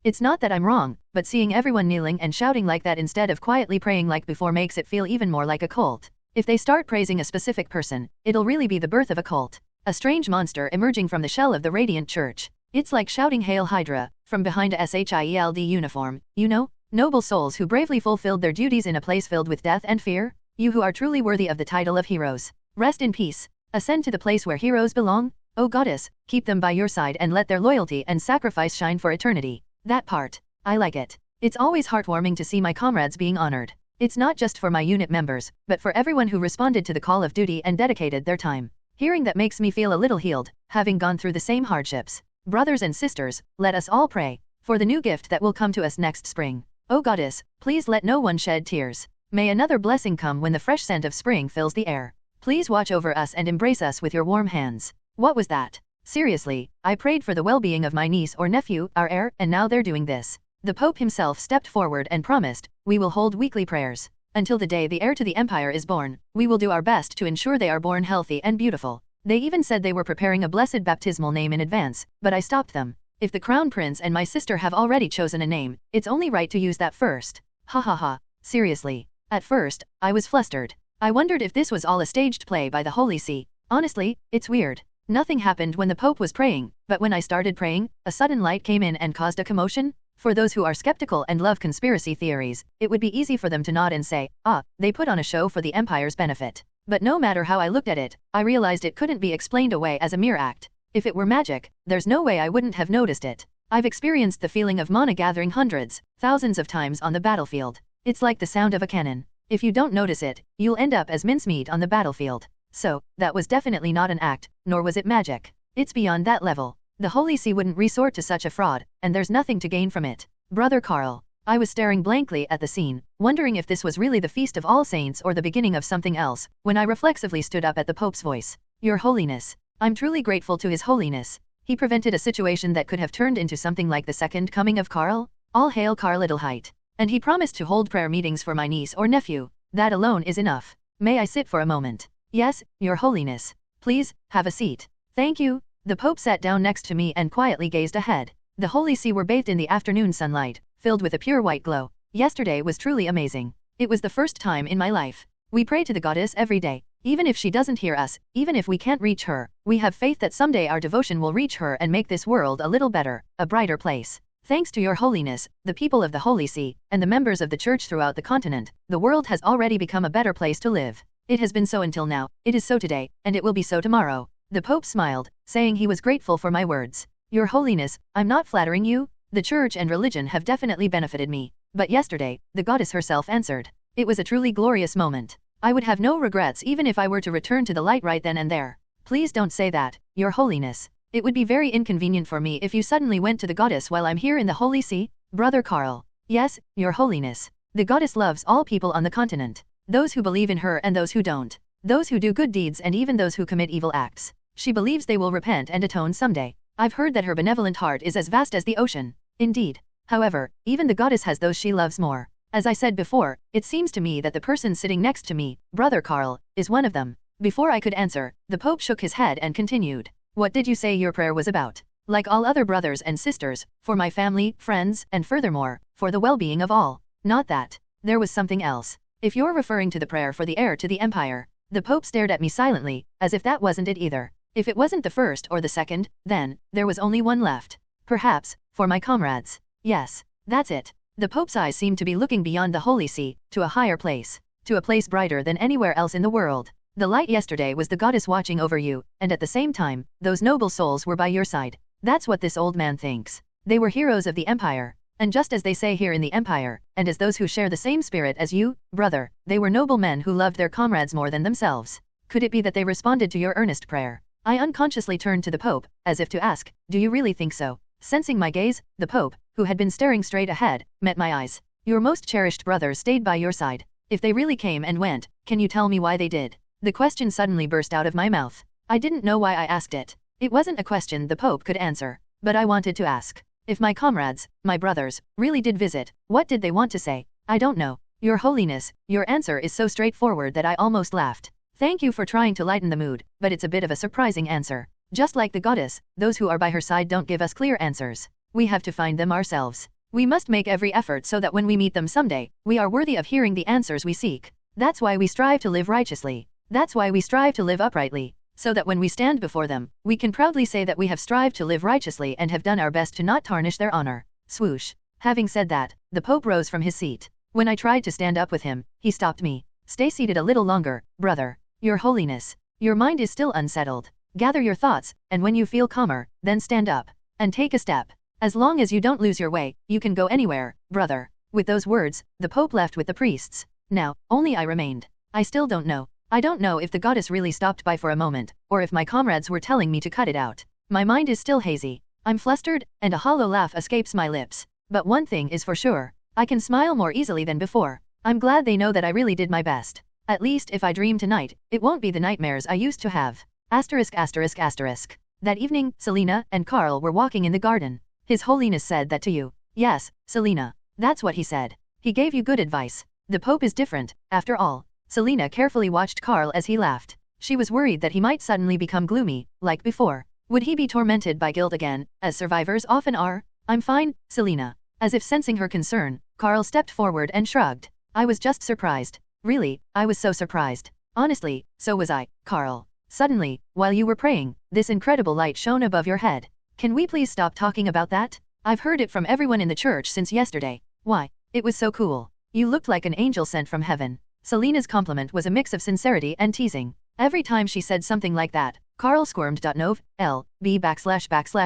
Speaker 2: It's not that I'm wrong, but seeing everyone kneeling and shouting like that instead of quietly praying like before makes it feel even more like a cult. If they start praising a specific person, it'll really be the birth of a cult. A strange monster emerging from the shell of the Radiant Church. It's like shouting Hail Hydra, from behind a SHIELD uniform, you know? Noble souls who bravely fulfilled their duties in a place filled with death and fear? You who are truly worthy of the title of heroes. Rest in peace. Ascend to the place where heroes belong. O goddess, keep them by your side and let their loyalty and sacrifice shine for eternity. That part. I like it. It's always heartwarming to see my comrades being honored. It's not just for my unit members, but for everyone who responded to the call of duty and dedicated their time. Hearing that makes me feel a little healed, having gone through the same hardships. Brothers and sisters, let us all pray for the new gift that will come to us next spring. O goddess, please let no one shed tears. May another blessing come when the fresh scent of spring fills the air. Please watch over us and embrace us with your warm hands. What was that? Seriously, I prayed for the well-being of my niece or nephew, our heir, and now they're doing this. The Pope himself stepped forward and promised, we will hold weekly prayers. Until the day the heir to the empire is born, we will do our best to ensure they are born healthy and beautiful. They even said they were preparing a blessed baptismal name in advance, but I stopped them. If the Crown Prince and my sister have already chosen a name, it's only right to use that first. Ha ha ha. Seriously. At first, I was flustered. I wondered if this was all a staged play by the Holy See. Honestly, it's weird. Nothing happened when the Pope was praying, but when I started praying, a sudden light came in and caused a commotion. For those who are skeptical and love conspiracy theories, it would be easy for them to nod and say, ah, they put on a show for the empire's benefit. But no matter how I looked at it, I realized it couldn't be explained away as a mere act. If it were magic, there's no way I wouldn't have noticed it. I've experienced the feeling of mana gathering hundreds, thousands of times on the battlefield. It's like the sound of a cannon. If you don't notice it, you'll end up as mincemeat on the battlefield. So, that was definitely not an act, nor was it magic. It's beyond that level. The Holy See wouldn't resort to such a fraud, and there's nothing to gain from it. Brother Karl. I was staring blankly at the scene, wondering if this was really the Feast of All Saints or the beginning of something else, when I reflexively stood up at the Pope's voice. Your Holiness. I'm truly grateful to His Holiness. He prevented a situation that could have turned into something like the second coming of Karl. All hail Karl Adelheit. And he promised to hold prayer meetings for my niece or nephew. That alone is enough. May I sit for a moment? Yes, Your Holiness. Please, have a seat. Thank you. The Pope sat down next to me and quietly gazed ahead. The Holy See were bathed in the afternoon sunlight, filled with a pure white glow. Yesterday was truly amazing. It was the first time in my life. We pray to the goddess every day. Even if she doesn't hear us, even if we can't reach her, we have faith that someday our devotion will reach her and make this world a little better, a brighter place. Thanks to Your Holiness, the people of the Holy See, and the members of the Church throughout the continent, the world has already become a better place to live. It has been so until now, it is so today, and it will be so tomorrow. The Pope smiled, saying he was grateful for my words. Your Holiness, I'm not flattering you. The Church and religion have definitely benefited me. But yesterday, the goddess herself answered. It was a truly glorious moment. I would have no regrets even if I were to return to the light right then and there. Please don't say that, Your Holiness. It would be very inconvenient for me if you suddenly went to the goddess while I'm here in the Holy See. Brother Karl. Yes, Your Holiness. The goddess loves all people on the continent. Those who believe in her and those who don't. Those who do good deeds and even those who commit evil acts. She believes they will repent and atone someday. I've heard that her benevolent heart is as vast as the ocean. Indeed. However, even the goddess has those she loves more. As I said before, it seems to me that the person sitting next to me, Brother Karl, is one of them. Before I could answer, the Pope shook his head and continued. What did you say your prayer was about? Like all other brothers and sisters, for my family, friends, and furthermore, for the well-being of all. Not that. There was something else. If you're referring to the prayer for the heir to the empire. The Pope stared at me silently, as if that wasn't it either. If it wasn't the first or the second, then, there was only one left. Perhaps, for my comrades. Yes, that's it. The Pope's eyes seemed to be looking beyond the Holy See, to a higher place. To a place brighter than anywhere else in the world. The light yesterday was the goddess watching over you, and at the same time, those noble souls were by your side. That's what this old man thinks. They were heroes of the empire. And just as they say here in the empire, and as those who share the same spirit as you, brother, they were noble men who loved their comrades more than themselves. Could it be that they responded to your earnest prayer? I unconsciously turned to the Pope, as if to ask, do you really think so? Sensing my gaze, the Pope, who had been staring straight ahead, met my eyes. Your most cherished brothers stayed by your side. If they really came and went, can you tell me why they did? The question suddenly burst out of my mouth. I didn't know why I asked it. It wasn't a question the Pope could answer, but I wanted to ask. If my comrades, my brothers, really did visit, what did they want to say? I don't know. Your Holiness, your answer is so straightforward that I almost laughed. Thank you for trying to lighten the mood, but it's a bit of a surprising answer. Just like the goddess, those who are by her side don't give us clear answers. We have to find them ourselves. We must make every effort so that when we meet them someday, we are worthy of hearing the answers we seek. That's why we strive to live righteously. That's why we strive to live uprightly. So that when we stand before them, we can proudly say that we have strived to live righteously and have done our best to not tarnish their honor. Swoosh. Having said that, the Pope rose from his seat. When I tried to stand up with him, he stopped me. Stay seated a little longer, brother. Your Holiness. Your mind is still unsettled. Gather your thoughts, and when you feel calmer, then stand up. And take a step. As long as you don't lose your way, you can go anywhere, brother. With those words, the Pope left with the priests. Now, only I remained. I still don't know. I don't know if the goddess really stopped by for a moment, or if my comrades were telling me to cut it out. My mind is still hazy. I'm flustered, and a hollow laugh escapes my lips. But one thing is for sure. I can smile more easily than before. I'm glad they know that I really did my best. At least if I dream tonight, it won't be the nightmares I used to have. Asterisk asterisk asterisk. That evening, Selina and Karl were walking in the garden. His Holiness said that to you. Yes, Selina. That's what he said. He gave you good advice. The Pope is different, after all. Selina carefully watched Karl as he laughed. She was worried that he might suddenly become gloomy, like before. Would he be tormented by guilt again, as survivors often are? I'm fine, Selina. As if sensing her concern, Karl stepped forward and shrugged. I was just surprised. Really, I was so surprised. Honestly, so was I, Karl. Suddenly, while you were praying, this incredible light shone above your head. Can we please stop talking about that? I've heard it from everyone in the church since yesterday. Why? It was so cool. You looked like an angel sent from heaven. Selina's compliment was a mix of sincerity and teasing. Every time she said something like that, Karl squirmed.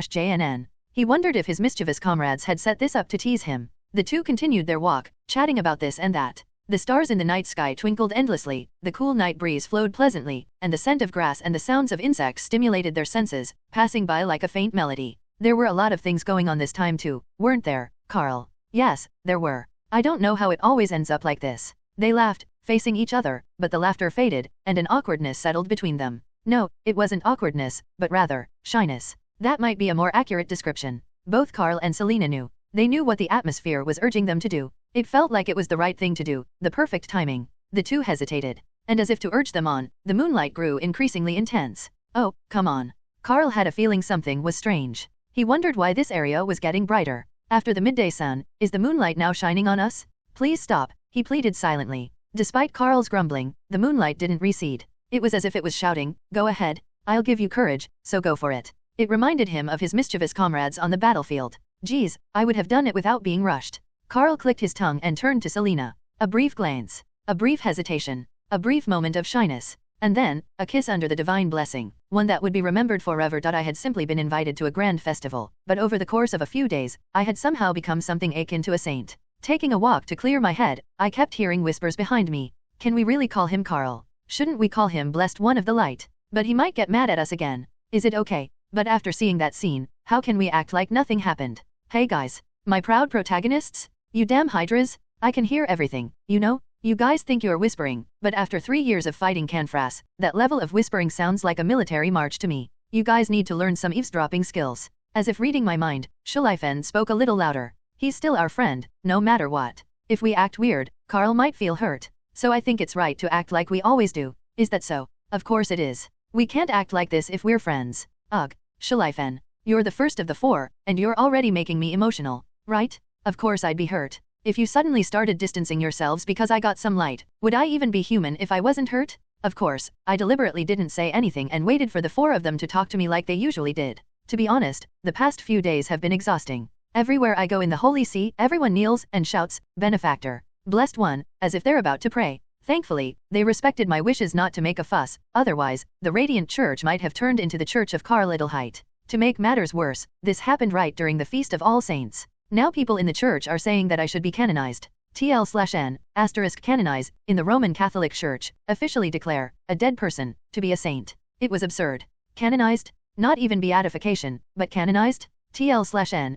Speaker 2: JNN. He wondered if his mischievous comrades had set this up to tease him. The two continued their walk, chatting about this and that. The stars in the night sky twinkled endlessly, the cool night breeze flowed pleasantly, and the scent of grass and the sounds of insects stimulated their senses, passing by like a faint melody. There were a lot of things going on this time too, weren't there, Karl? Yes, there were. I don't know how it always ends up like this. They laughed, facing each other, but the laughter faded, and an awkwardness settled between them. No, it wasn't awkwardness, but rather, shyness. That might be a more accurate description. Both Karl and Selina knew. They knew what the atmosphere was urging them to do. It felt like it was the right thing to do, the perfect timing. The two hesitated. And as if to urge them on, the moonlight grew increasingly intense. Oh, come on. Karl had a feeling something was strange. He wondered why this area was getting brighter. After the midday sun, is the moonlight now shining on us? Please stop, he pleaded silently. Despite Karl's grumbling, the moonlight didn't recede. It was as if it was shouting, go ahead, I'll give you courage, so go for it. It reminded him of his mischievous comrades on the battlefield. Geez, I would have done it without being rushed. Karl clicked his tongue and turned to Selina. A brief glance. A brief hesitation. A brief moment of shyness. And then, a kiss under the divine blessing, one that would be remembered forever. I had simply been invited to a grand festival, but over the course of a few days, I had somehow become something akin to a saint. Taking a walk to clear my head, I kept hearing whispers behind me. Can we really call him Karl? Shouldn't we call him Blessed One of the Light? But he might get mad at us again. Is it okay? But after seeing that scene, how can we act like nothing happened? Hey guys, my proud protagonists? You damn hydras, I can hear everything, you know? You guys think you're whispering, but after 3 years of fighting Canfras, that level of whispering sounds like a military march to me. You guys need to learn some eavesdropping skills. As if reading my mind, Schleifen spoke a little louder. He's still our friend, no matter what. If we act weird, Karl might feel hurt. So I think it's right to act like we always do. Is that so? Of course it is. We can't act like this if we're friends. Ugh, Schleifen. You're the first of the 4, and you're already making me emotional, right? Of course I'd be hurt. If you suddenly started distancing yourselves because I got some light, would I even be human if I wasn't hurt? Of course, I deliberately didn't say anything and waited for the 4 of them to talk to me like they usually did. To be honest, the past few days have been exhausting. Everywhere I go in the Holy See, everyone kneels and shouts, "Benefactor. Blessed one," as if they're about to pray. Thankfully, they respected my wishes not to make a fuss, otherwise, the Radiant Church might have turned into the Church of Karl Adelheit. To make matters worse, this happened right during the Feast of All Saints. Now people in the church are saying that I should be canonized. TL/N, canonize, in the Roman Catholic Church, officially declare, a dead person, to be a saint. It was absurd. Canonized? Not even beatification, but canonized? TL/N,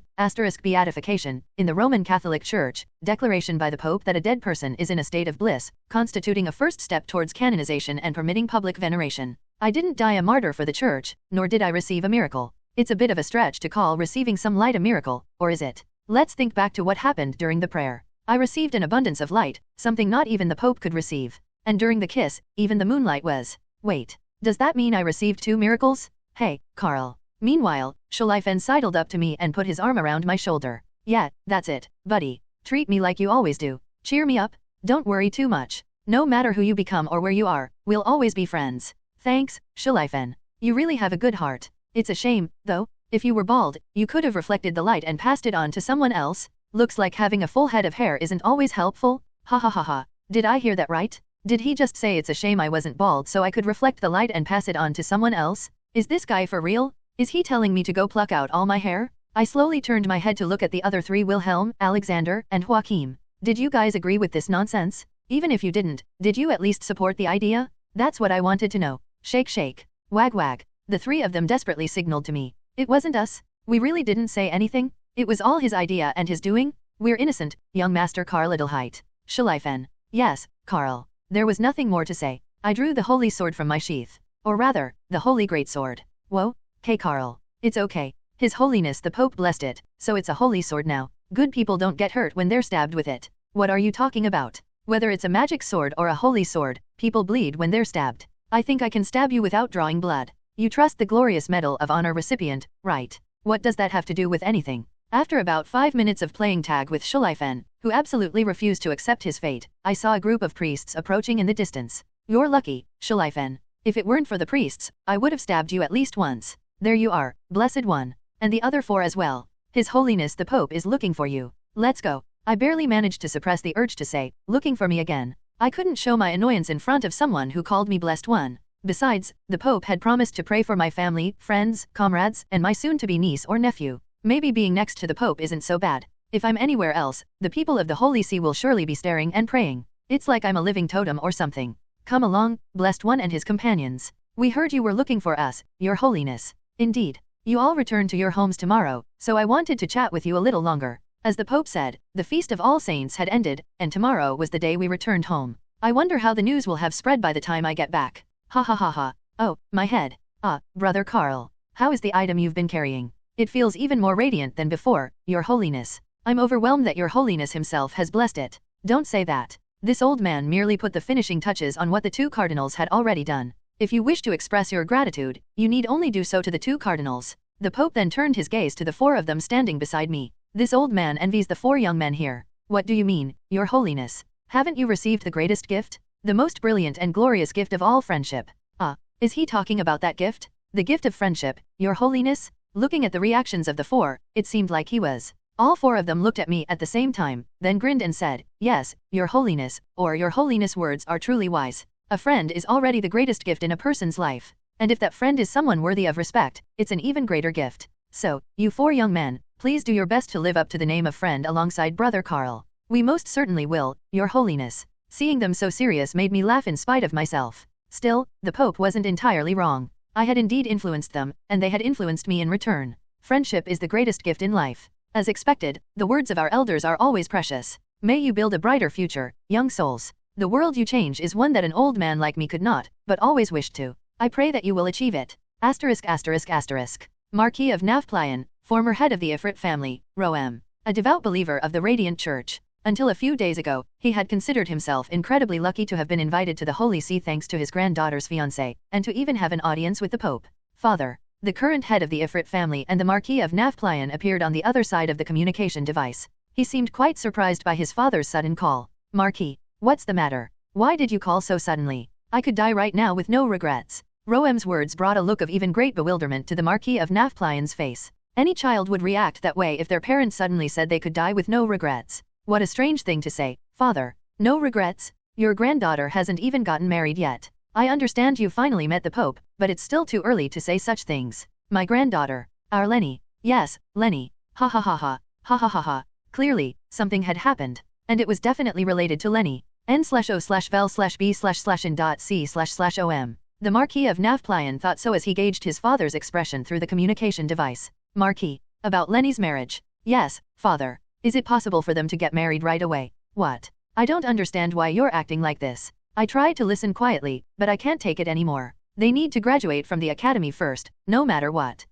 Speaker 2: beatification, in the Roman Catholic Church, declaration by the Pope that a dead person is in a state of bliss, constituting a first step towards canonization and permitting public veneration. I didn't die a martyr for the Church, nor did I receive a miracle. It's a bit of a stretch to call receiving some light a miracle, or is it? Let's think back to what happened during the prayer. I received an abundance of light, something not even the Pope could receive. And during the kiss, even the moonlight was. Wait, does that mean I received 2 miracles? Hey, Karl. Meanwhile, Schleifen sidled up to me and put his arm around my shoulder. Yeah, that's it, buddy. Treat me like you always do. Cheer me up. Don't worry too much. No matter who you become or where you are, we'll always be friends. Thanks, Schleifen. You really have a good heart. It's a shame, though. If you were bald, you could have reflected the light and passed it on to someone else. Looks like having a full head of hair isn't always helpful. Ha ha ha ha. Did I hear that right? Did he just say it's a shame I wasn't bald so I could reflect the light and pass it on to someone else? Is this guy for real? Is he telling me to go pluck out all my hair? I slowly turned my head to look at the other 3, Wilhelm, Alexander, and Joachim. Did you guys agree with this nonsense? Even if you didn't, did you at least support the idea? That's what I wanted to know. Shake shake. Wag wag. The 3 of them desperately signaled to me. It wasn't us. We really didn't say anything. It was all his idea and his doing. We're innocent, young Master Karl Adelheit. Schleifen. Yes, Karl. There was nothing more to say. I drew the holy sword from my sheath. Or rather, the holy greatsword. Whoa, Karl. It's okay. His Holiness the Pope blessed it, so it's a holy sword now. Good people don't get hurt when they're stabbed with it. What are you talking about? Whether it's a magic sword or a holy sword, people bleed when they're stabbed. I think I can stab you without drawing blood. You trust the glorious Medal of Honor recipient, right? What does that have to do with anything? After about 5 minutes of playing tag with Schleifen, who absolutely refused to accept his fate, I saw a group of priests approaching in the distance. You're lucky, Schleifen. If it weren't for the priests, I would have stabbed you at least once. There you are, blessed one. And the other 4 as well. His Holiness the Pope is looking for you. Let's go. I barely managed to suppress the urge to say, looking for me again. I couldn't show my annoyance in front of someone who called me blessed one. Besides, the Pope had promised to pray for my family, friends, comrades, and my soon-to-be niece or nephew. Maybe being next to the Pope isn't so bad. If I'm anywhere else, the people of the Holy See will surely be staring and praying. It's like I'm a living totem or something. Come along, blessed one and his companions. We heard you were looking for us, Your Holiness. Indeed. You all return to your homes tomorrow, so I wanted to chat with you a little longer. As the Pope said, the Feast of All Saints had ended, and tomorrow was the day we returned home. I wonder how the news will have spread by the time I get back. Ha ha ha ha. Oh, my head. Ah, Brother Karl. How is the item you've been carrying? It feels even more radiant than before, Your Holiness. I'm overwhelmed that Your Holiness himself has blessed it. Don't say that. This old man merely put the finishing touches on what the 2 cardinals had already done. If you wish to express your gratitude, you need only do so to the 2 cardinals. The Pope then turned his gaze to the 4 of them standing beside me. This old man envies the 4 young men here. What do you mean, Your Holiness? Haven't you received the greatest gift? The most brilliant and glorious gift of all, friendship. Ah, is he talking about that gift? The gift of friendship, Your Holiness? Looking at the reactions of the 4, it seemed like he was. All 4 of them looked at me at the same time, then grinned and said, yes, Your Holiness, or Your Holiness words are truly wise. A friend is already the greatest gift in a person's life. And if that friend is someone worthy of respect, it's an even greater gift. So, you 4 young men, please do your best to live up to the name of friend alongside Brother Karl. We most certainly will, Your Holiness. Seeing them so serious made me laugh in spite of myself. Still, the Pope wasn't entirely wrong. I had indeed influenced them, and they had influenced me in return. Friendship is the greatest gift in life. As expected, the words of our elders are always precious. May you build a brighter future, young souls. The world you change is one that an old man like me could not, but always wished to. I pray that you will achieve it. ******. Marquis of Navplion, former head of the Ifrit family, Roem. A devout believer of the Radiant Church. Until a few days ago, he had considered himself incredibly lucky to have been invited to the Holy See thanks to his granddaughter's fiancé, and to even have an audience with the Pope. Father. The current head of the Ifrit family and the Marquis of Navplion appeared on the other side of the communication device. He seemed quite surprised by his father's sudden call. Marquis, what's the matter? Why did you call so suddenly? I could die right now with no regrets. Roem's words brought a look of even great bewilderment to the Marquis of Navplion's face. Any child would react that way if their parents suddenly said they could die with no regrets. What a strange thing to say, father. No regrets? Your granddaughter hasn't even gotten married yet. I understand you finally met the Pope, but it's still too early to say such things. My granddaughter. Our Lenny. Yes, Lenny. Ha ha ha ha. Ha ha ha ha. Clearly, something had happened. And it was definitely related to Lenny. N/O/vel/b/in.c//om. The Marquis of Navplion thought so as he gauged his father's expression through the communication device. Marquis. About Lenny's marriage. Yes, father. Is it possible for them to get married right away? What? I don't understand why you're acting like this. I tried to listen quietly, but I can't take it anymore. They need to graduate from the academy first, no matter what.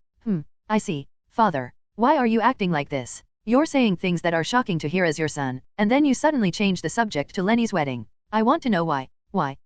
Speaker 2: I see. Father. Why are you acting like this? You're saying things that are shocking to hear as your son, and then you suddenly change the subject to Lenny's wedding. I want to know why. Why,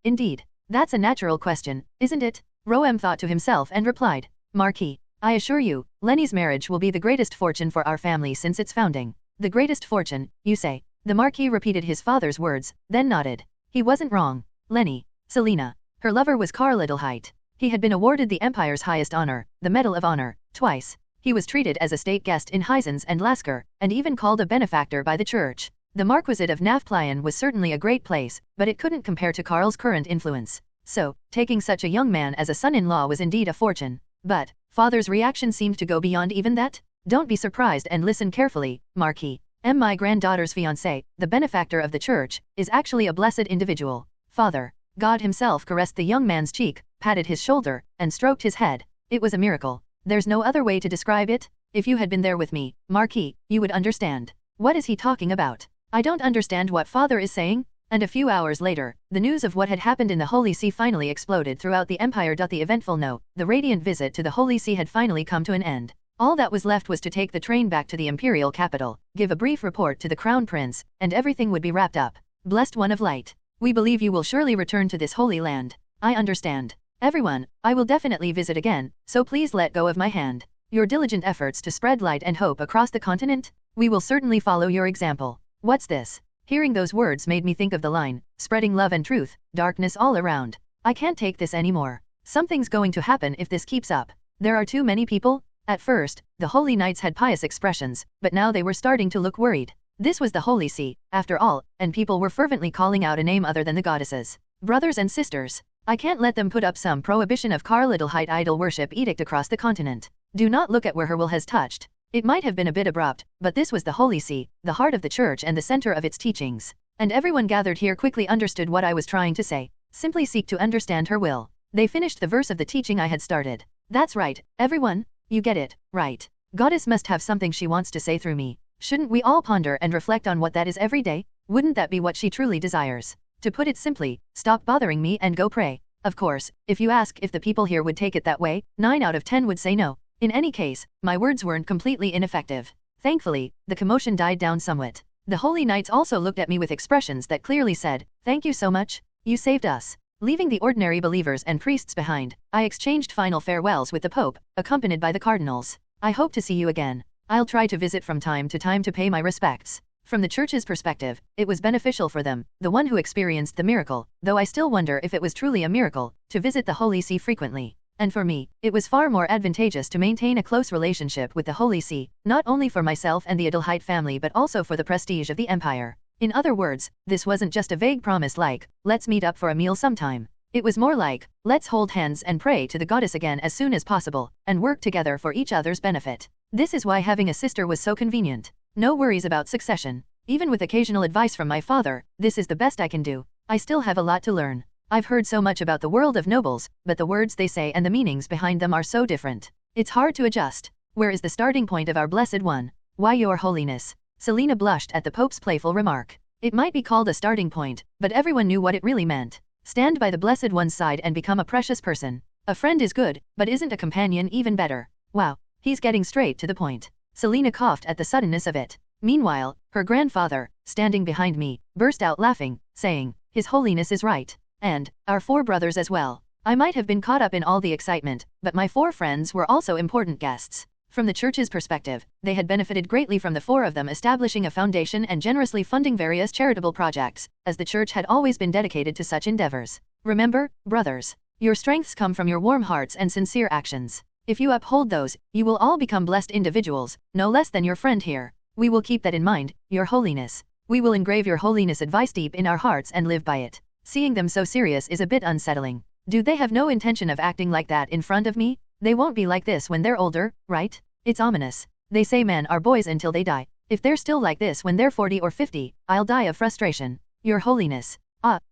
Speaker 2: indeed. That's a natural question, isn't it? Roem thought to himself and replied. Marquis. I assure you, Lenny's marriage will be the greatest fortune for our family since its founding. The greatest fortune, you say? The Marquis repeated his father's words, then nodded. He wasn't wrong. Lenny. Selina. Her lover was Karl Adelheit. He had been awarded the Empire's highest honor, the Medal of Honor, twice. He was treated as a state guest in Heisens and Lasker, and even called a benefactor by the church. The Marquisate of Navplion was certainly a great place, but it couldn't compare to Karl's current influence. So, taking such a young man as a son-in-law was indeed a fortune. But, father's reaction seemed to go beyond even that. Don't be surprised and listen carefully, Marquis. My granddaughter's fiancé, the benefactor of the church, is actually a blessed individual. Father. God himself caressed the young man's cheek, patted his shoulder, and stroked his head. It was a miracle. There's no other way to describe it. If you had been there with me, Marquis, you would understand. What is he talking about? I don't understand what father is saying. And a few hours later, the news of what had happened in the Holy See finally exploded throughout the Empire. The eventful the radiant visit to the Holy See had finally come to an end. All that was left was to take the train back to the imperial capital, give a brief report to the crown prince, and everything would be wrapped up. Blessed one of light. We believe you will surely return to this holy land. I understand. Everyone, I will definitely visit again, so please let go of my hand. Your diligent efforts to spread light and hope across the continent? We will certainly follow your example. What's this? Hearing those words made me think of the line, spreading love and truth, darkness all around. I can't take this anymore. Something's going to happen if this keeps up. There are too many people? At first, the holy knights had pious expressions, but now they were starting to look worried. This was the Holy See, after all, and people were fervently calling out a name other than the goddesses. Brothers and sisters. I can't let them put up some prohibition of Karl Adelheit idol worship edict across the continent. Do not look at where her will has touched. It might have been a bit abrupt, but this was the Holy See, the heart of the church and the center of its teachings. And everyone gathered here quickly understood what I was trying to say. Simply seek to understand her will. They finished the verse of the teaching I had started. That's right, everyone. You get it, right. Goddess must have something she wants to say through me. Shouldn't we all ponder and reflect on what that is every day? Wouldn't that be what she truly desires? To put it simply, stop bothering me and go pray. Of course, if you ask if the people here would take it that way, 9 out of 10 would say no. In any case, my words weren't completely ineffective. Thankfully, the commotion died down somewhat. The holy knights also looked at me with expressions that clearly said, "Thank you so much. You saved us." Leaving the ordinary believers and priests behind, I exchanged final farewells with the Pope, accompanied by the cardinals. I hope to see you again. I'll try to visit from time to time to pay my respects. From the church's perspective, it was beneficial for them, the one who experienced the miracle, though I still wonder if it was truly a miracle, to visit the Holy See frequently. And for me, it was far more advantageous to maintain a close relationship with the Holy See, not only for myself and the Adelheit family but also for the prestige of the empire. In other words, this wasn't just a vague promise like, let's meet up for a meal sometime. It was more like, let's hold hands and pray to the goddess again as soon as possible, and work together for each other's benefit. This is why having a sister was so convenient. No worries about succession. Even with occasional advice from my father, this is the best I can do. I still have a lot to learn. I've heard so much about the world of nobles, but the words they say and the meanings behind them are so different. It's hard to adjust. Where is the starting point of our blessed one? Why, your holiness. Selina blushed at the Pope's playful remark. It might be called a starting point, but everyone knew what it really meant. Stand by the Blessed One's side and become a precious person. A friend is good, but isn't a companion even better? Wow, he's getting straight to the point. Selena coughed at the suddenness of it. Meanwhile, her grandfather, standing behind me, burst out laughing, saying, "His Holiness is right. And our 4 brothers as well." I might have been caught up in all the excitement, but my 4 friends were also important guests. From the church's perspective, they had benefited greatly from the 4 of them establishing a foundation and generously funding various charitable projects, as the church had always been dedicated to such endeavors. Remember, brothers, your strengths come from your warm hearts and sincere actions. If you uphold those, you will all become blessed individuals, no less than your friend here. We will keep that in mind, Your Holiness. We will engrave Your Holiness' advice deep in our hearts and live by it. Seeing them so serious is a bit unsettling. Do they have no intention of acting like that in front of me? They won't be like this when they're older, right? It's ominous. They say men are boys until they die. If they're still like this when they're 40 or 50, I'll die of frustration. Your Holiness.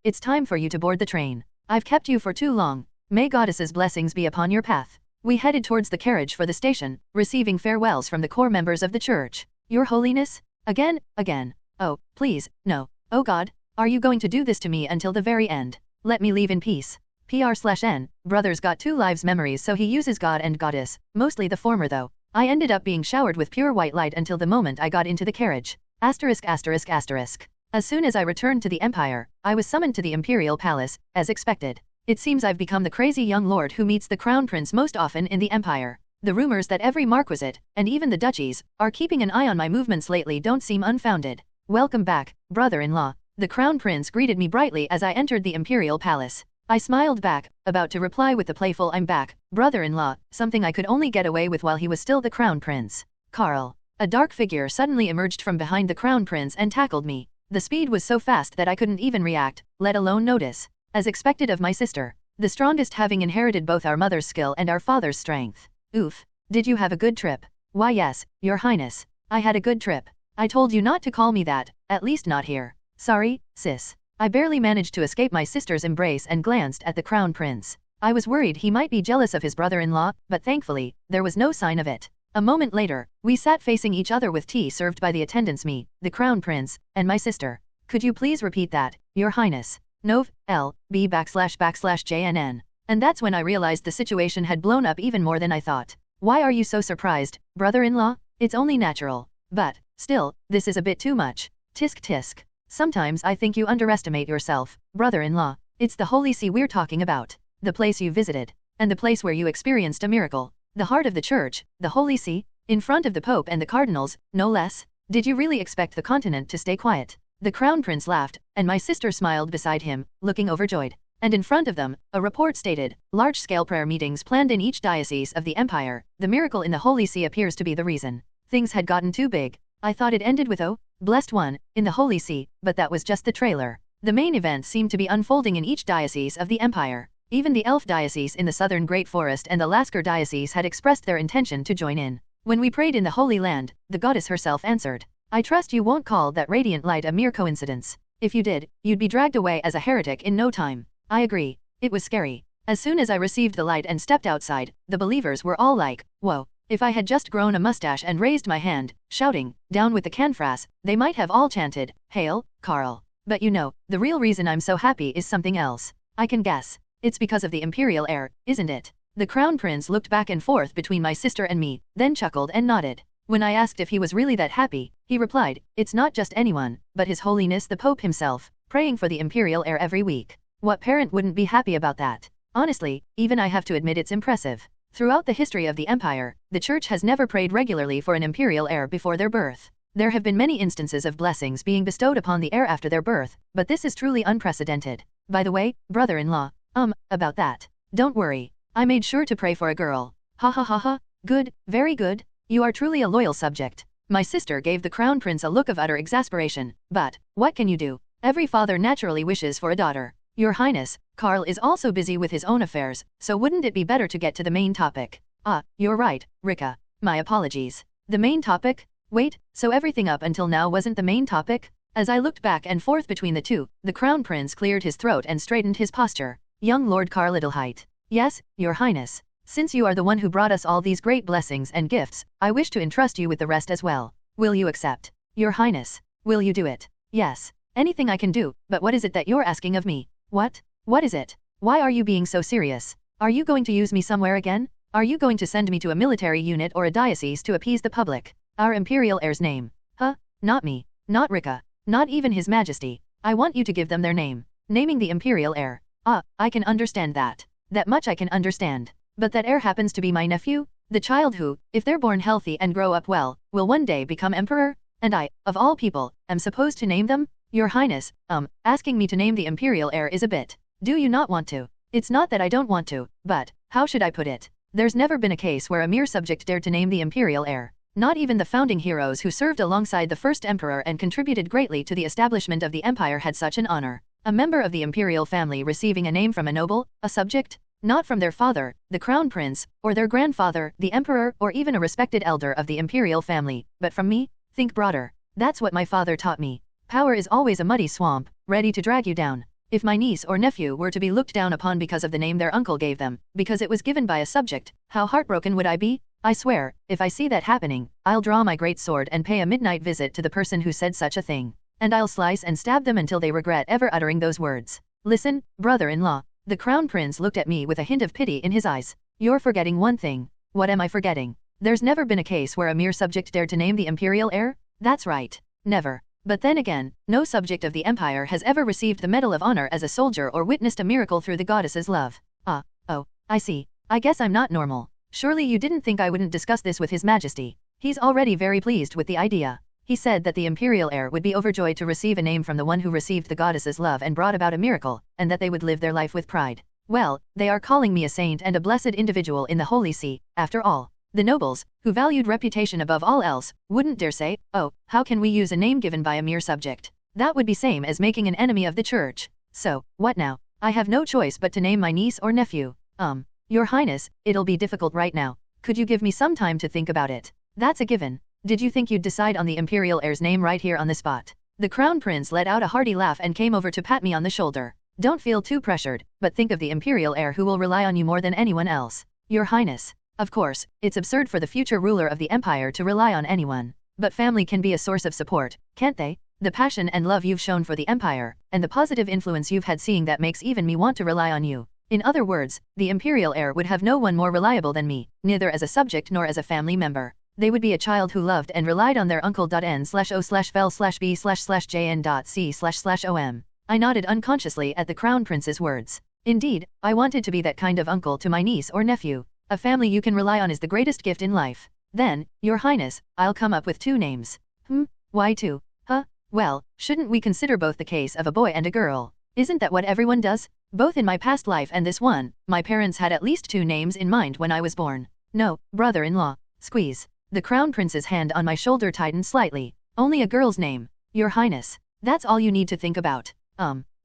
Speaker 2: It's time for you to board the train. I've kept you for too long. May Goddess's blessings be upon your path. We headed towards the carriage for the station, receiving farewells from the core members of the church. Your Holiness? Again. Oh, please, no. Oh God, are you going to do this to me until the very end? Let me leave in peace. PR/N, brothers got 2 lives memories, so he uses God and Goddess, mostly the former though. I ended up being showered with pure white light until the moment I got into the carriage. As soon as I returned to the Empire, I was summoned to the Imperial Palace, as expected. It seems I've become the crazy young lord who meets the Crown Prince most often in the Empire. The rumors that every marquisate, and even the duchies, are keeping an eye on my movements lately don't seem unfounded. Welcome back, brother-in-law. The Crown Prince greeted me brightly as I entered the Imperial Palace. I smiled back, about to reply with the playful "I'm back, brother-in-law," something I could only get away with while he was still the Crown Prince. Karl. A dark figure suddenly emerged from behind the Crown Prince and tackled me. The speed was so fast that I couldn't even react, let alone notice. As expected of my sister, the strongest having inherited both our mother's skill and our father's strength. Oof. Did you have a good trip? Why yes, Your Highness. I had a good trip. I told you not to call me that, at least not here. Sorry, sis. I barely managed to escape my sister's embrace and glanced at the Crown Prince. I was worried he might be jealous of his brother-in-law, but thankfully, there was no sign of it. A moment later, we sat facing each other with tea served by the attendants, me, the Crown Prince, and my sister. Could you please repeat that, Your Highness? Nov. L. B //JNN. And that's when I realized the situation had blown up even more than I thought. Why are you so surprised, brother-in-law? It's only natural. But, still, this is a bit too much. Tisk tisk. Sometimes I think you underestimate yourself, brother-in-law. It's the Holy See we're talking about. The place you visited. And the place where you experienced a miracle. The heart of the church, the Holy See, in front of the Pope and the cardinals, no less. Did you really expect the continent to stay quiet? The Crown Prince laughed, and my sister smiled beside him, looking overjoyed. And in front of them, a report stated, large-scale prayer meetings planned in each diocese of the Empire. The miracle in the Holy See appears to be the reason. Things had gotten too big. I thought it ended with "Oh, blessed one," in the Holy See, but that was just the trailer. The main event seemed to be unfolding in each diocese of the Empire. Even the Elf Diocese in the southern Great Forest and the Lasker Diocese had expressed their intention to join in. When we prayed in the Holy Land, the goddess herself answered, "I trust you won't call that radiant light a mere coincidence. If you did, you'd be dragged away as a heretic in no time." I agree. It was scary. As soon as I received the light and stepped outside, the believers were all like, "Whoa." If I had just grown a mustache and raised my hand, shouting, "Down with the canfras," they might have all chanted, "Hail, Karl." But you know, the real reason I'm so happy is something else. I can guess. It's because of the imperial heir, isn't it? The Crown Prince looked back and forth between my sister and me, then chuckled and nodded. When I asked if he was really that happy, he replied, "It's not just anyone, but His Holiness the Pope himself, praying for the imperial heir every week." What parent wouldn't be happy about that? Honestly, even I have to admit it's impressive. Throughout the history of the Empire, the Church has never prayed regularly for an imperial heir before their birth. There have been many instances of blessings being bestowed upon the heir after their birth, but this is truly unprecedented. By the way, brother-in-law, about that. Don't worry. I made sure to pray for a girl. Ha ha ha ha. Good, very good. You are truly a loyal subject. My sister gave the Crown Prince a look of utter exasperation, but, what can you do? Every father naturally wishes for a daughter. Your Highness, Karl is also busy with his own affairs, so wouldn't it be better to get to the main topic? You're right, Rika. My apologies. The main topic? Wait, so everything up until now wasn't the main topic? As I looked back and forth between the two, the Crown Prince cleared his throat and straightened his posture. Young Lord Karl Adelheit. Yes, Your Highness. Since you are the one who brought us all these great blessings and gifts, I wish to entrust you with the rest as well. Will you accept? Your Highness. Will you do it? Yes. Anything I can do, but what is it that you're asking of me? What? What is it? Why are you being so serious? Are you going to use me somewhere again? Are you going to send me to a military unit or a diocese to appease the public? Our imperial heir's name. Huh? Not me. Not Rika. Not even His Majesty. I want you to give them their name. Naming the imperial heir. I can understand that. That much I can understand. But that heir happens to be my nephew? The child who, if they're born healthy and grow up well, will one day become emperor? And I, of all people, am supposed to name them? Your Highness, asking me to name the imperial heir is a bit. Do you not want to? It's not that I don't want to, but, how should I put it? There's never been a case where a mere subject dared to name the imperial heir. Not even the founding heroes who served alongside the first emperor and contributed greatly to the establishment of the empire had such an honor. A member of the imperial family receiving a name from a noble, a subject? Not from their father, the crown prince, or their grandfather, the emperor, or even a respected elder of the imperial family, but from me? Think broader. That's what my father taught me. Power is always a muddy swamp, ready to drag you down. If my niece or nephew were to be looked down upon because of the name their uncle gave them, because it was given by a subject, how heartbroken would I be? I swear, if I see that happening, I'll draw my great sword and pay a midnight visit to the person who said such a thing. And I'll slice and stab them until they regret ever uttering those words. Listen, brother-in-law. The crown prince looked at me with a hint of pity in his eyes. You're forgetting one thing. What am I forgetting? There's never been a case where a mere subject dared to name the imperial heir? That's right. Never. But then again, no subject of the empire has ever received the Medal of Honor as a soldier or witnessed a miracle through the goddess's love. Oh, I see. I guess I'm not normal. Surely you didn't think I wouldn't discuss this with His Majesty. He's already very pleased with the idea. He said that the imperial heir would be overjoyed to receive a name from the one who received the goddess's love and brought about a miracle, and that they would live their life with pride. Well, they are calling me a saint and a blessed individual in the Holy See, after all. The nobles, who valued reputation above all else, wouldn't dare say, oh, how can we use a name given by a mere subject? That would be same as making an enemy of the church. So, what now? I have no choice but to name my niece or nephew. Your Highness, it'll be difficult right now. Could you give me some time to think about it? That's a given. Did you think you'd decide on the imperial heir's name right here on the spot? The crown prince let out a hearty laugh and came over to pat me on the shoulder. Don't feel too pressured, but think of the imperial heir who will rely on you more than anyone else. Your Highness. Of course, it's absurd for the future ruler of the empire to rely on anyone. But family can be a source of support, can't they? The passion and love you've shown for the empire, and the positive influence you've had seeing that makes even me want to rely on you. In other words, the imperial heir would have no one more reliable than me, neither as a subject nor as a family member. They would be a child who loved and relied on their uncle.n/o/fel/b/jn.c//om. I nodded unconsciously at the crown prince's words. Indeed, I wanted to be that kind of uncle to my niece or nephew. A family you can rely on is the greatest gift in life. Then, Your Highness, I'll come up with 2 names. Why 2? Well, shouldn't we consider both the case of a boy and a girl? Isn't that what everyone does? Both in my past life and this one, my parents had at least 2 names in mind when I was born. No, brother-in-law. Squeeze. The crown prince's hand on my shoulder tightened slightly. Only a girl's name. Your Highness. That's all you need to think about.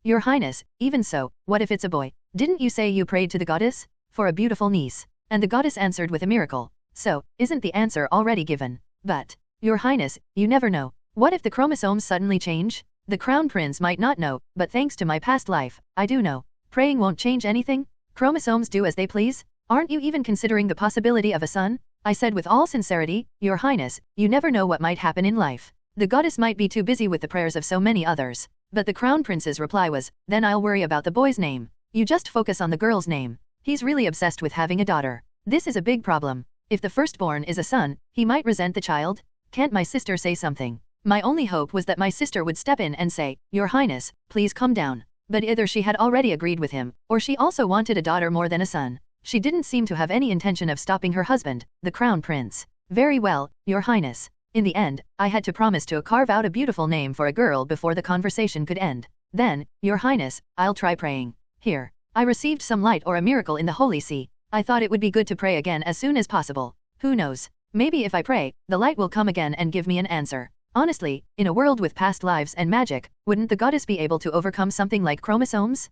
Speaker 2: Your Highness, even so, what if it's a boy? Didn't you say you prayed to the goddess? For a beautiful niece. And the goddess answered with a miracle. So, isn't the answer already given? But, Your Highness, you never know. What if the chromosomes suddenly change? The crown prince might not know, but thanks to my past life, I do know. Praying won't change anything? Chromosomes do as they please? Aren't you even considering the possibility of a son? I said with all sincerity, Your Highness, you never know what might happen in life. The goddess might be too busy with the prayers of so many others. But the crown prince's reply was, then I'll worry about the boy's name. You just focus on the girl's name. He's really obsessed with having a daughter. This is a big problem. If the firstborn is a son, he might resent the child. Can't my sister say something? My only hope was that my sister would step in and say, Your Highness, please calm down. But either she had already agreed with him, or she also wanted a daughter more than a son. She didn't seem to have any intention of stopping her husband, the crown prince. Very well, Your Highness. In the end, I had to promise to carve out a beautiful name for a girl before the conversation could end. Then, Your Highness, I'll try praying. Here. I received some light or a miracle in the Holy See. I thought it would be good to pray again as soon as possible. Who knows? Maybe if I pray, the light will come again and give me an answer. Honestly, in a world with past lives and magic, wouldn't the goddess be able to overcome something like chromosomes?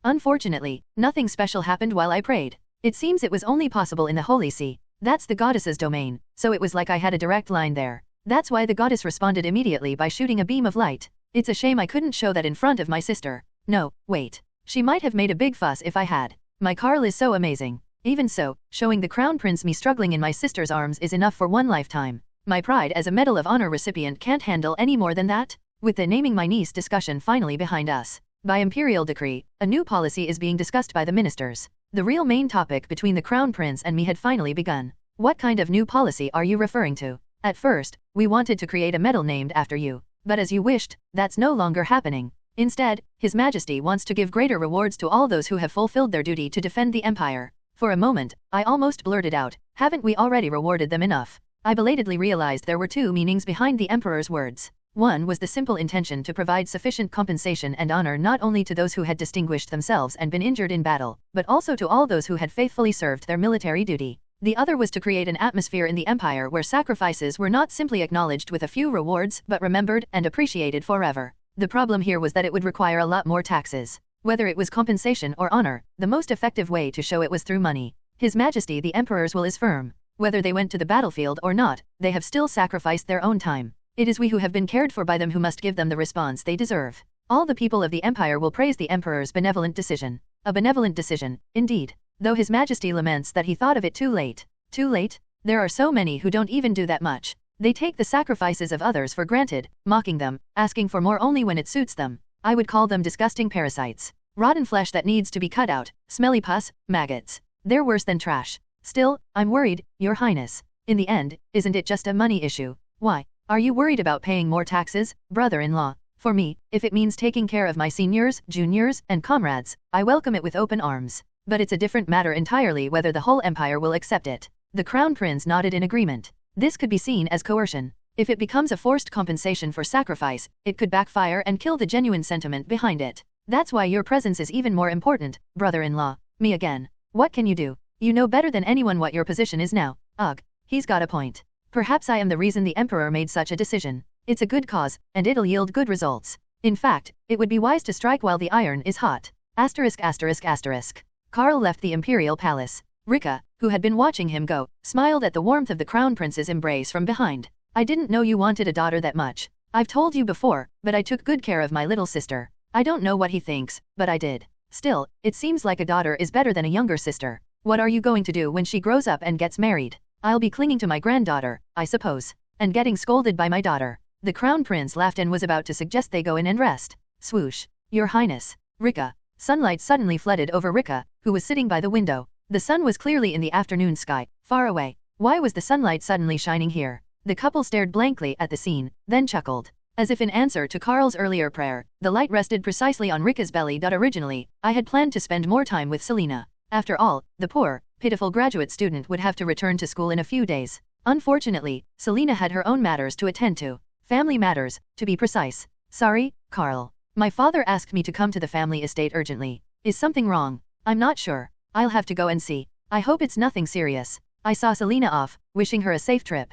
Speaker 2: Unfortunately, nothing special happened while I prayed. It seems it was only possible in the Holy See. That's the goddess's domain, so it was like I had a direct line there. That's why the goddess responded immediately by shooting a beam of light. It's a shame I couldn't show that in front of my sister. No, wait. She might have made a big fuss if I had. My Karl is so amazing. Even so, showing the crown prince me struggling in my sister's arms is enough for one lifetime. My pride as a Medal of Honor recipient can't handle any more than that. With the naming my niece discussion finally behind us, by imperial decree, a new policy is being discussed by the ministers. The real main topic between the crown prince and me had finally begun. What kind of new policy are you referring to? At first, we wanted to create a medal named after you, but as you wished, that's no longer happening. Instead, His Majesty wants to give greater rewards to all those who have fulfilled their duty to defend the empire. For a moment, I almost blurted out, haven't we already rewarded them enough? I belatedly realized there were two meanings behind the emperor's words. One was the simple intention to provide sufficient compensation and honor not only to those who had distinguished themselves and been injured in battle, but also to all those who had faithfully served their military duty. The other was to create an atmosphere in the empire where sacrifices were not simply acknowledged with a few rewards but remembered and appreciated forever. The problem here was that it would require a lot more taxes. Whether it was compensation or honor, the most effective way to show it was through money. His Majesty the Emperor's will is firm. Whether they went to the battlefield or not, they have still sacrificed their own time. It is we who have been cared for by them who must give them the response they deserve. All the people of the empire will praise the Emperor's benevolent decision. A benevolent decision, indeed. Though His Majesty laments that he thought of it too late. Too late? There are so many who don't even do that much. They take the sacrifices of others for granted, mocking them, asking for more only when it suits them. I would call them disgusting parasites. Rotten flesh that needs to be cut out, smelly pus, maggots. They're worse than trash. Still, I'm worried, Your Highness. In the end, isn't it just a money issue? Why? Are you worried about paying more taxes, brother-in-law? For me, if it means taking care of my seniors, juniors, and comrades, I welcome it with open arms. But it's a different matter entirely whether the whole empire will accept it. The Crown Prince nodded in agreement. This could be seen as coercion. If it becomes a forced compensation for sacrifice, it could backfire and kill the genuine sentiment behind it. That's why your presence is even more important, brother-in-law. Me again. What can you do? You know better than anyone what your position is now. Ugh, he's got a point. Perhaps I am the reason the Emperor made such a decision. It's a good cause, and it'll yield good results. In fact, it would be wise to strike while the iron is hot. Asterisk asterisk asterisk. Karl left the imperial palace. Rika, who had been watching him go, smiled at the warmth of the crown prince's embrace from behind. I didn't know you wanted a daughter that much. I've told you before, but I took good care of my little sister. I don't know what he thinks, but I did. Still, it seems like a daughter is better than a younger sister. What are you going to do when she grows up and gets married? I'll be clinging to my granddaughter, I suppose, and getting scolded by my daughter. The crown prince laughed and was about to suggest they go in and rest. Swoosh. Your Highness. Rika. Sunlight suddenly flooded over Rika, who was sitting by the window. The sun was clearly in the afternoon sky, far away. Why was the sunlight suddenly shining here? The couple stared blankly at the scene, then chuckled. As if in answer to Karl's earlier prayer, the light rested precisely on Rika's belly. Originally, I had planned to spend more time with Selina. After all, the poor, pitiful graduate student would have to return to school in a few days. Unfortunately, Selina had her own matters to attend to. Family matters, to be precise. Sorry, Karl. My father asked me to come to the family estate urgently. Is something wrong? I'm not sure. I'll have to go and see. I hope it's nothing serious. I saw Selina off, wishing her a safe trip.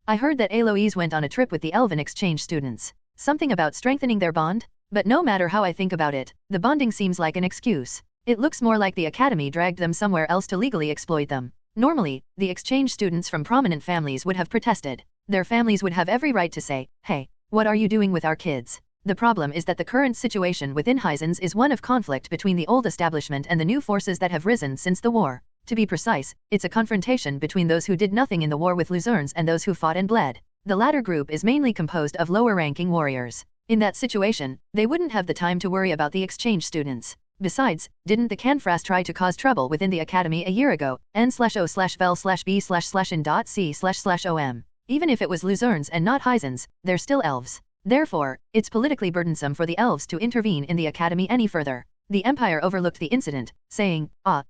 Speaker 2: I heard that Eloise went on a trip with the Elven exchange students. Something about strengthening their bond? But no matter how I think about it, the bonding seems like an excuse. It looks more like the academy dragged them somewhere else to legally exploit them. Normally, the exchange students from prominent families would have protested. Their families would have every right to say, hey, what are you doing with our kids? The problem is that the current situation within Heisens is one of conflict between the old establishment and the new forces that have risen since the war. To be precise, it's a confrontation between those who did nothing in the war with Luzernes and those who fought and bled. The latter group is mainly composed of lower-ranking warriors. In that situation, they wouldn't have the time to worry about the exchange students. Besides, didn't the Canfras try to cause trouble within the academy a year ago, n/o/vel/b/in.c//om? Even if it was Luzernes and not Heisens, they're still elves. Therefore, it's politically burdensome for the elves to intervene in the academy any further. The Empire overlooked the incident, saying,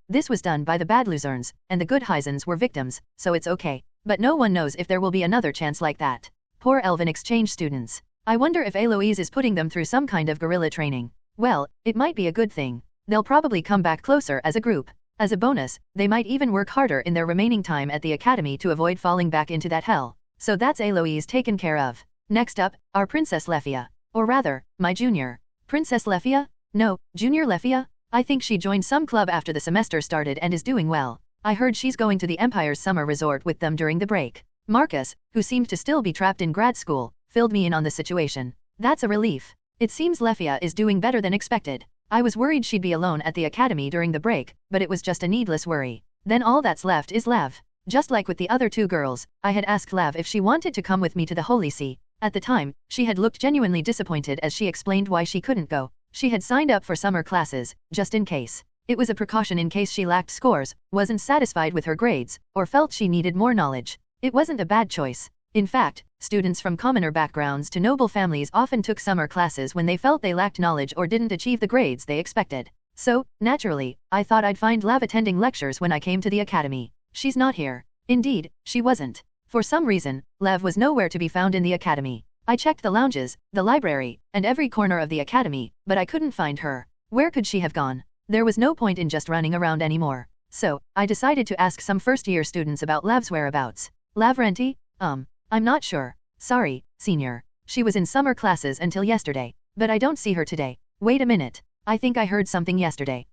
Speaker 2: this was done by the bad Luzernes, and the good Heisens were victims, so it's okay. But no one knows if there will be another chance like that. Poor elven exchange students. I wonder if Eloise is putting them through some kind of guerrilla training. Well, it might be a good thing. They'll probably come back closer as a group. As a bonus, they might even work harder in their remaining time at the academy to avoid falling back into that hell. So that's Eloise taken care of. Next up, our Princess Lefia. Or rather, my junior. Princess Lefia? No, Junior Lefia? I think she joined some club after the semester started and is doing well. I heard she's going to the Empire's summer resort with them during the break. Marcus, who seemed to still be trapped in grad school, filled me in on the situation. That's a relief. It seems Lefia is doing better than expected. I was worried she'd be alone at the academy during the break, but it was just a needless worry. Then all that's left is Lav. Just like with the other two girls, I had asked Lav if she wanted to come with me to the Holy See. At the time, she had looked genuinely disappointed as she explained why she couldn't go. She had signed up for summer classes, just in case. It was a precaution in case she lacked scores, wasn't satisfied with her grades, or felt she needed more knowledge. It wasn't a bad choice. In fact, students from commoner backgrounds to noble families often took summer classes when they felt they lacked knowledge or didn't achieve the grades they expected. So, naturally, I thought I'd find Lav attending lectures when I came to the academy. She's not here. Indeed, she wasn't. For some reason, Lav was nowhere to be found in the academy. I checked the lounges, the library, and every corner of the academy, but I couldn't find her. Where could she have gone? There was no point in just running around anymore. So, I decided to ask some first-year students about Lav's whereabouts. Lavrenti? I'm not sure. Sorry, senior. She was in summer classes until yesterday. But I don't see her today. Wait a minute. I think I heard something yesterday.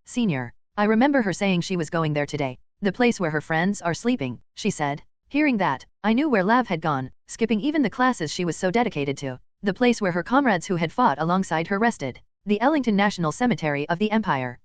Speaker 2: Senior. I remember her saying she was going there today. The place where her friends are sleeping, she said. Hearing that, I knew where Lav had gone, skipping even the classes she was so dedicated to. The place where her comrades who had fought alongside her rested. The Ellington National Cemetery of the Empire.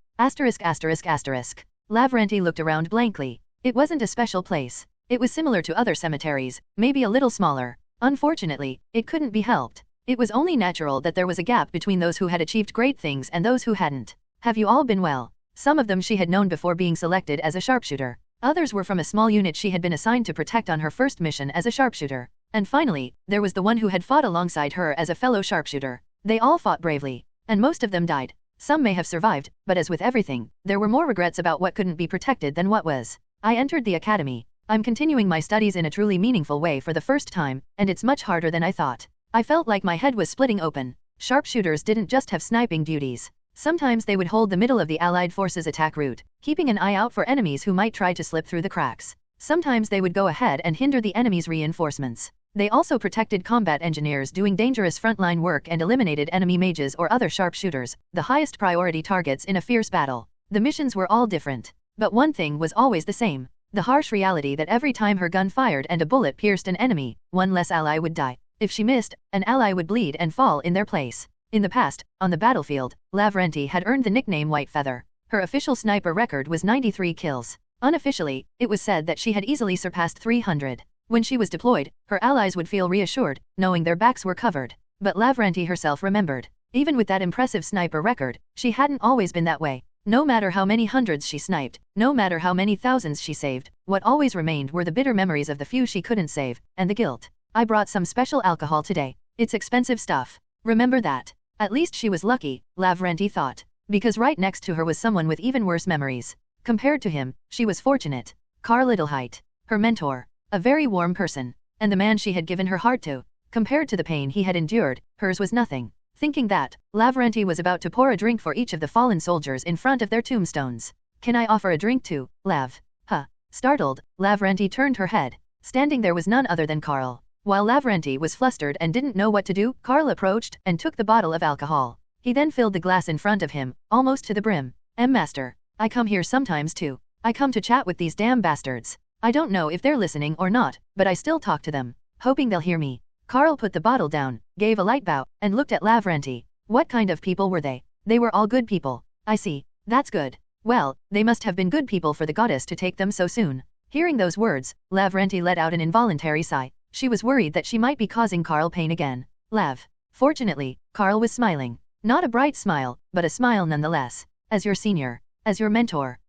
Speaker 2: Lavrenti looked around blankly. It wasn't a special place. It was similar to other cemeteries, maybe a little smaller. Unfortunately, it couldn't be helped. It was only natural that there was a gap between those who had achieved great things and those who hadn't. Have you all been well? Some of them she had known before being selected as a sharpshooter. Others were from a small unit she had been assigned to protect on her first mission as a sharpshooter. And finally, there was the one who had fought alongside her as a fellow sharpshooter. They all fought bravely. And most of them died. Some may have survived, but as with everything, there were more regrets about what couldn't be protected than what was. I entered the academy. I'm continuing my studies in a truly meaningful way for the first time, and it's much harder than I thought. I felt like my head was splitting open. Sharpshooters didn't just have sniping duties. Sometimes they would hold the middle of the Allied forces' attack route, keeping an eye out for enemies who might try to slip through the cracks. Sometimes they would go ahead and hinder the enemy's reinforcements. They also protected combat engineers doing dangerous frontline work and eliminated enemy mages or other sharpshooters, the highest priority targets in a fierce battle. The missions were all different. But one thing was always the same. The harsh reality that every time her gun fired and a bullet pierced an enemy, one less ally would die. If she missed, an ally would bleed and fall in their place. In the past, on the battlefield, Lavrenti had earned the nickname White Feather. Her official sniper record was 93 kills. Unofficially, it was said that she had easily surpassed 300. When she was deployed, her allies would feel reassured, knowing their backs were covered. But Lavrenti herself remembered. Even with that impressive sniper record, she hadn't always been that way. No matter how many hundreds she sniped, no matter how many thousands she saved, what always remained were the bitter memories of the few she couldn't save, and the guilt. I brought some special alcohol today. It's expensive stuff. Remember that. At least she was lucky, Lavrenti thought. Because right next to her was someone with even worse memories. Compared to him, she was fortunate. Karl Adelheit. Her mentor. A very warm person. And the man she had given her heart to. Compared to the pain he had endured, hers was nothing. Thinking that, Lavrenti was about to pour a drink for each of the fallen soldiers in front of their tombstones. Can I offer a drink too, Lav? Huh. Startled, Lavrenti turned her head. Standing there was none other than Karl. While Lavrenti was flustered and didn't know what to do, Karl approached and took the bottle of alcohol. He then filled the glass in front of him, almost to the brim. Master. I come here sometimes too. I come to chat with these damn bastards. I don't know if they're listening or not, but I still talk to them, hoping they'll hear me. Karl put the bottle down, gave a light bow, and looked at Lavrenti. What kind of people were they? They were all good people. I see. That's good. Well, they must have been good people for the goddess to take them so soon. Hearing those words, Lavrenti let out an involuntary sigh. She was worried that she might be causing Karl pain again. Lav. Fortunately, Karl was smiling. Not a bright smile, but a smile nonetheless. As your senior. As your mentor.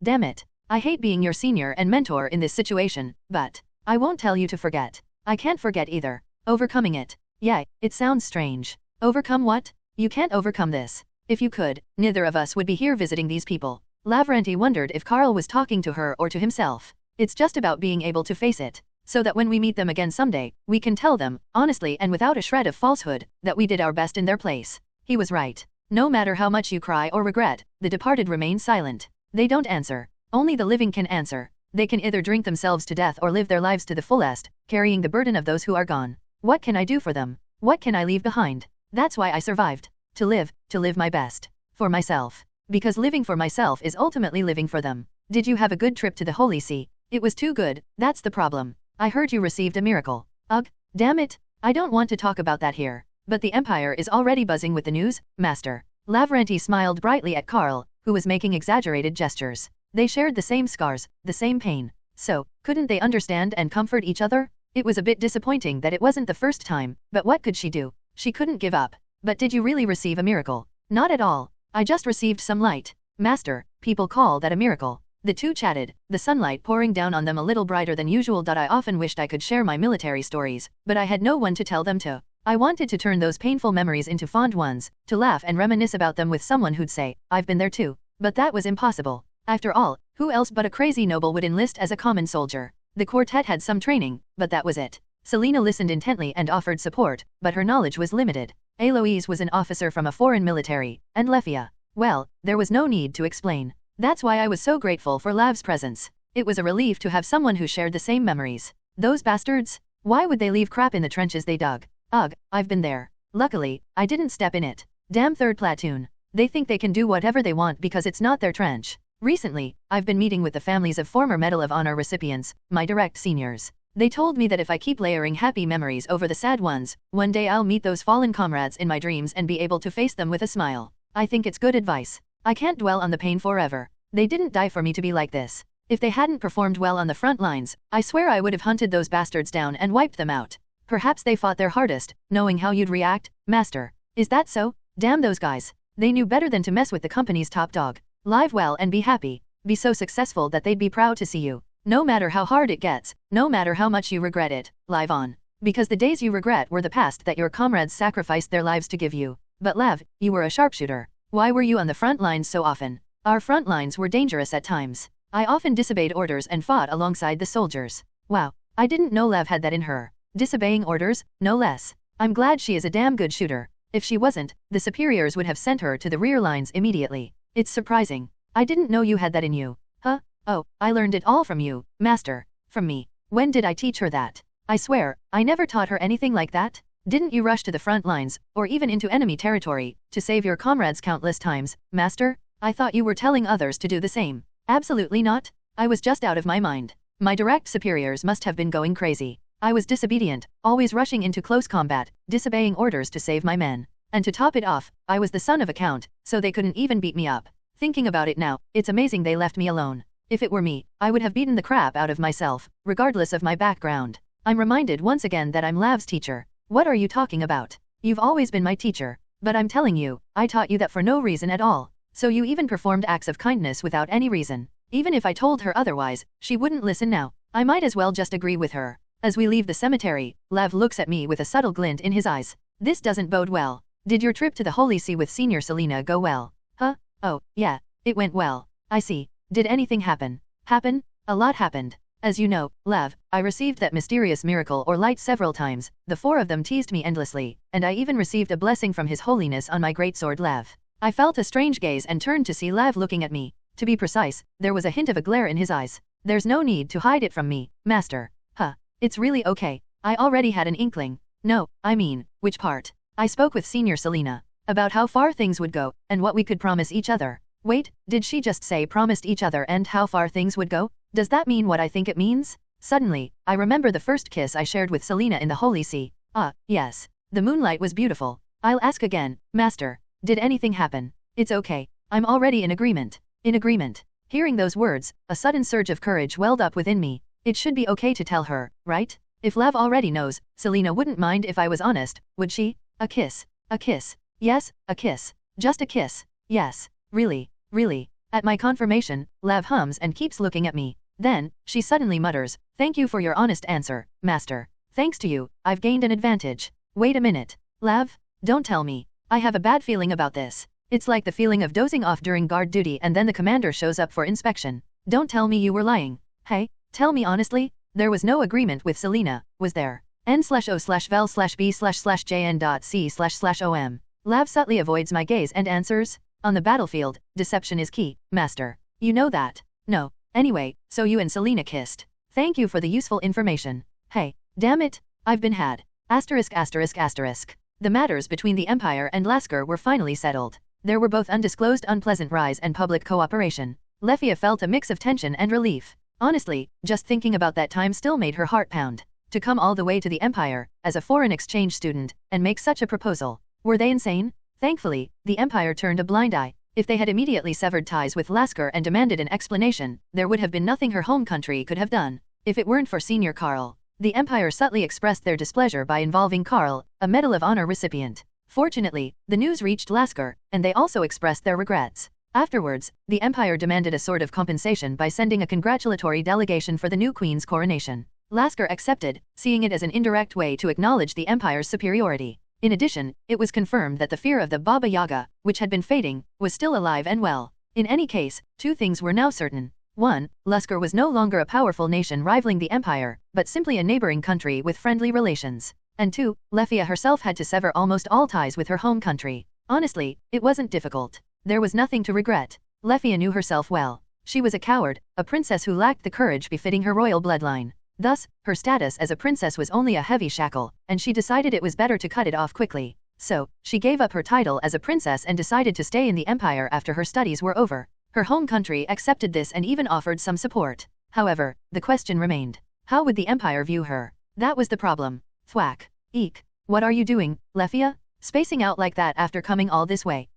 Speaker 2: Damn it. I hate being your senior and mentor in this situation, but I won't tell you to forget. I can't forget either. Overcoming it. Yeah, it sounds strange. Overcome what? You can't overcome this. If you could, neither of us would be here visiting these people. Lavrenti wondered if Karl was talking to her or to himself. It's just about being able to face it, so that when we meet them again someday, we can tell them, honestly and without a shred of falsehood, that we did our best in their place. He was right. No matter how much you cry or regret, the departed remain silent. They don't answer. Only the living can answer. They can either drink themselves to death or live their lives to the fullest, carrying the burden of those who are gone. What can I do for them? What can I leave behind? That's why I survived. To live my best. For myself. Because living for myself is ultimately living for them. Did you have a good trip to the Holy See? It was too good, that's the problem. I heard you received a miracle. Ugh, damn it. I don't want to talk about that here. But the Empire is already buzzing with the news, Master. Lavrenti smiled brightly at Karl, who was making exaggerated gestures. They shared the same scars, the same pain. So, couldn't they understand and comfort each other? It was a bit disappointing that it wasn't the first time, but what could she do? She couldn't give up. But did you really receive a miracle? Not at all. I just received some light. Master, people call that a miracle. The two chatted, the sunlight pouring down on them a little brighter than usual. I often wished I could share my military stories, but I had no one to tell them to. I wanted to turn those painful memories into fond ones, to laugh and reminisce about them with someone who'd say, I've been there too. But that was impossible. After all, who else but a crazy noble would enlist as a common soldier? The quartet had some training, but that was it. Selina listened intently and offered support, but her knowledge was limited. Eloise was an officer from a foreign military, and Lefia, well, there was no need to explain. That's why I was so grateful for Lav's presence. It was a relief to have someone who shared the same memories. Those bastards? Why would they leave crap in the trenches they dug? Ugh, I've been there. Luckily, I didn't step in it. Damn 3rd Platoon. They think they can do whatever they want because it's not their trench. Recently, I've been meeting with the families of former Medal of Honor recipients, my direct seniors. They told me that if I keep layering happy memories over the sad ones, one day I'll meet those fallen comrades in my dreams and be able to face them with a smile. I think it's good advice. I can't dwell on the pain forever. They didn't die for me to be like this. If they hadn't performed well on the front lines, I swear I would have hunted those bastards down and wiped them out. Perhaps they fought their hardest, knowing how you'd react, Master. Is that so? Damn those guys. They knew better than to mess with the company's top dog. Live well and be happy. Be so successful that they'd be proud to see you. No matter how hard it gets, no matter how much you regret it, live on. Because the days you regret were the past that your comrades sacrificed their lives to give you. But Lav, you were a sharpshooter. Why were you on the front lines so often? Our front lines were dangerous at times. I often disobeyed orders and fought alongside the soldiers. Wow, I didn't know Lav had that in her. Disobeying orders, no less. I'm glad she is a damn good shooter. If she wasn't, the superiors would have sent her to the rear lines immediately. It's surprising. I didn't know you had that in you. Huh? Oh, I learned it all from you, Master. From me. When did I teach her that? I swear, I never taught her anything like that. Didn't you rush to the front lines, or even into enemy territory, to save your comrades countless times, Master? I thought you were telling others to do the same. Absolutely not. I was just out of my mind. My direct superiors must have been going crazy. I was disobedient, always rushing into close combat, disobeying orders to save my men. And to top it off, I was the son of a count, so they couldn't even beat me up. Thinking about it now, it's amazing they left me alone. If it were me, I would have beaten the crap out of myself, regardless of my background. I'm reminded once again that I'm Lav's teacher. What are you talking about? You've always been my teacher. But I'm telling you, I taught you that for no reason at all. So you even performed acts of kindness without any reason. Even if I told her otherwise, she wouldn't listen now. I might as well just agree with her. As we leave the cemetery, Lav looks at me with a subtle glint in his eyes. This doesn't bode well. Did your trip to the Holy See with Senior Selina go well? Huh? Oh, yeah, it went well. I see. Did anything happen? Happen? A lot happened. As you know, Lav, I received that mysterious miracle or light several times. The 4 of them teased me endlessly, and I even received a blessing from His Holiness on my greatsword Lav. I felt a strange gaze and turned to see Lav looking at me. To be precise, there was a hint of a glare in his eyes. There's no need to hide it from me, Master. Huh. It's really okay. I already had an inkling. No, I mean, which part? I spoke with Senior Selina about how far things would go, and what we could promise each other. Wait, did she just say promised each other and how far things would go? Does that mean what I think it means? Suddenly, I remember the first kiss I shared with Selina in the Holy See. Ah, yes. The moonlight was beautiful. I'll ask again, Master. Did anything happen? It's okay. I'm already in agreement. In agreement. Hearing those words, a sudden surge of courage welled up within me. It should be okay to tell her, right? If Lav already knows, Selina wouldn't mind if I was honest, would she? A kiss. A kiss. Yes, a kiss. Just a kiss. Yes. Really. Really. At my confirmation, Lav hums and keeps looking at me. Then, she suddenly mutters, "Thank you for your honest answer, Master. Thanks to you, I've gained an advantage." Wait a minute. Lav? Don't tell me. I have a bad feeling about this. It's like the feeling of dozing off during guard duty and then the commander shows up for inspection. Don't tell me you were lying. Hey, tell me honestly, there was no agreement with Selina, was there? N/O/vel/b/jn.c//om. Lav subtly avoids my gaze and answers, "On the battlefield, deception is key, Master. You know that." "No. Anyway, so you and Selina kissed. Thank you for the useful information. Hey, damn it, I've been had." The matters between the Empire and Lasker were finally settled. There were both undisclosed unpleasant rise and public cooperation. Lefia felt a mix of tension and relief. Honestly, just thinking about that time still made her heart pound. To come all the way to the Empire, as a foreign exchange student, and make such a proposal. Were they insane? Thankfully, the Empire turned a blind eye. If they had immediately severed ties with Lasker and demanded an explanation, there would have been nothing her home country could have done. If it weren't for Senior Karl, The Empire subtly expressed their displeasure by involving Karl, a Medal of Honor recipient. Fortunately, the news reached Lasker, and they also expressed their regrets. Afterwards, the Empire demanded a sort of compensation by sending a congratulatory delegation for the new queen's coronation. Lasker accepted, seeing it as an indirect way to acknowledge the Empire's superiority. In addition, it was confirmed that the fear of the Baba Yaga, which had been fading, was still alive and well. In any case, two things were now certain. 1. Lasker was no longer a powerful nation rivaling the Empire, but simply a neighboring country with friendly relations. And 2. Lefia herself had to sever almost all ties with her home country. Honestly, it wasn't difficult. There was nothing to regret. Lefia knew herself well. She was a coward, a princess who lacked the courage befitting her royal bloodline. Thus, her status as a princess was only a heavy shackle, and she decided it was better to cut it off quickly. So, she gave up her title as a princess and decided to stay in the Empire after her studies were over. Her home country accepted this and even offered some support. However, the question remained. How would the Empire view her? That was the problem. Thwack. Eek. What are you doing, Lefia? Spacing out like that after coming all this way?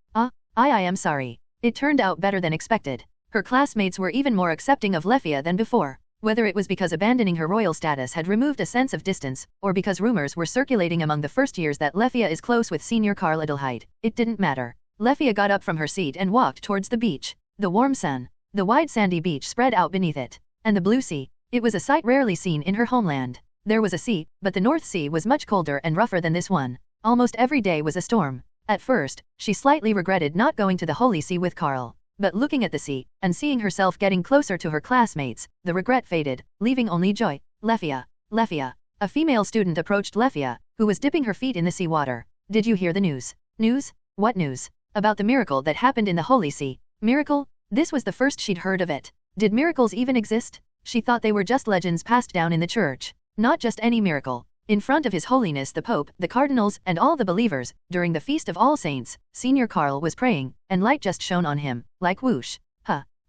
Speaker 2: I am sorry. It turned out better than expected. Her classmates were even more accepting of Lefia than before. Whether it was because abandoning her royal status had removed a sense of distance, or because rumors were circulating among the first years that Lefia is close with senior Karl Adelheit, it didn't matter. Lefia got up from her seat and walked towards the beach. The warm sun, the wide sandy beach spread out beneath it, and the blue sea. It was a sight rarely seen in her homeland. There was a sea, but the North Sea was much colder and rougher than this one. Almost every day was a storm. At first, she slightly regretted not going to the Holy See with Karl. But looking at the sea, and seeing herself getting closer to her classmates, the regret faded, leaving only joy. Lefia. Lefia. A female student approached Lefia, who was dipping her feet in the seawater. Did you hear the news? News? What news? About the miracle that happened in the Holy See. Miracle? This was the first she'd heard of it. Did miracles even exist? She thought they were just legends passed down in the church. Not just any miracle. In front of His Holiness the Pope, the cardinals, and all the believers, during the Feast of All Saints, Senior Karl was praying, and light just shone on him, like whoosh.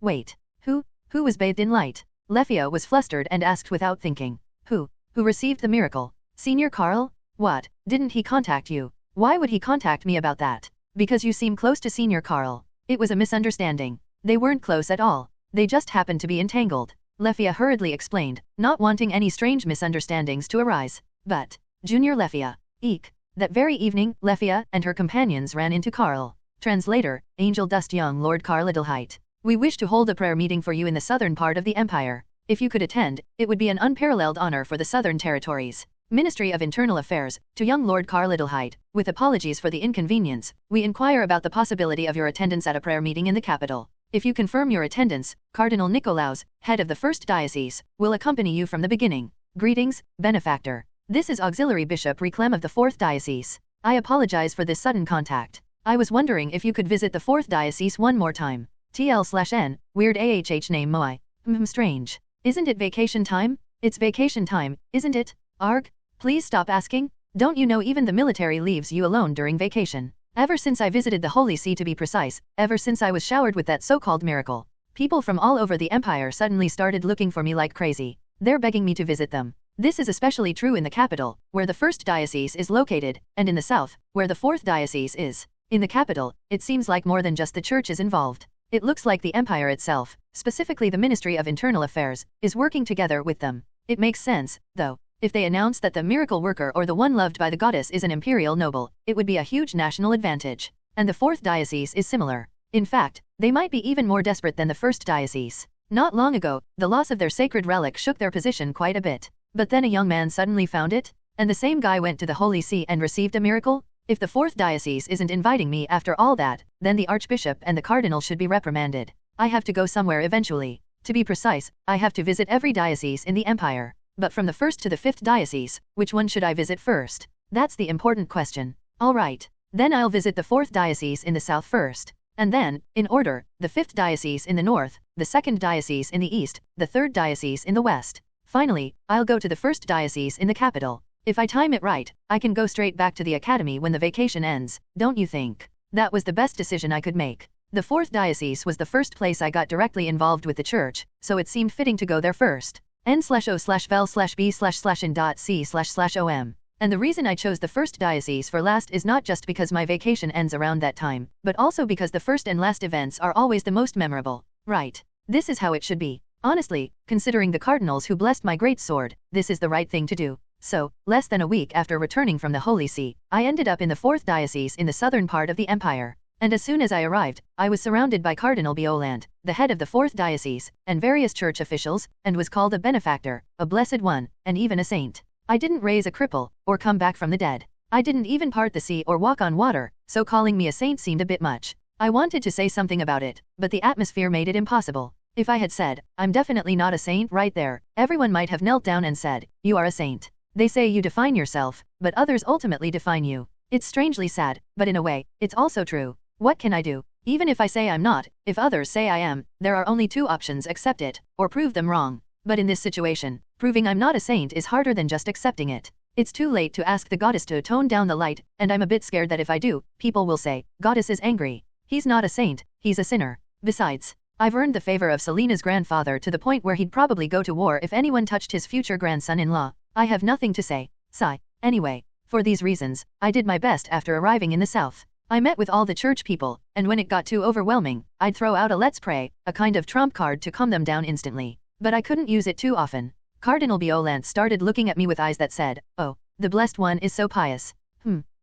Speaker 2: Wait. Who was bathed in light? Lefia was flustered and asked without thinking. Who received the miracle? Senior Karl? What, didn't he contact you? Why would he contact me about that? Because you seem close to Senior Karl. It was a misunderstanding. They weren't close at all. They just happened to be entangled. Lefia hurriedly explained, not wanting any strange misunderstandings to arise. But, Junior Lefia. Eek. That very evening, Lefia and her companions ran into Karl. Translator, Angel Dust Young Lord Karl Adelheit. We wish to hold a prayer meeting for you in the southern part of the Empire. If you could attend, it would be an unparalleled honor for the southern territories. Ministry of Internal Affairs, to young Lord Karl Adelheit, with apologies for the inconvenience, we inquire about the possibility of your attendance at a prayer meeting in the capital. If you confirm your attendance, Cardinal Nicolaus, head of the First Diocese, will accompany you from the beginning. Greetings, Benefactor. This is Auxiliary Bishop Reclem of the 4th Diocese. I apologize for this sudden contact. I was wondering if you could visit the 4th Diocese one more time. TL/N, weird AHH name Moai. Strange. Isn't it vacation time? It's vacation time, isn't it? Arg? Please stop asking. Don't you know even the military leaves you alone during vacation? Ever since I visited the Holy See, to be precise, ever since I was showered with that so-called miracle, people from all over the Empire suddenly started looking for me like crazy. They're begging me to visit them. This is especially true in the capital, where the First Diocese is located, and in the south, where the 4th Diocese is. In the capital, it seems like more than just the church is involved. It looks like the Empire itself, specifically the Ministry of Internal Affairs, is working together with them. It makes sense, though. If they announce that the miracle worker or the one loved by the goddess is an imperial noble, it would be a huge national advantage. And the 4th Diocese is similar. In fact, they might be even more desperate than the First Diocese. Not long ago, the loss of their sacred relic shook their position quite a bit. But then a young man suddenly found it, and the same guy went to the Holy See and received a miracle? If the 4th Diocese isn't inviting me after all that, then the Archbishop and the Cardinal should be reprimanded. I have to go somewhere eventually. To be precise, I have to visit every diocese in the Empire. But from the 1st to the 5th Diocese, which one should I visit first? That's the important question. Alright. Then I'll visit the 4th Diocese in the south first. And then, in order, the 5th Diocese in the north, the 2nd Diocese in the east, the 3rd Diocese in the west. Finally, I'll go to the First Diocese in the capital. If I time it right, I can go straight back to the academy when the vacation ends, don't you think? That was the best decision I could make. The 4th Diocese was the first place I got directly involved with the church, so it seemed fitting to go there first. N/O/vel/b//in.c//om. And the reason I chose the First Diocese for last is not just because my vacation ends around that time, but also because the first and last events are always the most memorable. Right. This is how it should be. Honestly, considering the cardinals who blessed my great sword, this is the right thing to do. So, less than a week after returning from the Holy See, I ended up in the 4th diocese in the southern part of the empire. And as soon as I arrived, I was surrounded by Cardinal Adelheit, the head of the 4th diocese, and various church officials, and was called a benefactor, a blessed one, and even a saint. I didn't raise a cripple, or come back from the dead. I didn't even part the sea or walk on water, so calling me a saint seemed a bit much. I wanted to say something about it, but the atmosphere made it impossible. If I had said, I'm definitely not a saint right there, everyone might have knelt down and said, you are a saint. They say you define yourself, but others ultimately define you. It's strangely sad, but in a way, it's also true. What can I do? Even if I say I'm not, if others say I am, there are only two options: accept it, or prove them wrong. But in this situation, proving I'm not a saint is harder than just accepting it. It's too late to ask the goddess to tone down the light, and I'm a bit scared that if I do, people will say, goddess is angry. He's not a saint, he's a sinner. Besides, I've earned the favor of Selena's grandfather to the point where he'd probably go to war if anyone touched his future grandson-in-law. I have nothing to say. Sigh. Anyway, for these reasons, I did my best after arriving in the south. I met with all the church people, and when it got too overwhelming, I'd throw out a let's pray, a kind of trump card to calm them down instantly. But I couldn't use it too often. Cardinal Adelheit started looking at me with eyes that said, oh, the blessed one is so pious.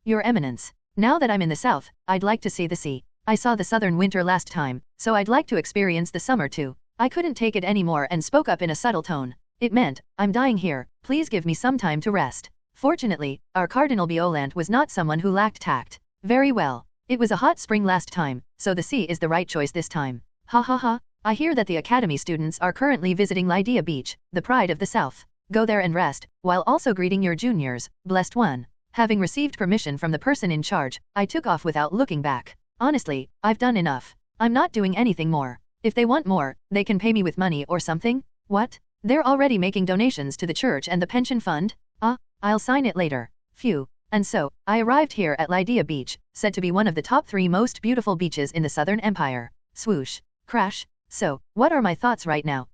Speaker 2: Your Eminence. Now that I'm in the south, I'd like to see the sea. I saw the southern winter last time, so I'd like to experience the summer too. I couldn't take it anymore and spoke up in a subtle tone. It meant, I'm dying here, please give me some time to rest. Fortunately, our Cardinal Adelheit was not someone who lacked tact. Very well. It was a hot spring last time, so the sea is the right choice this time. Ha ha ha. I hear that the academy students are currently visiting Lydia Beach, the pride of the south. Go there and rest, while also greeting your juniors, blessed one. Having received permission from the person in charge, I took off without looking back. Honestly, I've done enough. I'm not doing anything more. If they want more, they can pay me with money or something. What? They're already making donations to the church and the pension fund? I'll sign it later. Phew. And so, I arrived here at Lydia Beach, said to be one of the top 3 most beautiful beaches in the Southern Empire. Swoosh. Crash. So, what are my thoughts right now?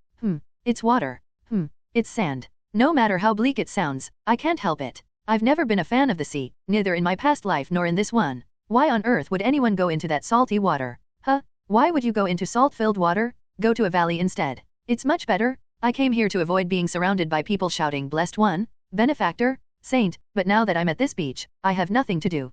Speaker 2: It's water. It's sand. No matter how bleak it sounds, I can't help it. I've never been a fan of the sea, neither in my past life nor in this one. Why on earth would anyone go into that salty water? Why would you go into salt-filled water? Go to a valley instead. It's much better. I came here to avoid being surrounded by people shouting blessed one, benefactor, saint, but now that I'm at this beach, I have nothing to do.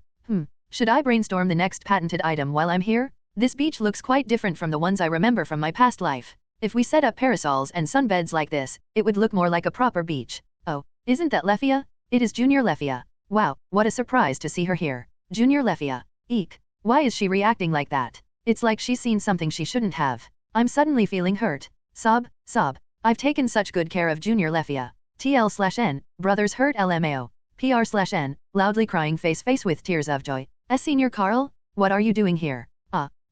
Speaker 2: Should I brainstorm the next patented item while I'm here? This beach looks quite different from the ones I remember from my past life. If we set up parasols and sunbeds like this, it would look more like a proper beach. Oh, isn't that Lefia? It is Junior Lefia. Wow, what a surprise to see her here. Junior Lefia. Eek. Why is she reacting like that? It's like she's seen something she shouldn't have. I'm suddenly feeling hurt. Sob, sob. I've taken such good care of Junior Lefia. TL/N, brothers hurt LMAO. PR/N, loudly crying face with tears of joy. Senior Karl, what are you doing here?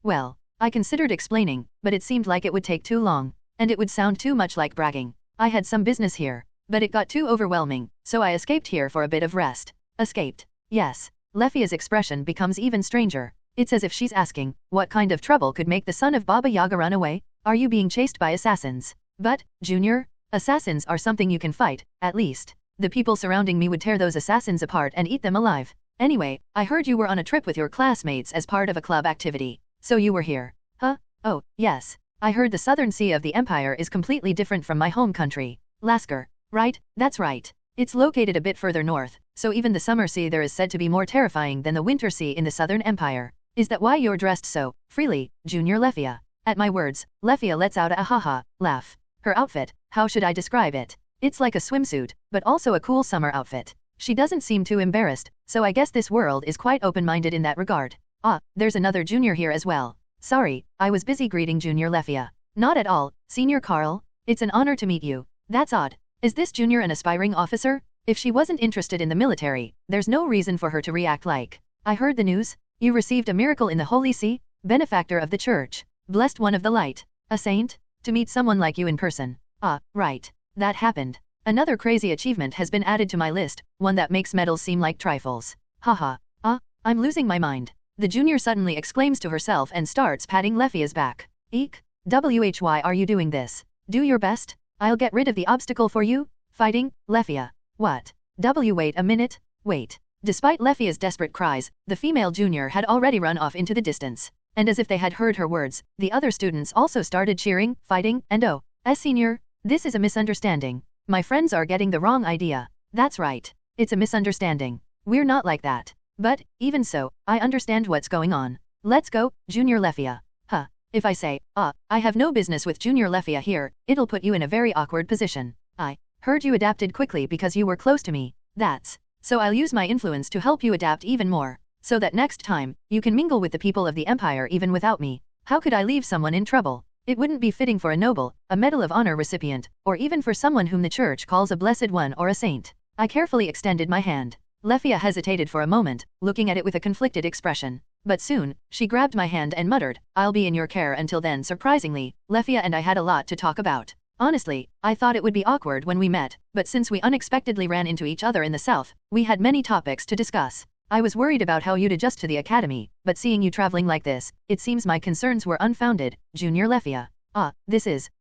Speaker 2: Well, I considered explaining, but it seemed like it would take too long, and it would sound too much like bragging. I had some business here, but it got too overwhelming, so I escaped here for a bit of rest. Escaped. Yes. Lefia's expression becomes even stranger. It's as if she's asking, what kind of trouble could make the son of Baba Yaga run away? Are you being chased by assassins? But, Junior, assassins are something you can fight, at least. The people surrounding me would tear those assassins apart and eat them alive. Anyway, I heard you were on a trip with your classmates as part of a club activity. So you were here. Oh, yes. I heard the southern sea of the empire is completely different from my home country. Lasker. Right, that's right. It's located a bit further north, so even the summer sea there is said to be more terrifying than the winter sea in the southern empire. Is that why you're dressed so freely, Junior Lefia? At my words, Lefia lets out a ha-ha laugh. Her outfit, how should I describe it? It's like a swimsuit, but also a cool summer outfit. She doesn't seem too embarrassed, so I guess this world is quite open-minded in that regard. There's another junior here as well. Sorry, I was busy greeting Junior Lefia. Not at all, Senior Karl. It's an honor to meet you. That's odd. Is this junior an aspiring officer? If she wasn't interested in the military, there's no reason for her to react like, I heard the news. You received a miracle in the Holy See, benefactor of the church, blessed one of the light, a saint? To meet someone like you in person. Right. That happened. Another crazy achievement has been added to my list, one that makes medals seem like trifles. Haha. I'm losing my mind. The junior suddenly exclaims to herself and starts patting Lefia's back. Eek. Why are you doing this? Do your best. I'll get rid of the obstacle for you. Fighting, Lefia. What? Wait a minute. Wait. Despite Lefia's desperate cries, the female junior had already run off into the distance. And as if they had heard her words, the other students also started cheering, fighting, and oh, Senior, this is a misunderstanding. My friends are getting the wrong idea. That's right. It's a misunderstanding. We're not like that. But, even so, I understand what's going on. Let's go, Junior Lefia. Huh. If I say, I have no business with Junior Lefia here, it'll put you in a very awkward position. I heard you adapted quickly because you were close to me. So I'll use my influence to help you adapt even more, so that next time, you can mingle with the people of the Empire even without me. How could I leave someone in trouble? It wouldn't be fitting for a noble, a Medal of Honor recipient, or even for someone whom the church calls a blessed one or a saint. I carefully extended my hand. Lefia hesitated for a moment, looking at it with a conflicted expression. But soon, she grabbed my hand and muttered, "I'll be in your care until then." Surprisingly, Lefia and I had a lot to talk about. Honestly, I thought it would be awkward when we met, but since we unexpectedly ran into each other in the south, we had many topics to discuss. I was worried about how you'd adjust to the academy, but seeing you traveling like this, it seems my concerns were unfounded, Junior Lefia.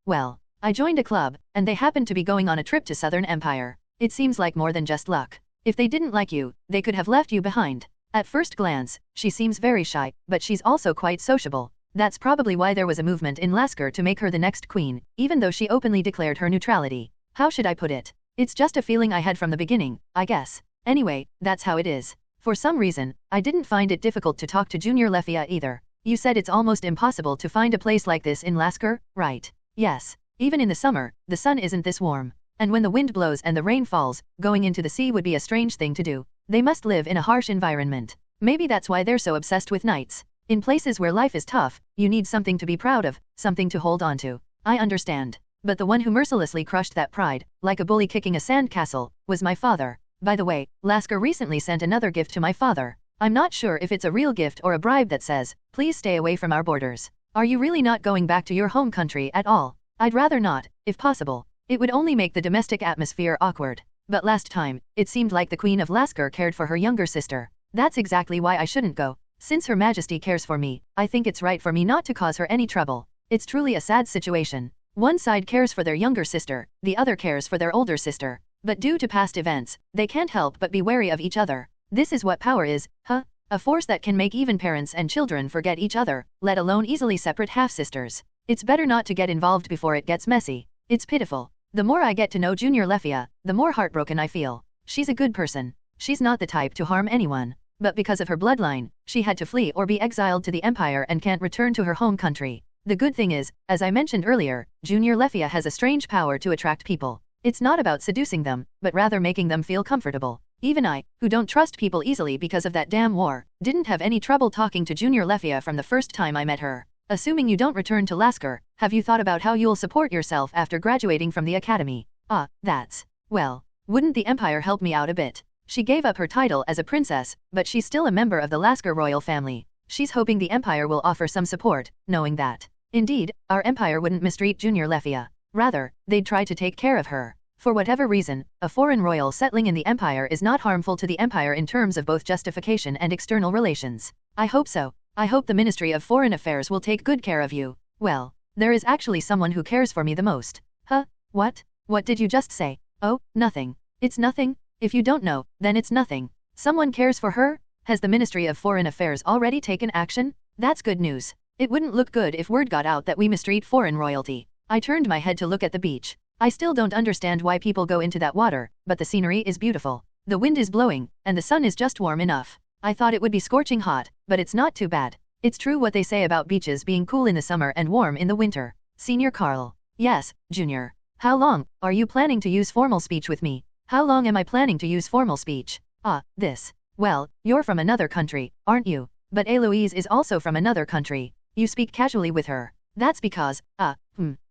Speaker 2: Well, I joined a club, and they happened to be going on a trip to Southern Empire. It seems like more than just luck. If they didn't like you, they could have left you behind. At first glance, she seems very shy, but she's also quite sociable. That's probably why there was a movement in Lasker to make her the next queen, even though she openly declared her neutrality. How should I put it? It's just a feeling I had from the beginning, I guess. Anyway, that's how it is. For some reason, I didn't find it difficult to talk to Junior Lefia either. You said it's almost impossible to find a place like this in Lasker, right? Yes. Even in the summer, the sun isn't this warm. And when the wind blows and the rain falls, going into the sea would be a strange thing to do. They must live in a harsh environment. Maybe that's why they're so obsessed with knights. In places where life is tough, you need something to be proud of, something to hold on to. I understand. But the one who mercilessly crushed that pride, like a bully kicking a sand castle, was my father. By the way, Lasker recently sent another gift to my father. I'm not sure if it's a real gift or a bribe that says, "Please stay away from our borders." Are you really not going back to your home country at all? I'd rather not, if possible. It would only make the domestic atmosphere awkward. But last time, it seemed like the Queen of Lasker cared for her younger sister. That's exactly why I shouldn't go. Since Her Majesty cares for me, I think it's right for me not to cause her any trouble. It's truly a sad situation. One side cares for their younger sister, the other cares for their older sister. But due to past events, they can't help but be wary of each other. This is what power is, huh? A force that can make even parents and children forget each other, let alone easily separate half-sisters. It's better not to get involved before it gets messy. It's pitiful. The more I get to know Junior Lefia, the more heartbroken I feel. She's a good person. She's not the type to harm anyone. But because of her bloodline, she had to flee or be exiled to the Empire and can't return to her home country. The good thing is, as I mentioned earlier, Junior Lefia has a strange power to attract people. It's not about seducing them, but rather making them feel comfortable. Even I, who don't trust people easily because of that damn war, didn't have any trouble talking to Junior Lefia from the first time I met her. Assuming you don't return to Lasker, have you thought about how you'll support yourself after graduating from the academy? Well, wouldn't the Empire help me out a bit? She gave up her title as a princess, but she's still a member of the Lasker royal family. She's hoping the Empire will offer some support, knowing that. Indeed, our Empire wouldn't mistreat Junior Lefia. Rather, they'd try to take care of her. For whatever reason, a foreign royal settling in the Empire is not harmful to the Empire in terms of both justification and external relations. I hope so. I hope the Ministry of Foreign Affairs will take good care of you. Well, there is actually someone who cares for me the most. Huh? What? What did you just say? Oh, nothing. It's nothing? If you don't know, then it's nothing. Someone cares for her? Has the Ministry of Foreign Affairs already taken action? That's good news. It wouldn't look good if word got out that we mistreat foreign royalty. I turned my head to look at the beach. I still don't understand why people go into that water, but the scenery is beautiful. The wind is blowing, and the sun is just warm enough. I thought it would be scorching hot, but it's not too bad. It's true what they say about beaches being cool in the summer and warm in the winter. Senior Karl. Yes, Junior. How long are you planning to use formal speech with me? How long am I planning to use formal speech? Well, you're from another country, aren't you? But Eloise is also from another country. You speak casually with her. That's because,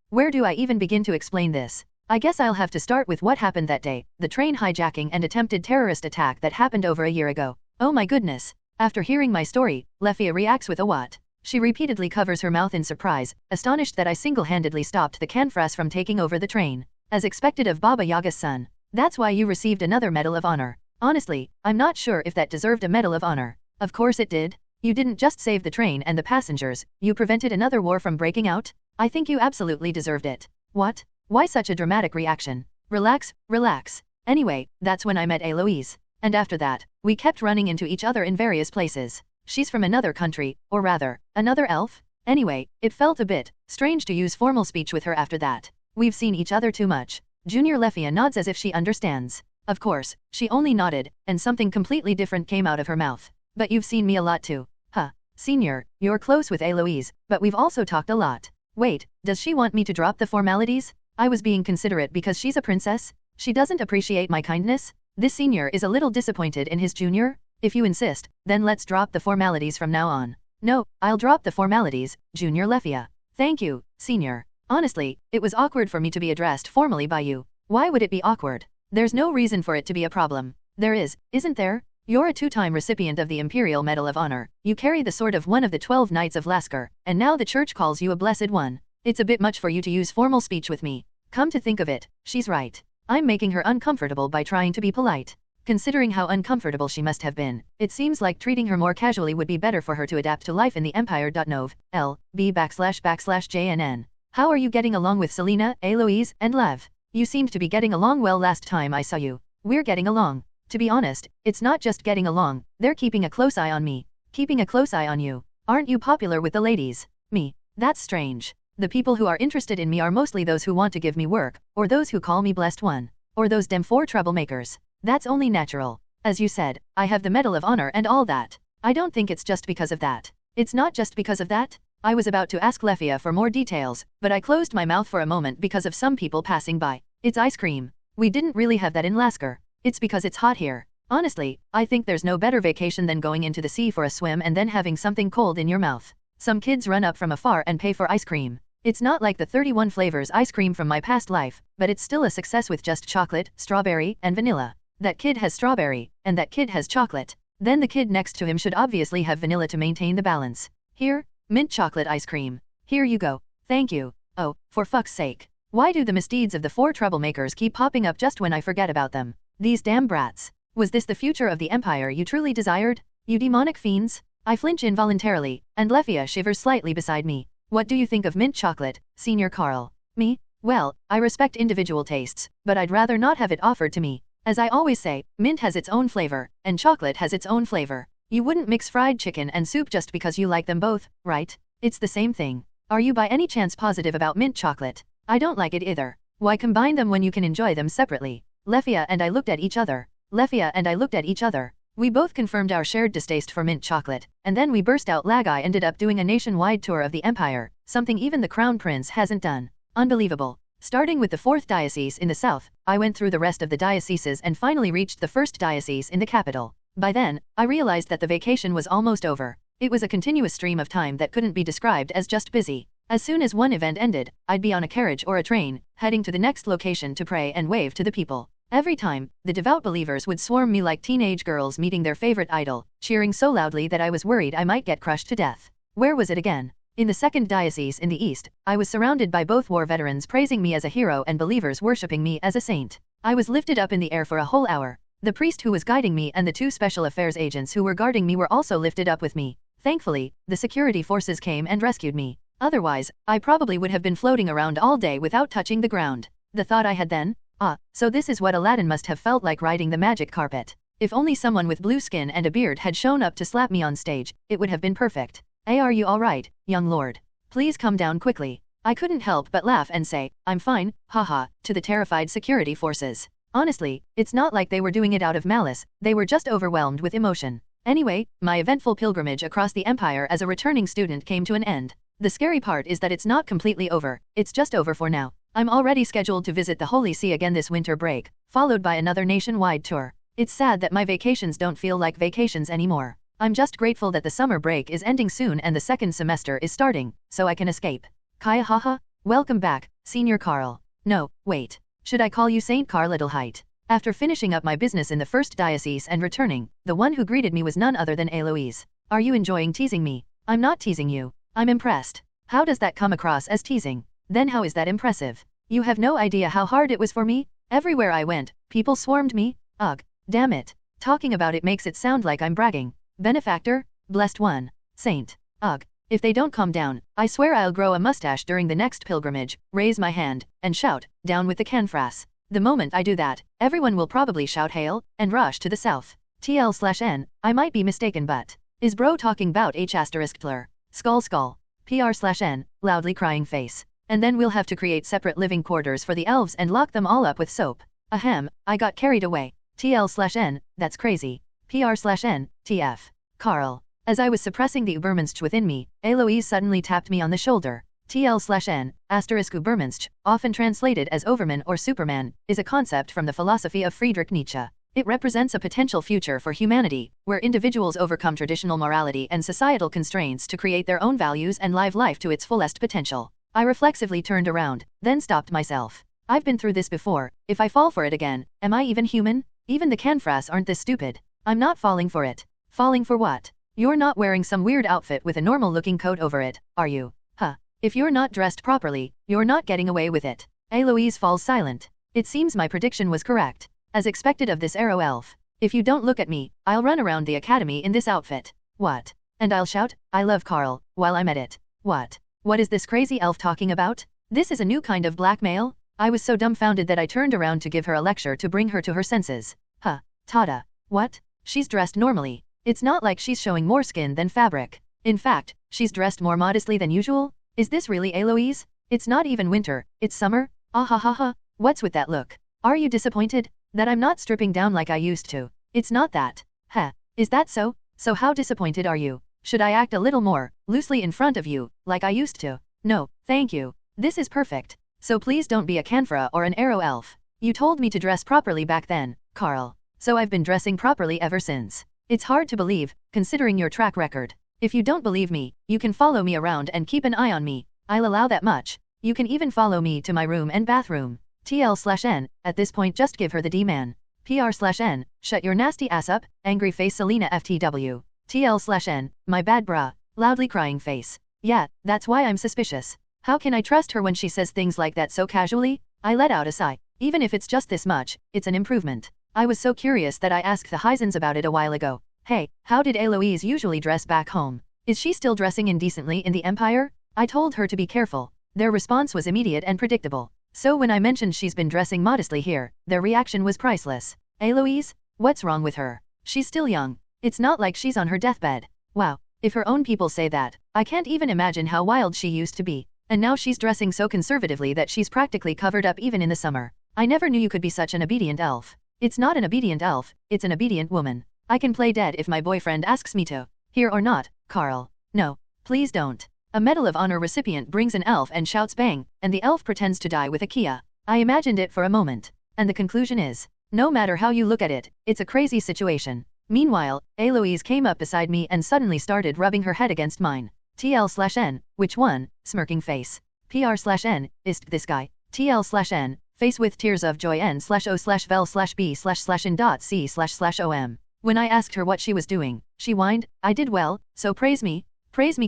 Speaker 2: where do I even begin to explain this? I guess I'll have to start with what happened that day, the train hijacking and attempted terrorist attack that happened over a year ago. Oh my goodness. After hearing my story, Lefia reacts with a what? She repeatedly covers her mouth in surprise, astonished that I single-handedly stopped the Canfras from taking over the train. As expected of Baba Yaga's son. That's why you received another Medal of Honor. Honestly, I'm not sure if that deserved a Medal of Honor. Of course it did. You didn't just save the train and the passengers, you prevented another war from breaking out? I think you absolutely deserved it. What? Why such a dramatic reaction? Relax, relax. Anyway, that's when I met Eloise. And after that, we kept running into each other in various places. She's from another country, or rather, another elf? Anyway, it felt a bit strange to use formal speech with her after that. We've seen each other too much. Junior Lefia nods as if she understands. Of course, she only nodded, and something completely different came out of her mouth. But you've seen me a lot too. Huh. Senior, you're close with Eloise, but we've also talked a lot. Wait, does she want me to drop the formalities? I was being considerate because she's a princess? She doesn't appreciate my kindness? This senior is a little disappointed in his junior? If you insist, then let's drop the formalities from now on. No, I'll drop the formalities, Junior Lefia. Thank you, senior. Honestly, it was awkward for me to be addressed formally by you. Why would it be awkward? There's no reason for it to be a problem. There is, isn't there? You're a two-time recipient of the Imperial Medal of Honor, you carry the sword of one of the 12 Knights of Lasker, and now the church calls you a blessed one. It's a bit much for you to use formal speech with me. Come to think of it, she's right. I'm making her uncomfortable by trying to be polite. Considering how uncomfortable she must have been, it seems like treating her more casually would be better for her to adapt to life in the Empire. Nov.L.B//JNN. How are you getting along with Selena, Eloise, and Lev? You seemed to be getting along well last time I saw you. We're getting along. To be honest, it's not just getting along, they're keeping a close eye on me. Keeping a close eye on you. Aren't you popular with the ladies? Me. That's strange. The people who are interested in me are mostly those who want to give me work, or those who call me blessed one, or those dem 4 troublemakers. That's only natural. As you said, I have the Medal of Honor and all that. I don't think it's just because of that. It's not just because of that? I was about to ask Lefia for more details, but I closed my mouth for a moment because of some people passing by. It's ice cream. We didn't really have that in Lasker. It's because it's hot here. Honestly, I think there's no better vacation than going into the sea for a swim and then having something cold in your mouth. Some kids run up from afar and pay for ice cream. It's not like the 31 flavors ice cream from my past life, but it's still a success with just chocolate, strawberry, and vanilla. That kid has strawberry, and that kid has chocolate. Then the kid next to him should obviously have vanilla to maintain the balance. Here, mint chocolate ice cream. Here you go. Thank you. Oh, for fuck's sake. Why do the misdeeds of the 4 troublemakers keep popping up just when I forget about them? These damn brats. Was this the future of the Empire you truly desired? You demonic fiends? I flinch involuntarily, and Lefia shivers slightly beside me. What do you think of mint chocolate, Senior Karl? Me? Well, I respect individual tastes, but I'd rather not have it offered to me. As I always say, mint has its own flavor, and chocolate has its own flavor. You wouldn't mix fried chicken and soup just because you like them both, right? It's the same thing. Are you by any chance positive about mint chocolate? I don't like it either. Why combine them when you can enjoy them separately? Lefia and I looked at each other. Lefia and I looked at each other. We both confirmed our shared distaste for mint chocolate, and then we burst out. I ended up doing a nationwide tour of the Empire, something even the Crown Prince hasn't done. Unbelievable. Starting with the 4th diocese in the south, I went through the rest of the dioceses and finally reached the 1st diocese in the capital. By then, I realized that the vacation was almost over. It was a continuous stream of time that couldn't be described as just busy. As soon as one event ended, I'd be on a carriage or a train, heading to the next location to pray and wave to the people. Every time, the devout believers would swarm me like teenage girls meeting their favorite idol, cheering so loudly that I was worried I might get crushed to death. Where was it again? In the 2nd diocese in the east, I was surrounded by both war veterans praising me as a hero and believers worshipping me as a saint. I was lifted up in the air for a whole hour. The priest who was guiding me and the 2 special affairs agents who were guarding me were also lifted up with me. Thankfully, the security forces came and rescued me. Otherwise, I probably would have been floating around all day without touching the ground. The thought I had then? So this is what Aladdin must have felt like riding the magic carpet. If only someone with blue skin and a beard had shown up to slap me on stage, it would have been perfect. Hey, are you alright, young lord? Please come down quickly. I couldn't help but laugh and say, I'm fine, haha, to the terrified security forces. Honestly, it's not like they were doing it out of malice, they were just overwhelmed with emotion. Anyway, my eventful pilgrimage across the Empire as a returning student came to an end. The scary part is that it's not completely over, it's just over for now. I'm already scheduled to visit the Holy See again this winter break, followed by another nationwide tour. It's sad that my vacations don't feel like vacations anymore. I'm just grateful that the summer break is ending soon and the 2nd semester is starting, so I can escape. Kaya haha, welcome back, Senior Karl. No, wait. Should I call you Saint Karl Adelheit? After finishing up my business in the 1st diocese and returning, the one who greeted me was none other than Eloise. Are you enjoying teasing me? I'm not teasing you. I'm impressed. How does that come across as teasing? Then how is that impressive? You have no idea how hard it was for me? Everywhere I went, people swarmed me. Ugh, damn it. Talking about it makes it sound like I'm bragging. Benefactor? Blessed one. Saint. Ugh. If they don't calm down, I swear I'll grow a mustache during the next pilgrimage, raise my hand, and shout, down with the canfras. The moment I do that, everyone will probably shout hail, and rush to the south. TL/N, I might be mistaken but. Is bro talking bout H***? Skull skull. PR/N, loudly crying face. And then we'll have to create separate living quarters for the elves and lock them all up with soap. Ahem, I got carried away. TL/N, that's crazy. PR/N, TF. Karl. As I was suppressing the Übermensch within me, Eloise suddenly tapped me on the shoulder. TL/N, *Übermensch, often translated as Overman or Superman, is a concept from the philosophy of Friedrich Nietzsche. It represents a potential future for humanity, where individuals overcome traditional morality and societal constraints to create their own values and live life to its fullest potential. I reflexively turned around, then stopped myself. I've been through this before. If I fall for it again, am I even human? Even the Canfras aren't this stupid. I'm not falling for it. Falling for what? You're not wearing some weird outfit with a normal-looking coat over it, are you? Huh. If you're not dressed properly, you're not getting away with it. Eloise falls silent. It seems my prediction was correct. As expected of this arrow elf. If you don't look at me, I'll run around the academy in this outfit. What? And I'll shout, I love Karl, while I'm at it. What? What is this crazy elf talking about? This is a new kind of blackmail? I was so dumbfounded that I turned around to give her a lecture to bring her to her senses. Huh. Tada. What? She's dressed normally. It's not like she's showing more skin than fabric. In fact, she's dressed more modestly than usual? Is this really Eloise? It's not even winter, it's summer? Ah. What's with that look? Are you disappointed? That I'm not stripping down like I used to? It's not that. Heh. Is that so? So how disappointed are you? Should I act a little more loosely in front of you, like I used to? No, thank you. This is perfect. So please don't be a Canfra or an arrow elf. You told me to dress properly back then, Karl. So I've been dressing properly ever since. It's hard to believe, considering your track record. If you don't believe me, you can follow me around and keep an eye on me. I'll allow that much. You can even follow me to my room and bathroom. TL/N, at this point just give her the D-man. PR/N, shut your nasty ass up, angry face Selena FTW. TL/N, my bad brah, loudly crying face. Yeah, that's why I'm suspicious. How can I trust her when she says things like that so casually? I let out a sigh. Even if it's just this much, it's an improvement. I was so curious that I asked the Heisens about it a while ago. Hey, how did Eloise usually dress back home? Is she still dressing indecently in the Empire? I told her to be careful. Their response was immediate and predictable. So when I mentioned she's been dressing modestly here, their reaction was priceless. Eloise? What's wrong with her? She's still young. It's not like she's on her deathbed. Wow, if her own people say that, I can't even imagine how wild she used to be. And now she's dressing so conservatively that she's practically covered up even in the summer. I never knew you could be such an obedient elf. It's not an obedient elf, it's an obedient woman. I can play dead if my boyfriend asks me to. Here or not, Karl. No, please don't. A Medal of Honor recipient brings an elf and shouts bang, and the elf pretends to die with a Kia. I imagined it for a moment. And the conclusion is, no matter how you look at it, it's a crazy situation. Meanwhile, Eloise came up beside me and suddenly started rubbing her head against mine. TL/N, which one? Smirking face. PR/N, ist this guy. TL/N, face with tears of joy N/O/vel/B//in.C//om. When I asked her what she was doing, she whined, I did well, so praise me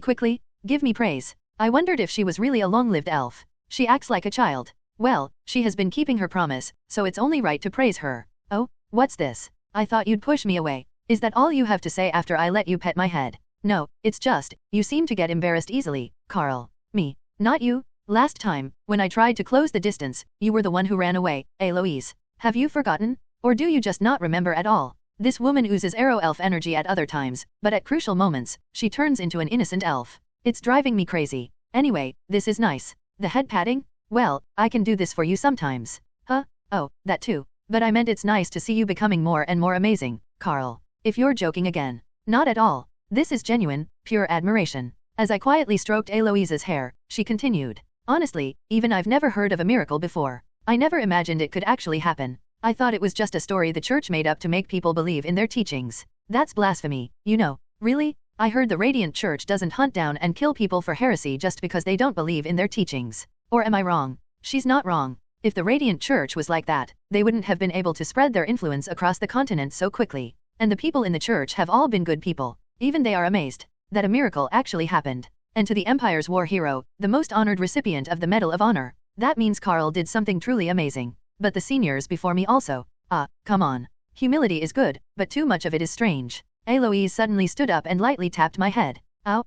Speaker 2: quickly, give me praise. I wondered if she was really a long-lived elf. She acts like a child. Well, she has been keeping her promise, so it's only right to praise her. Oh, what's this? I thought you'd push me away. Is that all you have to say after I let you pet my head? No, it's just, you seem to get embarrassed easily, Karl. Me. Not you. Last time, when I tried to close the distance, you were the one who ran away, Eloise. Have you forgotten? Or do you just not remember at all? This woman oozes arrow elf energy at other times, but at crucial moments, she turns into an innocent elf. It's driving me crazy. Anyway, this is nice. The head patting? Well, I can do this for you sometimes. Huh? Oh, that too. But I meant it's nice to see you becoming more and more amazing, Karl. If you're joking again. Not at all. This is genuine, pure admiration. As I quietly stroked Eloise's hair, she continued. Honestly, even I've never heard of a miracle before. I never imagined it could actually happen. I thought it was just a story the church made up to make people believe in their teachings. That's blasphemy, you know. Really? I heard the Radiant Church doesn't hunt down and kill people for heresy just because they don't believe in their teachings. Or am I wrong? She's not wrong. If the Radiant Church was like that, they wouldn't have been able to spread their influence across the continent so quickly. And the people in the church have all been good people. Even they are amazed that a miracle actually happened. And to the Empire's war hero, the most honored recipient of the Medal of Honor, that means Karl did something truly amazing. But the seniors before me also. Come on. Humility is good, but too much of it is strange. Eloise suddenly stood up and lightly tapped my head. Ow,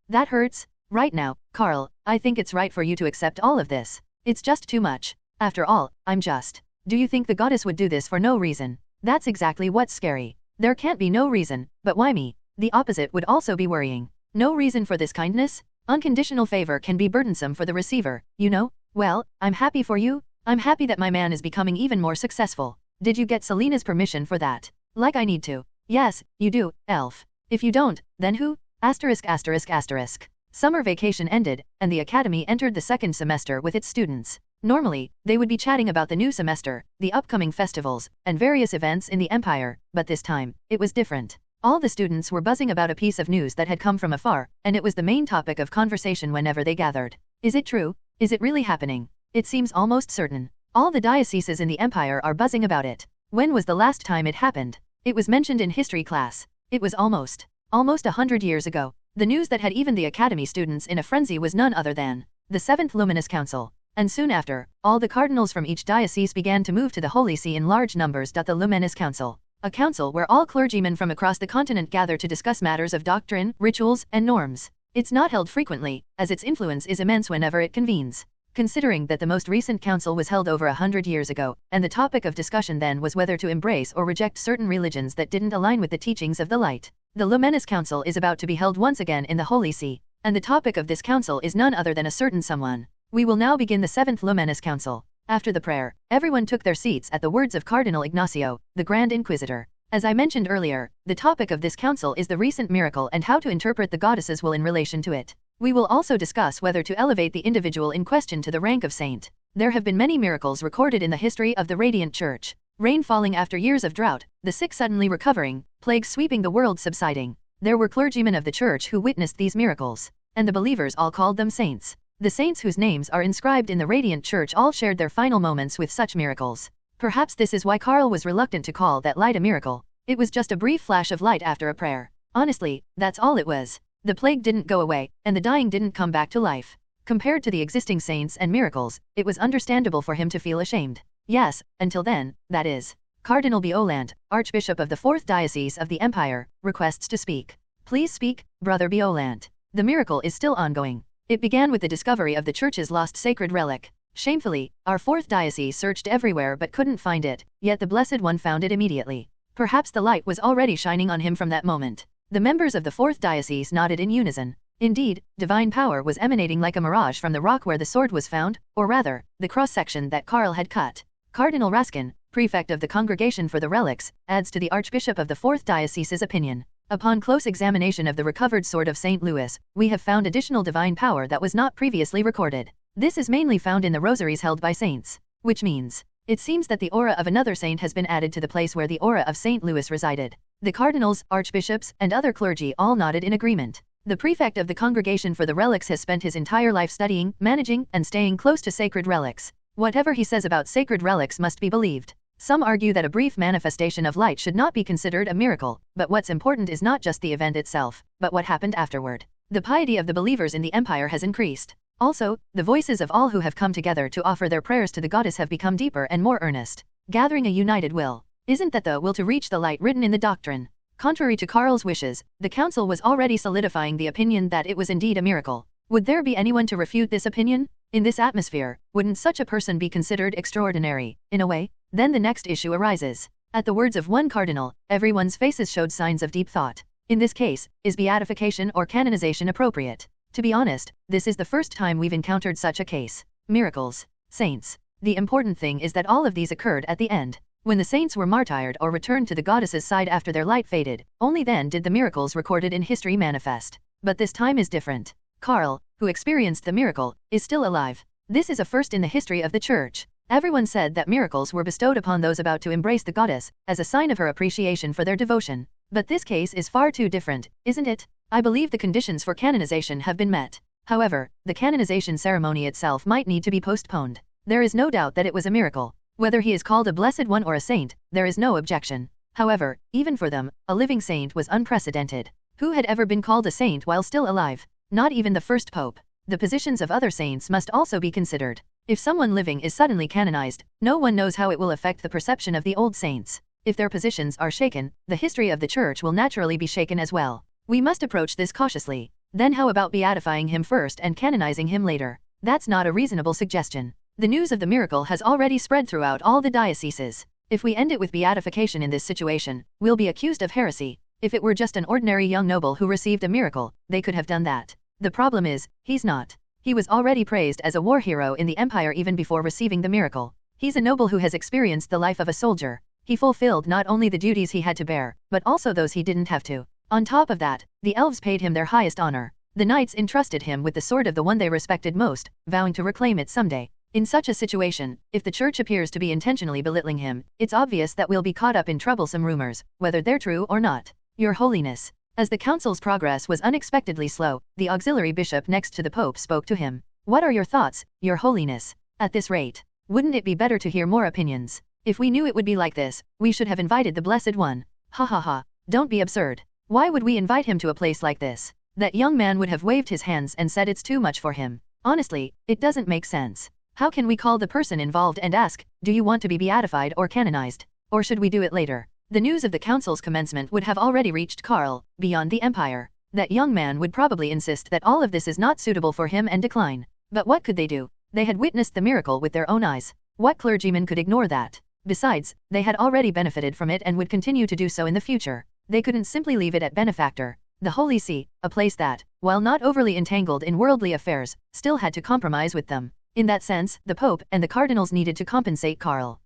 Speaker 2: that hurts. Right now, Karl, I think it's right for you to accept all of this. It's just too much. After all, I'm just. Do you think the goddess would do this for no reason? That's exactly what's scary. There can't be no reason, but why me? The opposite would also be worrying. No reason for this kindness? Unconditional favor can be burdensome for the receiver, you know? Well, I'm happy for you. I'm happy that my man is becoming even more successful. Did you get Selena's permission for that? Like I need to. Yes, you do, elf. If you don't, then who? Asterisk asterisk asterisk. Summer vacation ended, and the academy entered the second semester with its students. Normally, they would be chatting about the new semester, the upcoming festivals, and various events in the empire, but this time, it was different. All the students were buzzing about a piece of news that had come from afar, and it was the main topic of conversation whenever they gathered. Is it true? Is it really happening? It seems almost certain. All the dioceses in the empire are buzzing about it. When was the last time it happened? It was mentioned in history class. It was almost 100 years ago. The news that had even the academy students in a frenzy was none other than the Seventh Luminous Council. And soon after, all the cardinals from each diocese began to move to the Holy See in large numbers. The Luminous Council. A council where all clergymen from across the continent gather to discuss matters of doctrine, rituals, and norms. It's not held frequently, as its influence is immense whenever it convenes. Considering that the most recent council was held over 100 years ago, and the topic of discussion then was whether to embrace or reject certain religions that didn't align with the teachings of the light. The Luminous Council is about to be held once again in the Holy See, and the topic of this council is none other than a certain someone. We will now begin the Seventh Luminous Council. After the prayer, everyone took their seats at the words of Cardinal Ignacio, the Grand Inquisitor. As I mentioned earlier, the topic of this council is the recent miracle and how to interpret the goddess's will in relation to it. We will also discuss whether to elevate the individual in question to the rank of saint. There have been many miracles recorded in the history of the Radiant Church. Rain falling after years of drought, the sick suddenly recovering, plagues sweeping the world subsiding. There were clergymen of the church who witnessed these miracles, and the believers all called them saints. The saints whose names are inscribed in the Radiant Church all shared their final moments with such miracles. Perhaps this is why Karl was reluctant to call that light a miracle. It was just a brief flash of light after a prayer. Honestly, that's all it was. The plague didn't go away, and the dying didn't come back to life. Compared to the existing saints and miracles, it was understandable for him to feel ashamed. Yes, until then, that is. Cardinal Adelheit, Archbishop of the 4th Diocese of the Empire, requests to speak. Please speak, Brother Adelheit. The miracle is still ongoing. It began with the discovery of the Church's lost sacred relic. Shamefully, our 4th Diocese searched everywhere but couldn't find it, yet the Blessed One found it immediately. Perhaps the light was already shining on him from that moment. The members of the 4th Diocese nodded in unison. Indeed, divine power was emanating like a mirage from the rock where the sword was found, or rather, the cross-section that Karl had cut. Cardinal Raskin, prefect of the Congregation for the Relics, adds to the Archbishop of the 4th Diocese's opinion. Upon close examination of the recovered sword of St. Louis, we have found additional divine power that was not previously recorded. This is mainly found in the rosaries held by saints, which means, it seems that the aura of another saint has been added to the place where the aura of St. Louis resided. The cardinals, archbishops, and other clergy all nodded in agreement. The prefect of the Congregation for the Relics has spent his entire life studying, managing, and staying close to sacred relics. Whatever he says about sacred relics must be believed. Some argue that a brief manifestation of light should not be considered a miracle, but what's important is not just the event itself, but what happened afterward. The piety of the believers in the empire has increased. Also, the voices of all who have come together to offer their prayers to the goddess have become deeper and more earnest, gathering a united will. Isn't that the will to reach the light written in the doctrine? Contrary to Karl's wishes, the council was already solidifying the opinion that it was indeed a miracle. Would there be anyone to refute this opinion? In this atmosphere, wouldn't such a person be considered extraordinary, in a way? Then the next issue arises. At the words of one cardinal, everyone's faces showed signs of deep thought. In this case, is beatification or canonization appropriate? To be honest, this is the first time we've encountered such a case. Miracles. Saints. The important thing is that all of these occurred at the end. When the saints were martyred or returned to the goddess's side after their light faded, only then did the miracles recorded in history manifest. But this time is different. Karl, who experienced the miracle, is still alive. This is a first in the history of the Church. Everyone said that miracles were bestowed upon those about to embrace the goddess, as a sign of her appreciation for their devotion. But this case is far too different, isn't it? I believe the conditions for canonization have been met. However, the canonization ceremony itself might need to be postponed. There is no doubt that it was a miracle. Whether he is called a blessed one or a saint, there is no objection. However, even for them, a living saint was unprecedented. Who had ever been called a saint while still alive? Not even the first pope. The positions of other saints must also be considered. If someone living is suddenly canonized, no one knows how it will affect the perception of the old saints. If their positions are shaken, the history of the Church will naturally be shaken as well. We must approach this cautiously. Then how about beatifying him first and canonizing him later? That's not a reasonable suggestion. The news of the miracle has already spread throughout all the dioceses. If we end it with beatification in this situation, we'll be accused of heresy. If it were just an ordinary young noble who received a miracle, they could have done that. The problem is, he's not. He was already praised as a war hero in the Empire even before receiving the miracle. He's a noble who has experienced the life of a soldier. He fulfilled not only the duties he had to bear, but also those he didn't have to. On top of that, the elves paid him their highest honor. The knights entrusted him with the sword of the one they respected most, vowing to reclaim it someday. In such a situation, if the church appears to be intentionally belittling him, it's obvious that we'll be caught up in troublesome rumors, whether they're true or not. Your Holiness. As the council's progress was unexpectedly slow, the auxiliary bishop next to the Pope spoke to him. What are your thoughts, Your Holiness? At this rate, wouldn't it be better to hear more opinions? If we knew it would be like this, we should have invited the Blessed One. Ha ha ha, don't be absurd. Why would we invite him to a place like this? That young man would have waved his hands and said it's too much for him. Honestly, it doesn't make sense. How can we call the person involved and ask, do you want to be beatified or canonized? Or should we do it later? The news of the council's commencement would have already reached Karl, beyond the Empire. That young man would probably insist that all of this is not suitable for him and decline. But what could they do? They had witnessed the miracle with their own eyes. What clergyman could ignore that? Besides, they had already benefited from it and would continue to do so in the future. They couldn't simply leave it at benefactor. The Holy See, a place that, while not overly entangled in worldly affairs, still had to compromise with them. In that sense, the Pope and the cardinals needed to compensate Karl.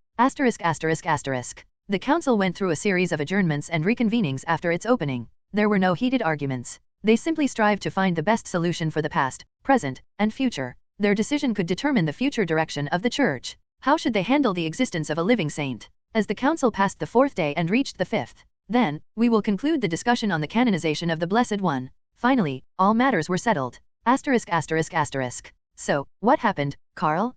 Speaker 2: The council went through a series of adjournments and reconvenings after its opening. There were no heated arguments. They simply strived to find the best solution for the past, present, and future. Their decision could determine the future direction of the church. How should they handle the existence of a living saint? As the council passed the 4th day and reached the 5th, then, we will conclude the discussion on the canonization of the Blessed One. Finally, all matters were settled. So, what happened, Karl?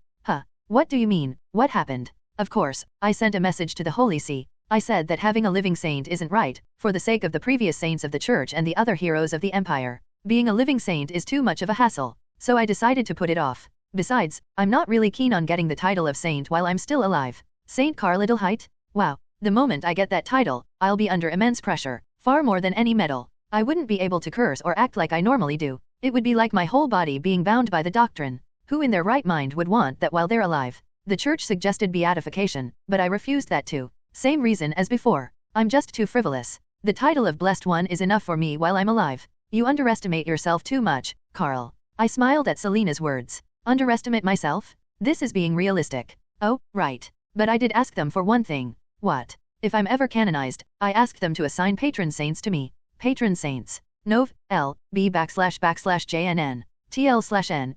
Speaker 2: What do you mean, what happened? Of course, I sent a message to the Holy See. I said that having a living saint isn't right, for the sake of the previous saints of the church and the other heroes of the empire. Being a living saint is too much of a hassle, so I decided to put it off. Besides, I'm not really keen on getting the title of saint while I'm still alive. Saint Karl Adelheit? Wow, the moment I get that title, I'll be under immense pressure, far more than any medal. I wouldn't be able to curse or act like I normally do. It would be like my whole body being bound by the doctrine. Who in their right mind would want that while they're alive? The church suggested beatification, but I refused that too. Same reason as before. I'm just too frivolous. The title of Blessed One is enough for me while I'm alive. You underestimate yourself too much, Karl. I smiled at Selena's words. Underestimate myself? This is being realistic. Oh, right. But I did ask them for one thing. What? If I'm ever canonized, I asked them to assign patron saints to me. Patron saints. Nov. L. B //JNN. TL/N,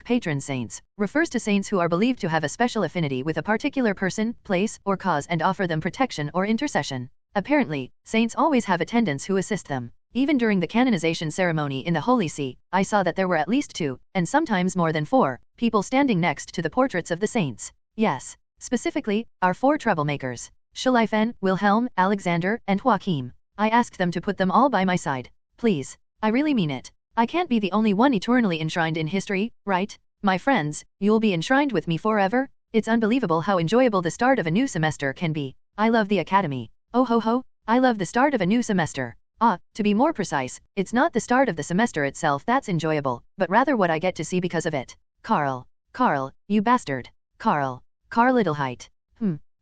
Speaker 2: patron saints, refers to saints who are believed to have a special affinity with a particular person, place, or cause and offer them protection or intercession. Apparently, saints always have attendants who assist them. Even during the canonization ceremony in the Holy See, I saw that there were at least 2, and sometimes more than 4, people standing next to the portraits of the saints. Yes, specifically, our 4 troublemakers. Schleifen, Wilhelm, Alexander, and Joachim. I asked them to put them all by my side. Please. I really mean it. I can't be the only one eternally enshrined in history, right? My friends, you'll be enshrined with me forever? It's unbelievable how enjoyable the start of a new semester can be. I love the academy. Oh ho ho, I love the start of a new semester. To be more precise, it's not the start of the semester itself that's enjoyable, but rather what I get to see because of it. Karl, you bastard. Karl Adelheit.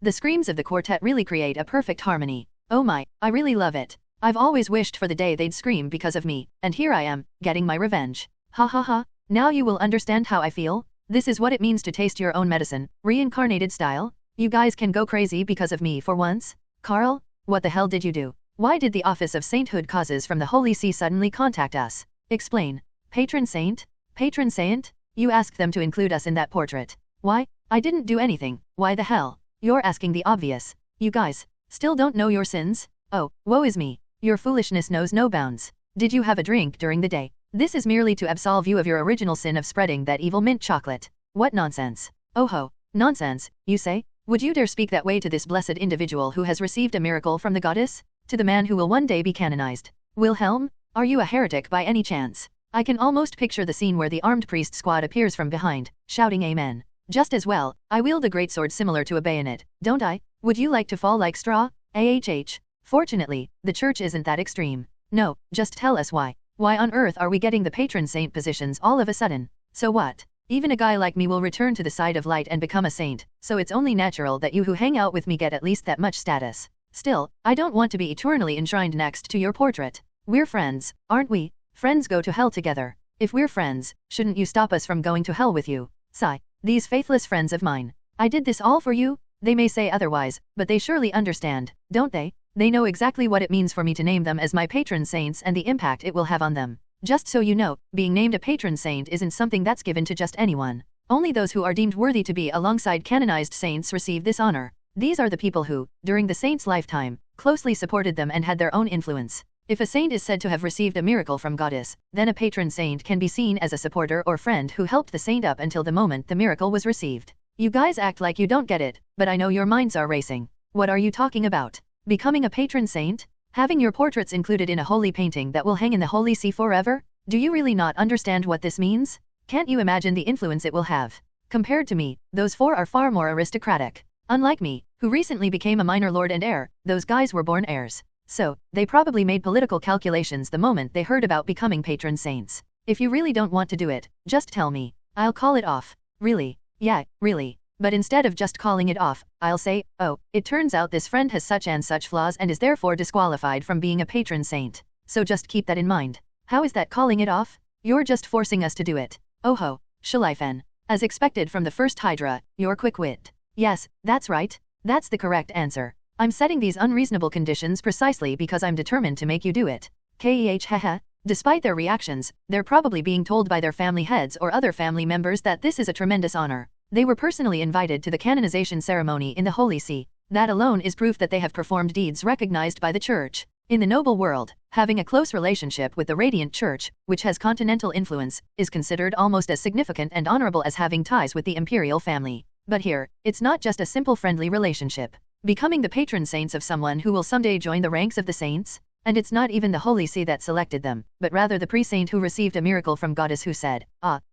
Speaker 2: The screams of the quartet really create a perfect harmony. Oh my, I really love it. I've always wished for the day they'd scream because of me, and here I am, getting my revenge. Ha ha ha, now you will understand how I feel? This is what it means to taste your own medicine, reincarnated style? You guys can go crazy because of me for once? Karl, what the hell did you do? Why did the Office of Sainthood Causes from the Holy See suddenly contact us? Explain. Patron saint? Patron saint? You asked them to include us in that portrait. Why? I didn't do anything. Why the hell? You're asking the obvious. You guys still don't know your sins? Oh, woe is me. Your foolishness knows no bounds. Did you have a drink during the day? This is merely to absolve you of your original sin of spreading that evil mint chocolate. What nonsense. Oh ho, nonsense, you say? Would you dare speak that way to this blessed individual who has received a miracle from the goddess? To the man who will one day be canonized? Wilhelm, are you a heretic by any chance? I can almost picture the scene where the armed priest squad appears from behind, shouting amen. Just as well, I wield a greatsword similar to a bayonet, don't I? Would you like to fall like straw? AHH. Fortunately, the church isn't that extreme. No, just tell us why. Why on earth are we getting the patron saint positions all of a sudden? So what? Even a guy like me will return to the side of light and become a saint, so it's only natural that you who hang out with me get at least that much status. Still, I don't want to be eternally enshrined next to your portrait. We're friends, aren't we? Friends go to hell together. If we're friends, shouldn't you stop us from going to hell with you? Sigh. These faithless friends of mine. I did this all for you? They may say otherwise, but they surely understand, don't they? They know exactly what it means for me to name them as my patron saints and the impact it will have on them. Just so you know, being named a patron saint isn't something that's given to just anyone. Only those who are deemed worthy to be alongside canonized saints receive this honor. These are the people who, during the saint's lifetime, closely supported them and had their own influence. If a saint is said to have received a miracle from goddess, then a patron saint can be seen as a supporter or friend who helped the saint up until the moment the miracle was received. You guys act like you don't get it, but I know your minds are racing. What are you talking about? Becoming a patron saint? Having your portraits included in a holy painting that will hang in the Holy See forever? Do you really not understand what this means? Can't you imagine the influence it will have? Compared to me, those four are far more aristocratic. Unlike me, who recently became a minor lord and heir, those guys were born heirs. So, they probably made political calculations the moment they heard about becoming patron saints. If you really don't want to do it, just tell me. I'll call it off. Really? Yeah, really. But instead of just calling it off, I'll say, oh, it turns out this friend has such and such flaws and is therefore disqualified from being a patron saint. So just keep that in mind. How is that calling it off? You're just forcing us to do it. Oh ho, Schleifen. As expected from the first Hydra, you're quick-wit. Yes, that's right. That's the correct answer. I'm setting these unreasonable conditions precisely because I'm determined to make you do it. Keh haha. Despite their reactions, they're probably being told by their family heads or other family members that this is a tremendous honor. They were personally invited to the canonization ceremony in the Holy See. That alone is proof that they have performed deeds recognized by the Church. In the noble world, having a close relationship with the Radiant Church, which has continental influence, is considered almost as significant and honorable as having ties with the imperial family. But here, it's not just a simple friendly relationship. Becoming the patron saints of someone who will someday join the ranks of the saints? And it's not even the Holy See that selected them, but rather the pre-saint who received a miracle from goddess who said,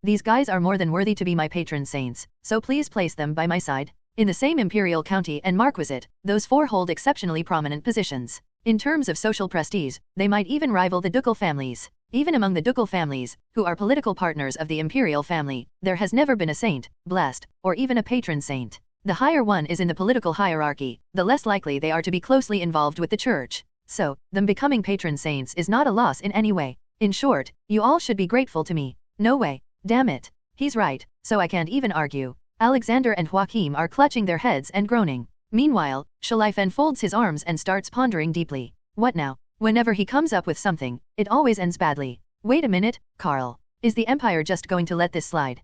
Speaker 2: these guys are more than worthy to be my patron saints, so please place them by my side. In the same imperial county and marquisate, those four hold exceptionally prominent positions. In terms of social prestige, they might even rival the ducal families. Even among the ducal families, who are political partners of the imperial family, there has never been a saint, blessed, or even a patron saint. The higher one is in the political hierarchy, the less likely they are to be closely involved with the church. So, them becoming patron saints is not a loss in any way. In short, you all should be grateful to me. No way. Damn it. He's right, so I can't even argue. Alexander and Joachim are clutching their heads and groaning. Meanwhile, Schleifen folds his arms and starts pondering deeply. What now? Whenever he comes up with something, it always ends badly. Wait a minute, Karl. Is the Empire just going to let this slide?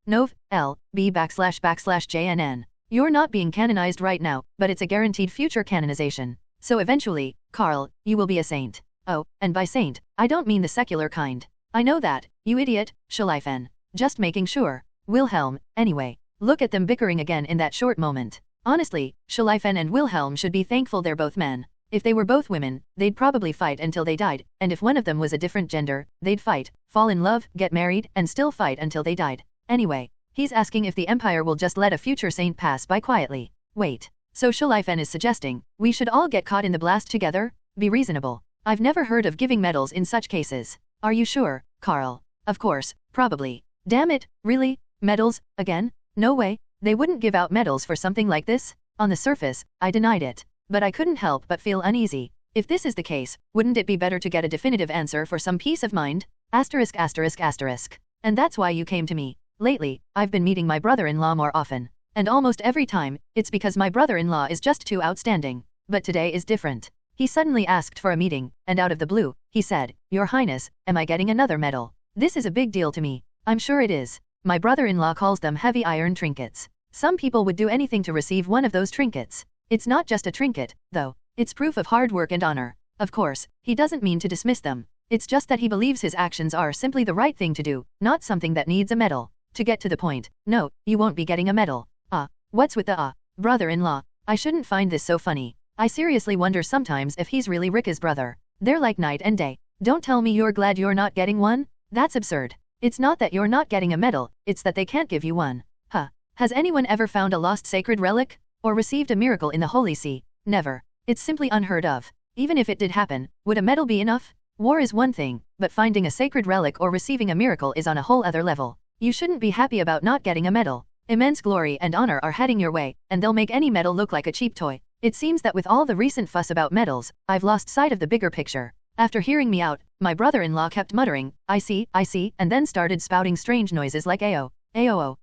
Speaker 2: Nov. L. B //JNN. You're not being canonized right now, but it's a guaranteed future canonization. So eventually, Karl, you will be a saint. Oh, and by saint, I don't mean the secular kind. I know that, you idiot, Schleifen. Just making sure. Wilhelm, anyway. Look at them bickering again in that short moment. Honestly, Schleifen and Wilhelm should be thankful they're both men. If they were both women, they'd probably fight until they died, and if one of them was a different gender, they'd fight, fall in love, get married, and still fight until they died. Anyway, he's asking if the Empire will just let a future saint pass by quietly. Wait. So Schleifen is suggesting, we should all get caught in the blast together? Be reasonable. I've never heard of giving medals in such cases. Are you sure, Karl? Of course, probably. Damn it, really? Medals, again? No way. They wouldn't give out medals for something like this? On the surface, I denied it. But I couldn't help but feel uneasy. If this is the case, wouldn't it be better to get a definitive answer for some peace of mind? Asterisk asterisk asterisk. And that's why you came to me. Lately, I've been meeting my brother-in-law more often. And almost every time, it's because my brother-in-law is just too outstanding. But today is different. He suddenly asked for a meeting, and out of the blue, he said, Your Highness, am I getting another medal? This is a big deal to me. I'm sure it is. My brother-in-law calls them heavy iron trinkets. Some people would do anything to receive one of those trinkets. It's not just a trinket, though. It's proof of hard work and honor. Of course, he doesn't mean to dismiss them. It's just that he believes his actions are simply the right thing to do, not something that needs a medal. To get to the point, no, you won't be getting a medal. What's with the brother-in-law? I shouldn't find this so funny. I seriously wonder sometimes if he's really Rika's brother. They're like night and day. Don't tell me you're glad you're not getting one? That's absurd. It's not that you're not getting a medal, it's that they can't give you one. Has anyone ever found a lost sacred relic? Or received a miracle in the Holy See? Never. It's simply unheard of. Even if it did happen, would a medal be enough? War is one thing, but finding a sacred relic or receiving a miracle is on a whole other level. You shouldn't be happy about not getting a medal. Immense glory and honor are heading your way, and they'll make any medal look like a cheap toy. It seems that with all the recent fuss about medals, I've lost sight of the bigger picture. After hearing me out, my brother-in-law kept muttering, I see, and then started spouting strange noises like ayo, ayo,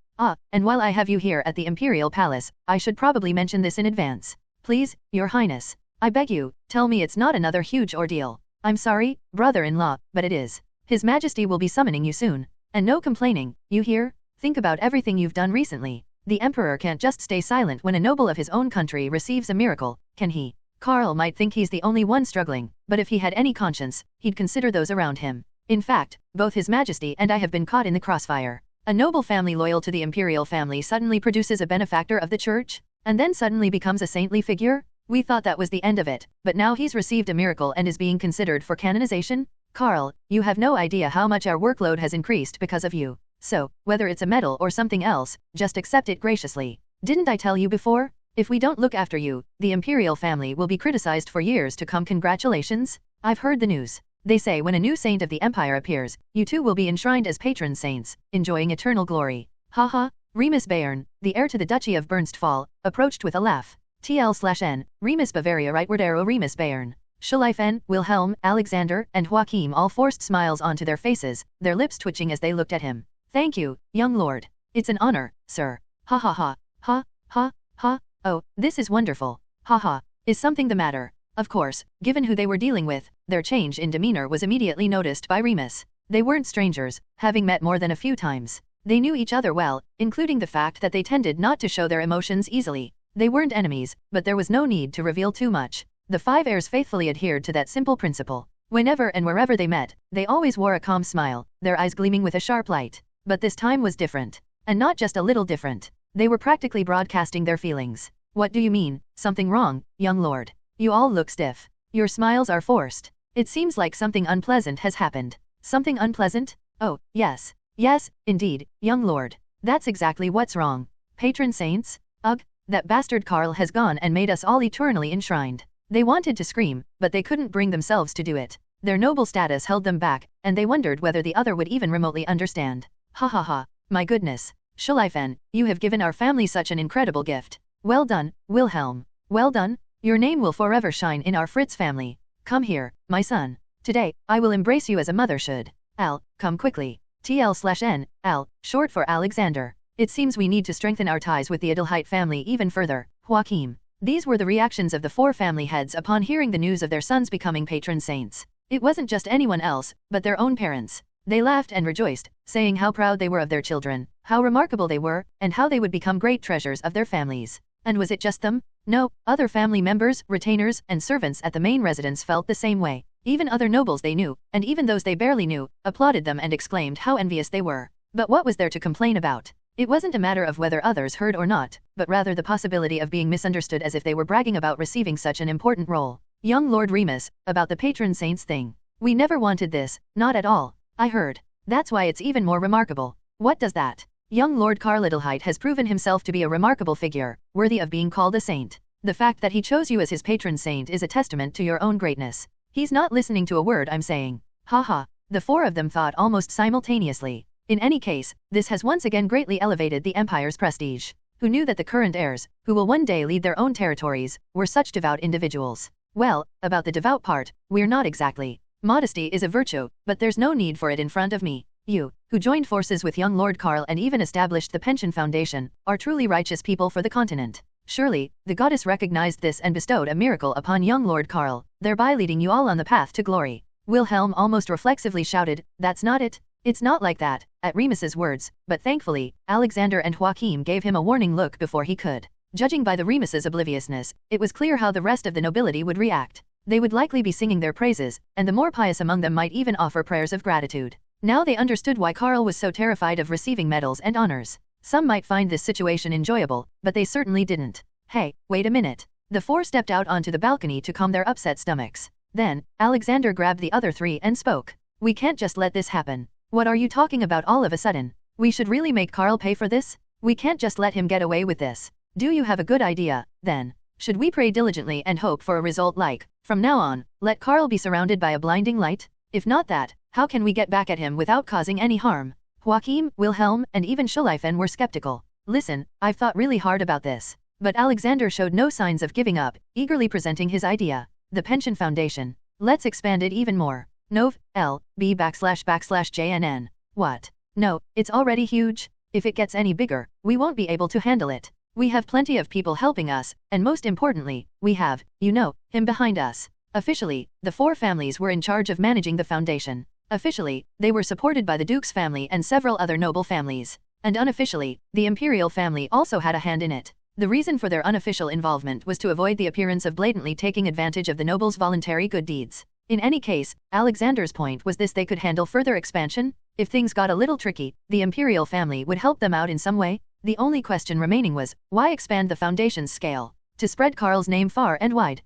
Speaker 2: and while I have you here at the Imperial Palace, I should probably mention this in advance. Please, Your Highness. I beg you, tell me it's not another huge ordeal. I'm sorry, brother-in-law, but it is. His Majesty will be summoning you soon. And no complaining, you hear? Think about everything you've done recently. The Emperor can't just stay silent when a noble of his own country receives a miracle, can he? Karl might think he's the only one struggling, but if he had any conscience, he'd consider those around him. In fact, both His Majesty and I have been caught in the crossfire. A noble family loyal to the imperial family suddenly produces a benefactor of the church, and then suddenly becomes a saintly figure? We thought that was the end of it, but now he's received a miracle and is being considered for canonization? Karl, you have no idea how much our workload has increased because of you. So, whether it's a medal or something else, just accept it graciously. Didn't I tell you before? If we don't look after you, the imperial family will be criticized for years to come. Congratulations? I've heard the news. They say when a new saint of the empire appears, you two will be enshrined as patron saints, enjoying eternal glory. Haha. Remus Bayern, the heir to the Duchy of Bernstfall, approached with a laugh. TL/N, Remus Bavaria Rightwardero Remus Bayern. Schleifen, Wilhelm, Alexander, and Joachim all forced smiles onto their faces, their lips twitching as they looked at him. Thank you, young lord. It's an honor, sir. Ha ha ha. Ha, ha, ha. Oh, this is wonderful. Ha ha. Is something the matter? Of course, given who they were dealing with, their change in demeanor was immediately noticed by Remus. They weren't strangers, having met more than a few times. They knew each other well, including the fact that they tended not to show their emotions easily. They weren't enemies, but there was no need to reveal too much. The five heirs faithfully adhered to that simple principle. Whenever and wherever they met, they always wore a calm smile, their eyes gleaming with a sharp light. But this time was different. And not just a little different. They were practically broadcasting their feelings. What do you mean? Something wrong, young lord? You all look stiff. Your smiles are forced. It seems like something unpleasant has happened. Something unpleasant? Oh, yes. Yes, indeed, young lord. That's exactly what's wrong. Patron saints? Ugh, that bastard Karl has gone and made us all eternally enshrined. They wanted to scream, but they couldn't bring themselves to do it. Their noble status held them back, and they wondered whether the other would even remotely understand. Ha ha ha. My goodness. Schleifen, you have given our family such an incredible gift. Well done, Wilhelm. Well done. Your name will forever shine in our Fritz family. Come here, my son. Today, I will embrace you as a mother should. Al, come quickly. TL/N, Al, short for Alexander. It seems we need to strengthen our ties with the Adelheit family even further. Joachim. These were the reactions of the four family heads upon hearing the news of their sons becoming patron saints. It wasn't just anyone else, but their own parents. They laughed and rejoiced, saying how proud they were of their children, how remarkable they were, and how they would become great treasures of their families. And was it just them? No, other family members, retainers, and servants at the main residence felt the same way. Even other nobles they knew, and even those they barely knew, applauded them and exclaimed how envious they were. But what was there to complain about? It wasn't a matter of whether others heard or not, but rather the possibility of being misunderstood as if they were bragging about receiving such an important role. Young Lord Remus, about the patron saints thing. We never wanted this, not at all. I heard. That's why it's even more remarkable. What does that? Young Lord Karl Adelheit has proven himself to be a remarkable figure, worthy of being called a saint. The fact that he chose you as his patron saint is a testament to your own greatness. He's not listening to a word I'm saying. Ha ha. The four of them thought almost simultaneously. In any case, this has once again greatly elevated the empire's prestige. Who knew that the current heirs, who will one day lead their own territories, were such devout individuals? Well, about the devout part, we're not exactly. Modesty is a virtue, but there's no need for it in front of me. You, who joined forces with young Lord Karl and even established the pension foundation, are truly righteous people for the continent. Surely, the goddess recognized this and bestowed a miracle upon young Lord Karl, thereby leading you all on the path to glory. Wilhelm almost reflexively shouted, that's not it. It's not like that, at Remus's words, but thankfully, Alexander and Joachim gave him a warning look before he could. Judging by the Remus's obliviousness, it was clear how the rest of the nobility would react. They would likely be singing their praises, and the more pious among them might even offer prayers of gratitude. Now they understood why Karl was so terrified of receiving medals and honors. Some might find this situation enjoyable, but they certainly didn't. Hey, wait a minute. The four stepped out onto the balcony to calm their upset stomachs. Then, Alexander grabbed the other three and spoke. We can't just let this happen. What are you talking about all of a sudden? We should really make Karl pay for this? We can't just let him get away with this. Do you have a good idea, then? Should we pray diligently and hope for a result like, from now on, let Karl be surrounded by a blinding light? If not that, how can we get back at him without causing any harm? Joachim, Wilhelm, and even Schleifen were skeptical. Listen, I've thought really hard about this. But Alexander showed no signs of giving up, eagerly presenting his idea. The pension foundation. Let's expand it even more. Nov. L. B / JNN. What? No, it's already huge. If it gets any bigger, we won't be able to handle it. We have plenty of people helping us, and most importantly, we have, him behind us. Officially, the 4 families were in charge of managing the foundation. Officially, they were supported by the Duke's family and several other noble families. And unofficially, the imperial family also had a hand in it. The reason for their unofficial involvement was to avoid the appearance of blatantly taking advantage of the nobles' voluntary good deeds. In any case, Alexander's point was this: they could handle further expansion. If things got a little tricky, the imperial family would help them out in some way. The only question remaining was, why expand the foundation's scale? To spread Karl's name far and wide.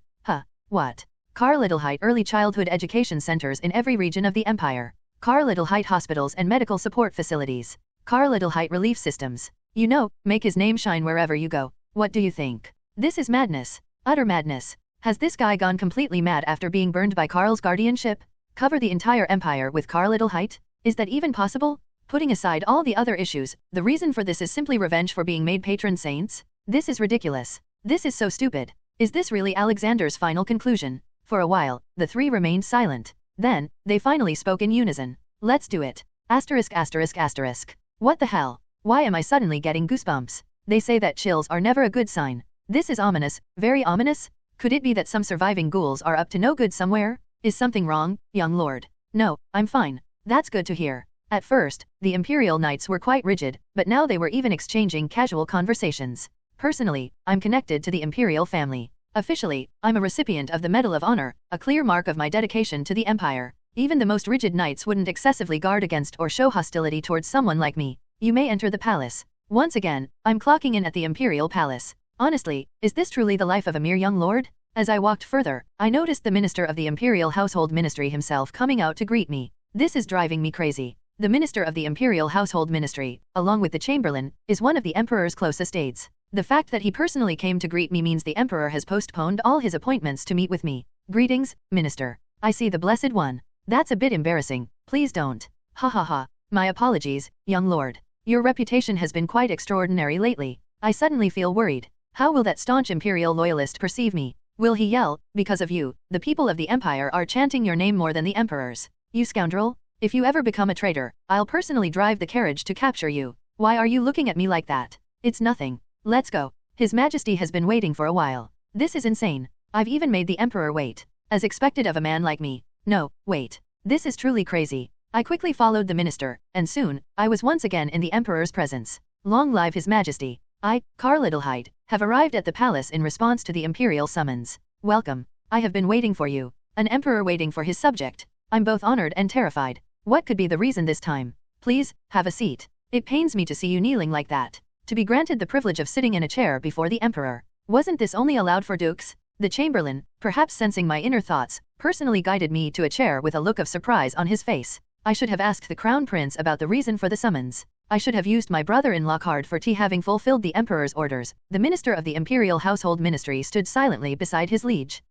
Speaker 2: What? Karl Adelheit early childhood education centers in every region of the empire. Karl Adelheit hospitals and medical support facilities. Karl Adelheit relief systems. Make his name shine wherever you go. What do you think? This is madness. Utter madness. Has this guy gone completely mad after being burned by Karl's guardianship? Cover the entire empire with Karl Adelheit? Is that even possible? Putting aside all the other issues, the reason for this is simply revenge for being made patron saints? This is ridiculous. This is so stupid. Is this really Alexander's final conclusion? For a while, the 3 remained silent. Then, they finally spoke in unison. Let's do it. ******. What the hell? Why am I suddenly getting goosebumps? They say that chills are never a good sign. This is ominous, very ominous. Could it be that some surviving ghouls are up to no good somewhere? Is something wrong, young lord? No, I'm fine. That's good to hear. At first, the Imperial Knights were quite rigid, but now they were even exchanging casual conversations. Personally, I'm connected to the Imperial family. Officially, I'm a recipient of the Medal of Honor, a clear mark of my dedication to the Empire. Even the most rigid knights wouldn't excessively guard against or show hostility towards someone like me. You may enter the palace. Once again, I'm clocking in at the Imperial Palace. Honestly, is this truly the life of a mere young lord? As I walked further, I noticed the Minister of the Imperial Household Ministry himself coming out to greet me. This is driving me crazy. The Minister of the Imperial Household Ministry, along with the Chamberlain, is one of the Emperor's closest aides. The fact that he personally came to greet me means the Emperor has postponed all his appointments to meet with me. Greetings, Minister. I see the Blessed One. That's a bit embarrassing. Please don't. Ha ha ha. My apologies, young lord. Your reputation has been quite extraordinary lately. I suddenly feel worried. How will that staunch Imperial loyalist perceive me? Will he yell, because of you, the people of the Empire are chanting your name more than the Emperor's? You scoundrel. If you ever become a traitor, I'll personally drive the carriage to capture you. Why are you looking at me like that? It's nothing. Let's go. His Majesty has been waiting for a while. This is insane. I've even made the Emperor wait. As expected of a man like me. No, wait. This is truly crazy. I quickly followed the minister, and soon, I was once again in the Emperor's presence. Long live His Majesty. I, Karl Adelheit, have arrived at the palace in response to the Imperial summons. Welcome. I have been waiting for you. An emperor waiting for his subject. I'm both honored and terrified. What could be the reason this time? Please, have a seat. It pains me to see you kneeling like that. To be granted the privilege of sitting in a chair before the Emperor. Wasn't this only allowed for dukes? The Chamberlain, perhaps sensing my inner thoughts, personally guided me to a chair with a look of surprise on his face. I should have asked the Crown Prince about the reason for the summons. I should have used my brother-in-law card for tea, having fulfilled the Emperor's orders. The Minister of the Imperial Household Ministry stood silently beside his liege.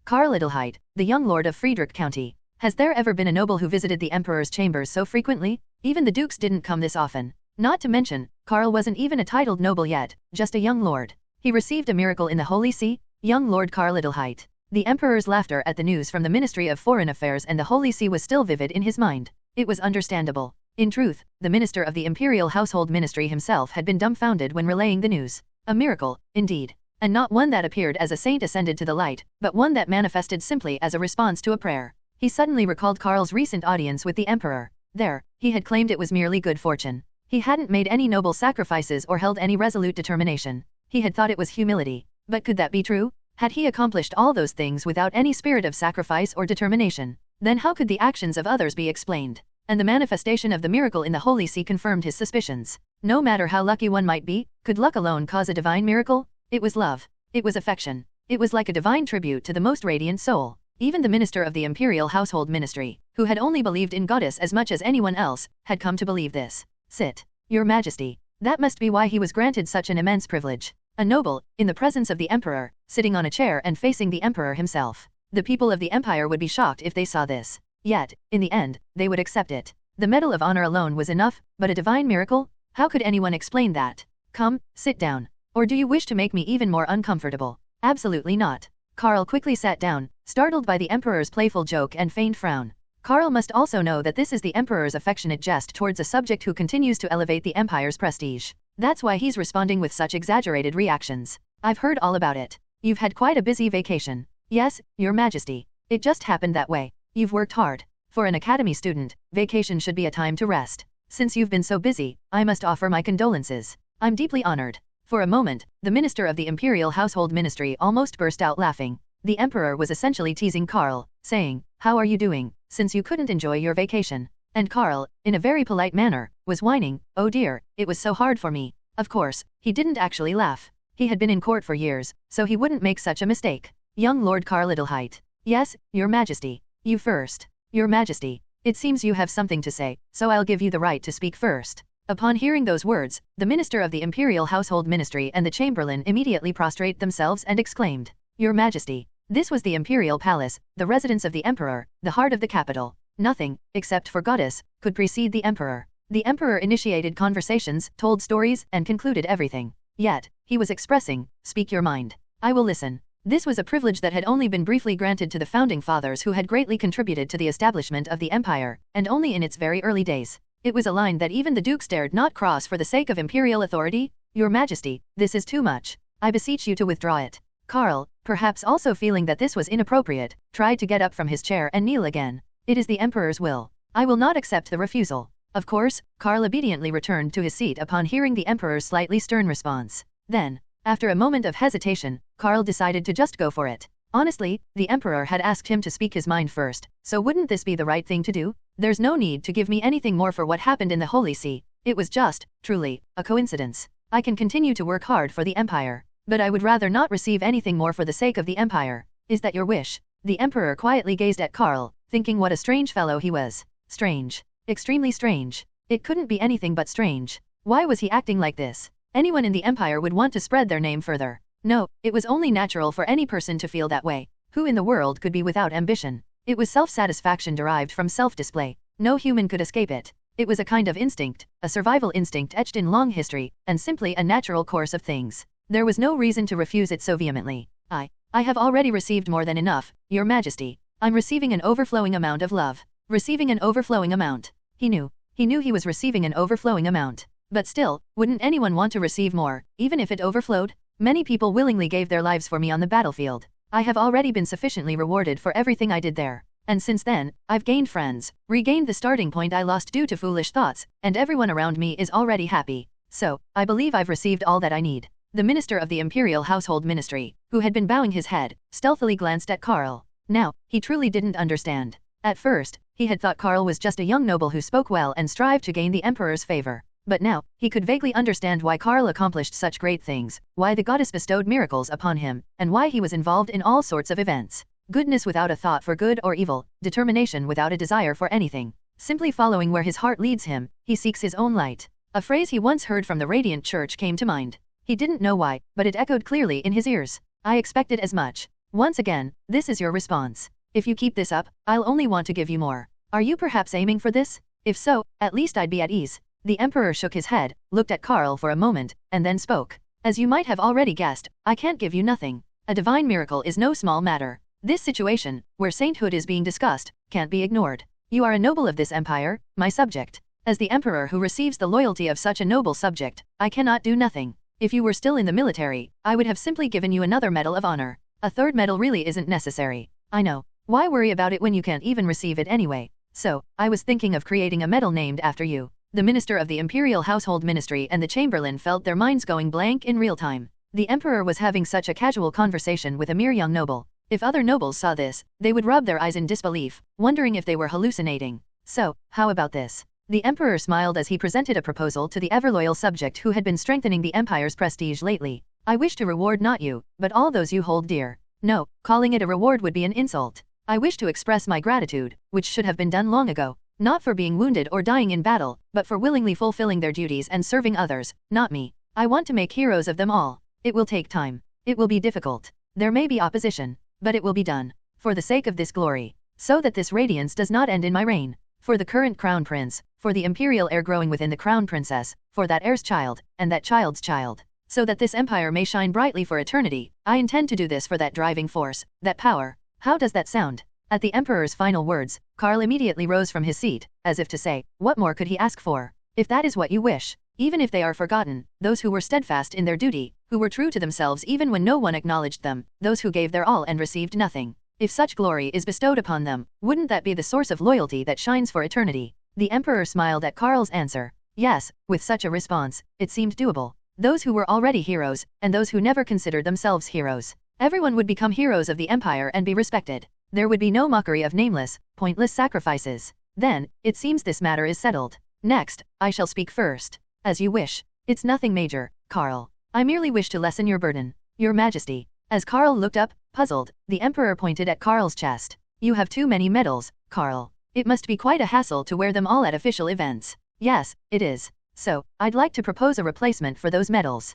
Speaker 2: Karl Adelheit, the young lord of Friedrich County. Has there ever been a noble who visited the Emperor's chambers so frequently? Even the dukes didn't come this often. Not to mention, Karl wasn't even a titled noble yet, just a young lord. He received a miracle in the Holy See? Young Lord Karl Adelheit. The Emperor's laughter at the news from the Ministry of Foreign Affairs and the Holy See was still vivid in his mind. It was understandable. In truth, the Minister of the Imperial Household Ministry himself had been dumbfounded when relaying the news. A miracle, indeed. And not one that appeared as a saint ascended to the light, but one that manifested simply as a response to a prayer. He suddenly recalled Karl's recent audience with the Emperor. There, he had claimed it was merely good fortune. He hadn't made any noble sacrifices or held any resolute determination. He had thought it was humility. But could that be true? Had he accomplished all those things without any spirit of sacrifice or determination? Then how could the actions of others be explained? And the manifestation of the miracle in the Holy See confirmed his suspicions. No matter how lucky one might be, could luck alone cause a divine miracle? It was love. It was affection. It was like a divine tribute to the most radiant soul. Even the Minister of the Imperial Household Ministry, who had only believed in Goddess as much as anyone else, had come to believe this. Sit. Your Majesty. That must be why he was granted such an immense privilege. A noble, in the presence of the Emperor, sitting on a chair and facing the Emperor himself. The people of the Empire would be shocked if they saw this. Yet, in the end, they would accept it. The Medal of Honor alone was enough, but a divine miracle? How could anyone explain that? Come, sit down. Or do you wish to make me even more uncomfortable? Absolutely not. Karl quickly sat down, startled by the Emperor's playful joke and feigned frown. Karl must also know that this is the Emperor's affectionate jest towards a subject who continues to elevate the Empire's prestige. That's why he's responding with such exaggerated reactions. I've heard all about it. You've had quite a busy vacation. Yes, Your Majesty. It just happened that way. You've worked hard. For an academy student, vacation should be a time to rest. Since you've been so busy, I must offer my condolences. I'm deeply honored. For a moment, the Minister of the Imperial Household Ministry almost burst out laughing. The Emperor was essentially teasing Karl, saying, "How are you doing, since you couldn't enjoy your vacation?" And Karl, in a very polite manner, was whining, "Oh dear, it was so hard for me." Of course, he didn't actually laugh. He had been in court for years, so he wouldn't make such a mistake. Young Lord Karl Adelheit. Yes, Your Majesty. You first. Your Majesty. It seems you have something to say, so I'll give you the right to speak first. Upon hearing those words, the Minister of the Imperial Household Ministry and the Chamberlain immediately prostrate themselves and exclaimed, "Your Majesty." This was the Imperial Palace, the residence of the Emperor, the heart of the capital. Nothing, except for goddess, could precede the Emperor. The Emperor initiated conversations, told stories, and concluded everything. Yet, he was expressing, "Speak your mind. I will listen." This was a privilege that had only been briefly granted to the founding fathers who had greatly contributed to the establishment of the empire, and only in its very early days. It was a line that even the dukes dared not cross for the sake of imperial authority. "Your Majesty, this is too much. I beseech you to withdraw it." Karl, perhaps also feeling that this was inappropriate, tried to get up from his chair and kneel again. "It is the Emperor's will. I will not accept the refusal." Of course, Karl obediently returned to his seat upon hearing the Emperor's slightly stern response. Then, after a moment of hesitation, Karl decided to just go for it. Honestly, the Emperor had asked him to speak his mind first, so wouldn't this be the right thing to do? There's no need to give me anything more for what happened in the Holy See. It was just, truly, a coincidence. I can continue to work hard for the Empire, but I would rather not receive anything more for the sake of the Empire. Is that your wish? The Emperor quietly gazed at Karl, thinking what a strange fellow he was. Strange. Extremely strange. It couldn't be anything but strange. Why was he acting like this? Anyone in the Empire would want to spread their name further. No, it was only natural for any person to feel that way. Who in the world could be without ambition? It was self-satisfaction derived from self-display. No human could escape it. It was a kind of instinct, a survival instinct etched in long history, and simply a natural course of things. There was no reason to refuse it so vehemently. I have already received more than enough, Your Majesty. I'm receiving an overflowing amount of love. Receiving an overflowing amount. He knew he was receiving an overflowing amount. But still, wouldn't anyone want to receive more, even if it overflowed? Many people willingly gave their lives for me on the battlefield. I have already been sufficiently rewarded for everything I did there. And since then, I've gained friends, regained the starting point I lost due to foolish thoughts, and everyone around me is already happy. So, I believe I've received all that I need. The Minister of the Imperial Household Ministry, who had been bowing his head, stealthily glanced at Karl. Now, he truly didn't understand. At first, he had thought Karl was just a young noble who spoke well and strived to gain the Emperor's favor. But now, he could vaguely understand why Karl accomplished such great things, why the goddess bestowed miracles upon him, and why he was involved in all sorts of events. Goodness without a thought for good or evil, determination without a desire for anything. Simply following where his heart leads him, he seeks his own light. A phrase he once heard from the Radiant Church came to mind. He didn't know why, but it echoed clearly in his ears. I expected as much. Once again, this is your response. If you keep this up, I'll only want to give you more. Are you perhaps aiming for this? If so, at least I'd be at ease. The Emperor shook his head, looked at Karl for a moment, and then spoke. As you might have already guessed, I can't give you nothing. A divine miracle is no small matter. This situation, where sainthood is being discussed, can't be ignored. You are a noble of this empire, my subject. As the Emperor who receives the loyalty of such a noble subject, I cannot do nothing. If you were still in the military, I would have simply given you another medal of honor. A third medal really isn't necessary. I know. Why worry about it when you can't even receive it anyway? So, I was thinking of creating a medal named after you. The Minister of the Imperial Household Ministry and the Chamberlain felt their minds going blank in real time. The Emperor was having such a casual conversation with a mere young noble. If other nobles saw this, they would rub their eyes in disbelief, wondering if they were hallucinating. So, how about this? The Emperor smiled as he presented a proposal to the ever-loyal subject who had been strengthening the Empire's prestige lately. I wish to reward not you, but all those you hold dear. No, calling it a reward would be an insult. I wish to express my gratitude, which should have been done long ago. Not for being wounded or dying in battle, but for willingly fulfilling their duties and serving others, not me. I want to make heroes of them all. It will take time. It will be difficult. There may be opposition, but it will be done. For the sake of this glory. So that this radiance does not end in my reign. For the current crown prince, for the imperial heir growing within the crown princess, for that heir's child, and that child's child. so that this empire may shine brightly for eternity. I intend to do this for that driving force, that power. How does that sound? At the emperor's final words, Karl immediately rose from his seat, as if to say, what more could he ask for? If that is what you wish, even if they are forgotten, those who were steadfast in their duty, who were true to themselves even when no one acknowledged them, those who gave their all and received nothing. If such glory is bestowed upon them, wouldn't that be the source of loyalty that shines for eternity? The emperor smiled at Karl's answer. Yes, with such a response, it seemed doable. Those who were already heroes, and those who never considered themselves heroes. Everyone would become heroes of the empire and be respected. There would be no mockery of nameless, pointless sacrifices. Then, it seems this matter is settled. Next, I shall speak first. As you wish. It's nothing major, Karl. I merely wish to lessen your burden. Your Majesty. As Karl looked up, puzzled, the emperor pointed at Karl's chest. You have too many medals, Karl. It must be quite a hassle to wear them all at official events. Yes, it is. So, I'd like to propose a replacement for those medals.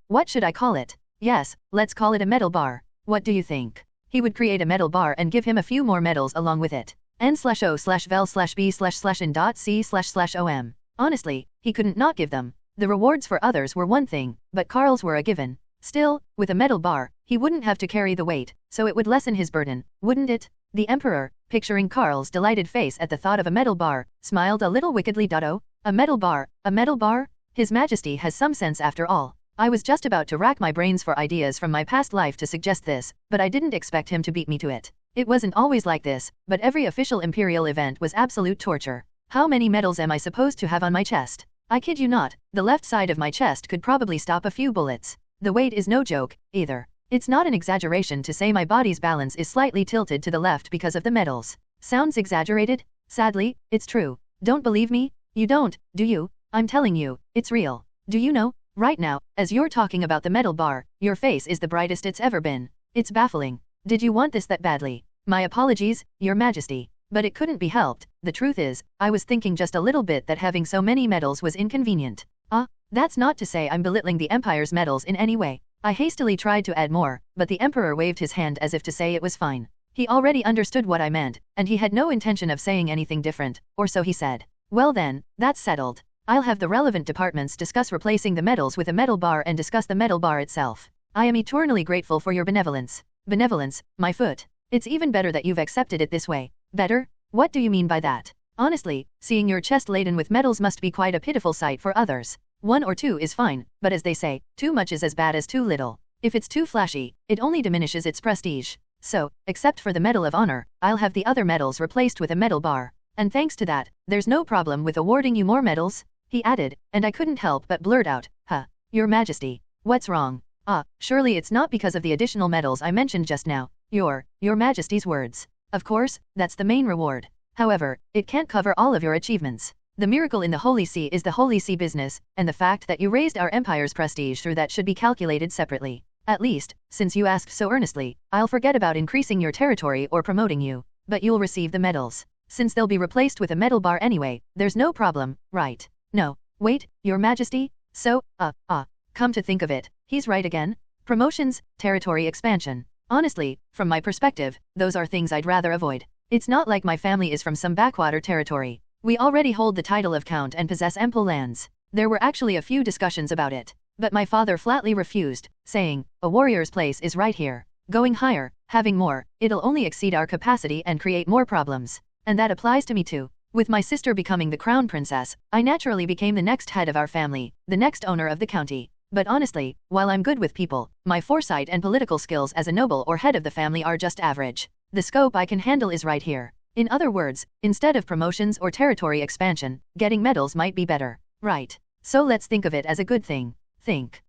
Speaker 2: What should I call it? Yes, let's call it a medal bar. What do you think? He would create a medal bar and give him a few more medals along with it. N/O/vel/B/C/in.C//OM. Honestly, he couldn't not give them. The rewards for others were one thing, but Karl's were a given. Still, with a medal bar, he wouldn't have to carry the weight, so it would lessen his burden, wouldn't it? The emperor, picturing Karl's delighted face at the thought of a medal bar, smiled a little wickedly. Oh, a medal bar, a medal bar? His Majesty has some sense after all. I was just about to rack my brains for ideas from my past life to suggest this, but I didn't expect him to beat me to it. It wasn't always like this, but every official imperial event was absolute torture. How many medals am I supposed to have on my chest? I kid you not, the left side of my chest could probably stop a few bullets. The weight is no joke, either. It's not an exaggeration to say my body's balance is slightly tilted to the left because of the medals. Sounds exaggerated? Sadly, it's true. Don't believe me? You don't, do you? I'm telling you, it's real. Do you know? Right now, as you're talking about the medal bar, your face is the brightest it's ever been. It's baffling. Did you want this that badly? My apologies, Your Majesty. But it couldn't be helped. The truth is, I was thinking just a little bit that having so many medals was inconvenient. That's not to say I'm belittling the Empire's medals in any way. I hastily tried to add more, but the Emperor waved his hand as if to say it was fine. He already understood what I meant, and he had no intention of saying anything different, or so he said. Well then, that's settled. I'll have the relevant departments discuss replacing the medals with a medal bar and discuss the medal bar itself. I am eternally grateful for your benevolence. Benevolence, my foot. It's even better that you've accepted it this way. Better? What do you mean by that? Honestly, seeing your chest laden with medals must be quite a pitiful sight for others. 1 or 2 is fine, but as they say, too much is as bad as too little. If it's too flashy, it only diminishes its prestige. So, except for the Medal of Honor, I'll have the other medals replaced with a medal bar. And thanks to that, there's no problem with awarding you more medals, he added, and I couldn't help but blurt out, Your Majesty, what's wrong? Surely it's not because of the additional medals I mentioned just now. Your Majesty's words. Of course, that's the main reward. However, it can't cover all of your achievements. The miracle in the Holy See is the Holy See business, and the fact that you raised our empire's prestige through that should be calculated separately. At least, since you asked so earnestly, I'll forget about increasing your territory or promoting you. But you'll receive the medals. Since they'll be replaced with a medal bar anyway, there's no problem, right? No. Wait, Your Majesty? So, come to think of it, he's right again? Promotions, territory expansion. Honestly, from my perspective, those are things I'd rather avoid. It's not like my family is from some backwater territory. We already hold the title of Count and possess ample lands. There were actually a few discussions about it. But my father flatly refused, saying, a warrior's place is right here. Going higher, having more, it'll only exceed our capacity and create more problems. And that applies to me too. With my sister becoming the crown princess, I naturally became the next head of our family, the next owner of the county. But honestly, while I'm good with people, my foresight and political skills as a noble or head of the family are just average. The scope I can handle is right here. In other words, instead of promotions or territory expansion, getting medals might be better. Right. So let's think of it as a good thing. Think.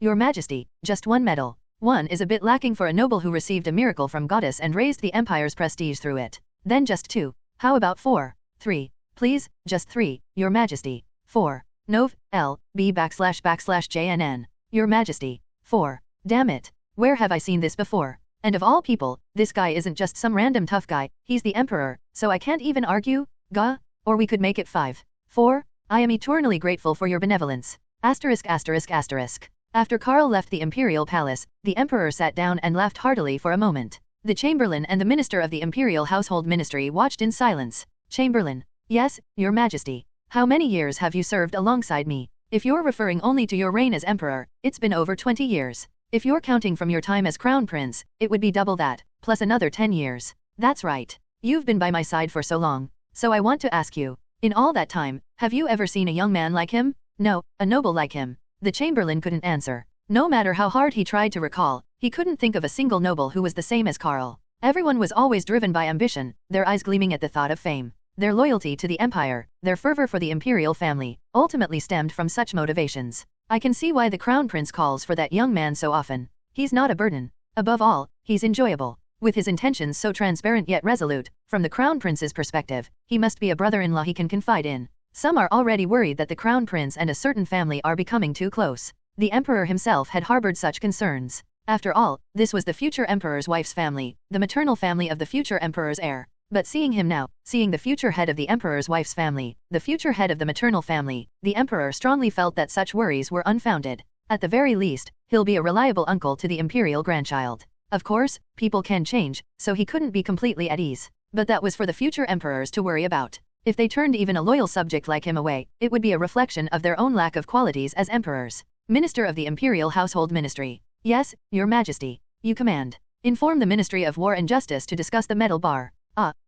Speaker 2: Your Majesty, just 1 medal. 1 is a bit lacking for a noble who received a miracle from goddess and raised the empire's prestige through it. Then just 2. How about 4? 3. Please, just 3, Your Majesty. 4. Nov. L. B / JNN. Your Majesty. 4. Damn it. Where have I seen this before? And of all people, this guy isn't just some random tough guy, he's the emperor, so I can't even argue? Gah? Or we could make it 5. 4. I am eternally grateful for your benevolence. *****. After Karl left the imperial palace, the emperor sat down and laughed heartily for a moment. The chamberlain and the minister of the imperial household ministry watched in silence. Chamberlain. Yes, Your Majesty. How many years have you served alongside me? If you're referring only to your reign as emperor, it's been over 20 years. If you're counting from your time as crown prince, it would be double that, plus another 10 years. That's right. You've been by my side for so long. So I want to ask you, in all that time, have you ever seen a young man like him? No, a noble like him. The chamberlain couldn't answer. No matter how hard he tried to recall, he couldn't think of a single noble who was the same as Karl. Everyone was always driven by ambition, their eyes gleaming at the thought of fame. Their loyalty to the empire, their fervor for the imperial family, ultimately stemmed from such motivations. I can see why the crown prince calls for that young man so often. He's not a burden. Above all, he's enjoyable. With his intentions so transparent yet resolute, from the crown prince's perspective, he must be a brother-in-law he can confide in. Some are already worried that the crown prince and a certain family are becoming too close. The emperor himself had harbored such concerns. After all, this was the future emperor's wife's family, the maternal family of the future emperor's heir. But seeing him now, seeing the future head of the emperor's wife's family, the future head of the maternal family, the emperor strongly felt that such worries were unfounded. At the very least, he'll be a reliable uncle to the imperial grandchild. Of course, people can change, so he couldn't be completely at ease. But that was for the future emperors to worry about. If they turned even a loyal subject like him away, it would be a reflection of their own lack of qualities as emperors. Minister of the Imperial Household Ministry. Yes, Your Majesty. You command. Inform the Ministry of War and Justice to discuss the medal bar.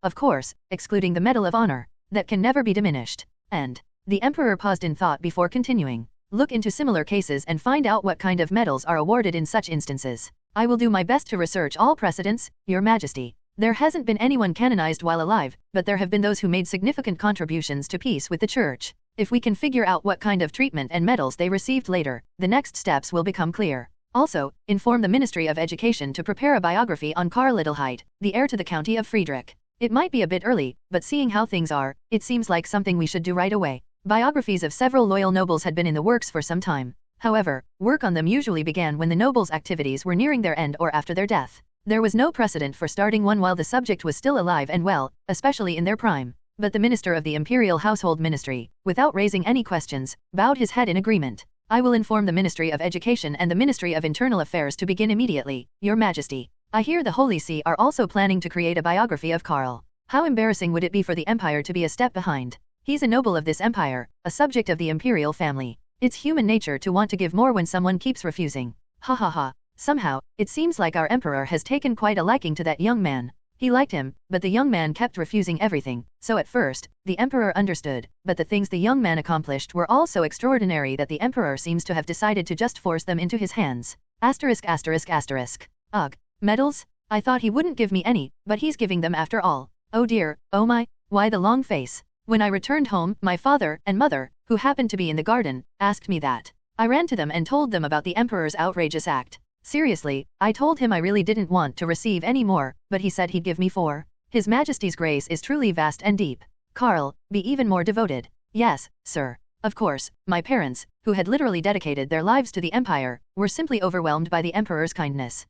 Speaker 2: Of course, excluding the Medal of Honor. That can never be diminished. And the emperor paused in thought before continuing. Look into similar cases and find out what kind of medals are awarded in such instances. I will do my best to research all precedents, Your Majesty. There hasn't been anyone canonized while alive, but there have been those who made significant contributions to peace with the Church. If we can figure out what kind of treatment and medals they received later, the next steps will become clear. Also, inform the Ministry of Education to prepare a biography on Karl Adelheit, the heir to the County of Friedrich. It might be a bit early, but seeing how things are, it seems like something we should do right away. Biographies of several loyal nobles had been in the works for some time. However, work on them usually began when the nobles' activities were nearing their end or after their death. There was no precedent for starting one while the subject was still alive and well, especially in their prime. But the Minister of the Imperial Household Ministry, without raising any questions, bowed his head in agreement. I will inform the Ministry of Education and the Ministry of Internal Affairs to begin immediately, Your Majesty. I hear the Holy See are also planning to create a biography of Karl. How embarrassing would it be for the empire to be a step behind? He's a noble of this empire, a subject of the imperial family. It's human nature to want to give more when someone keeps refusing. Ha ha ha. Somehow, it seems like our emperor has taken quite a liking to that young man. He liked him, but the young man kept refusing everything, so at first, the emperor understood, but the things the young man accomplished were all so extraordinary that the emperor seems to have decided to just force them into his hands. *****. Ugh. Medals? I thought he wouldn't give me any, but he's giving them after all. Oh dear, oh my, why the long face? When I returned home, my father and mother, who happened to be in the garden, asked me that. I ran to them and told them about the emperor's outrageous act. Seriously, I told him I really didn't want to receive any more, but he said he'd give me 4. His Majesty's grace is truly vast and deep. Karl, be even more devoted. Yes, sir. Of course, my parents, who had literally dedicated their lives to the empire, were simply overwhelmed by the emperor's kindness.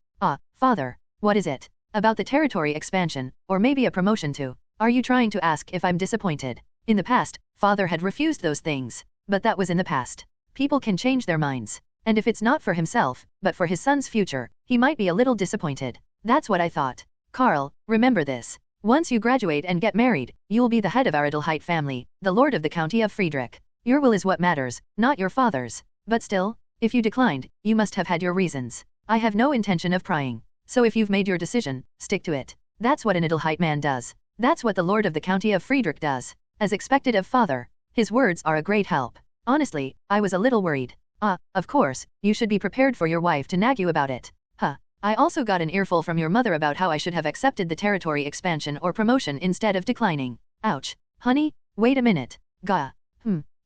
Speaker 2: Father, what is it? About the territory expansion, or maybe a promotion too? Are you trying to ask if I'm disappointed? In the past, father had refused those things, but that was in the past. People can change their minds. And if it's not for himself, but for his son's future, he might be a little disappointed. That's what I thought. Karl, remember this. Once you graduate and get married, you'll be the head of our Adelheit family, the lord of the County of Friedrich. Your will is what matters, not your father's. But still, if you declined, you must have had your reasons. I have no intention of prying. So if you've made your decision, stick to it. That's what an Adelheit man does. That's what the lord of the County of Friedrich does. As expected of father. His words are a great help. Honestly, I was a little worried. Of course, you should be prepared for your wife to nag you about it. I also got an earful from your mother about how I should have accepted the territory expansion or promotion instead of declining. Ouch. Honey, wait a minute. Gah.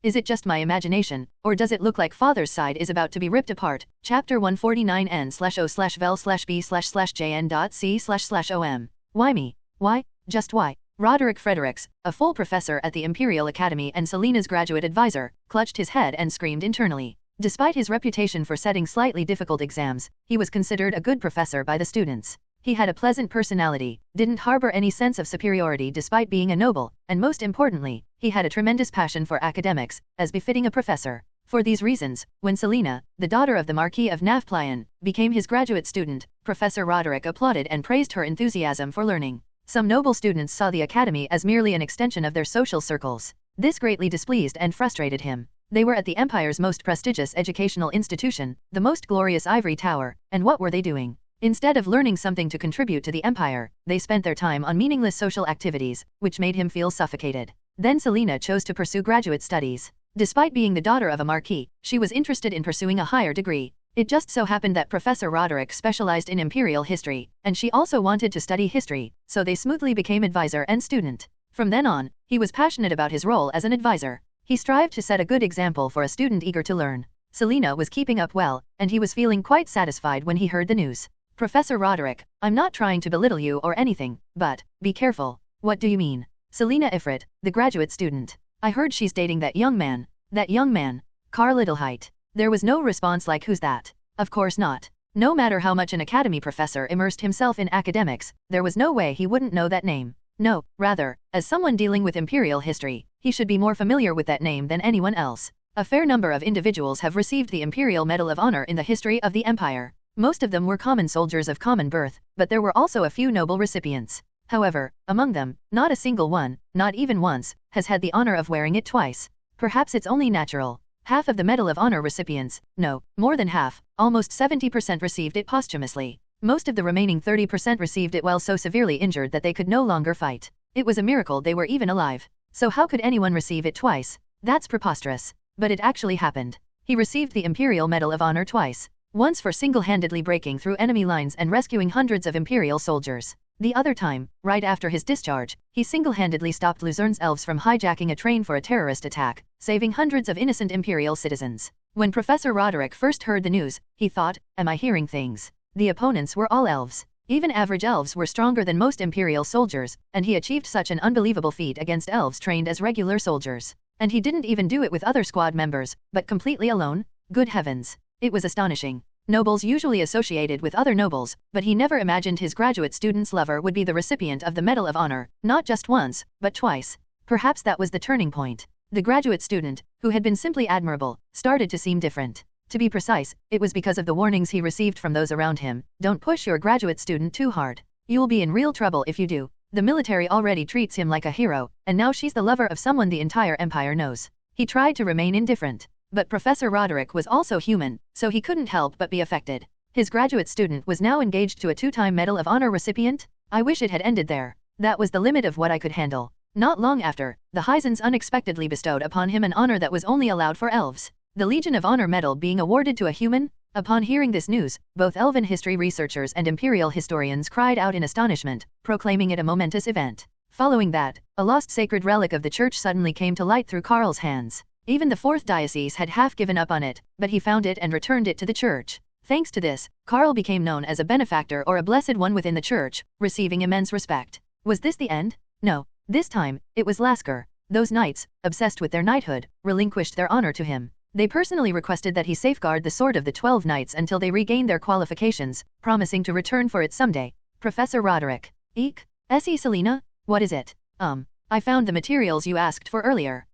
Speaker 2: Is it just my imagination, or does it look like father's side is about to be ripped apart? Chapter 149n/o/vel/b/jn.c//om. Why me? Why? Just why? Roderick Fredericks, a full professor at the Imperial Academy and Selena's graduate advisor, clutched his head and screamed internally. Despite his reputation for setting slightly difficult exams, he was considered a good professor by the students. He had a pleasant personality, didn't harbor any sense of superiority despite being a noble, and most importantly, he had a tremendous passion for academics, as befitting a professor. For these reasons, when Selena, the daughter of the Marquis of Nafplion, became his graduate student, Professor Roderick applauded and praised her enthusiasm for learning. Some noble students saw the academy as merely an extension of their social circles. This greatly displeased and frustrated him. They were at the Empire's most prestigious educational institution, the most glorious ivory tower, and what were they doing? Instead of learning something to contribute to the Empire, they spent their time on meaningless social activities, which made him feel suffocated. Then Selina chose to pursue graduate studies. Despite being the daughter of a marquis, she was interested in pursuing a higher degree. It just so happened that Professor Roderick specialized in imperial history, and she also wanted to study history, so they smoothly became advisor and student. From then on, he was passionate about his role as an advisor. He strived to set a good example for a student eager to learn. Selina was keeping up well, and he was feeling quite satisfied when he heard the news. Professor Roderick, I'm not trying to belittle you or anything, but, be careful. What do you mean? Selina Ifrit, the graduate student. I heard she's dating that young man. That young man? Karl Adelheit. There was no response like who's that? Of course not. No matter how much an academy professor immersed himself in academics, there was no way he wouldn't know that name. No, rather, as someone dealing with imperial history, he should be more familiar with that name than anyone else. A fair number of individuals have received the Imperial Medal of Honor in the history of the Empire. Most of them were common soldiers of common birth, but there were also a few noble recipients. However, among them, not a single one, not even once, has had the honor of wearing it twice. Perhaps it's only natural. Half of the Medal of Honor recipients, no, more than half, almost 70% received it posthumously. Most of the remaining 30% received it while so severely injured that they could no longer fight. It was a miracle they were even alive. So how could anyone receive it twice? That's preposterous. But it actually happened. He received the Imperial Medal of Honor twice. Once for single-handedly breaking through enemy lines and rescuing hundreds of Imperial soldiers. The other time, right after his discharge, he single-handedly stopped Luzerne's elves from hijacking a train for a terrorist attack, saving hundreds of innocent Imperial citizens. When Professor Roderick first heard the news, he thought, am I hearing things? The opponents were all elves. Even average elves were stronger than most Imperial soldiers, and he achieved such an unbelievable feat against elves trained as regular soldiers. And he didn't even do it with other squad members, but completely alone? Good heavens. It was astonishing. Nobles usually associated with other nobles, but he never imagined his graduate student's lover would be the recipient of the Medal of Honor, not just once, but twice. Perhaps that was the turning point. The graduate student, who had been simply admirable, started to seem different. To be precise, it was because of the warnings he received from those around him. Don't push your graduate student too hard. You'll be in real trouble if you do. The military already treats him like a hero, and now she's the lover of someone the entire empire knows. He tried to remain indifferent. But Professor Roderick was also human, so he couldn't help but be affected. His graduate student was now engaged to a two-time Medal of Honor recipient? I wish it had ended there. That was the limit of what I could handle. Not long after, the Heisens unexpectedly bestowed upon him an honor that was only allowed for elves. The Legion of Honor medal being awarded to a human? Upon hearing this news, both elven history researchers and imperial historians cried out in astonishment, proclaiming it a momentous event. Following that, a lost sacred relic of the church suddenly came to light through Karl's hands. Even the fourth diocese had half given up on it, but he found it and returned it to the church. Thanks to this, Karl became known as a benefactor or a blessed one within the church, receiving immense respect. Was this the end? No. This time, it was Lasker. Those knights, obsessed with their knighthood, relinquished their honor to him. They personally requested that he safeguard the sword of the 12 knights until they regained their qualifications, promising to return for it someday. Professor Roderick. Eek? S.E. Selina? What is it? I found the materials you asked for earlier.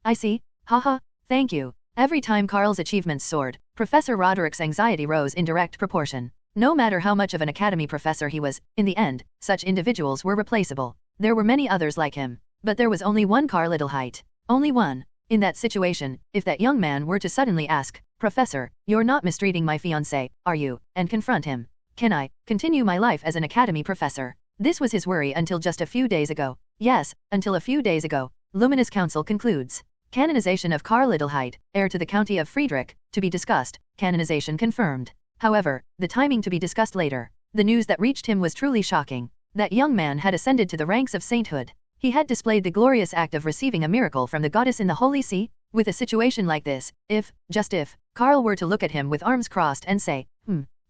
Speaker 2: I see. Haha, thank you. Every time Karl's achievements soared, Professor Roderick's anxiety rose in direct proportion. No matter how much of an academy professor he was, in the end, such individuals were replaceable. There were many others like him, but there was only one Karl Adelheit. Only one. In that situation, if that young man were to suddenly ask, Professor, you're not mistreating my fiancé, are you, and confront him, can I continue my life as an academy professor? This was his worry until just a few days ago. Yes, until a few days ago. Luminous Council concludes. Canonization of Karl Adelheit, heir to the County of Friedrich, to be discussed, canonization confirmed. However, the timing to be discussed later. The news that reached him was truly shocking. That young man had ascended to the ranks of sainthood. He had displayed the glorious act of receiving a miracle from the goddess in the Holy See. With a situation like this, just if, Karl were to look at him with arms crossed and say,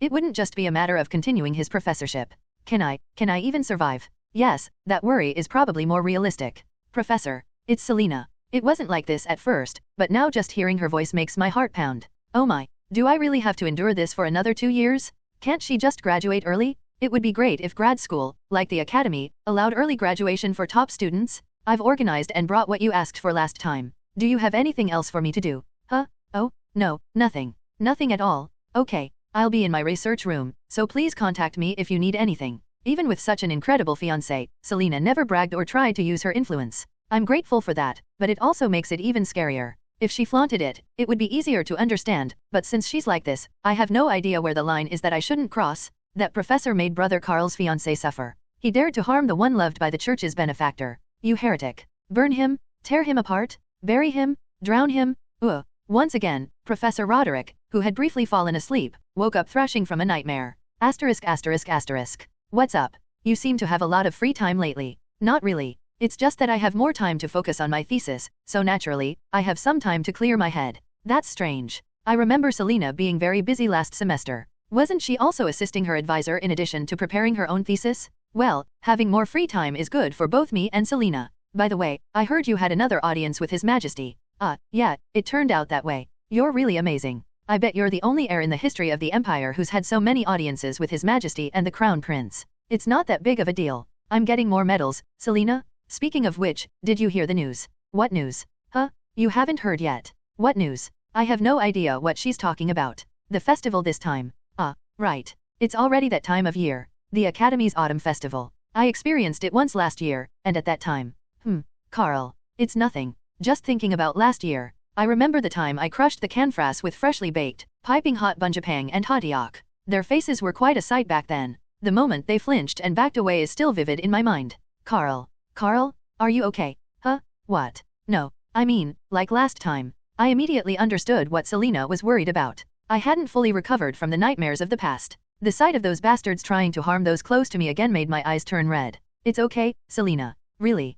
Speaker 2: it wouldn't just be a matter of continuing his professorship. Can I even survive? Yes, that worry is probably more realistic. Professor, it's Selina. It wasn't like this at first, but now just hearing her voice makes my heart pound. Oh my, do I really have to endure this for another 2 years? Can't she just graduate early? It would be great if grad school, like the academy, allowed early graduation for top students. I've organized and brought what you asked for last time. Do you have anything else for me to do? Huh? Oh, no, nothing. Nothing at all. Okay, I'll be in my research room, so please contact me if you need anything. Even with such an incredible fiancé, Selina never bragged or tried to use her influence. I'm grateful for that, but it also makes it even scarier. If she flaunted it, it would be easier to understand, but since she's like this, I have no idea where the line is that I shouldn't cross. That professor made brother Karl's fiancée suffer. He dared to harm the one loved by the church's benefactor. You heretic. Burn him, tear him apart, bury him, drown him, ugh. Once again, Professor Roderick, who had briefly fallen asleep, woke up thrashing from a nightmare. Asterisk asterisk asterisk. What's up? You seem to have a lot of free time lately. Not really. It's just that I have more time to focus on my thesis, so naturally, I have some time to clear my head. That's strange. I remember Selena being very busy last semester. Wasn't she also assisting her advisor in addition to preparing her own thesis? Well, having more free time is good for both me and Selena. By the way, I heard you had another audience with His Majesty. Yeah, it turned out that way. You're really amazing. I bet you're the only heir in the history of the Empire who's had so many audiences with His Majesty and the Crown Prince. It's not that big of a deal. I'm getting more medals, Selena. Speaking of which, did you hear the news? What news? Huh? You haven't heard yet. What news? I have no idea what she's talking about. The festival this time. Right. It's already that time of year. The Academy's Autumn Festival. I experienced it once last year, and at that time. Karl. It's nothing. Just thinking about last year. I remember the time I crushed the canfras with freshly baked, piping hot bunjapang and hatiak. Their faces were quite a sight back then. The moment they flinched and backed away is still vivid in my mind. Karl, are you okay? Huh? What? No. I mean, like last time. I immediately understood what Selena was worried about. I hadn't fully recovered from the nightmares of the past. The sight of those bastards trying to harm those close to me again made my eyes turn red. It's okay, Selena. Really.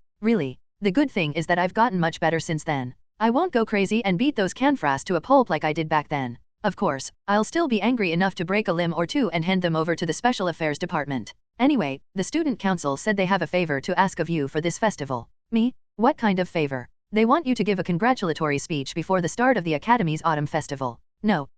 Speaker 2: The good thing is that I've gotten much better since then. I won't go crazy and beat those canfras to a pulp like I did back then. Of course, I'll still be angry enough to break a limb or two and hand them over to the Special Affairs Department. Anyway, the Student Council said they have a favor to ask of you for this festival. Me? What kind of favor? They want you to give a congratulatory speech before the start of the Academy's Autumn Festival. No.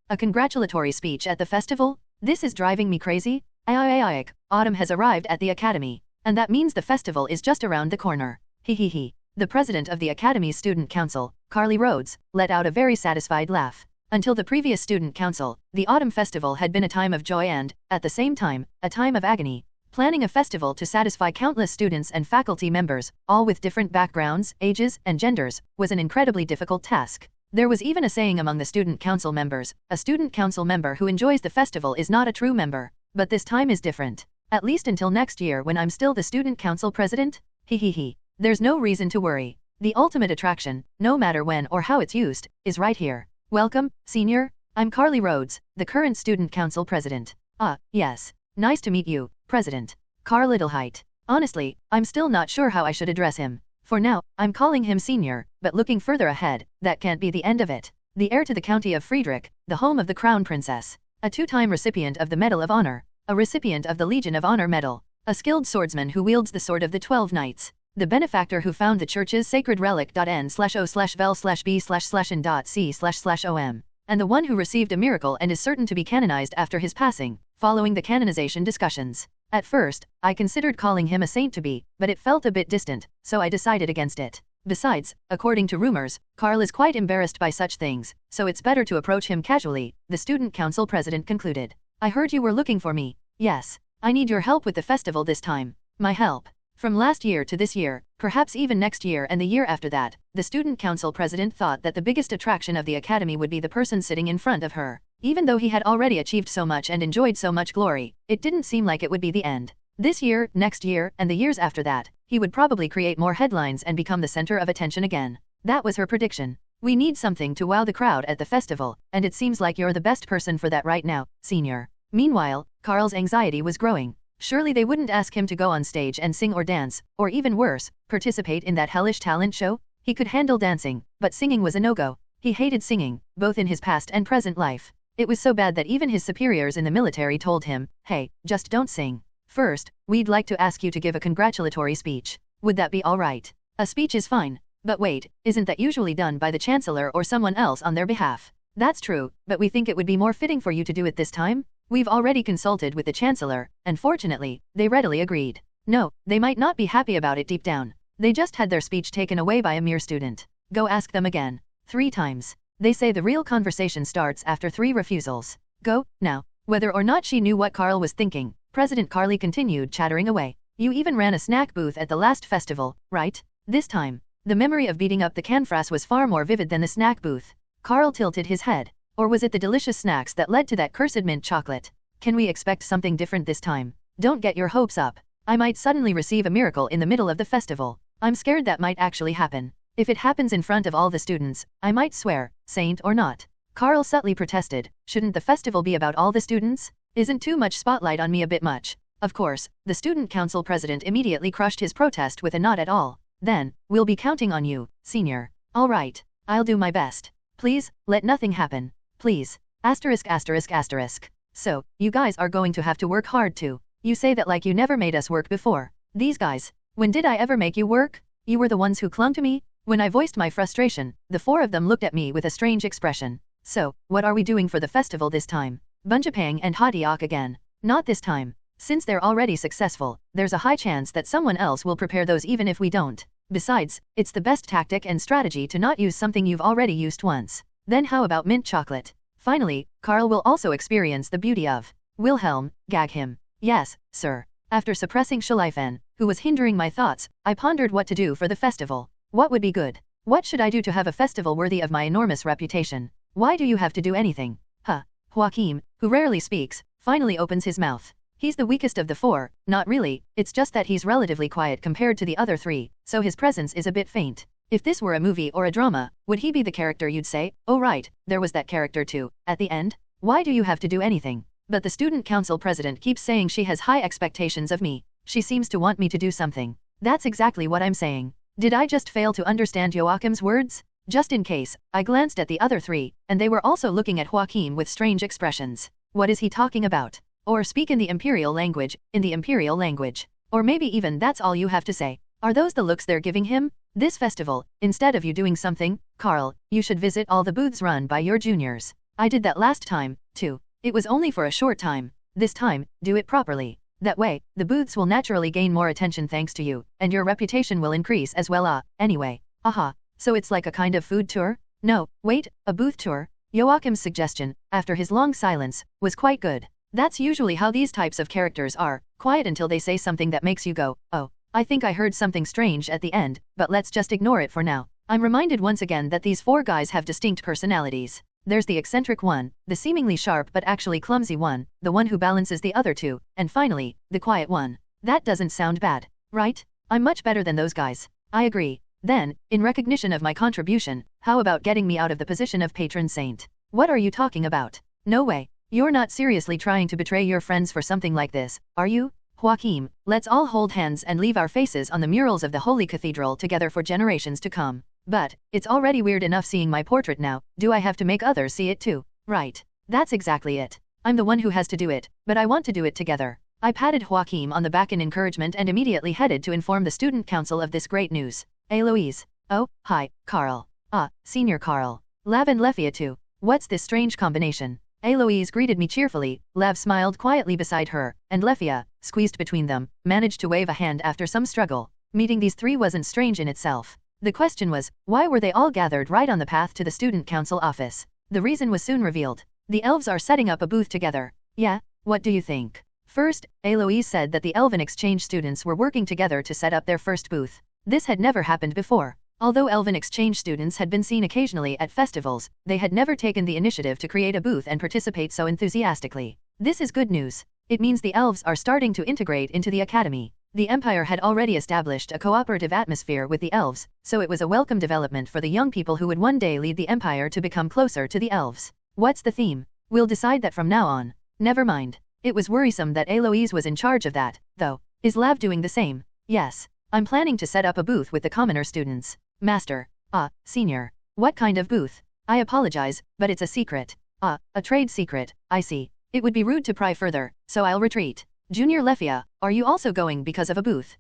Speaker 2: A congratulatory speech at the festival? This is driving me crazy. Autumn has arrived at the Academy. And that means the festival is just around the corner. He. The president of the Academy's Student Council, Carly Rhodes, let out a very satisfied laugh. Until the previous Student Council, the Autumn Festival had been a time of joy and, at the same time, a time of agony. Planning a festival to satisfy countless students and faculty members, all with different backgrounds, ages, and genders, was an incredibly difficult task. There was even a saying among the Student Council members, a Student Council member who enjoys the festival is not a true member. But this time is different. At least until next year when I'm still the Student Council president? He. There's no reason to worry. The ultimate attraction, no matter when or how it's used, is right here. Welcome, Senior. I'm Carly Rhodes, the current Student Council president. Yes. Nice to meet you, President. Karl Adelheit. Honestly, I'm still not sure how I should address him. For now, I'm calling him Senior, but looking further ahead, that can't be the end of it. The heir to the County of Friedrich, the home of the Crown Princess. A two-time recipient of the Medal of Honor. A recipient of the Legion of Honor Medal. A skilled swordsman who wields the sword of the 12 Knights. The benefactor who found the church's sacred relic.n/o/vel/b/n.c//om. And the one who received a miracle and is certain to be canonized after his passing, following the canonization discussions. At first, I considered calling him a saint to be, but it felt a bit distant, so I decided against it. Besides, according to rumors, Karl is quite embarrassed by such things, so it's better to approach him casually, the Student Council president concluded. I heard you were looking for me. Yes. I need your help with the festival this time. My help. From last year to this year, perhaps even next year and the year after that, the Student Council president thought that the biggest attraction of the Academy would be the person sitting in front of her. Even though he had already achieved so much and enjoyed so much glory, it didn't seem like it would be the end. This year, next year, and the years after that, he would probably create more headlines and become the center of attention again. That was her prediction. We need something to wow the crowd at the festival, and it seems like you're the best person for that right now, Senior. Meanwhile, Karl's anxiety was growing. Surely they wouldn't ask him to go on stage and sing or dance, or even worse, participate in that hellish talent show? He could handle dancing, but singing was a no-go. He hated singing, both in his past and present life. It was so bad that even his superiors in the military told him, hey, just don't sing. First, we'd like to ask you to give a congratulatory speech. Would that be all right? A speech is fine. But wait, isn't that usually done by the Chancellor or someone else on their behalf? That's true, but we think it would be more fitting for you to do it this time. We've already consulted with the Chancellor, and fortunately, they readily agreed. No, they might not be happy about it deep down. They just had their speech taken away by a mere student. Go ask them again. 3 times. They say the real conversation starts after 3 refusals. Go, now. Whether or not she knew what Karl was thinking, President Carly continued chattering away. You even ran a snack booth at the last festival, right? This time, The memory of beating up the canfras was far more vivid than the snack booth. Karl tilted his head. Or was it the delicious snacks that led to that cursed mint chocolate? Can we expect something different this time? Don't get your hopes up. I might suddenly receive a miracle in the middle of the festival. I'm scared that might actually happen. If it happens in front of all the students, I might swear, saint or not. Karl subtly protested. Shouldn't the festival be about all the students? Isn't too much spotlight on me a bit much? Of course, the student council president immediately crushed his protest with a not at all. Then, we'll be counting on you, senior. All right, I'll do my best. Please, let nothing happen. Please. Asterisk asterisk asterisk. So, you guys are going to have to work hard too. You say that like you never made us work before. These guys. When did I ever make you work? You were the ones who clung to me? When I voiced my frustration, the four of them looked at me with a strange expression. So, what are we doing for the festival this time? Bunjapang and Hatiak again. Not this time. Since they're already successful, there's a high chance that someone else will prepare those even if we don't. Besides, it's the best tactic and strategy to not use something you've already used once. Then how about mint chocolate? Finally, Karl will also experience the beauty of Wilhelm, gag him. Yes, sir. After suppressing Schleifen, who was hindering my thoughts, I pondered what to do for the festival. What would be good? What should I do to have a festival worthy of my enormous reputation? Why do you have to do anything? Huh. Joachim, who rarely speaks, finally opens his mouth. He's the weakest of the four. Not really, it's just that he's relatively quiet compared to the other three, so his presence is a bit faint. If this were a movie or a drama, would he be the character you'd say, oh right, there was that character too, at the end? Why do you have to do anything? But the student council president keeps saying she has high expectations of me. She seems to want me to do something. That's exactly what I'm saying. Did I just fail to understand Joachim's words? Just in case, I glanced at the other three, and they were also looking at Joachim with strange expressions. What is he talking about? Or speak in the imperial language, Or maybe even that's all you have to say. Are those the looks they're giving him? This festival, instead of you doing something, Karl, you should visit all the booths run by your juniors. I did that last time, too. It was only for a short time. This time, do it properly. That way, the booths will naturally gain more attention thanks to you, and your reputation will increase as well. Anyway. Aha. So it's like a kind of food tour? No, wait, a booth tour? Joachim's suggestion, after his long silence, was quite good. That's usually how these types of characters are, quiet until they say something that makes you go, oh, I think I heard something strange at the end, but let's just ignore it for now. I'm reminded once again that these four guys have distinct personalities. There's the eccentric one, the seemingly sharp but actually clumsy one, the one who balances the other two, and finally, the quiet one. That doesn't sound bad, right? I'm much better than those guys. I agree. Then, in recognition of my contribution, how about getting me out of the position of patron saint? What are you talking about? No way. You're not seriously trying to betray your friends for something like this, are you? Joachim, let's all hold hands and leave our faces on the murals of the Holy Cathedral together for generations to come. But, it's already weird enough seeing my portrait now, do I have to make others see it too? Right. That's exactly it. I'm the one who has to do it, but I want to do it together. I patted Joachim on the back in encouragement and immediately headed to inform the student council of this great news. Eloise. Oh, hi, Karl. Ah, Senior Karl. Lav and Lefia too. What's this strange combination? Eloise greeted me cheerfully, Lav smiled quietly beside her, and Lefia, squeezed between them, managed to wave a hand after some struggle. Meeting these three wasn't strange in itself. The question was, why were they all gathered right on the path to the student council office? The reason was soon revealed. The elves are setting up a booth together. Yeah, what do you think? First, Eloise said that the elven exchange students were working together to set up their first booth. This had never happened before. Although elven exchange students had been seen occasionally at festivals, they had never taken the initiative to create a booth and participate so enthusiastically. This is good news. It means the elves are starting to integrate into the academy. The Empire had already established a cooperative atmosphere with the elves, so it was a welcome development for the young people who would one day lead the Empire to become closer to the elves. What's the theme? We'll decide that from now on. Never mind. It was worrisome that Eloise was in charge of that, though. Is Lav doing the same? Yes. I'm planning to set up a booth with the commoner students. Master. Senior. What kind of booth? I apologize, but it's a secret. A trade secret, I see. It would be rude to pry further, so I'll retreat. Junior Lefia, are you also going because of a booth?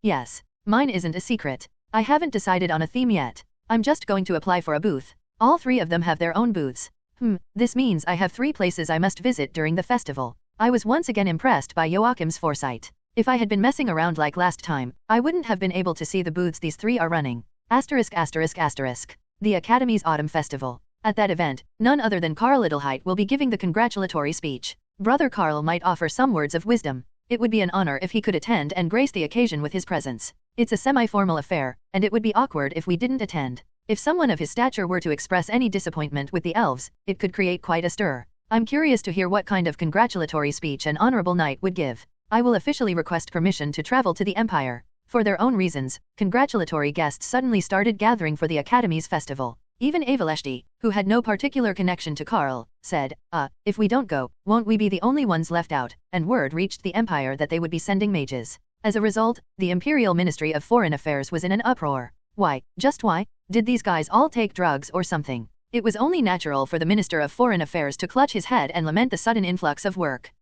Speaker 2: Yes. Mine isn't a secret. I haven't decided on a theme yet. I'm just going to apply for a booth. All three of them have their own booths. This means I have 3 places I must visit during the festival. I was once again impressed by Joachim's foresight. If I had been messing around like last time, I wouldn't have been able to see the booths these 3 are running. The Academy's Autumn Festival. At that event, none other than Karl Adelheit will be giving the congratulatory speech. Brother Karl might offer some words of wisdom. It would be an honor if he could attend and grace the occasion with his presence. It's a semi-formal affair, and it would be awkward if we didn't attend. If someone of his stature were to express any disappointment with the elves, it could create quite a stir. I'm curious to hear what kind of congratulatory speech an honorable knight would give. I will officially request permission to travel to the Empire. For their own reasons, congratulatory guests suddenly started gathering for the Academy's festival. Even Adelheit, who had no particular connection to Karl, said, if we don't go, won't we be the only ones left out? And word reached the Empire that they would be sending mages. As a result, the Imperial Ministry of Foreign Affairs was in an uproar. Why? Just why? Did these guys all take drugs or something? It was only natural for the Minister of Foreign Affairs to clutch his head and lament the sudden influx of work.